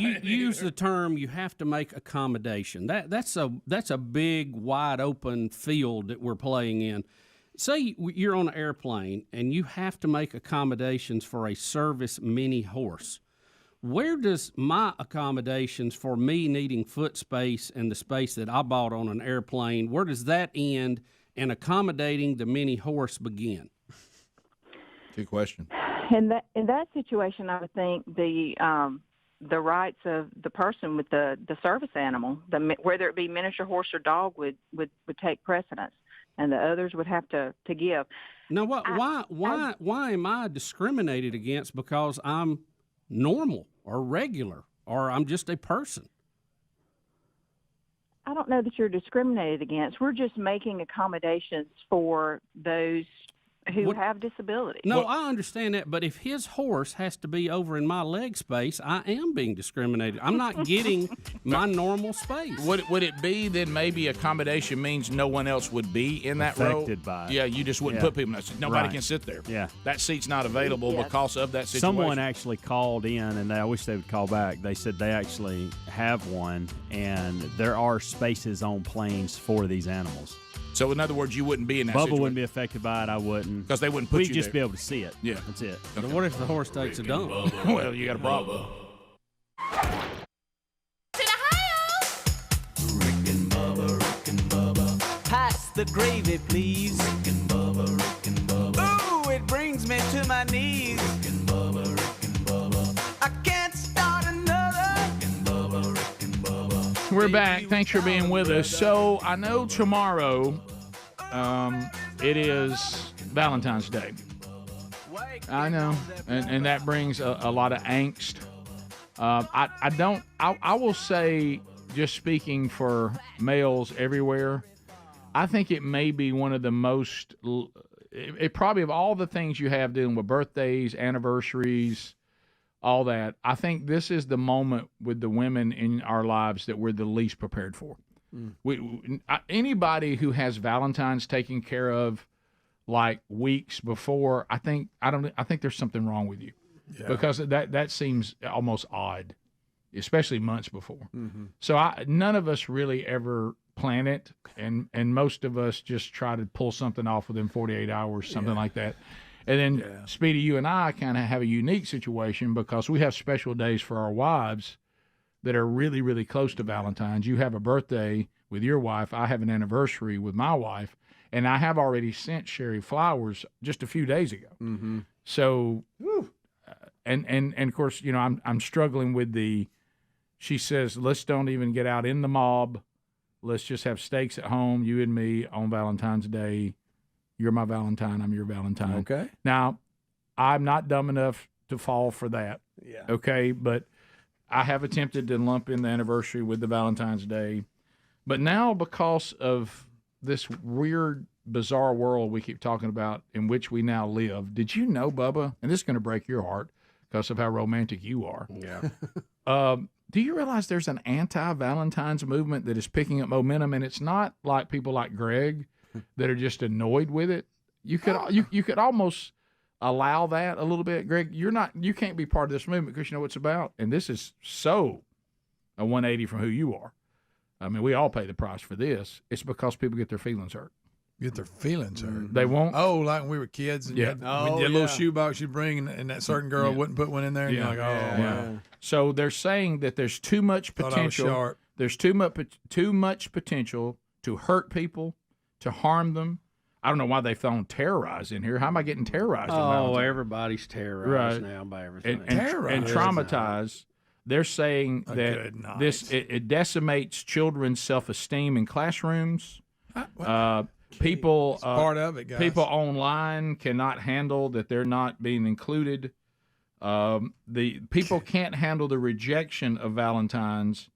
you use the term, you have to make accommodation. That's a big, wide open field that we're playing in. Say you're on an airplane and you have to make accommodations for a service mini horse. Where does my accommodations for me needing foot space and the space that I bought on an airplane, where does that end and accommodating the mini horse begin? Good question. In that situation, I would think the rights of the person with the service animal, whether it be miniature horse or dog, would take precedence, and the others would have to give. Now, why am I discriminated against because I'm normal or regular or I'm just a person? I don't know that you're discriminated against. We're just making accommodations for those who have disabilities. No, I understand that, but if his horse has to be over in my leg space, I am being discriminated. I'm not getting my normal space. Would it be then maybe accommodation means no one else would be in that row? Affected by it. Yeah, you just wouldn't put people in that. Nobody can sit there. Yeah. That seat's not available because of that situation. Someone actually called in, and I wish they would call back. They said they actually have one, and there are spaces on planes for these animals. So, in other words, you wouldn't be in that situation. Bubba wouldn't be affected by it. I wouldn't. Because they wouldn't put you We'd just there. be able to see it. Yeah. That's it. But what if the horse takes a dump? Well, you got a problem. Pass the gravy, please. Rick and Bubba, Rick and Bubba. Ooh, it brings me to my knees. Rick and Bubba, Rick and Bubba. I can't start another. Rick and Bubba, Rick and Bubba. We're back. Thanks for being with us. So I know tomorrow it is Valentine's Day. I know, and that brings a lot of angst. I will say, just speaking for males everywhere, I think it may be one of the most, it probably of all the things you have dealing with birthdays, anniversaries, all that, I think this is the moment with the women in our lives that we're the least prepared for. Anybody who has Valentine's taken care of like weeks before, I think there's something wrong with you, because that seems almost odd, especially months before. So none of us really ever plan it, and most of us just try to pull something off within 48 hours, something like that. And then Speedy, you and I kind of have a unique situation because we have special days for our wives that are really, really close to Valentine's. You have a birthday with your wife. I have an anniversary with my wife, and I have already sent Sherry flowers just a few days ago. So, and of course, you know, I'm struggling with she says, let's don't even get out in the mob. Let's just have steaks at home, you and me on Valentine's Day. You're my Valentine. I'm your Valentine. Okay. Now, I'm not dumb enough to fall for that. Yeah. Okay. But I have attempted to lump in the anniversary with the Valentine's Day. But now, because of this weird, bizarre world we keep talking about in which we now live, did you know, Bubba, and this is going to break your heart because of how romantic you are. Yeah. Do you realize there's an anti-Valentine's movement that is picking up momentum, and it's not like people like Greg that are just annoyed with it? You could you could almost allow that a little bit, Greg. You can't be part of this movement because you know what it's about, and this is so a 180 from who you are. I mean, we all pay the price for this. It's because people get their feelings hurt. Get their feelings hurt. They won't. Oh, like when we were kids, and you had your little shoebox you bring, and that certain girl wouldn't put one in there. And you're like, oh, wow. So they're saying that there's too much potential. There's too much potential to hurt people, to harm them. I don't know why they thrown terrorize in here. How am I getting terrorized? Oh, everybody's terrorized now by everything. And traumatized. They're saying that it decimates children's self-esteem in classrooms. People part of it, guys. People online cannot handle that they're not being included. The people can't handle the rejection of Valentine's,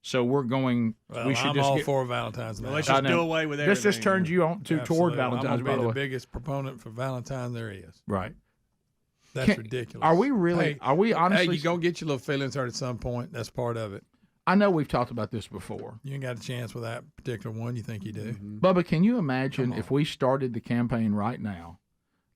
so we're going. Well, we should I'm just all get, for Valentine's. Let's just do away with everything. This just turns you on toward Valentine's. I'm by the way, the biggest proponent for Valentine's there is. Right. That's ridiculous. Are we really? Hey, are we honestly? Hey, you're gonna get your little feelings hurt at some point. That's part of it. I know we've talked about this before. You ain't got a chance with that particular one. You think you do? Bubba, can you imagine if we started the campaign right now?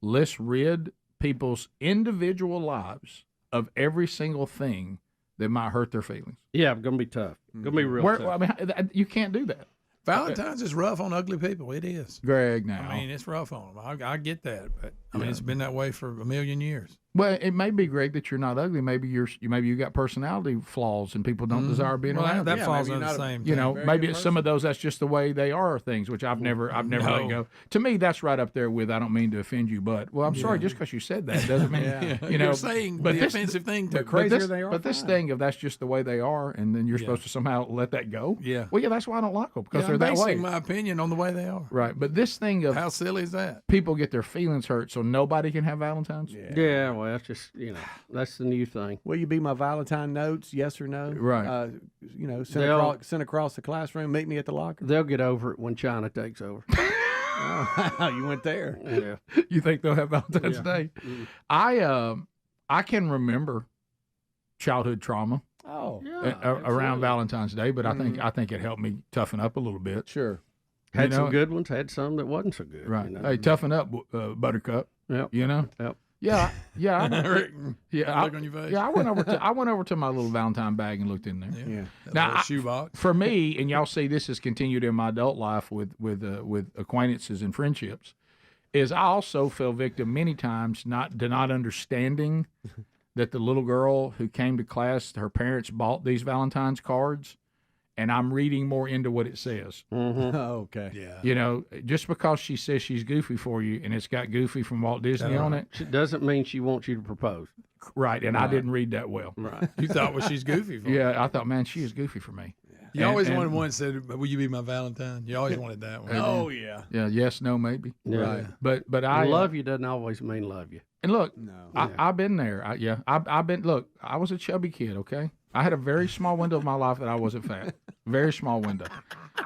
Let's rid people's individual lives of every single thing that might hurt their feelings. Yeah, it's going to be tough. Going to be real tough. I mean, you can't do that. Valentine's is rough on ugly people. It is. Greg, now. I mean, it's rough on them. I get that, but I mean, it's been that way for a million years. Well, it may be, Greg, that you're not ugly. Maybe you got personality flaws, and people don't desire being around. That falls under the same. You know, maybe it's some of those. That's just the way they are. Things which I've never let go. To me, that's right up there with. I don't mean to offend you, but I'm sorry. Just because you said that doesn't mean you know. You're saying but the offensive thing. The crazier they are. But this thing of that's just the way they are, and then you're supposed to somehow let that go. Yeah. Well, that's why I don't like them because they're that way. I'm basing my opinion on the way they are. Right, but this thing of how silly is that? People get their feelings hurt, so nobody can have Valentine's. Yeah, well, that's just that's the new thing. Will you be my Valentine notes? Yes or no? Right. Sent across the classroom. Meet me at the locker. They'll get over it when China takes over. Oh, you went there. Yeah. You think they'll have Valentine's Day? I can remember childhood trauma. Oh, around Valentine's Day, but I think it helped me toughen up a little bit. Sure. Had some good ones. Had some that wasn't so good. Right. Hey, toughen up, Buttercup. Yep. You know. Yep. Yeah. Look on your face. Yeah. I went over to my little Valentine bag and looked in there. Yeah. Now, shoebox. For me, and y'all see this has continued in my adult life with acquaintances and friendships, is I also fell victim many times not understanding that the little girl who came to class, her parents bought these Valentine's cards, and I'm reading more into what it says. Mm-hmm. Oh, okay. Yeah. You know, just because she says she's goofy for you and it's got Goofy from Walt Disney on it. It doesn't mean she wants you to propose. Right, and I didn't read that well. Right. You thought, well, she's goofy for Yeah, I thought, man, she is goofy for me. You always wanted one that said, will you be my Valentine? You always wanted that one. Oh, yeah. Yeah, yes, no, maybe. Yeah. Right. But I love you doesn't always mean love you. And look, I've been there. I've been. Look, I was a chubby kid. Okay, I had a very small window of my life that I wasn't fat. Very small window.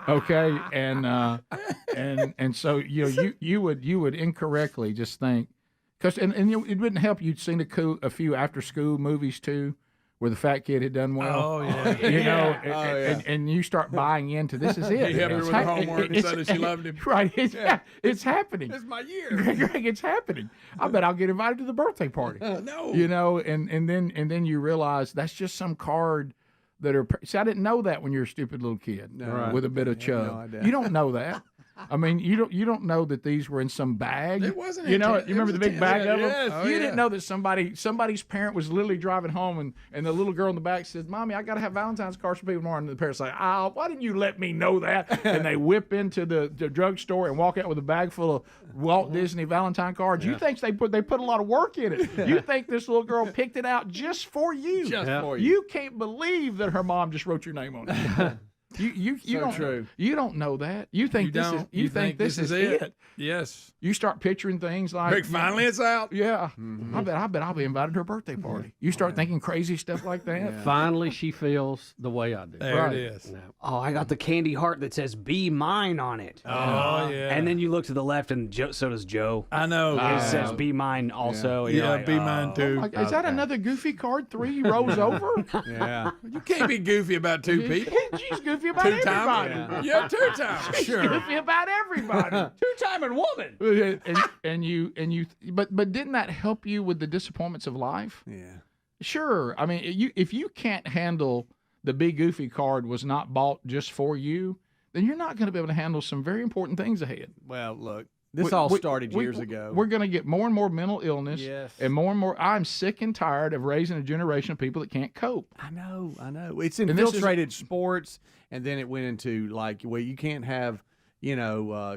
Okay, and so you would incorrectly just think, because and it wouldn't help. You'd seen a few after school movies too, where the fat kid had done well. Oh, yeah. You know, Yeah. and you start buying into this is it. He helped her with her homework and said that she loved him. Right. It's happening. It's my year. Greg, it's happening. I bet I'll get invited to the birthday party. No. You know, and then you realize that's just some card that are. See, I didn't know that when you're a stupid little kid with a bit of chub. no idea. You don't know that. I mean, you don't know that these were in some bag. It wasn't. You know, you remember the big bag of them? Yes. Oh, you yeah. didn't know that somebody's parent was literally driving home, and the little girl in the back says, "Mommy, I got to have Valentine's cards for people tomorrow." And the parents like, "Oh, why didn't you let me know that?" And they whip into the drugstore and walk out with a bag full of Walt Disney Valentine cards. You think they put a lot of work in it? You think this little girl picked it out just for you? Just for you. You can't believe that her mom just wrote your name on it. You don't true. You don't know that. You think You think this is it. Yes. You start picturing things like Rick, finally it's out. Yeah. I bet I'll be invited to her birthday party. You start thinking crazy stuff like that. Finally, she feels the way I do. There it is. Oh, I got the candy heart that says "Be Mine" on it. Oh, yeah. And then you look to the left, and so does Joe. I know. It says "Be Mine" also. and you're Yeah, like, be mine too. Is that another goofy card? 3 rows over? Yeah. You can't be goofy about two people. She's goofy about Two everybody. times? Yeah, 2 times. She's Sure. goofy about everybody. two-timing woman. and you but didn't that help you with the disappointments of life? Yeah. Sure. I mean, if you can't handle the Be Goofy card was not bought just for you, then you're not going to be able to handle some very important things ahead. Well, look, this all started years ago. We're going to get more and more mental illness, Yes. and more. I'm sick and tired of raising a generation of people that can't cope. I know. It's And this is- infiltrated sports, and then it went into like, well, you can't have,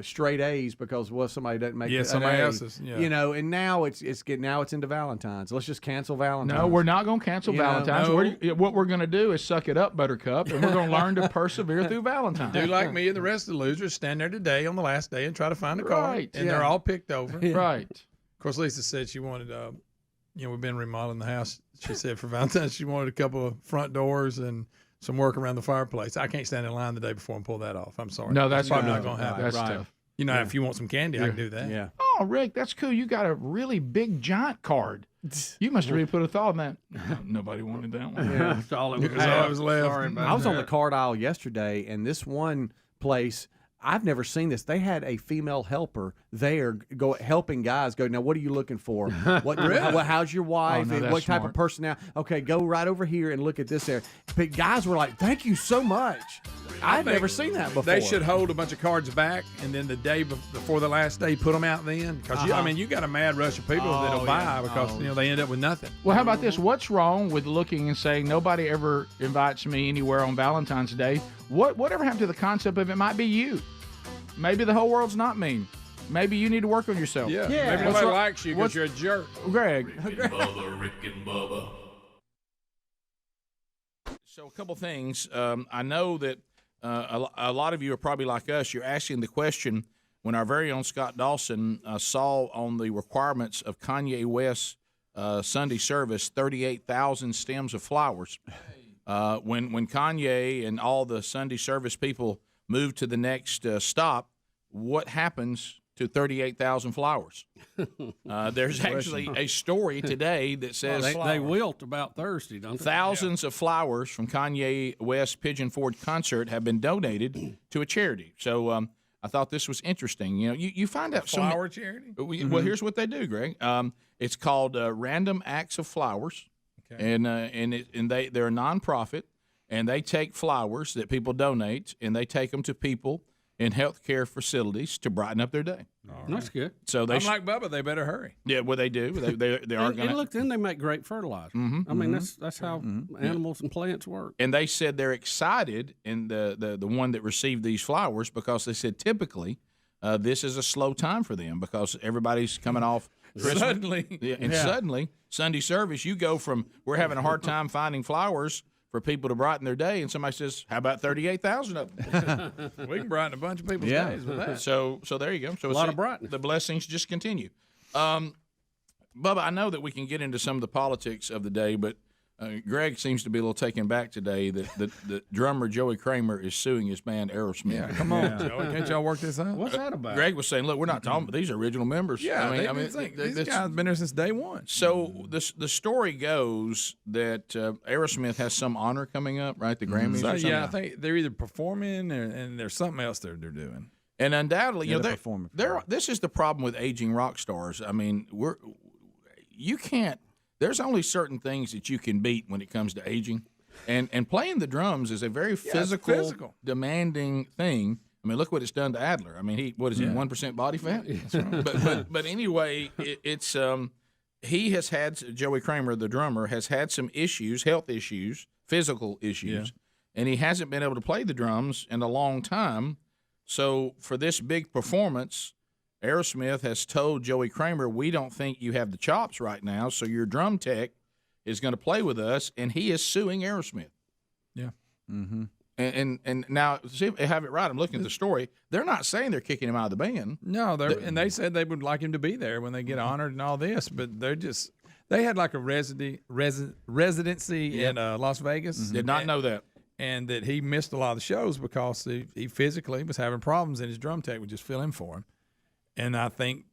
straight A's because somebody doesn't make an somebody A, else's. Yeah. and now it's into Valentine's. Let's just cancel Valentine's. No, we're not going to cancel Valentine's. no. What we're going to do is suck it up, Buttercup, and we're going to learn to persevere through Valentine's. Do like me and the rest of the losers, stand there today on the last day and try to find a car. Right, And yeah. they're all picked over. Right. Of course, Lisa said she wanted, we've been remodeling the house. She said for Valentine's she wanted a couple of front doors and some work around the fireplace. I can't stand in line the day before and pull that off. I'm sorry. No, that's probably no, not going to happen. That's tough. You know, if you want some candy, I can do that. Yeah. Oh, Rick, that's cool. You got a really big giant card. You must have really put a thought in that. Nobody wanted that one. Yeah. That's all it was. That's all it was left. Sorry about I was on that. the card aisle yesterday, and this one place, I've never seen this. They had a female helper there helping guys go, now, what are you looking for? How's your wife? Oh, no, that's what type smart. of personality? Okay, go right over here and look at this there. But guys were like, thank you so much. I've never seen that before. They should hold a bunch of cards back, and then the day before the last day, put them out then. Because, you got a mad rush of people that'll buy because, they end up with nothing. Well, how about this? What's wrong with looking and saying, nobody ever invites me anywhere on Valentine's Day? Whatever happened to the concept of it might be you? Maybe the whole world's not mean. Maybe you need to work on yourself. Yeah. Maybe nobody likes you because you're a jerk. Greg. Rick and Bubba, Rick and Bubba. So a couple things. I know that a lot of you are probably like us. You're asking the question when our very own Scott Dawson saw on the requirements of Kanye West's Sunday service 38,000 stems of flowers. When Kanye and all the Sunday service people move to the next stop, what happens to 38,000 flowers? There's actually a story today that says they wilt about Thursday, don't they? thousands of flowers from Kanye West's Pigeon Forge concert have been donated to a charity. So I thought this was interesting. You find out Flower charity? Well, here's what they do, Greg. It's called Random Acts of Flowers, and they're a nonprofit, and they take flowers that people donate, and they take them to people in healthcare facilities to brighten up their day. That's good. So they I'm like Bubba. They better hurry. yeah, well they do. They are And going to. look, then they make great fertilizer. I mean, that's how animals and plants work. And they said they're excited in the one that received these flowers because they said typically this is a slow time for them because everybody's coming off Christmas. Suddenly Sunday service, you go from we're having a hard time finding flowers for people to brighten their day, and somebody says, "How about 38,000 of them?" We can brighten a bunch of people's days with that. So there you go. So A lot of brightness. The blessings just continue. Bubba, I know that we can get into some of the politics of the day, but Greg seems to be a little taken back today that the drummer Joey Kramer is suing his band Aerosmith. Yeah, come on, Joey. Can't y'all work this out? What's that about? Greg was saying, look, we're not talking about these are original members. Yeah, I mean, these guys been there since day one. So the story goes that Aerosmith has some honor coming up, right? The Grammys. So, or something? yeah, I think they're either performing and there's something else they're doing. And undoubtedly, Yeah, you they're know, performing. this is the problem with aging rock stars. I mean, you can't. There's only certain things that you can beat when it comes to aging, and playing the drums is a very physical, demanding thing. I mean, look what it's done to Adler. I mean, he 1% body fat. That's right. But anyway, it's he has had Joey Kramer, the drummer, has had some issues, health issues, physical issues, and he hasn't been able to play the drums in a long time. So for this big performance, Aerosmith has told Joey Kramer, we don't think you have the chops right now, so your drum tech is going to play with us, and he is suing Aerosmith. Yeah. Mm-hmm. And now, see if I have it right, I'm looking at the story. They're not saying they're kicking him out of the band. No, and they said they would like him to be there when they get honored and all this, but they had like a residency in Las Vegas. Mm-hmm. Did not know that. And that he missed a lot of the shows because he physically was having problems, and his drum tech would just fill in for him. And I think,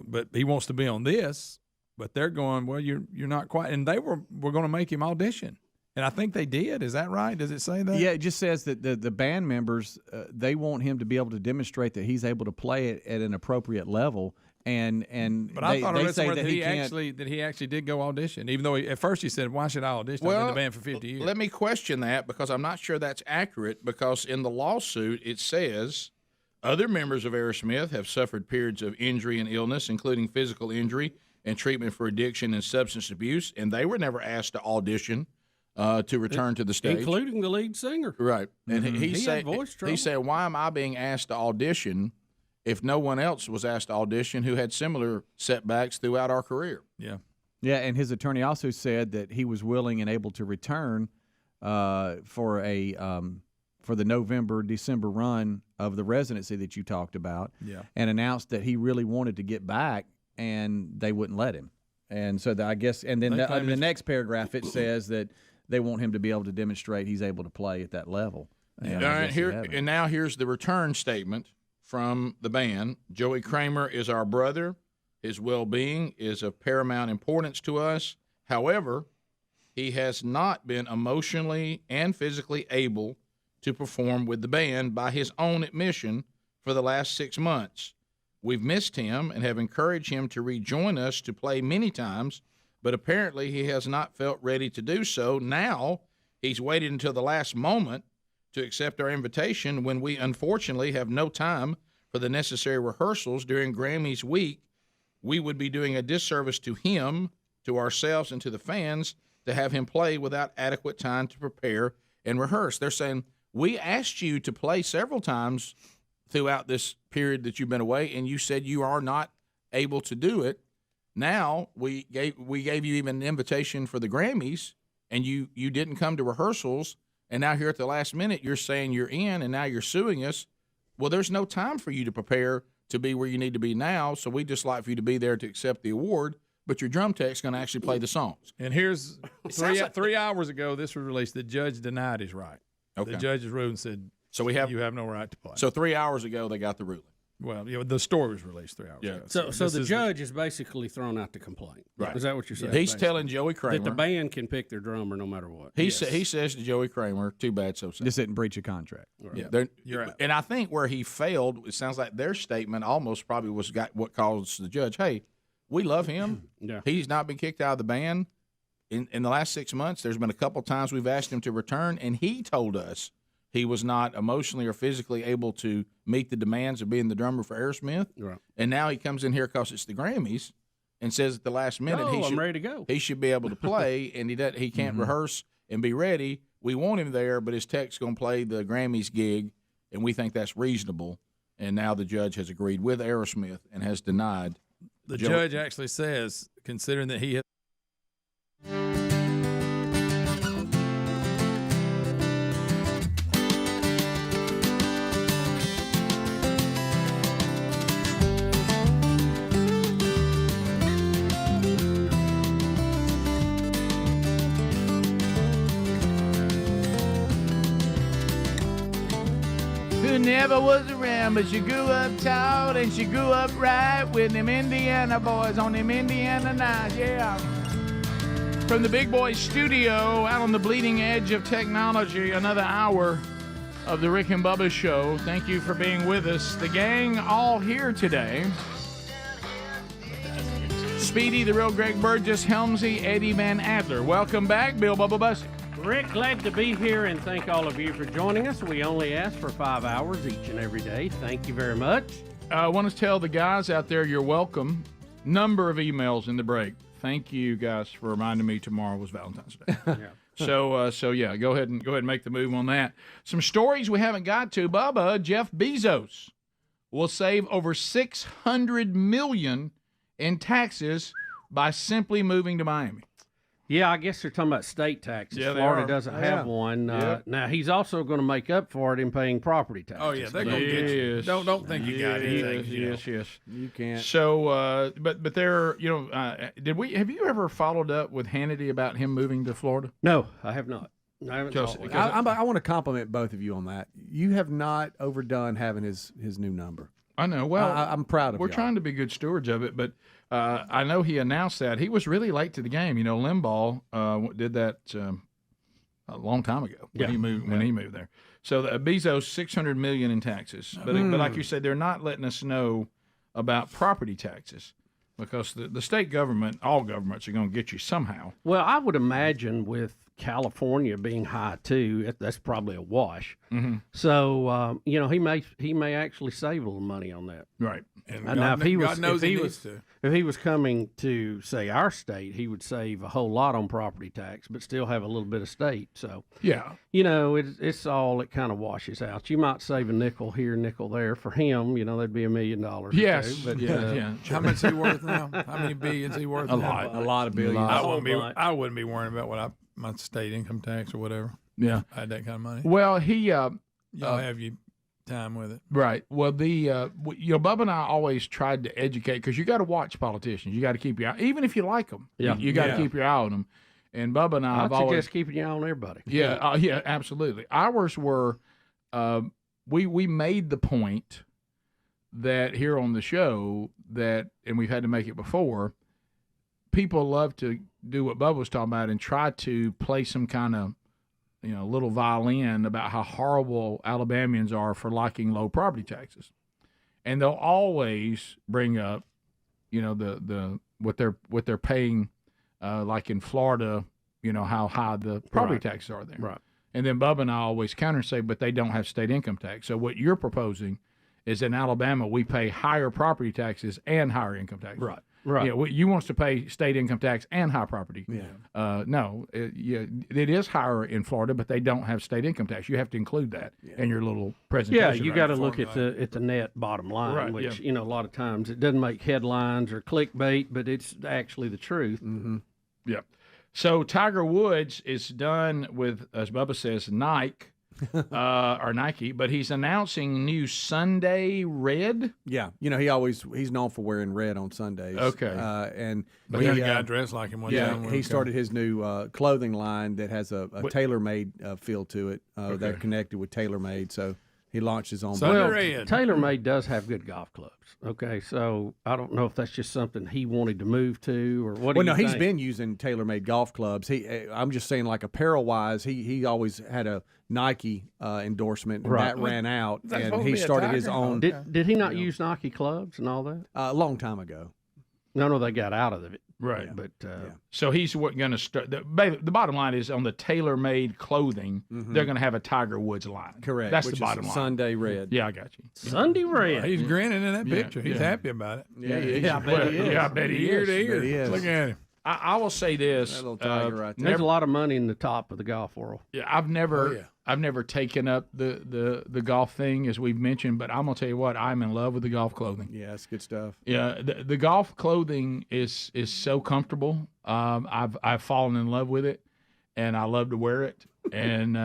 but he wants to be on this, but they're going, well, you're not quite. And they were going to make him audition. And I think they did. Is that right? Does it say that? Yeah, it just says that the band members, they want him to be able to demonstrate that he's able to play it at an appropriate level. But I thought I read somewhere that he actually did go audition, even though at first he said, why should I audition? I've been in the band for 50 years. Let me question that because I'm not sure that's accurate because in the lawsuit it says other members of Aerosmith have suffered periods of injury and illness, including physical injury and treatment for addiction and substance abuse, and they were never asked to audition to return to the stage. Including the lead singer. Right. And he had voice trouble. He said, why am I being asked to audition if no one else was asked to audition who had similar setbacks throughout our career? Yeah. Yeah, and his attorney also said that he was willing and able to return for the November-December run of the residency that you talked about, and announced that he really wanted to get back, and they wouldn't let him. And so I guess, and then the next paragraph it says that they want him to be able to demonstrate he's able to play at that level. All right, and now here's the return statement from the band. Joey Kramer is our brother. His well-being is of paramount importance to us. However, he has not been emotionally and physically able to perform with the band by his own admission for the last 6 months. We've missed him and have encouraged him to rejoin us to play many times, but apparently he has not felt ready to do so. Now he's waited until the last moment to accept our invitation when we unfortunately have no time for the necessary rehearsals during Grammys week. We would be doing a disservice to him, to ourselves, and to the fans to have him play without adequate time to prepare and rehearse. They're saying, we asked you to play several times throughout this period that you've been away, and you said you are not able to do it. Now we gave you even an invitation for the Grammys, and you didn't come to rehearsals, and now here at the last minute you're saying you're in, and now you're suing us. Well, there's no time for you to prepare to be where you need to be now, so we'd just like for you to be there to accept the award, but your drum tech's going to actually play the songs. And here's 3 hours ago this was released. The judge denied his right. Okay. The judge ruled and said, you have no right to play. So 3 hours ago they got the ruling. Well, the story was released 3 hours ago. So the judge is basically thrown out the complaint. Right. Is that what you're saying? He's telling Joey Kramer that the band can pick their drummer no matter what. He says to Joey Kramer, too bad, so sad. This didn't breach a contract. Right. Yeah, you're right. And I think where he failed, it sounds like their statement almost probably was what caused the judge, hey, we love him. Yeah. He's not been kicked out of the band. In the last 6 months, there's been a couple times we've asked him to return, and he told us he was not emotionally or physically able to meet the demands of being the drummer for Aerosmith. Right. And now he comes in here because it's the Grammys and says at the last minute I'm ready to go. He should be able to play, and he can't rehearse and be ready. We want him there, but his tech's going to play the Grammys gig, and we think that's reasonable. And now the judge has agreed with Aerosmith and has denied. The judge actually says, considering that he had who never was around, but she grew up tall and she grew up right with them Indiana boys on them Indiana nights. Yeah. From the Big Boy Studio, out on the bleeding edge of technology, another hour of the Rick and Bubba Show. Thank you for being with us. The gang all here today. Speedy, the real Greg Burgess, Helmsy, Eddie Van Adler. Welcome back, Bill Bubba Bussey. Rick, glad to be here, and thank all of you for joining us. We only ask for 5 hours each and every day. Thank you very much. I want to tell the guys out there you're welcome. Number of emails in the break. Thank you guys for reminding me tomorrow was Valentine's Day. So yeah, go ahead and make the move on that. Some stories we haven't got to. Bubba, Jeff Bezos will save over $600 million in taxes by simply moving to Miami. Yeah, I guess they're talking about state taxes. Yeah, Florida doesn't have one. Now, he's also going to make up for it in paying property taxes. Oh, yeah, they're going to get you. Don't think you got anything. Yes. You can't. So, but they're, have you ever followed up with Hannity about him moving to Florida? No, I have not. I haven't. I want to compliment both of you on that. You have not overdone having his new number. I know. Well, I'm proud of. We're trying to be good stewards of it, but I know he announced that he was really late to the game. Limbaugh did that a long time ago when he moved there. So Bezos $600 million in taxes, but like you said, they're not letting us know about property taxes because the state government, all governments, are going to get you somehow. Well, I would imagine with California being high too, that's probably a wash. Mm-hmm. So he may actually save a little money on that. Right. And now if he needs to. If he was coming to say our state, he would save a whole lot on property tax, but still have a little bit of state. So yeah, it's all, it kind of washes out. You might save a nickel here, nickel there. For him, that'd be $1 million. Yes, but how much is he worth now? How many billions is he worth? A lot of billions. I wouldn't be worrying about what my state income tax or whatever. Yeah, I had that kind of money. Well, y'all have your time with it, right? Well, Bubba and I always tried to educate because you got to watch politicians. You got to keep your eye, even if you like them. Yeah, you got to keep your eye on them. And Bubba and I have always suggest keeping your eye on everybody. Yeah, yeah, absolutely. Ours were we made the point that here on the show and we've had to make it before. People love to do what Bubba was talking about and try to play some kind of, little violin about how horrible Alabamians are for liking low property taxes, and they'll always bring up, the what they're paying, like in Florida, how high the property taxes are there, right? And then Bubba and I always counter and say, but they don't have state income tax. So what you're proposing is in Alabama we pay higher property taxes and higher income taxes, right? Right. Yeah, you want us to pay state income tax and high property. Yeah. No, it is higher in Florida, but they don't have state income tax. You have to include that in your little presentation. Yeah, you got to look at the net bottom line, right, which a lot of times it doesn't make headlines or clickbait, but it's actually the truth. Mm-hmm. Yeah. So Tiger Woods is done with, as Bubba says, Nike. Or Nike, but he's announcing new Sunday red. Yeah, he's known for wearing red on Sundays. Okay, but he got dressed like him one time. Yeah, he started his new clothing line that has a tailor-made feel to it. They're connected with TaylorMade, so he launched his own. TaylorMade does have good golf clubs. Okay, so I don't know if that's just something he wanted to move to or what. Well, no, he's been using TaylorMade golf clubs. I'm just saying, like apparel-wise, he always had a Nike endorsement, and that ran out, and he started his own. Did he not use Nike clubs and all that? A long time ago. No, they got out of it. Right. But so he's going to start. The bottom line is on the TaylorMade clothing, they're going to have a Tiger Woods line. Correct. That's the bottom line. Sunday red. Yeah, I got you. Sunday red. He's grinning in that picture. He's happy about it. Yeah, I bet he is. Yeah, I bet he is. Look at him. I will say this. That little tiger right there. There's a lot of money in the top of the golf world. Yeah, I've never taken up the golf thing, as we've mentioned, but I'm gonna tell you what, I'm in love with the golf clothing. Yeah, it's good stuff. Yeah, the golf clothing is so comfortable. I've fallen in love with it, and I love to wear it. And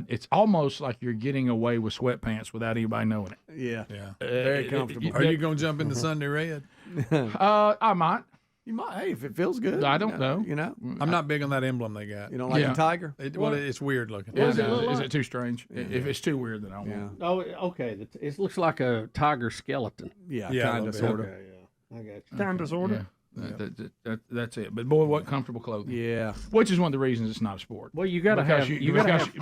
it's almost like you're getting away with sweatpants without anybody knowing it. Yeah, very comfortable. Are you gonna jump into Sunday red? I might. You might. Hey, if it feels good. I don't know. You know. I'm not big on that emblem they got. You don't like the tiger? It's weird looking. Is it too strange? If it's too weird, then I won't. Oh, okay. It looks like a tiger skeleton. Yeah, kind of, sort of. Okay, yeah. I got you. Kind of, sort of. That's it. But boy, what comfortable clothing. Yeah. Which is one of the reasons it's not a sport. Well, you got to have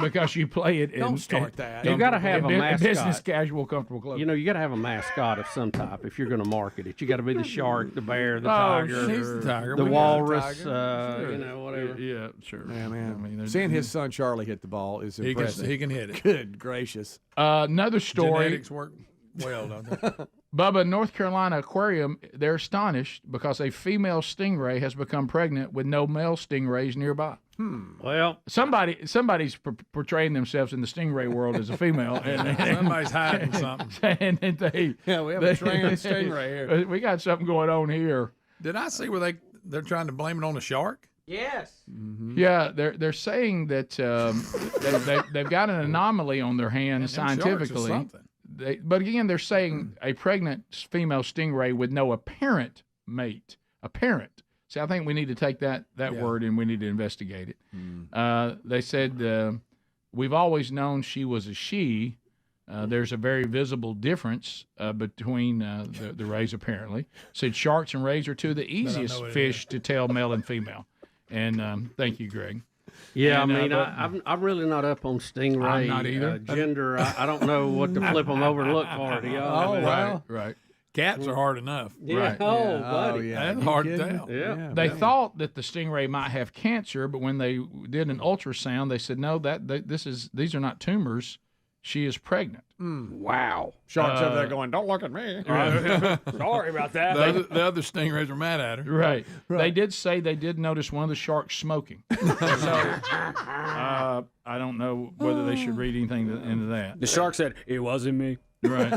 because you play it. Don't start that. You got to have a mascot. Business casual, comfortable clothing. You know, you got to have a mascot of some type if you're going to market it. You got to be the shark, the bear, the tiger, the walrus. You know, whatever. Yeah, sure. Yeah, man. I mean, seeing his son Charlie hit the ball is impressive. He can hit it. Good gracious. Another story. Genetics work well, don't they? Bubba, North Carolina Aquarium, they're astonished because a female stingray has become pregnant with no male stingrays nearby. Well, somebody's portraying themselves in the stingray world as a female. And somebody's hiding something. Saying that we have a trans stingray here. We got something going on here. Did I see where they're trying to blame it on the shark? Yes. Mm-hmm. Yeah, they're saying that they've got an anomaly on their hands scientifically. But again, they're saying a pregnant female stingray with no apparent mate. Apparent. See, I think we need to take that word and we need to investigate it. They said, we've always known she was a she. There's a very visible difference between the rays, apparently. Said sharks and rays are two of the easiest fish to tell male and female. And thank you, Greg. Yeah, And, I mean, I'm really not up on stingray. I'm not either. Gender, I don't know what to flip them over to look for. Do y'all? Right. Cats are hard enough. Yeah. Right. Oh, buddy. That's hard to tell. Yeah. They thought that the stingray might have cancer, but when they did an ultrasound, they said no. These are not tumors. She is pregnant. Wow. Shark's over there going, "Don't look at me." Sorry about that. The other stingrays are mad at her. Right. They did say they did notice one of the sharks smoking. So I don't know whether they should read anything into that. The shark said, "It wasn't me." Right.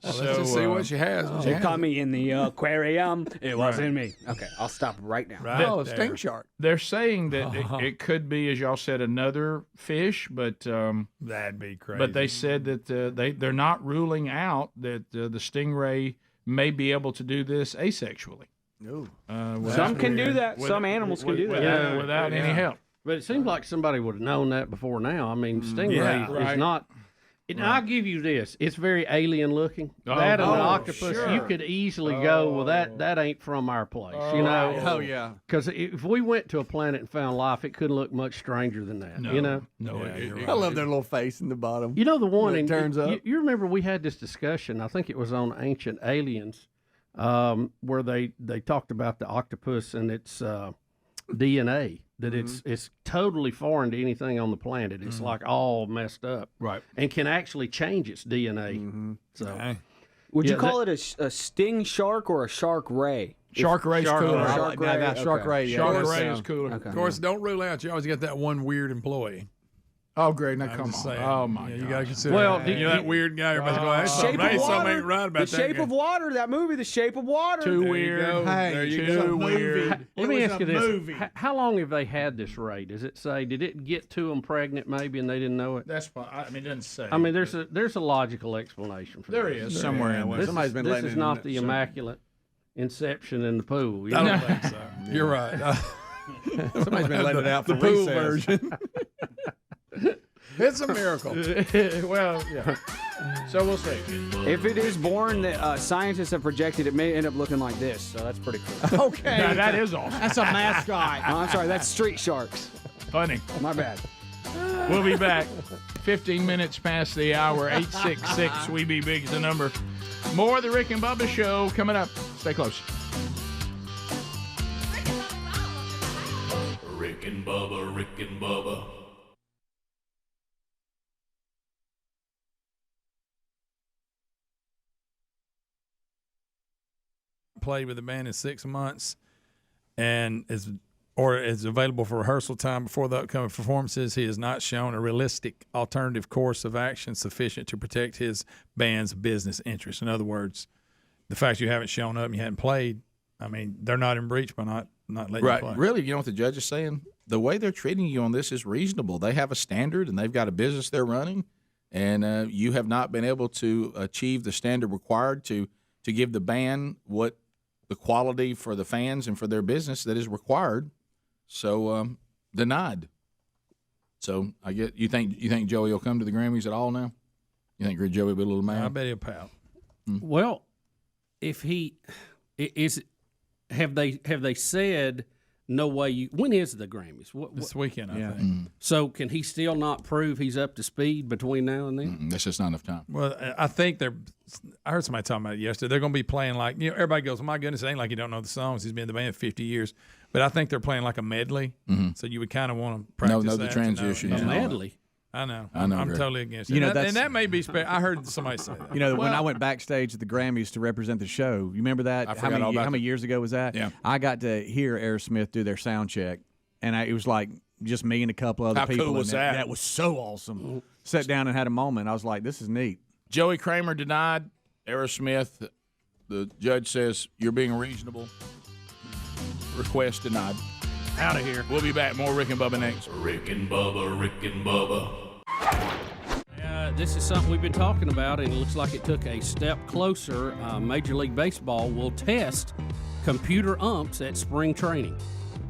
Let's just see what she has. They caught me in the aquarium. It wasn't me. Okay, I'll stop right now. Right a sting shark. They're saying that it could be, as y'all said, another fish, but that'd be crazy. But they said that they're not ruling out that the stingray may be able to do this asexually. No. Some can do that. Some animals can do that. Without any help. But it seems like somebody would have known that before now. I mean, stingray is not. And I'll give you this. It's very alien looking. That and an octopus, you could easily go, well, that ain't from our place, you know? Oh, yeah. Because if we went to a planet and found life, it couldn't look much stranger than that, you know? No, I love their little face in the bottom. You know the one, It turns up. You remember we had this discussion, I think it was on Ancient Aliens, where they talked about the octopus and its DNA. That it's totally foreign to anything on the planet. It's like all messed up, right? And can actually change its DNA. So, would you call it a sting shark or a shark ray? Shark ray's cooler. Shark ray. Shark ray is cooler. Of course, don't rule out. You always get that one weird employee. Oh, Greg, now come on. Saying. Oh, my God. You got to consider that weird guy. Everybody's going, something ain't right about The Shape of Water, that movie, The Shape of Water. Too weird. There you go. Too weird. Let me ask you this. How long have they had this ray? Does it say, did it get to them pregnant maybe and they didn't know it? I mean, it doesn't say. I mean, there's a logical explanation for there this. There is. Somewhere in there. Somebody's been This is not the immaculate inception in the pool. I don't think so. You're right. Somebody's been letting it out for the pool recess. version. It's a miracle. Well, yeah. So we'll see. If it is born, scientists have projected it may end up looking like this. So that's pretty cool. Okay. Now, that is awesome. That's a mascot. Oh, I'm sorry. That's street sharks. Funny. My bad. We'll be back 15 minutes past the hour. 866 We Be Big is the number. More of the Rick and Bubba Show coming up. Stay close. Rick and Bubba, Rick and Bubba. Played with the band in 6 months and is available for rehearsal time before the upcoming performances. He has not shown a realistic alternative course of action sufficient to protect his band's business interests. In other words, the fact you haven't shown up and you haven't played, I mean, they're not in breach by not letting you play. Really, you know what the judge is saying? The way they're treating you on this is reasonable. They have a standard and they've got a business they're running, and you have not been able to achieve the standard required to give the band what the quality for the fans and for their business that is required. So denied. So I get you think Joey will come to the Grammys at all now? You think Joey will be a little mad? I bet he'll pout. Well, if he is, have they said no way you? When is the Grammys? This weekend, I think. Mm-hmm. So can he still not prove he's up to speed between now and then? That's just not enough time. Well, I think I heard somebody talking about it yesterday. They're going to be playing like, everybody goes, oh, my goodness, it ain't like you don't know the songs. He's been in the band 50 years. But I think they're playing like a medley. Mhm. So you would kind of want to practice the that. transition. A medley. I know. I know, I'm Greg. totally against it. You know, and that may be I heard somebody say that. When I went backstage at the Grammys to represent the show, you remember that? I forgot all about how many years ago was that? Yeah. I got to hear Aerosmith do their sound check, and it was like just me and a couple other How people. cool was that? That was so awesome. Sat down and had a moment. I was like, this is neat. Joey Kramer denied. Aerosmith, the judge says you're being reasonable. Request denied. Out of here. We'll be back. More Rick and Bubba next. Rick and Bubba, Rick and Bubba. This is something we've been talking about, and it looks like it took a step closer. Major League Baseball will test computer umps at spring training.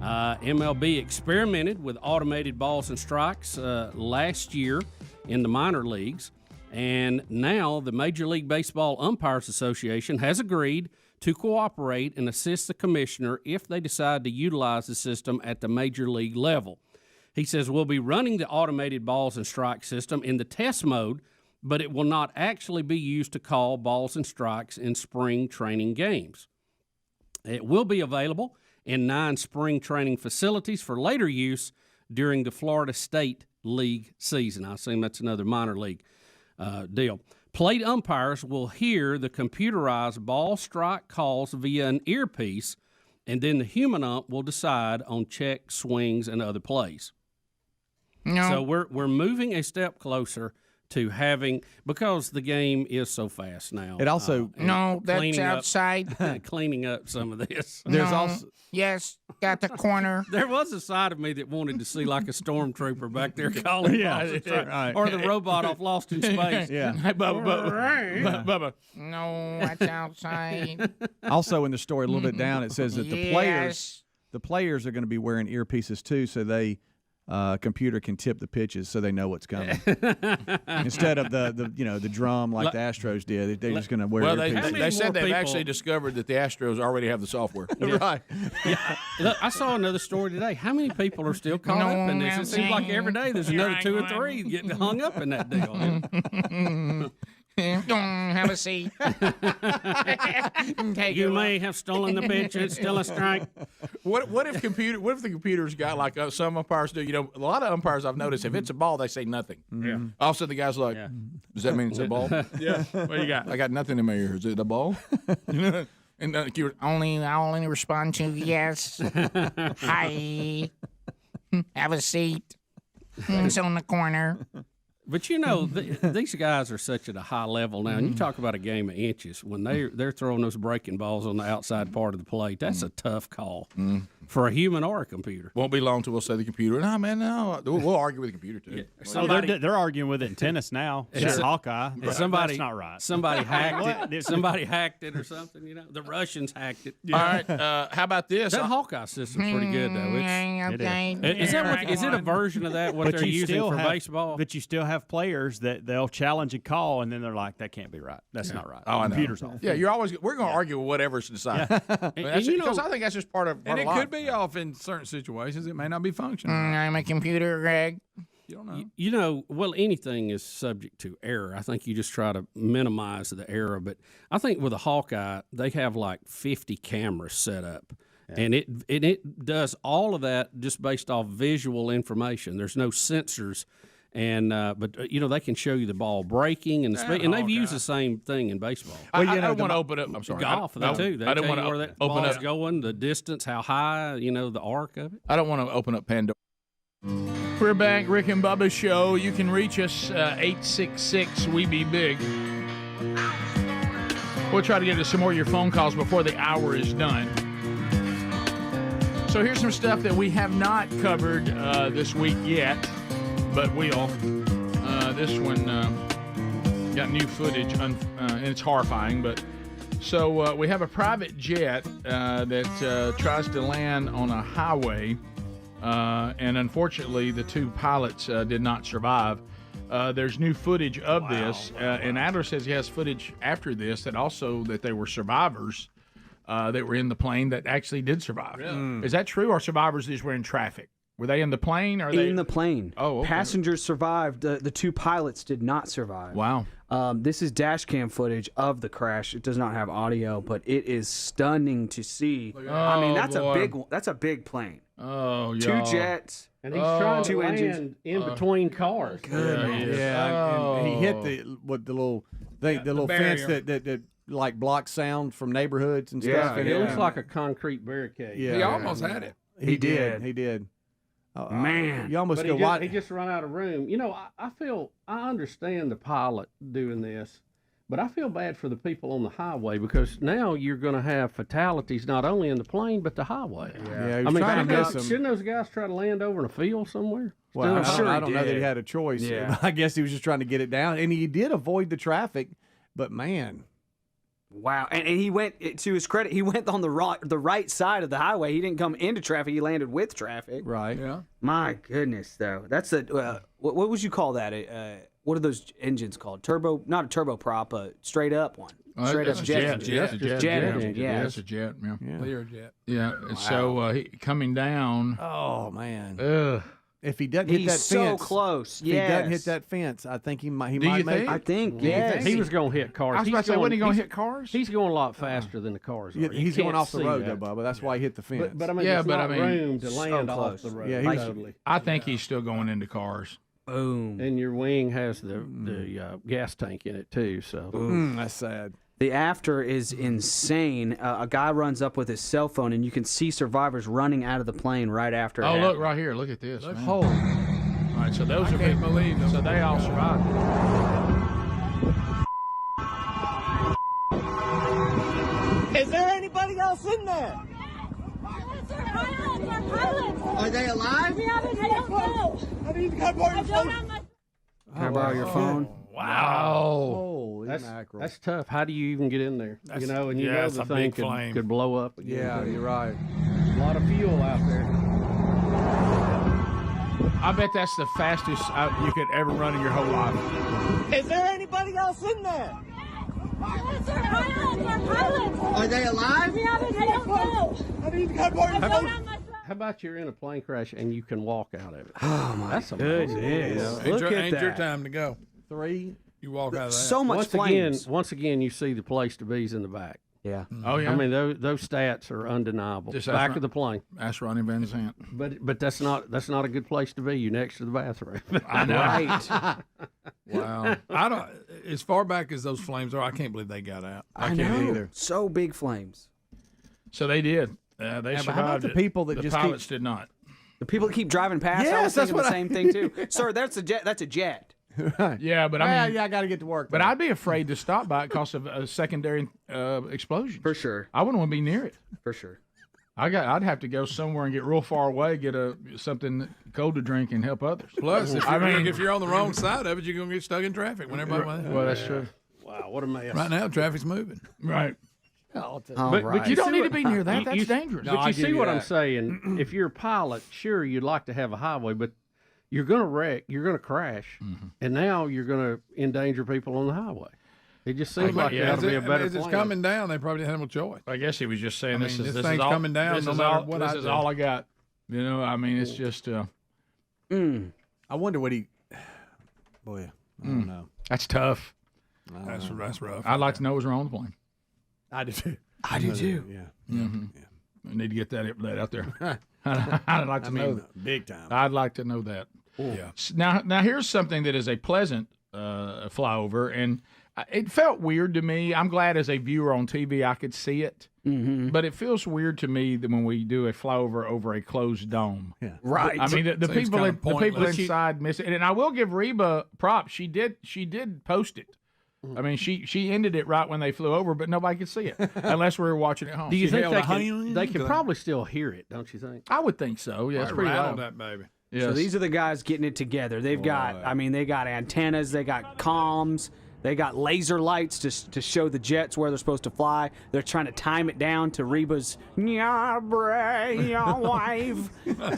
MLB experimented with automated balls and strikes last year in the minor leagues, and now the Major League Baseball Umpires Association has agreed to cooperate and assist the commissioner if they decide to utilize the system at the major league level. He says we'll be running the automated balls and strike system in the test mode, but it will not actually be used to call balls and strikes in spring training games. It will be available in 9 spring training facilities for later use during the Florida State League season. I assume that's another minor league deal. Plate umpires will hear the computerized ball strike calls via an earpiece, and then the human ump will decide on check, swings, and other plays. No. So we're moving a step closer to having, because the game is so fast now. It also No, that's outside. Cleaning up some of this. There's No. also Yes, got the corner. There was a side of me that wanted to see like a stormtrooper back there calling balls and strikes, right. or the robot off Lost in Space. Yeah. Hey, Bubba. No, that's outside. Also in the story a little bit down, it says that Yes. the players are going to be wearing earpieces too, so they computer can tip the pitches so they know what's coming. Instead of the drum like the Astros did, they're just going to wear earpieces. They said they've people- actually discovered that the Astros already have the software. Right. Look, I saw another story today. How many people are still caught up in this? It seems like every day there's another 2 or 3 getting hung up in that deal. Have a seat. Take You it. may have stolen the pitch. It's still a strike. What if the computer's got like some umpires do? A lot of umpires I've noticed, if it's a ball, they say nothing. Yeah. All of a sudden the guy's like, does that mean it's a ball? Yeah. What do you got? I got nothing in my ears. Is it a ball? And the computer, I only respond to yes. Hi. Have a seat. It's on the corner. But these guys are such at a high level now. And you talk about a game of inches. When they're throwing those breaking balls on the outside part of the plate, that's a tough call for a human or a computer. won't be long till we'll say the computer. No, man, no. We'll argue with the computer too. They're arguing with it in tennis now. It's Hawkeye. That's not right. Somebody hacked it. Somebody hacked it or something. The Russians hacked it. All right. How about this? That Hawkeye system's pretty good though. Is it a version of that what they're using for baseball? But you still have players that they'll challenge a call and then they're like, that can't be right. That's not right. Oh, I know. Computer's off. Yeah, we're going to argue with whatever's decided. Because I think that's just part of And it life. could be off in certain situations. It may not be functioning. I'm a computer, Greg. You don't know. Well, anything is subject to error. I think you just try to minimize the error. But I think with a Hawkeye, they have like 50 cameras set up. Yeah. And it does all of that just based off visual information. There's no sensors. And but they can show you the ball breaking and the speed, and they've used the same thing in baseball. I don't want to open up. I'm sorry. Golf, too. They I don't tell want you where that open ball's up. going, the distance, how high, the arc of it. I don't want to open up Pandora. We're back, Rick and Bubba Show. You can reach us 866-WE-BE-BIG. We'll try to get to some more of your phone calls before the hour is done. So here's some stuff that we have not covered this week yet, but we'll. This one got new footage, and it's horrifying, but So we have a private jet that tries to land on a highway, and unfortunately, the two pilots did not survive. There's new footage of this, and Adler says he has footage after this that they were survivors that were in the plane that actually did survive. Really? Is that true, or survivors just were in traffic? Were they in the plane? Or are they in the plane? Oh, okay. Passengers survived. The two pilots did not survive. Wow. This is dash cam footage of the crash. It does not have audio, but it is stunning to see. I mean, that's a big one. That's a big plane. Oh, yeah. Two jets. And he's trying to two land engines. in between cars. Yeah, and he hit the little fence that like blocks sound from neighborhoods and stuff. It looks like a concrete barricade. Yeah, He almost had it. He did. He did. Man, you almost But go. he just run out of room. You know, I understand the pilot doing this, but I feel bad for the people on the highway because now you're going to have fatalities not only in the plane but the highway. Yeah, he was trying to miss them. Shouldn't those guys try to land over in a field somewhere? Well, I don't know that he did. had a choice. Yeah. I guess he was just trying to get it down, and he did avoid the traffic. But man, wow! And he went, to his credit, he went on the right side of the highway. He didn't come into traffic. He landed with traffic. right? Yeah. My goodness, though. That's a what would you call that? What are those engines called? Turbo? Not a turboprop, a straight up one. Straight up jet engine. That's a jet. Jet engine, yeah. That's a jet. Yeah. Learjet. Yeah. And so he coming down. Oh man. Ugh. If he doesn't hit He's that so fence, close. If he doesn't hit that fence, I think he might. He Do you might make. think? I think, Yeah. yes. He was going to hit cars. I was about to say, wasn't he going to hit cars? He's going a lot faster than the cars are. Yeah, You he's going can't off the see road that. though, Bubba. That's why he hit the fence. But I mean, Yeah, there's but not I mean, room to so land off close. the road. Yeah, he's- totally. I think he's still going into cars. Boom. And your wing has the gas tank in it too. So That's sad. The after is insane. A guy runs up with his cell phone, and you can see survivors running out of the plane right after. Oh, it look happened. right here. Look at this. man. Holy. All right, so those I are can't people. believe those So they all people. survived. Is there anybody else in there? Are they alive? I need to come borrow your phone. Can I borrow your phone? Wow. Holy that's mackerel. that's tough. How do you even get in there? That's- You know, and you yeah, know it's the a thing big flame. could blow up again. Yeah, you're right. A lot of fuel out there. I bet that's the fastest you could ever run in your whole life. Is there anybody else in there? Are they alive? I need to come borrow your phone. How about you're in a plane crash and you can walk out of it? Oh my That's amazing. goodness! Ain't Look your, at ain't your that. time to go. 3. You walk out of that. So much flames. Once again, you see the place to be's in the back. Yeah. Oh yeah. I mean, those stats are undeniable. Just Back ask of the plane. Ask Ronnie Van Zant. But that's not a good place to be. You next to the bathroom. I know. Right. Wow. I don't. As far back as those flames are, I can't believe they got out. I can't either. So big flames. So they did. They Yeah, but survived. how about the it. people that the just pilots keep? did not. The people that keep driving past. I Yes, was that's thinking the what same thing too. Sir, that's a jet. That's a jet. Right. Yeah, but I mean, yeah, I got to get to work. but though. I'd be afraid to stop by it because of a secondary explosion. For sure. I wouldn't want to be near it. For sure. I'd have to go somewhere and get real far away, get something cold to drink, and help others. Plus, if you're on the wrong side of it, you're gonna get stuck in traffic when everybody. Well, that's true. Wow, what a mess. Right now, traffic's moving. Right. But you don't need to be near that. That's dangerous. But you see what I'm saying? If you're a pilot, sure, you'd like to have a highway, but you're going to wreck, you're going to crash, and now you're going to endanger people on the highway. It just seems like there ought to be a better As it's plan. coming down, they probably didn't have no choice. I guess he was just saying I this mean, is this this thing's is all, coming down This no is matter all. what This I is do. all I got. You know, I mean, it's just. I wonder what he. Boy, I don't know. That's tough. That's rough. I'd like to know what's wrong with the plane. I do too. I do too. Yeah. I need to get that out there. I'd like to know that. Big time. I'd like to know that. Yeah. Now here's something that is a pleasant flyover, and it felt weird to me. I'm glad as a viewer on TV I could see it, but it feels weird to me that when we do a flyover over a closed dome. Yeah. Right. I mean, the Seems people kinda the people pointless. inside miss it, and I will give Reba props. She did post it. I mean, she ended it right when they flew over, but nobody could see it unless we were watching at home. Do you think held they a can, they can honey- probably still hear it, don't you think? I would think so. Yeah, it's I pretty rattled loud. that baby. Yes. So these are the guys getting it together. They've got, I mean, they got antennas, they got comms, They got laser lights to show the jets where they're supposed to fly. They're trying to time it down to Reba's wife.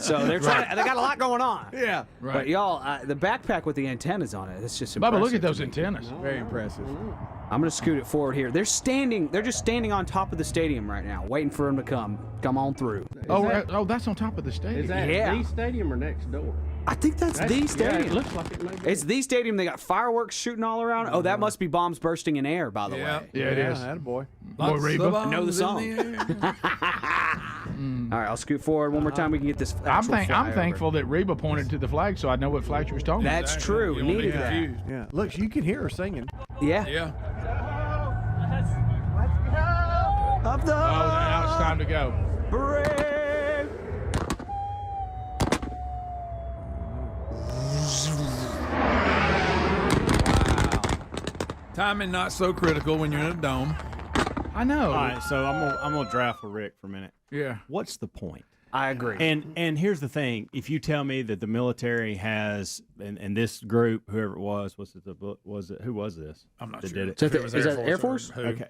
So they're trying. They got a lot going on. Yeah. Right. But y'all, the backpack with the antennas on it, it's just Bubba, impressive. look at those antennas. Very impressive. I'm going to scoot it forward here. They're just standing on top of the stadium right now, waiting for them to come on through. That's on top of the stadium. Is that Yeah. the stadium or next door? I think that's the stadium. Yeah, it looks like it may be. It's the stadium. They got fireworks shooting all around. Oh, that must be bombs bursting in air, by the way. Yeah, it is. Attaboy. Boy, Reba. I know the song. All right, I'll scoot forward one more time. We can get this. I'm flyover. thankful that Reba pointed to the flag so I know what flag she was talking about. That's true. We needed that. Yeah. Look, you can hear her singing. Yeah. Yeah. Up the now it's time to go. break. Timing not so critical when you're in a dome. I know. All right, so I'm gonna draft with Rick for a minute. Yeah. What's the point? I agree. And here's the thing: if you tell me that the military has, and this group, whoever it was who was this? I'm not that sure. Did it? So is that Air Force? Okay,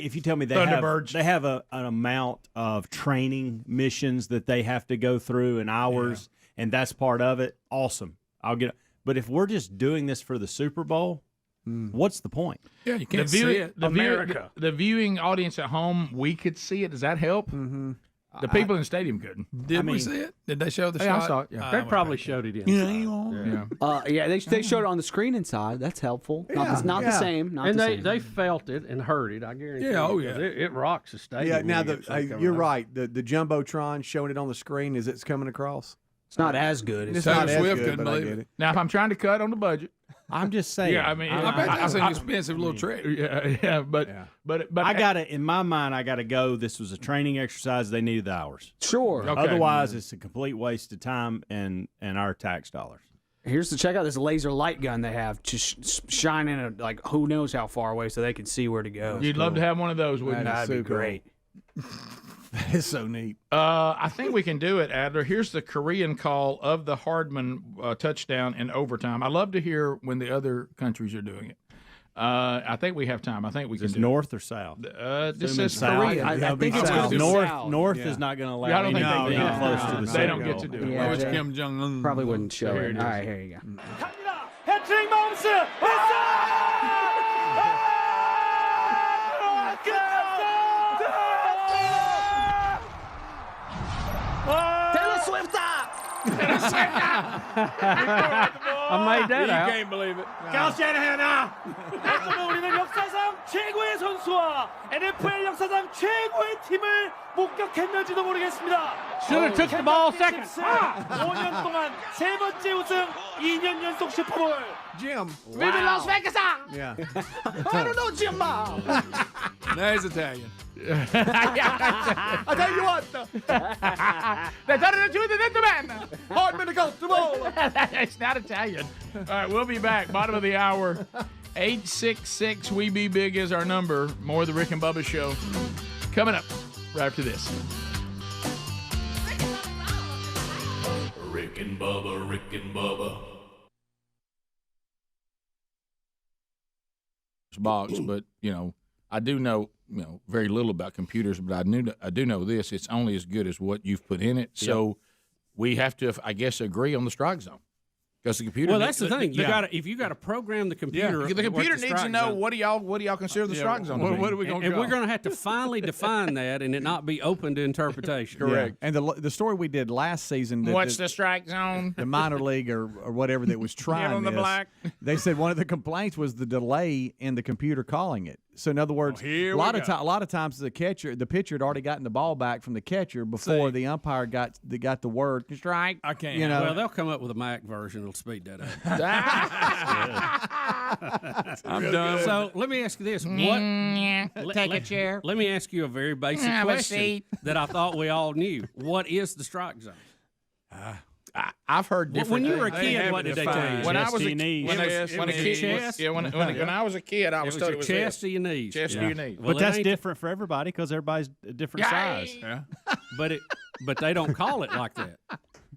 if you tell me they Thunderbirds. have an amount of training missions that they have to go through and hours, and that's part of it, awesome. I'll get it. But if we're just doing this for the Super Bowl, what's the point? Yeah, you can't see it. America. The viewing audience at home, we could see it. Does that help? Mm-hmm. The people in the stadium couldn't. Did we see it? Did they show the Yeah, shot? I saw it. Yeah. They probably showed it in. Yeah, they showed it on the screen inside. That's helpful. Not the same. Not And the they same. they felt it and heard it. I guarantee. Yeah, oh, yeah. It rocks the stadium. Yeah. when Now you get something coming you're out. right. The jumbotron showing it on the screen as it's coming across. It's not as good. It's Taylor not as Swift good, couldn't but I believe get it. it. Now, if I'm trying to cut on the budget, I'm just saying. yeah, I mean, I bet that's an expensive little trick. but I got to, in my mind, I got to go. This was a training exercise. They needed the hours. Sure. Okay. Otherwise, it's a complete waste of time and our tax dollars. Here's check out this laser light gun they have, just shining like who knows how far away, so they can see where to go. You'd love to have one of those, wouldn't you? That'd be great. That is so neat. I think we can do it, Adler. Here's the Korean call of the Hardman touchdown in overtime. I love to hear when the other countries are doing it. I think we have time. I think we can do north or south? This Assuming is south. Korean. I think it's South. gonna be North. south. North Yeah. is not going to allow. Yeah, I don't think anything they being can. close to the They Super don't get Bowl. to do it. Yeah, Which they Kim Jong Un probably wouldn't show There it. it is. All right, here you go. 해트릭 마운스 Taylor Swift I made that You out. can't believe it. 그럼 우리는 역사상 최고의 선수와 NFL 역사상 최고의 팀을 목격했는지도 모르겠습니다. Should have took the ball second. 5년 동안 세 번째 우승, 2년 연속 슈퍼볼. Jim. Vive Las Vegas! Yeah. I don't know Jim Bob. Now he's Italian. I tell you what. They turned it into the gentleman. Hardman against the ball. It's not Italian. All right, we'll be back. Bottom of the hour. 866 We Be Big is our number. More of the Rick and Bubba Show coming up right after this. Rick and Bubba, Rick and Bubba. Box, but I do know very little about computers, but I do know this: it's only as good as what you've put in it. So we have to, I guess, agree on the strike zone because the computer. Well, that's the thing. If you got to program the computer, the computer what the needs to strike know zone- what do y'all consider the strike zone? to be? What are we going to and we're going to have to finally define that and it not be open to interpretation. Correct. And the story we did last season. What's the strike zone? The minor league or whatever that was trying on the this, black. They said one of the complaints was the delay in the computer calling it. So in other words, a lot of times the pitcher had already gotten the ball back from the catcher before the umpire got the word strike. I can't. Well, they'll come up with a Mac version that'll speed that up. I'm done. So let me ask you this: Take a chair. Let me ask you a very basic Have a question seat. that I thought we all knew. What is the strike zone? I've heard different. When you were a things. kid, what did they tell you? When I was a Chest? kid, when I was a kid, I was told it was chest to your knees. Chest to your knees. Well, But that's ain't- different for everybody because everybody's a different size. But they don't call it like that.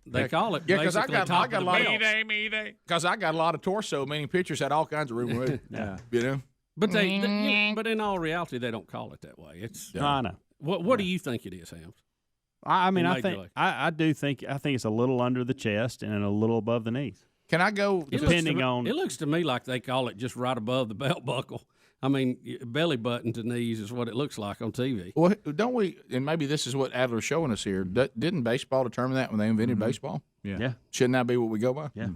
They call it because I basically got top a of the lot belt. because I got a lot of torso, meaning pictures had all kinds of room with it. Yeah. You know. But but in all reality, they don't call it that way. It's I know. What do you think it is, Hams? I mean, In I Major think League. I think it's a little under the chest and a little above the knees. Can I go? Depending on It looks to me like they call it just right above the belt buckle. I mean, belly button to knees is what it looks like on TV. Well, don't we? And maybe this is what Adler's showing us here. Didn't baseball determine that when they invented baseball? Yeah. Shouldn't that be what we go by? Yeah.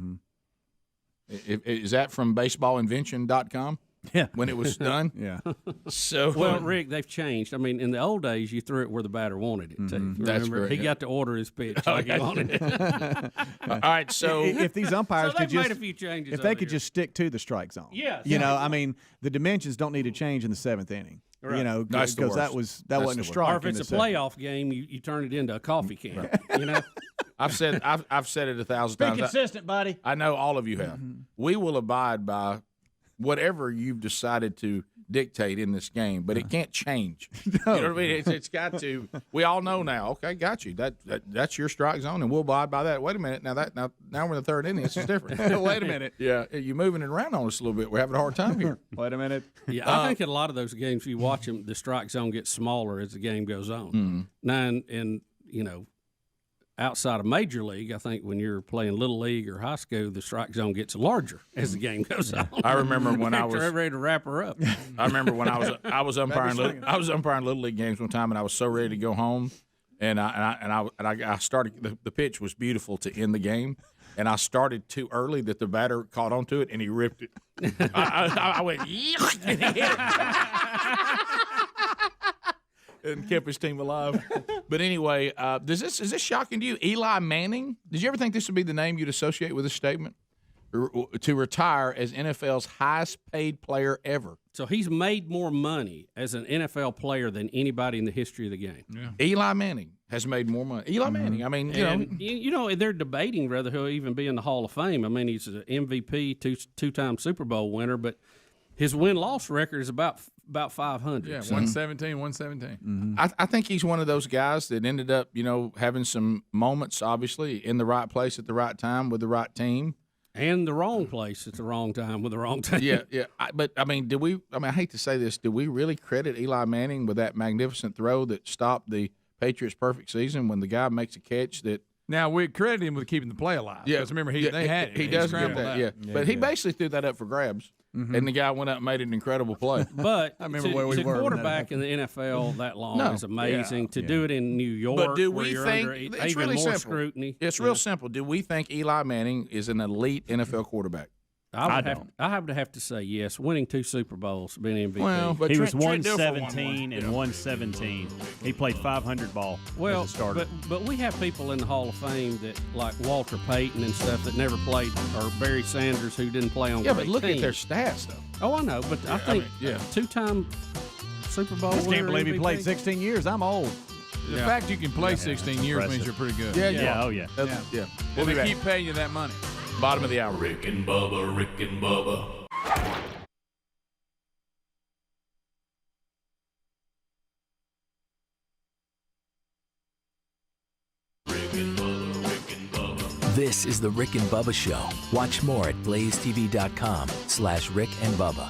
Is that from baseballinvention.com? Yeah. When it was done? Yeah. So Well, Rick, they've changed. I mean, in the old days, you threw it where the batter wanted it to. That's Remember? correct, He yeah. got to order his pitch like he wanted it. All right, so if these umpires So could they've made just a few changes if they over could here. just stick to the strike zone. Yes. You know, I mean, the dimensions don't need to change in the seventh inning. Right. You know, That's the because that worst. wasn't a That's the strike. Or if in it's the a second. playoff game, you turn it into a coffee can. You know? I've said it 1,000 Be times. consistent, buddy. I know all of you have. We will abide by whatever you've decided to dictate in this game, but it can't change. You know what I mean? It's got to. We all know now. Okay, got you. That's your strike zone, and we'll abide by that. Wait a minute. Now we're in the third inning. This is different. Wait a minute. Yeah, you're moving it around on us a little bit. We're having a hard time here. Wait a minute. Yeah, I think in a lot of those games, if you watch them, the strike zone gets smaller as the game goes on. Now, and you know, outside of Major League, I think when you're playing Little League or high school, the strike zone gets larger as the game goes on. I remember when I was ready to wrap her up. I remember when I was umpiring Little League games one time, and I was so ready to go home, and I started the pitch was beautiful to end the game. And I started too early that the batter caught onto it and he ripped it. I went, and he hit it. And kept his team alive. But anyway, is this shocking to you? Eli Manning? Did you ever think this would be the name you'd associate with this statement? To retire as NFL's highest paid player ever. So he's made more money as an NFL player than anybody in the history of the game. Yeah. Eli Manning has made more money. Eli Manning, I mean, you know, they're debating whether he'll even be in the Hall of Fame. I mean, he's an MVP, two-time Super Bowl winner, but his win-loss record is about 500. Yeah, so. 117. I think he's one of those guys that ended up, having some moments, obviously, in the right place at the right time with the right team. And the wrong place at the wrong time with the wrong team. Yeah. I hate to say this. Did we really credit Eli Manning with that magnificent throw that stopped the Patriots' perfect season when the guy makes a catch that Now we credit him with keeping the play alive. Yeah, because remember they had it. He does get scrambled that. out. Yeah, but he basically threw that up for grabs, and the guy went up and made an incredible play. But I remember where we to were when that quarterback in the NFL that long No. is amazing. To do it in New York, But do where we you're think under it's even really more simple? scrutiny? It's real simple. Do we think Eli Manning is an elite NFL quarterback? I would have to say yes. Winning 2 Super Bowls, being MVP. Well, but He was Trent Dilfer won 117 one. and 117. He played 500 ball Well, as a starter. but we have people in the Hall of Fame that like Walter Payton and stuff that never played, or Barry Sanders who didn't play on. Yeah, great but look at teams. their stats though. Oh, I know, but I think 2-time Super Bowl. I just winner, can't believe he MVP. played 16 years. I'm old. The fact you can play 16 years Impressive. means you're pretty good. Yeah. Oh yeah. Yeah. And We'll be they back. keep paying you that money. Bottom of the hour. Rick and Bubba, Rick and Bubba. This is the Rick and Bubba Show. Watch more at blazetv.com/Rick and Bubba.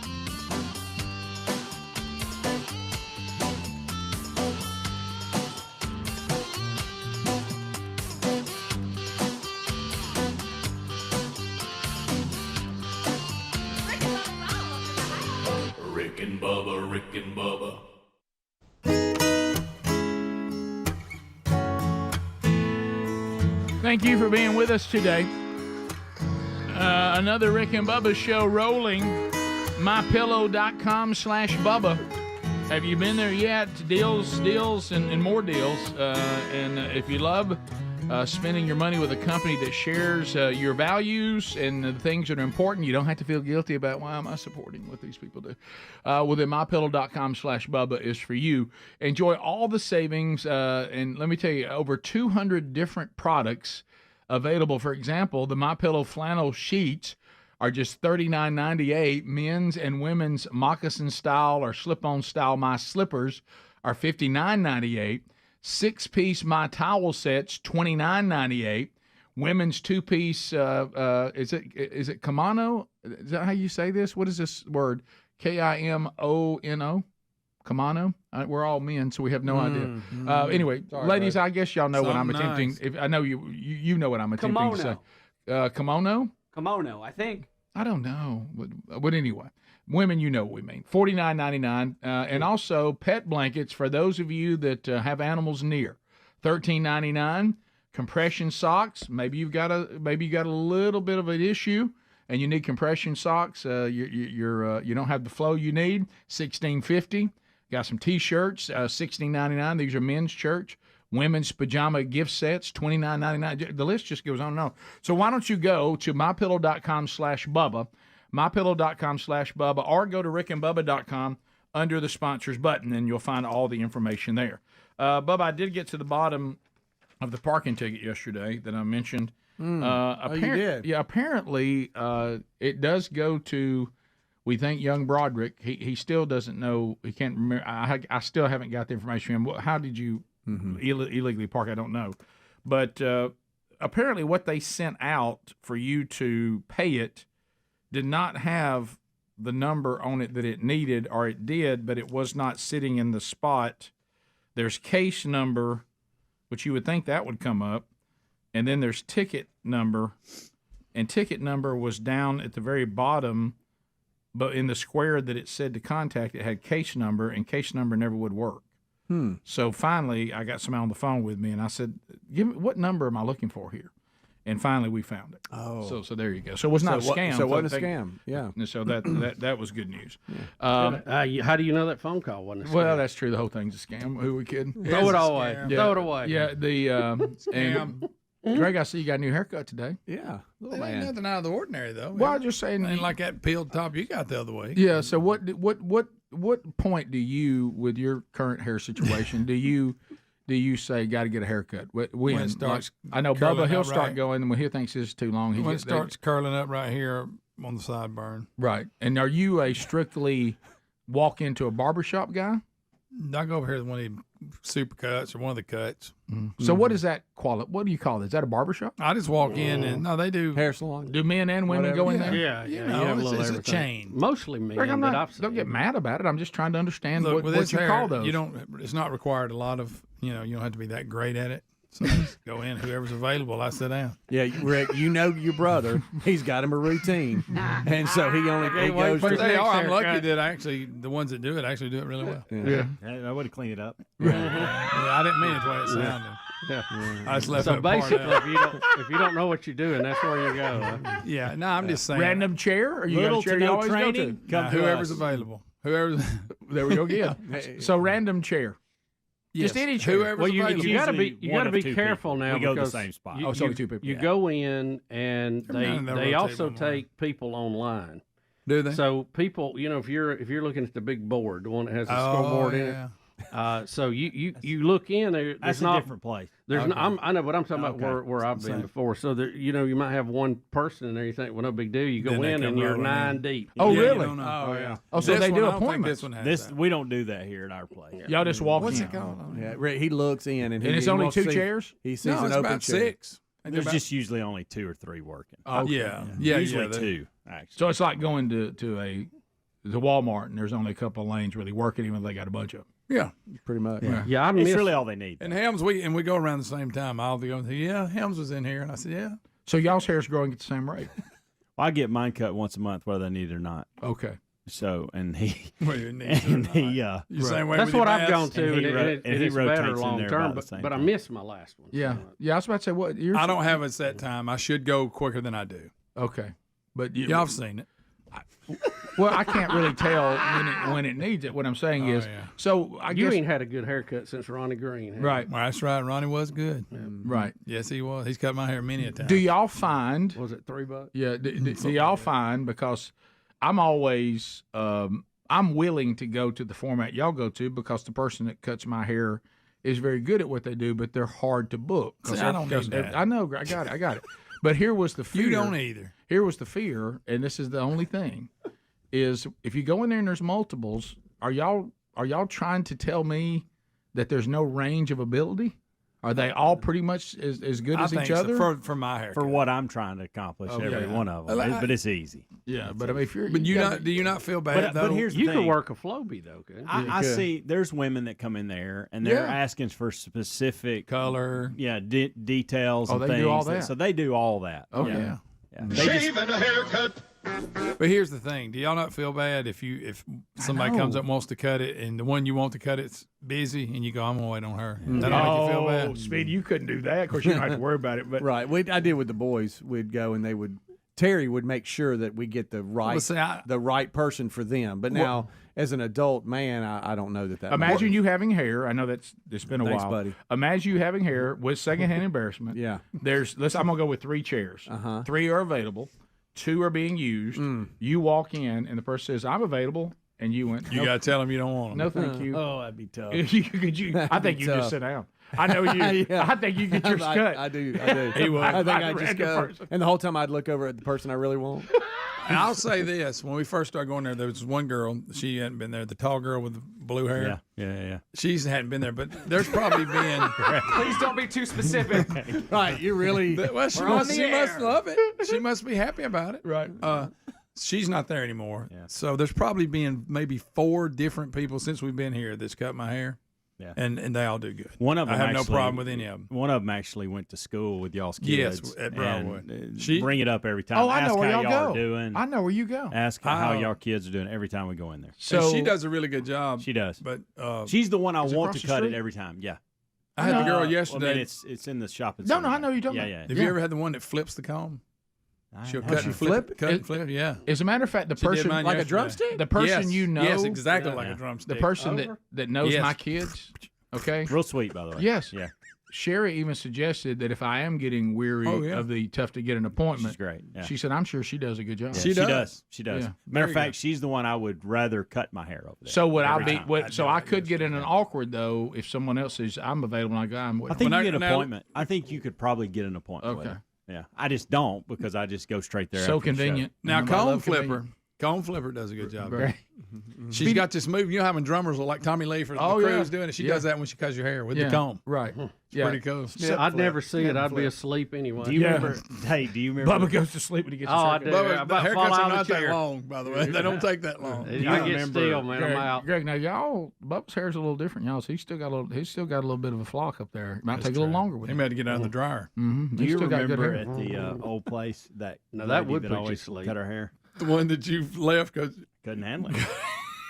Rick and Bubba, Rick and Bubba. Thank you for being with us today. Another Rick and Bubba show rolling. MyPillow.com/Bubba. Have you been there yet? Deals, and more deals. And if you love spending your money with a company that shares your values and the things that are important, you don't have to feel guilty about why am I supporting what these people do. Well, then MyPillow.com/Bubba is for you. Enjoy all the savings. And let me tell you, over 200 different products available. For example, the MyPillow flannel sheets are just $39.98. Men's and women's moccasin style or slip-on style My Slippers are $59.98. 6-piece My Towel sets, $29.98. Women's two-piece. Is it kimono? Is that how you say this? What is this word? Kimono. Kimono. We're all men, so we have no idea. Anyway, Sorry, ladies, bud. I guess y'all know what I'm Something attempting. nice. If I know you know what I'm attempting to say. Kimono. Kimono, I think. I don't know, but anyway, women, you know what we mean. $49.99, and also pet blankets for those of you that have animals near. $13.99. Compression socks. Maybe you got a little bit of an issue, and you need compression socks. You don't have the flow you need. $16.50. Got some T-shirts. $16.99. These are men's church. Women's pajama gift sets, $29.99. The list just goes on and on. So why don't you go to mypillow.com/Bubba, mypillow.com/Bubba, or go to rickandbubba.com under the sponsors button, and you'll find all the information there. Bubba, I did get to the bottom of the parking ticket yesterday that I mentioned. You did? Yeah, apparently it does go to, we think, young Broderick. He still doesn't know. He can't remember. I still haven't got the information from him. How did you illegally park? I don't know. But apparently what they sent out for you to pay it did not have the number on it that it needed, or it did, but it was not sitting in the spot. There's case number, which you would think that would come up, and then there's ticket number, and ticket number was down at the very bottom, but in the square that it said to contact, it had case number, and case number never would work. So finally, I got somebody on the phone with me, and I said, "Give me, what number am I looking for here?" And finally, we found it. Oh, so there you go. So it was not a scam. So it wasn't a scam. Yeah. And so that was good news. How do you know that phone call wasn't a scam? Well, that's true. The whole thing's a scam. Who are we kidding? Throw it all away. Yeah. Throw it away. Yeah. And Greg, I see you got a new haircut today. Yeah. It ain't nothing out of the ordinary, though. Well, I'm just saying. Ain't like that peeled top you got the other way. Yeah. So what point do you, with your current hair situation, do you say got to get a haircut? When it starts, I know curling Bubba, he'll up start right. going, and when he thinks it's too long, When it starts curling up right here on the sideburn. Right. And are you a strictly walk into a barbershop guy? I go over here to one of the super cuts or one of the cuts. So what does that what do you call it? Is that a barbershop? I just walk in and no, they do hair salon. Do men and women go in there? Yeah, You you know, have a little it's a everything. chain. Mostly men. Greg, I've don't get mad about it. I'm just trying to understand Look, with what this you hair, call those. you don't. It's not required a lot of. You don't have to be that great at it. So just go in. Whoever's available, I sit down. Yeah, Rick, you know your brother. He's got him a routine, and so he goes. But to they are. I'm lucky haircut. that actually the ones that do it actually do it really well. Yeah. I would have cleaned it up. Yeah, I didn't mean it the way it sounded. I just left So that part basically, out. if you don't know what you're doing, that's where you go. Huh? Yeah, no, I'm just saying. Random chair, or you got Little a chair to you no always training. go to? Nah, whoever's available. Whoever's. There we go again. So random chair. Just any chair. Whoever's Well, you available. got to be Usually one of two careful people. now We go to the because same spot. You, Oh, it's only two people. You Yeah. go in and Every now and then they rotate also one way. take people online. Do they? So people, if you're looking at the big board, the one that has the Oh, scoreboard in yeah. it. So you look in there. That's There's a not different place. There's Okay. I know, but I'm talking Okay. about where I've been Same. before. So there, you might have one person in there. You think, well, no big deal. You go Then they in come and you're rolling in. 9 deep. Oh, Yeah, you really? don't know. Oh yeah. Oh, so This they one, do I don't think appointments. This one has This that. we don't do that here at our place. Y'all just walk What's in. it called? Yeah, Rick, he looks in and And it's he only wants two to see- chairs? He sees No, an it's open about chair. 6. There's just usually only 2 or 3 working. Yeah. Usually they- 2, actually. So it's like going to Walmart and there's only a couple of lanes really working, even though they got a bunch of them. Yeah. Pretty much. Yeah, I It's miss. really all they need. And Helms, we go around the same time. I'll be going, yeah, Helms was in here. And I said, yeah. So y'all's hair's growing at the same rate. I get mine cut once a month, whether they need it or not. Okay. So, and he, Well, you need to or and not. he, You same way That's with your what I've bass? gone to, And he and ro- it and he is better rotates in long there term. about the But, same but I time. miss my last one. Yeah. So, Yeah, I was about to say, what? Yours? I don't have a set time. I should go quicker than I do. Okay. But you, Y'all have seen it. well, I can't really tell when it needs it. What I'm saying is, yeah. so I you guess ain't had a good haircut since Ronnie Green. have you? right, Well, that's right. Ronnie was good. right. Yes, he was. He's cut my hair many a time. Do y'all find? Was it $3? Yeah. Do y'all find, because I'm always I'm willing to go to the format y'all go to because the person that cuts my hair is very good at what they do, but they're hard to book. See, I don't need that. I know. I got it. But here was the fear. You don't either. Here was the fear, and this is the only thing, is if you go in there and there's multiples, are y'all trying to tell me that there's no range of ability? Are they all pretty much as good as each other? For my hair. For what I'm trying to accomplish, every one of them. But it's easy. Yeah, but I mean, if you're, But do you not feel bad though? But here's the You thing. could work a Flowbee though, couldn't you? I see. There's women that come in there and they're asking for specific color, details. Oh, and they things do all that. So they do all that. Oh, yeah. Shave and a haircut. But here's the thing: do y'all not feel bad if somebody comes up and wants to cut it, and the one you want to cut it's busy, and you go, "I'm gonna wait on her." That don't make you feel bad. Speed, you couldn't do that. Of course, you don't have to worry about it. But Right. I did with the boys. We'd go and Terry would make sure that we get the right the right person for them. But now, as an adult man, I don't know that imagine works. you having hair. I know it's been a Thanks, while, buddy. Imagine you having hair with secondhand embarrassment. Yeah. I'm gonna go with 3 chairs. 3 are available. 2 are being used. You walk in and the person says, "I'm available," and you went. You gotta tell them you don't want them. No, thank you. Oh, that'd be tough. I think you just sit down. I know you. Yeah. I think you get yours cut. I do. He would. I think I'd I'd just random go. person. And the whole time I'd look over at the person I really want. And I'll say this: when we first started going there was one girl. She hadn't been there. The tall girl with the blue hair. Yeah. She hadn't been there, but there's probably been. Please don't be too specific. Right, you really. Well, she must love it. She must be happy about it. Right. She's not there anymore. Yeah. So there's probably been maybe 4 different people since we've been here that's cut my hair. Yeah. And they all do good. One of them I have actually, no problem with any of them. One of them actually went to school with y'all's Yes, kids. at Broadwood. And, bring it up every time. Oh, I Ask know where how y'all are go. doing. I know where you go. Ask how y'all kids are doing every time we go in there. So and she does a really good job. She does. But she's the one I want across to the cut it street? every time. Yeah. I had the girl Well, yesterday. I mean, it's in the shopping No, center. I know you're talking Yeah, about. yeah. Have you ever had the one that flips the comb? She'll How cut she and flip it. Cut It- and flip. Yeah. As a matter of fact, the She did person mine like a yesterday. drumstick. The person Yes. you know. Yes, exactly like a drumstick. The person that knows Yes. my kids. Okay. Real sweet, by the way. Yes. Yeah. Sherry even suggested that if I am getting weary of the tough to get an appointment, She's great. Yeah. she said, "I'm sure she does a good job." Yeah, she does. She does. Yeah. Matter of fact, she's the one I would rather cut my hair over there. So would I every be? time. So I could get in an awkward though if someone else says I'm available. And I go, I'm I think you get an appointment. I think you could probably get an appointment. Okay. With her. Yeah. I just don't because I just go straight there. So after the show. convenient. Now, I Cone love Flipper. convenient. Cone Flipper does a good job. Very. She's got this move. You know how when drummers are like Tommy Lee for the Cruise doing it? She does that when she cuts your hair with the comb. Right. It's pretty cool. I'd never see it. I'd be asleep anyway. Do you remember? Hey, do you remember? Bubba goes to sleep when he gets his Oh, I haircut. do. Bubba, the I fall haircuts out are of the not that chair. long, by the way. They don't take that long. I get still, man. I'm out. Greg, now y'all, Bubba's hair's a little different, y'all. So he's still got a little bit of a flock up there. It might take a little longer with He him. had to get out of the dryer. Mm-hmm. Do you remember at the old place that No, that lady would that put you always to sleep. cut her hair? The one that you've left because Couldn't handle it.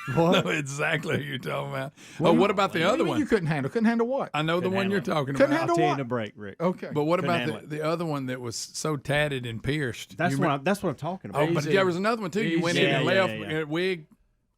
I know exactly who you're talking about. What about the other one? You couldn't handle what? I know the one you're talking Couldn't about. handle I'll tell you what? in a break, Rick. Okay. But what Couldn't about handle it. the other one that was so tatted and pierced? That's You what remember- that's what I'm talking about. Oh, but there was another one too. You went in and left a wig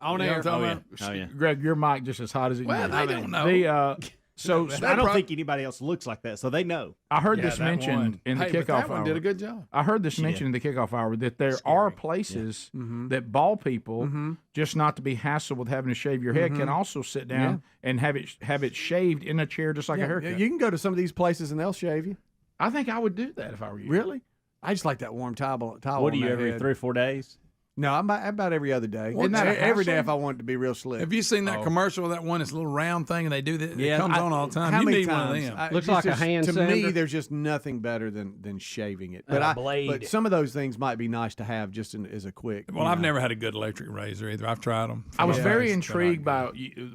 on You know air. what I'm talking about? Oh, yeah. Greg, your mic just as hot as it Well, can. they don't know. So I don't think anybody else looks like that, so they know. I heard Yeah, this that mentioned one. in the Hey, but kickoff that one hour. did a good job. I heard this mentioned in the kickoff hour that there are places that bald people, just not to be hassled with having to shave your head, can also sit down and have it shaved in a chair just like a haircut. You can go to some of these places and they'll shave you. I think I would do that if I were you. Really? I just like that warm towel. What do on you my every head. 3 or 4 days? No, I'm about every other day. Isn't that a Every day hassle? if I want it to be real slick. Have you seen that commercial of that one? It's a little round thing, and they do that. Yeah, it comes I- on all the time. How You many need one of times? them. Looks like a hand To sander. me, there's just nothing better than shaving it. But a blade. But some of those things might be nice to have just as a quick. Well, I've never had a good electric razor either. I've tried them. I was very intrigued by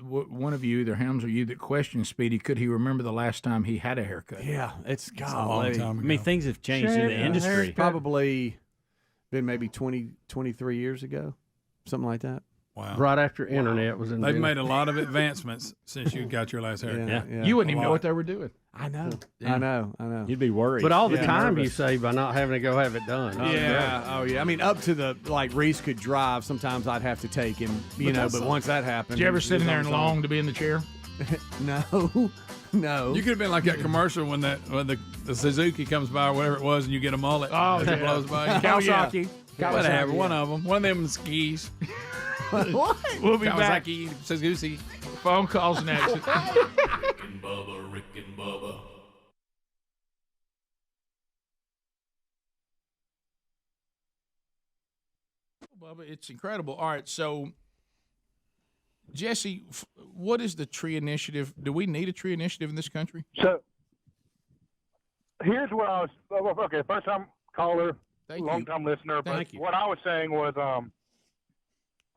one of you, either Helms or you, that questioned Speedy. Could he remember the last time he had a haircut? Yeah, it's a long golly. time I mean, ago. things have changed in the industry. Probably been maybe 23 years ago, something like that. Wow. Right after internet was in. They've made a lot of advancements since you got your last haircut. Yeah. You wouldn't even know what they were doing. I know. I know. You'd be worried. But all the You'd be time you nervous. save by not having to go have it done. Yeah. Oh, yeah. I mean, up to the Reese could drive. Sometimes I'd have to take him, but once that happened, Did you ever it sit was in there on and his own. long to be in the chair? No. You could have been like that commercial when the Suzuki comes by or whatever it was, and you get a mullet. Oh, as it blows by. Kawasaki. Whatever, one of them. One of them skis. What? We'll be back. Kawasaki, Suzuki. Phone calls next. Rick and Bubba, Rick and Bubba. Bubba, it's incredible. All right, so Jesse, what is the tree initiative? Do we need a tree initiative in this country? So, here's what I was. Okay, first time caller, Thank long you. time listener. But Thank you. what I was saying was,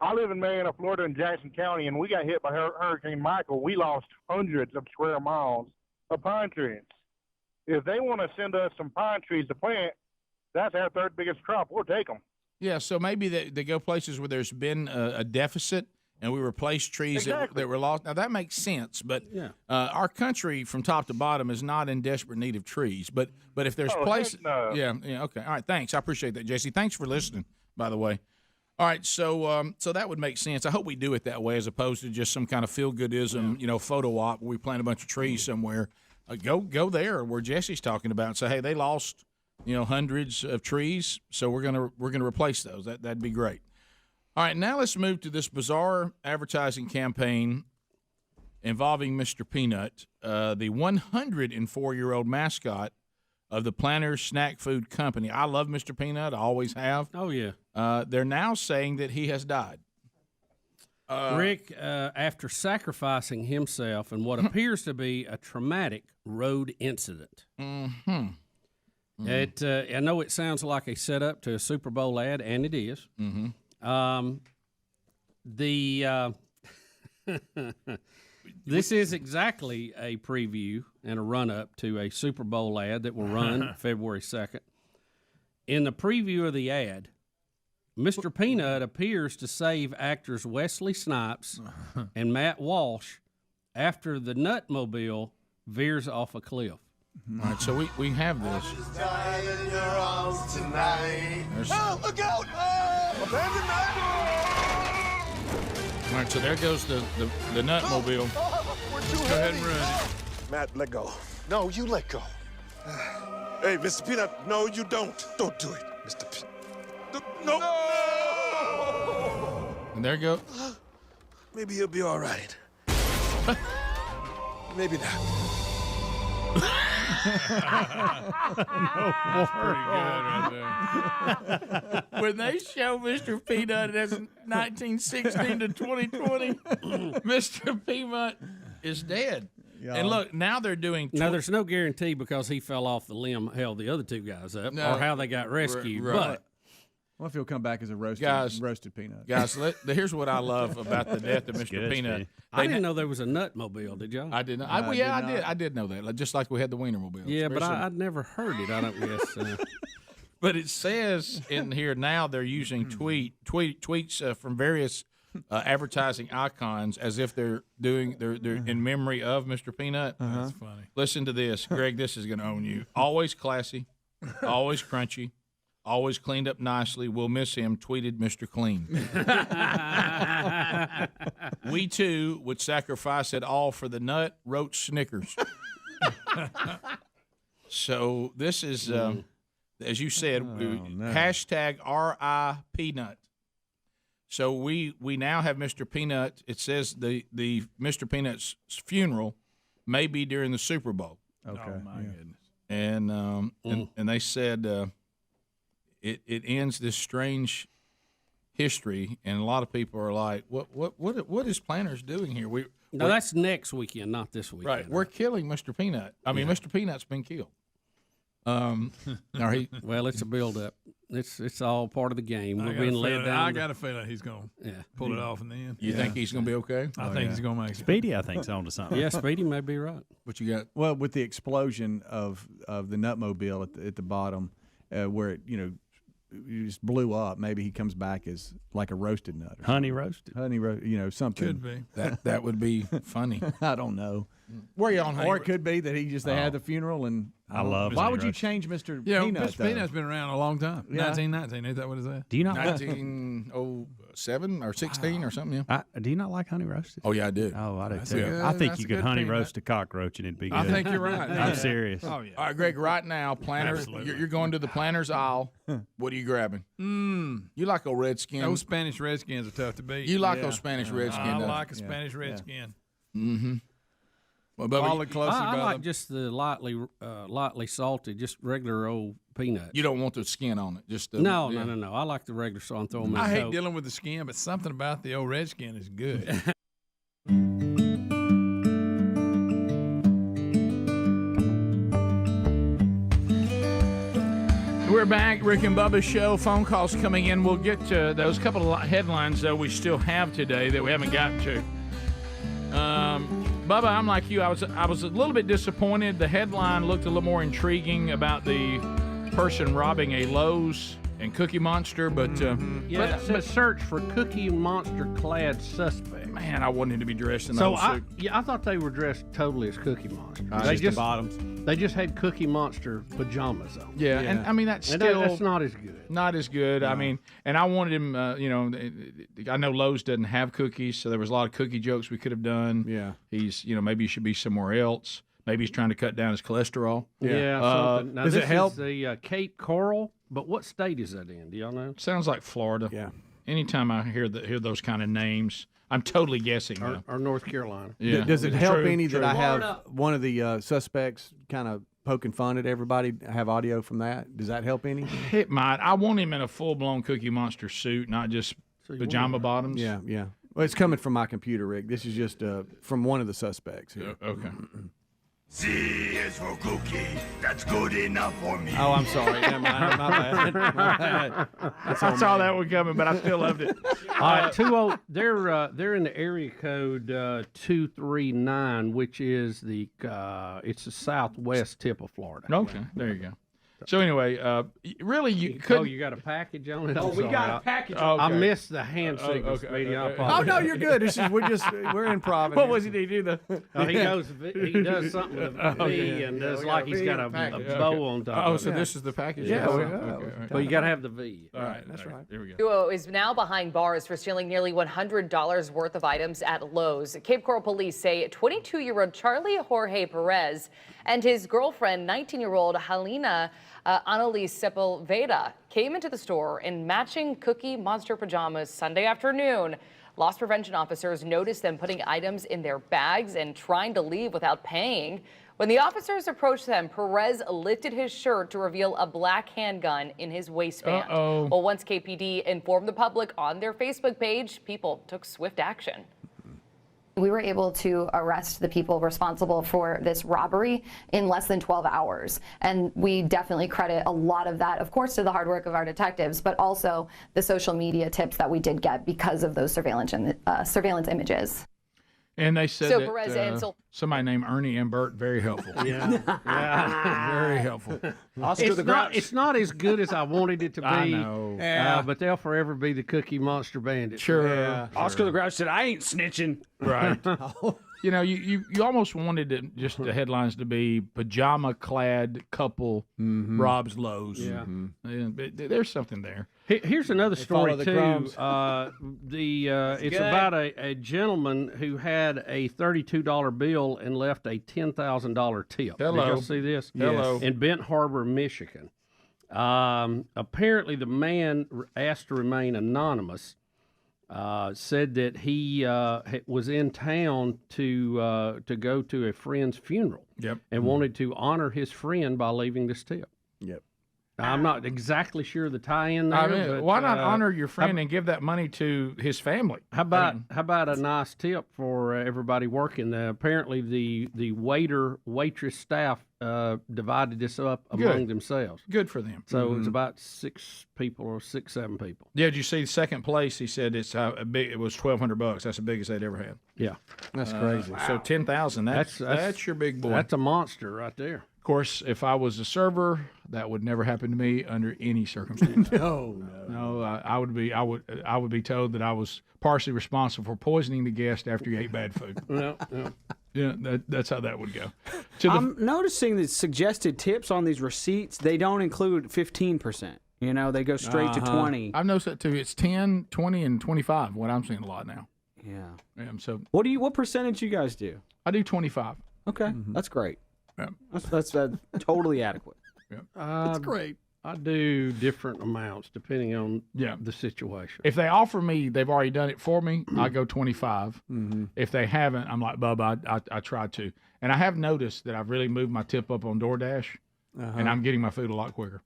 I live in Marietta, Florida, in Jackson County, and we got hit by Hurricane Michael. We lost hundreds of square miles of pine trees. If they want to send us some pine trees to plant, that's our third biggest crop. We'll take them. Yeah, so maybe they go places where there's been a deficit, and we replace trees that were lost. Now, that makes sense, but our country from top to bottom is not in desperate need of trees. But if there's places... No. Yeah, okay. All right, thanks. I appreciate that, Jesse. Thanks for listening, by the way. All right, so that would make sense. I hope we do it that way as opposed to just some kind of feel-goodism, photo op where we plant a bunch of trees somewhere. Go there where Jesse's talking about and say, hey, they lost, hundreds of trees, so we're gonna replace those. That'd be great. All right, now let's move to this bizarre advertising campaign involving Mr. Peanut, the 104-year-old mascot of the Planters Snack Food Company. I love Mr. Peanut. I always have. Oh, yeah. They're now saying that he has died. Rick, after sacrificing himself in what appears to be a traumatic road incident. Mm-hmm. I know it sounds like a setup to a Super Bowl ad, and it is. Mm-hmm. This is exactly a preview and a run-up to a Super Bowl ad that will run February 2nd. In the preview of the ad, Mr. Peanut appears to save actors Wesley Snipes and Matt Walsh after the Nutmobile veers off a cliff. All right, so we have this. Oh, look out! Abandoned All right, so there goes the Nutmobile. We're too Go ahead and heavy. run. Matt, let go. No, you let go. Hey, Mr. Peanut, no, you don't. Don't do it, Mr. Peanut. No! And there go. Maybe he'll be all right. Maybe not. Pretty good right there. When they show Mr. Peanut as 1916 to 2020, Mr. Peanut is dead. Yeah. And look, now they're doing... Now, there's no guarantee because he fell off the limb, held the other two guys up, No. or how they got rescued. Right. What if he'll come back as a roasted peanut? Guys, here's what I love about the death of Mr. good, Peanut. Steve. I didn't know there was a Nutmobile, did y'all? I did not. No, I did. I did know that. Like, just like we had the Wienermobile. Yeah, but I'd never heard it, I don't guess. But it says in here now they're using tweets from various advertising icons as if they're in memory of Mr. Peanut. That's funny. Listen to this, Greg. This is going to own you. Always classy, always crunchy, always cleaned up nicely. We'll miss him. Tweeted Mr. Clean. We too would sacrifice it all for the nut roach Snickers. So this is, as you said, hashtag #RIPeanut. So we now have Mr. Peanut. It says the Mr. Peanut's funeral may be during the Super Bowl. Okay. Oh, my goodness. And they said it ends this strange history, and a lot of people are like, what is Planters doing here? No, that's next weekend, not this weekend. Right. We're killing Mr. Peanut. I mean, Mr. Peanut's been killed. Well, it's a build-up. It's all part of the game. We're being led down. I got a feeling he's going to pull it off in the end. You think he's going to be okay? I think he's going to make it. Speedy, I think, is on to something. Yeah, Speedy may be right. What you got? Well, with the explosion of the Nutmobile at the bottom, where it just blew up. Maybe he comes back as like a roasted nut, honey roasted, something. Could be that would be funny. I don't know. Where are you on? Or it could be that they had the funeral and I love. Why would you change Mr. Peanut? Mr. Peanut's been around a long time. Yeah. 1919. Ain't that what it is? Do you not 1907 or 16 or something? Yeah. Do you not like honey roasted? Oh yeah, I do. Oh, I do That's too. good. I think That's you a could good honey peanut. roast a cockroach and it'd be good. I think you're right. I'm serious. Oh yeah. All right, Greg. Right now, Planters. You're going to the Planters aisle. What are you grabbing? You like a Redskin? Those Spanish Redskins are tough to beat. You like those Spanish Redskins? I don't like you? a Spanish Redskin. Mm-hmm. Well, Follow closely I by like them. just the lightly salted, just regular old peanuts. You don't want the skin on it. Just No. I like the regular, so I'm throwing them in I a hate Coke. dealing with the skin, but something about the old Redskin is good. We're back, Rick and Bubba show. Phone calls coming in. We'll get to those couple of headlines, though, we still have today that we haven't gotten to. Bubba, I'm like you. I was a little bit disappointed. The headline looked a little more intriguing about the person robbing a Lowe's and Cookie Monster, but it says search for Cookie Monster clad suspect. Man, I wanted to be dressed in So those suit. I thought they were dressed totally as Cookie Monster. Just the bottoms. They just had Cookie Monster pajamas on. Yeah, and I mean that's not as good. Not as good. No. I mean, and I wanted him. I know Lowe's doesn't have cookies, so there was a lot of cookie jokes we could have done. Yeah, he's maybe he should be somewhere else. Maybe he's trying to cut down his cholesterol. Yeah. Something. Now, does it help? Is the Cape Coral, but what state is that in? Do y'all know? Sounds like Florida. Yeah. Anytime I hear those kind of names, I'm totally guessing. Or North Carolina. Yeah. Does it help any true. that I have one of the suspects kind of poking fun at everybody? I have audio from that. Does that help any? It might. I want him in a full-blown Cookie Monster suit, not just pajama bottoms. Yeah, yeah. Well, it's coming from my computer, Rick. This is just from one of the suspects here. Okay. C is for cookie. That's good enough for me. Oh, I'm sorry. My bad. My bad. I saw that one coming, but I still loved it. All right, they're in the area code 239, which is it's the southwest tip of Florida. Okay, there you go. So anyway, really, you could. Oh, you got a package on it. Oh, we got a package. Oh, I okay. missed the hand signals meeting. Oh no, you're good. We're in Providence. What was it he do? He does something with a V and does like he's got a bow on top. Oh, so this is the package. Yeah. Okay. But you got to have the V. All right, that's right. Here we go. Duo is now behind bars for stealing nearly $100 worth of items at Lowe's. Cape Coral police say 22-year-old Charlie Jorge Perez and his girlfriend, 19-year-old Helena Annalise Sepulveda, came into the store in matching Cookie Monster pajamas Sunday afternoon. Loss prevention officers noticed them putting items in their bags and trying to leave without paying. When the officers approached them, Perez lifted his shirt to reveal a black handgun in his waistband. Well, once KPD informed the public on their Facebook page, people took swift action. We were able to arrest the people responsible for this robbery in less than 12 hours. And we definitely credit a lot of that, of course, to the hard work of our detectives, but also the social media tips that we did get because of those surveillance images. And they said So that Perez and somebody named Ernie and Bert, very helpful. Yeah. Very helpful. It's not as good as I wanted it to be. I know. But they'll forever be the Cookie Monster Bandit. Sure. Yeah. Oscar the Grouch said, "I ain't snitching." Right. You know, you almost wanted it, just the headlines to be pajama-clad couple robs Lowe's. Yeah. There's something there. Here's another story, the too. crumbs. It's about a gentleman who had a $32 bill and left a $10,000 tip. Hello. Did y'all see this? Hello. In Bent Harbor, Michigan. Apparently, the man asked to remain anonymous. Said that he was in town to go to a friend's funeral. Yep. And wanted to honor his friend by leaving this tip. Yep. I'm not exactly sure the tie-in there. I mean, but, why not honor your friend and give that money to his family? How about a nice tip for everybody working? Apparently, the waitress staff divided this up among themselves. Good for them. So it's about 6 people or 7 people. Yeah, did you see second place? He said it's big. It was $1,200. That's the biggest they'd ever had. Yeah, that's crazy. So 10,000. That's your big boy. That's a monster right there. Of course, if I was a server, that would never happen to me under any circumstance. No. I would be told that I was partially responsible for poisoning the guest after he ate bad food. Yeah, that's how that would go. I'm noticing the suggested tips on these receipts, they don't include 15%. You know, they go straight to 20. I've noticed that too. It's 10, 20, and 25. What I'm seeing a lot now. Yeah. So what percentage you guys do? I do 25. Okay, that's great. Yeah. That's totally adequate. Yeah. That's great. I do different amounts depending on the situation. If they offer me, they've already done it for me, I go 25. If they haven't, I'm like, Bubba, I tried to. And I have noticed that I've really moved my tip up on DoorDash, and I'm getting my food a lot quicker.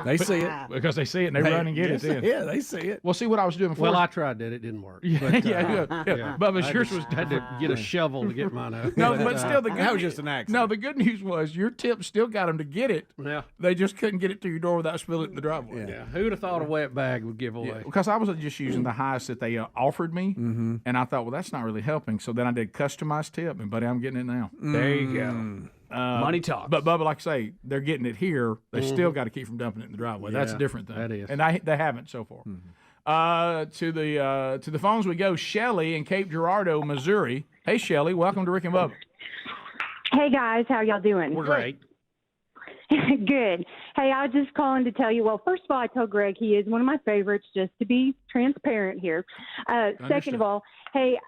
They see it. Because they see it and they run and get it then. Yeah, they see it. Well, see what I was doing before. Well, I tried that. It didn't work. Yeah, But, yeah. Bubba, I yours just was had to get a shovel to get mine out. No, but still, the good That was just an accident. No, the good news was your tip still got them to get it. Yeah. They just couldn't get it to your door without spilling it in the driveway. Yeah. Who would have thought a wet bag would give away? Because I was just using the highest that they offered me, and I thought, well, that's not really helping. So then I did customized tip, and buddy, I'm getting it now. There you go. Money talks. But Bubba, like I say, they're getting it here. They still got to keep from dumping it in the driveway. That's a different thing. That is. And they haven't so far. To the phones we go. Shelly in Cape Girardeau, Missouri. Hey, Shelly, welcome to Rick and Bubba. Hey guys, how y'all doing? We're great. Good. Hey, I was just calling to tell you, well, first of all, I told Greg he is one of my favorites, just to be transparent here. Second of all, hey,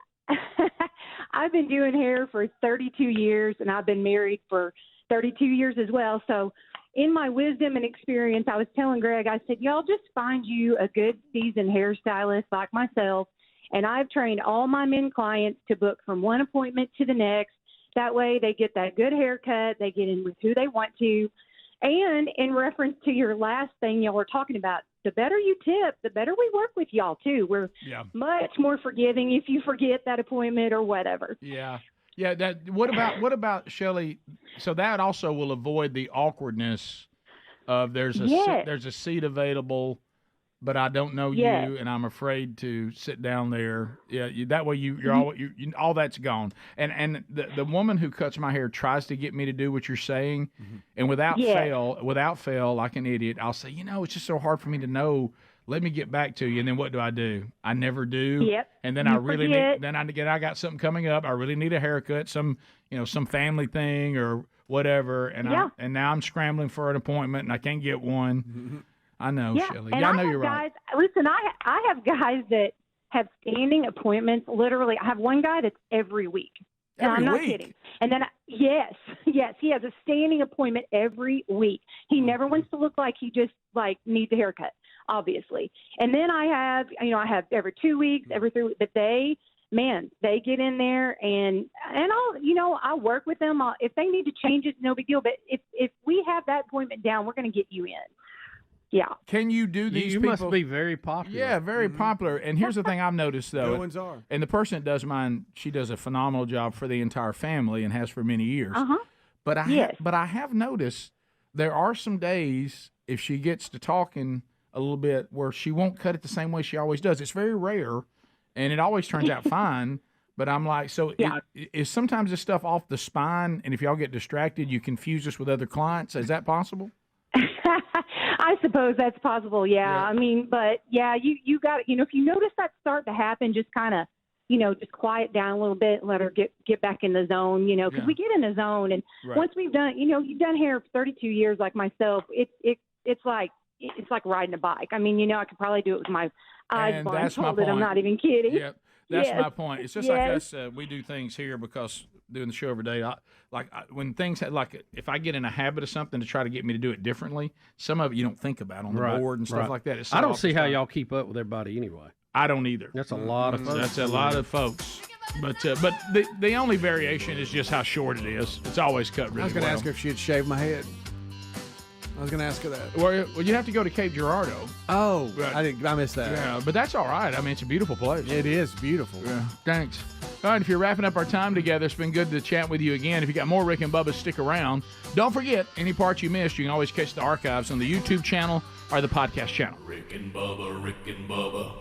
I've been doing hair for 32 years, and I've been married for 32 years as well. So in my wisdom and experience, I was telling Greg, I said, y'all just find you a good seasoned hairstylist like myself, and I've trained all my men clients to book from one appointment to the next. That way they get that good haircut, they get in with who they want to. And in reference to your last thing y'all were talking about, the better you tip, the better we work with y'all too. We're much more forgiving if you forget that appointment or whatever. Yeah. Yeah. What about Shelly? So that also will avoid the awkwardness of there's a seat available, but I don't know you, and I'm afraid to sit down there. Yeah, that way you're all that's gone. And the woman who cuts my hair tries to get me to do what you're saying, and without fail, like an idiot, I'll say, it's just so hard for me to know. Let me get back to you. And then what do? I never do. Yep. And then I really need. Then I got something coming up. I really need a haircut, some family thing or whatever. And and now I'm scrambling for an appointment and I can't get one. I know, Shelly. And I know you're guys, right. Listen, I have guys that have standing appointments. Literally, I have one guy that's every week. And I'm not kidding. And then, yes, he has a standing appointment every week. He never wants to look like he just needs a haircut, obviously. And then I have every 2 weeks, every 3 weeks. But they get in there and I'll work with them. If they need to change it, no big deal. But if we have that appointment down, we're going to get you in. Yeah. Can you do these You people? must be very popular. Yeah, very popular. And here's the thing I've noticed, though. No one's are. And the person that does mine, she does a phenomenal job for the entire family and has for many years. But I have noticed there are some days, if she gets to talking a little bit, where she won't cut it the same way she always does. It's very rare, and it always turns out fine. But I'm like, is sometimes this stuff off the spine, and if y'all get distracted, you confuse us with other clients? Is that possible? I suppose that's possible. Yeah. I mean, but you got if you notice that start to happen, just kind of, just quiet down a little bit and let her get back in the zone, because we get in the zone. And once we've done, you've done hair for 32 years like myself, it's like riding a bike. I mean, I could probably do it with my eyes blindfolded. I'm not even kidding. Yeah. That's my point. It's just like us. We do things here because doing the show every day. When things if I get in a habit of something to try to get me to do it differently, some of it you don't think about on the board and stuff like that. It's so I don't see how y'all keep up with everybody anyway. I don't either. That's a lot of folks. That's a lot of folks. But the only variation is just how short it is. It's always cut really well. I was going to ask her if she'd shave my head. I was going to ask her that. Well, you have to go to Cape Girardeau. Oh, I missed that. Yeah, but that's all right. I mean, it's a beautiful place. It is beautiful. Yeah, thanks. All right, if you're wrapping up our time together, it's been good to chat with you again. If you got more Rick and Bubba, stick around. Don't forget, any parts you missed, you can always catch the archives on the YouTube channel or the podcast channel. Rick and Bubba, Rick and Bubba.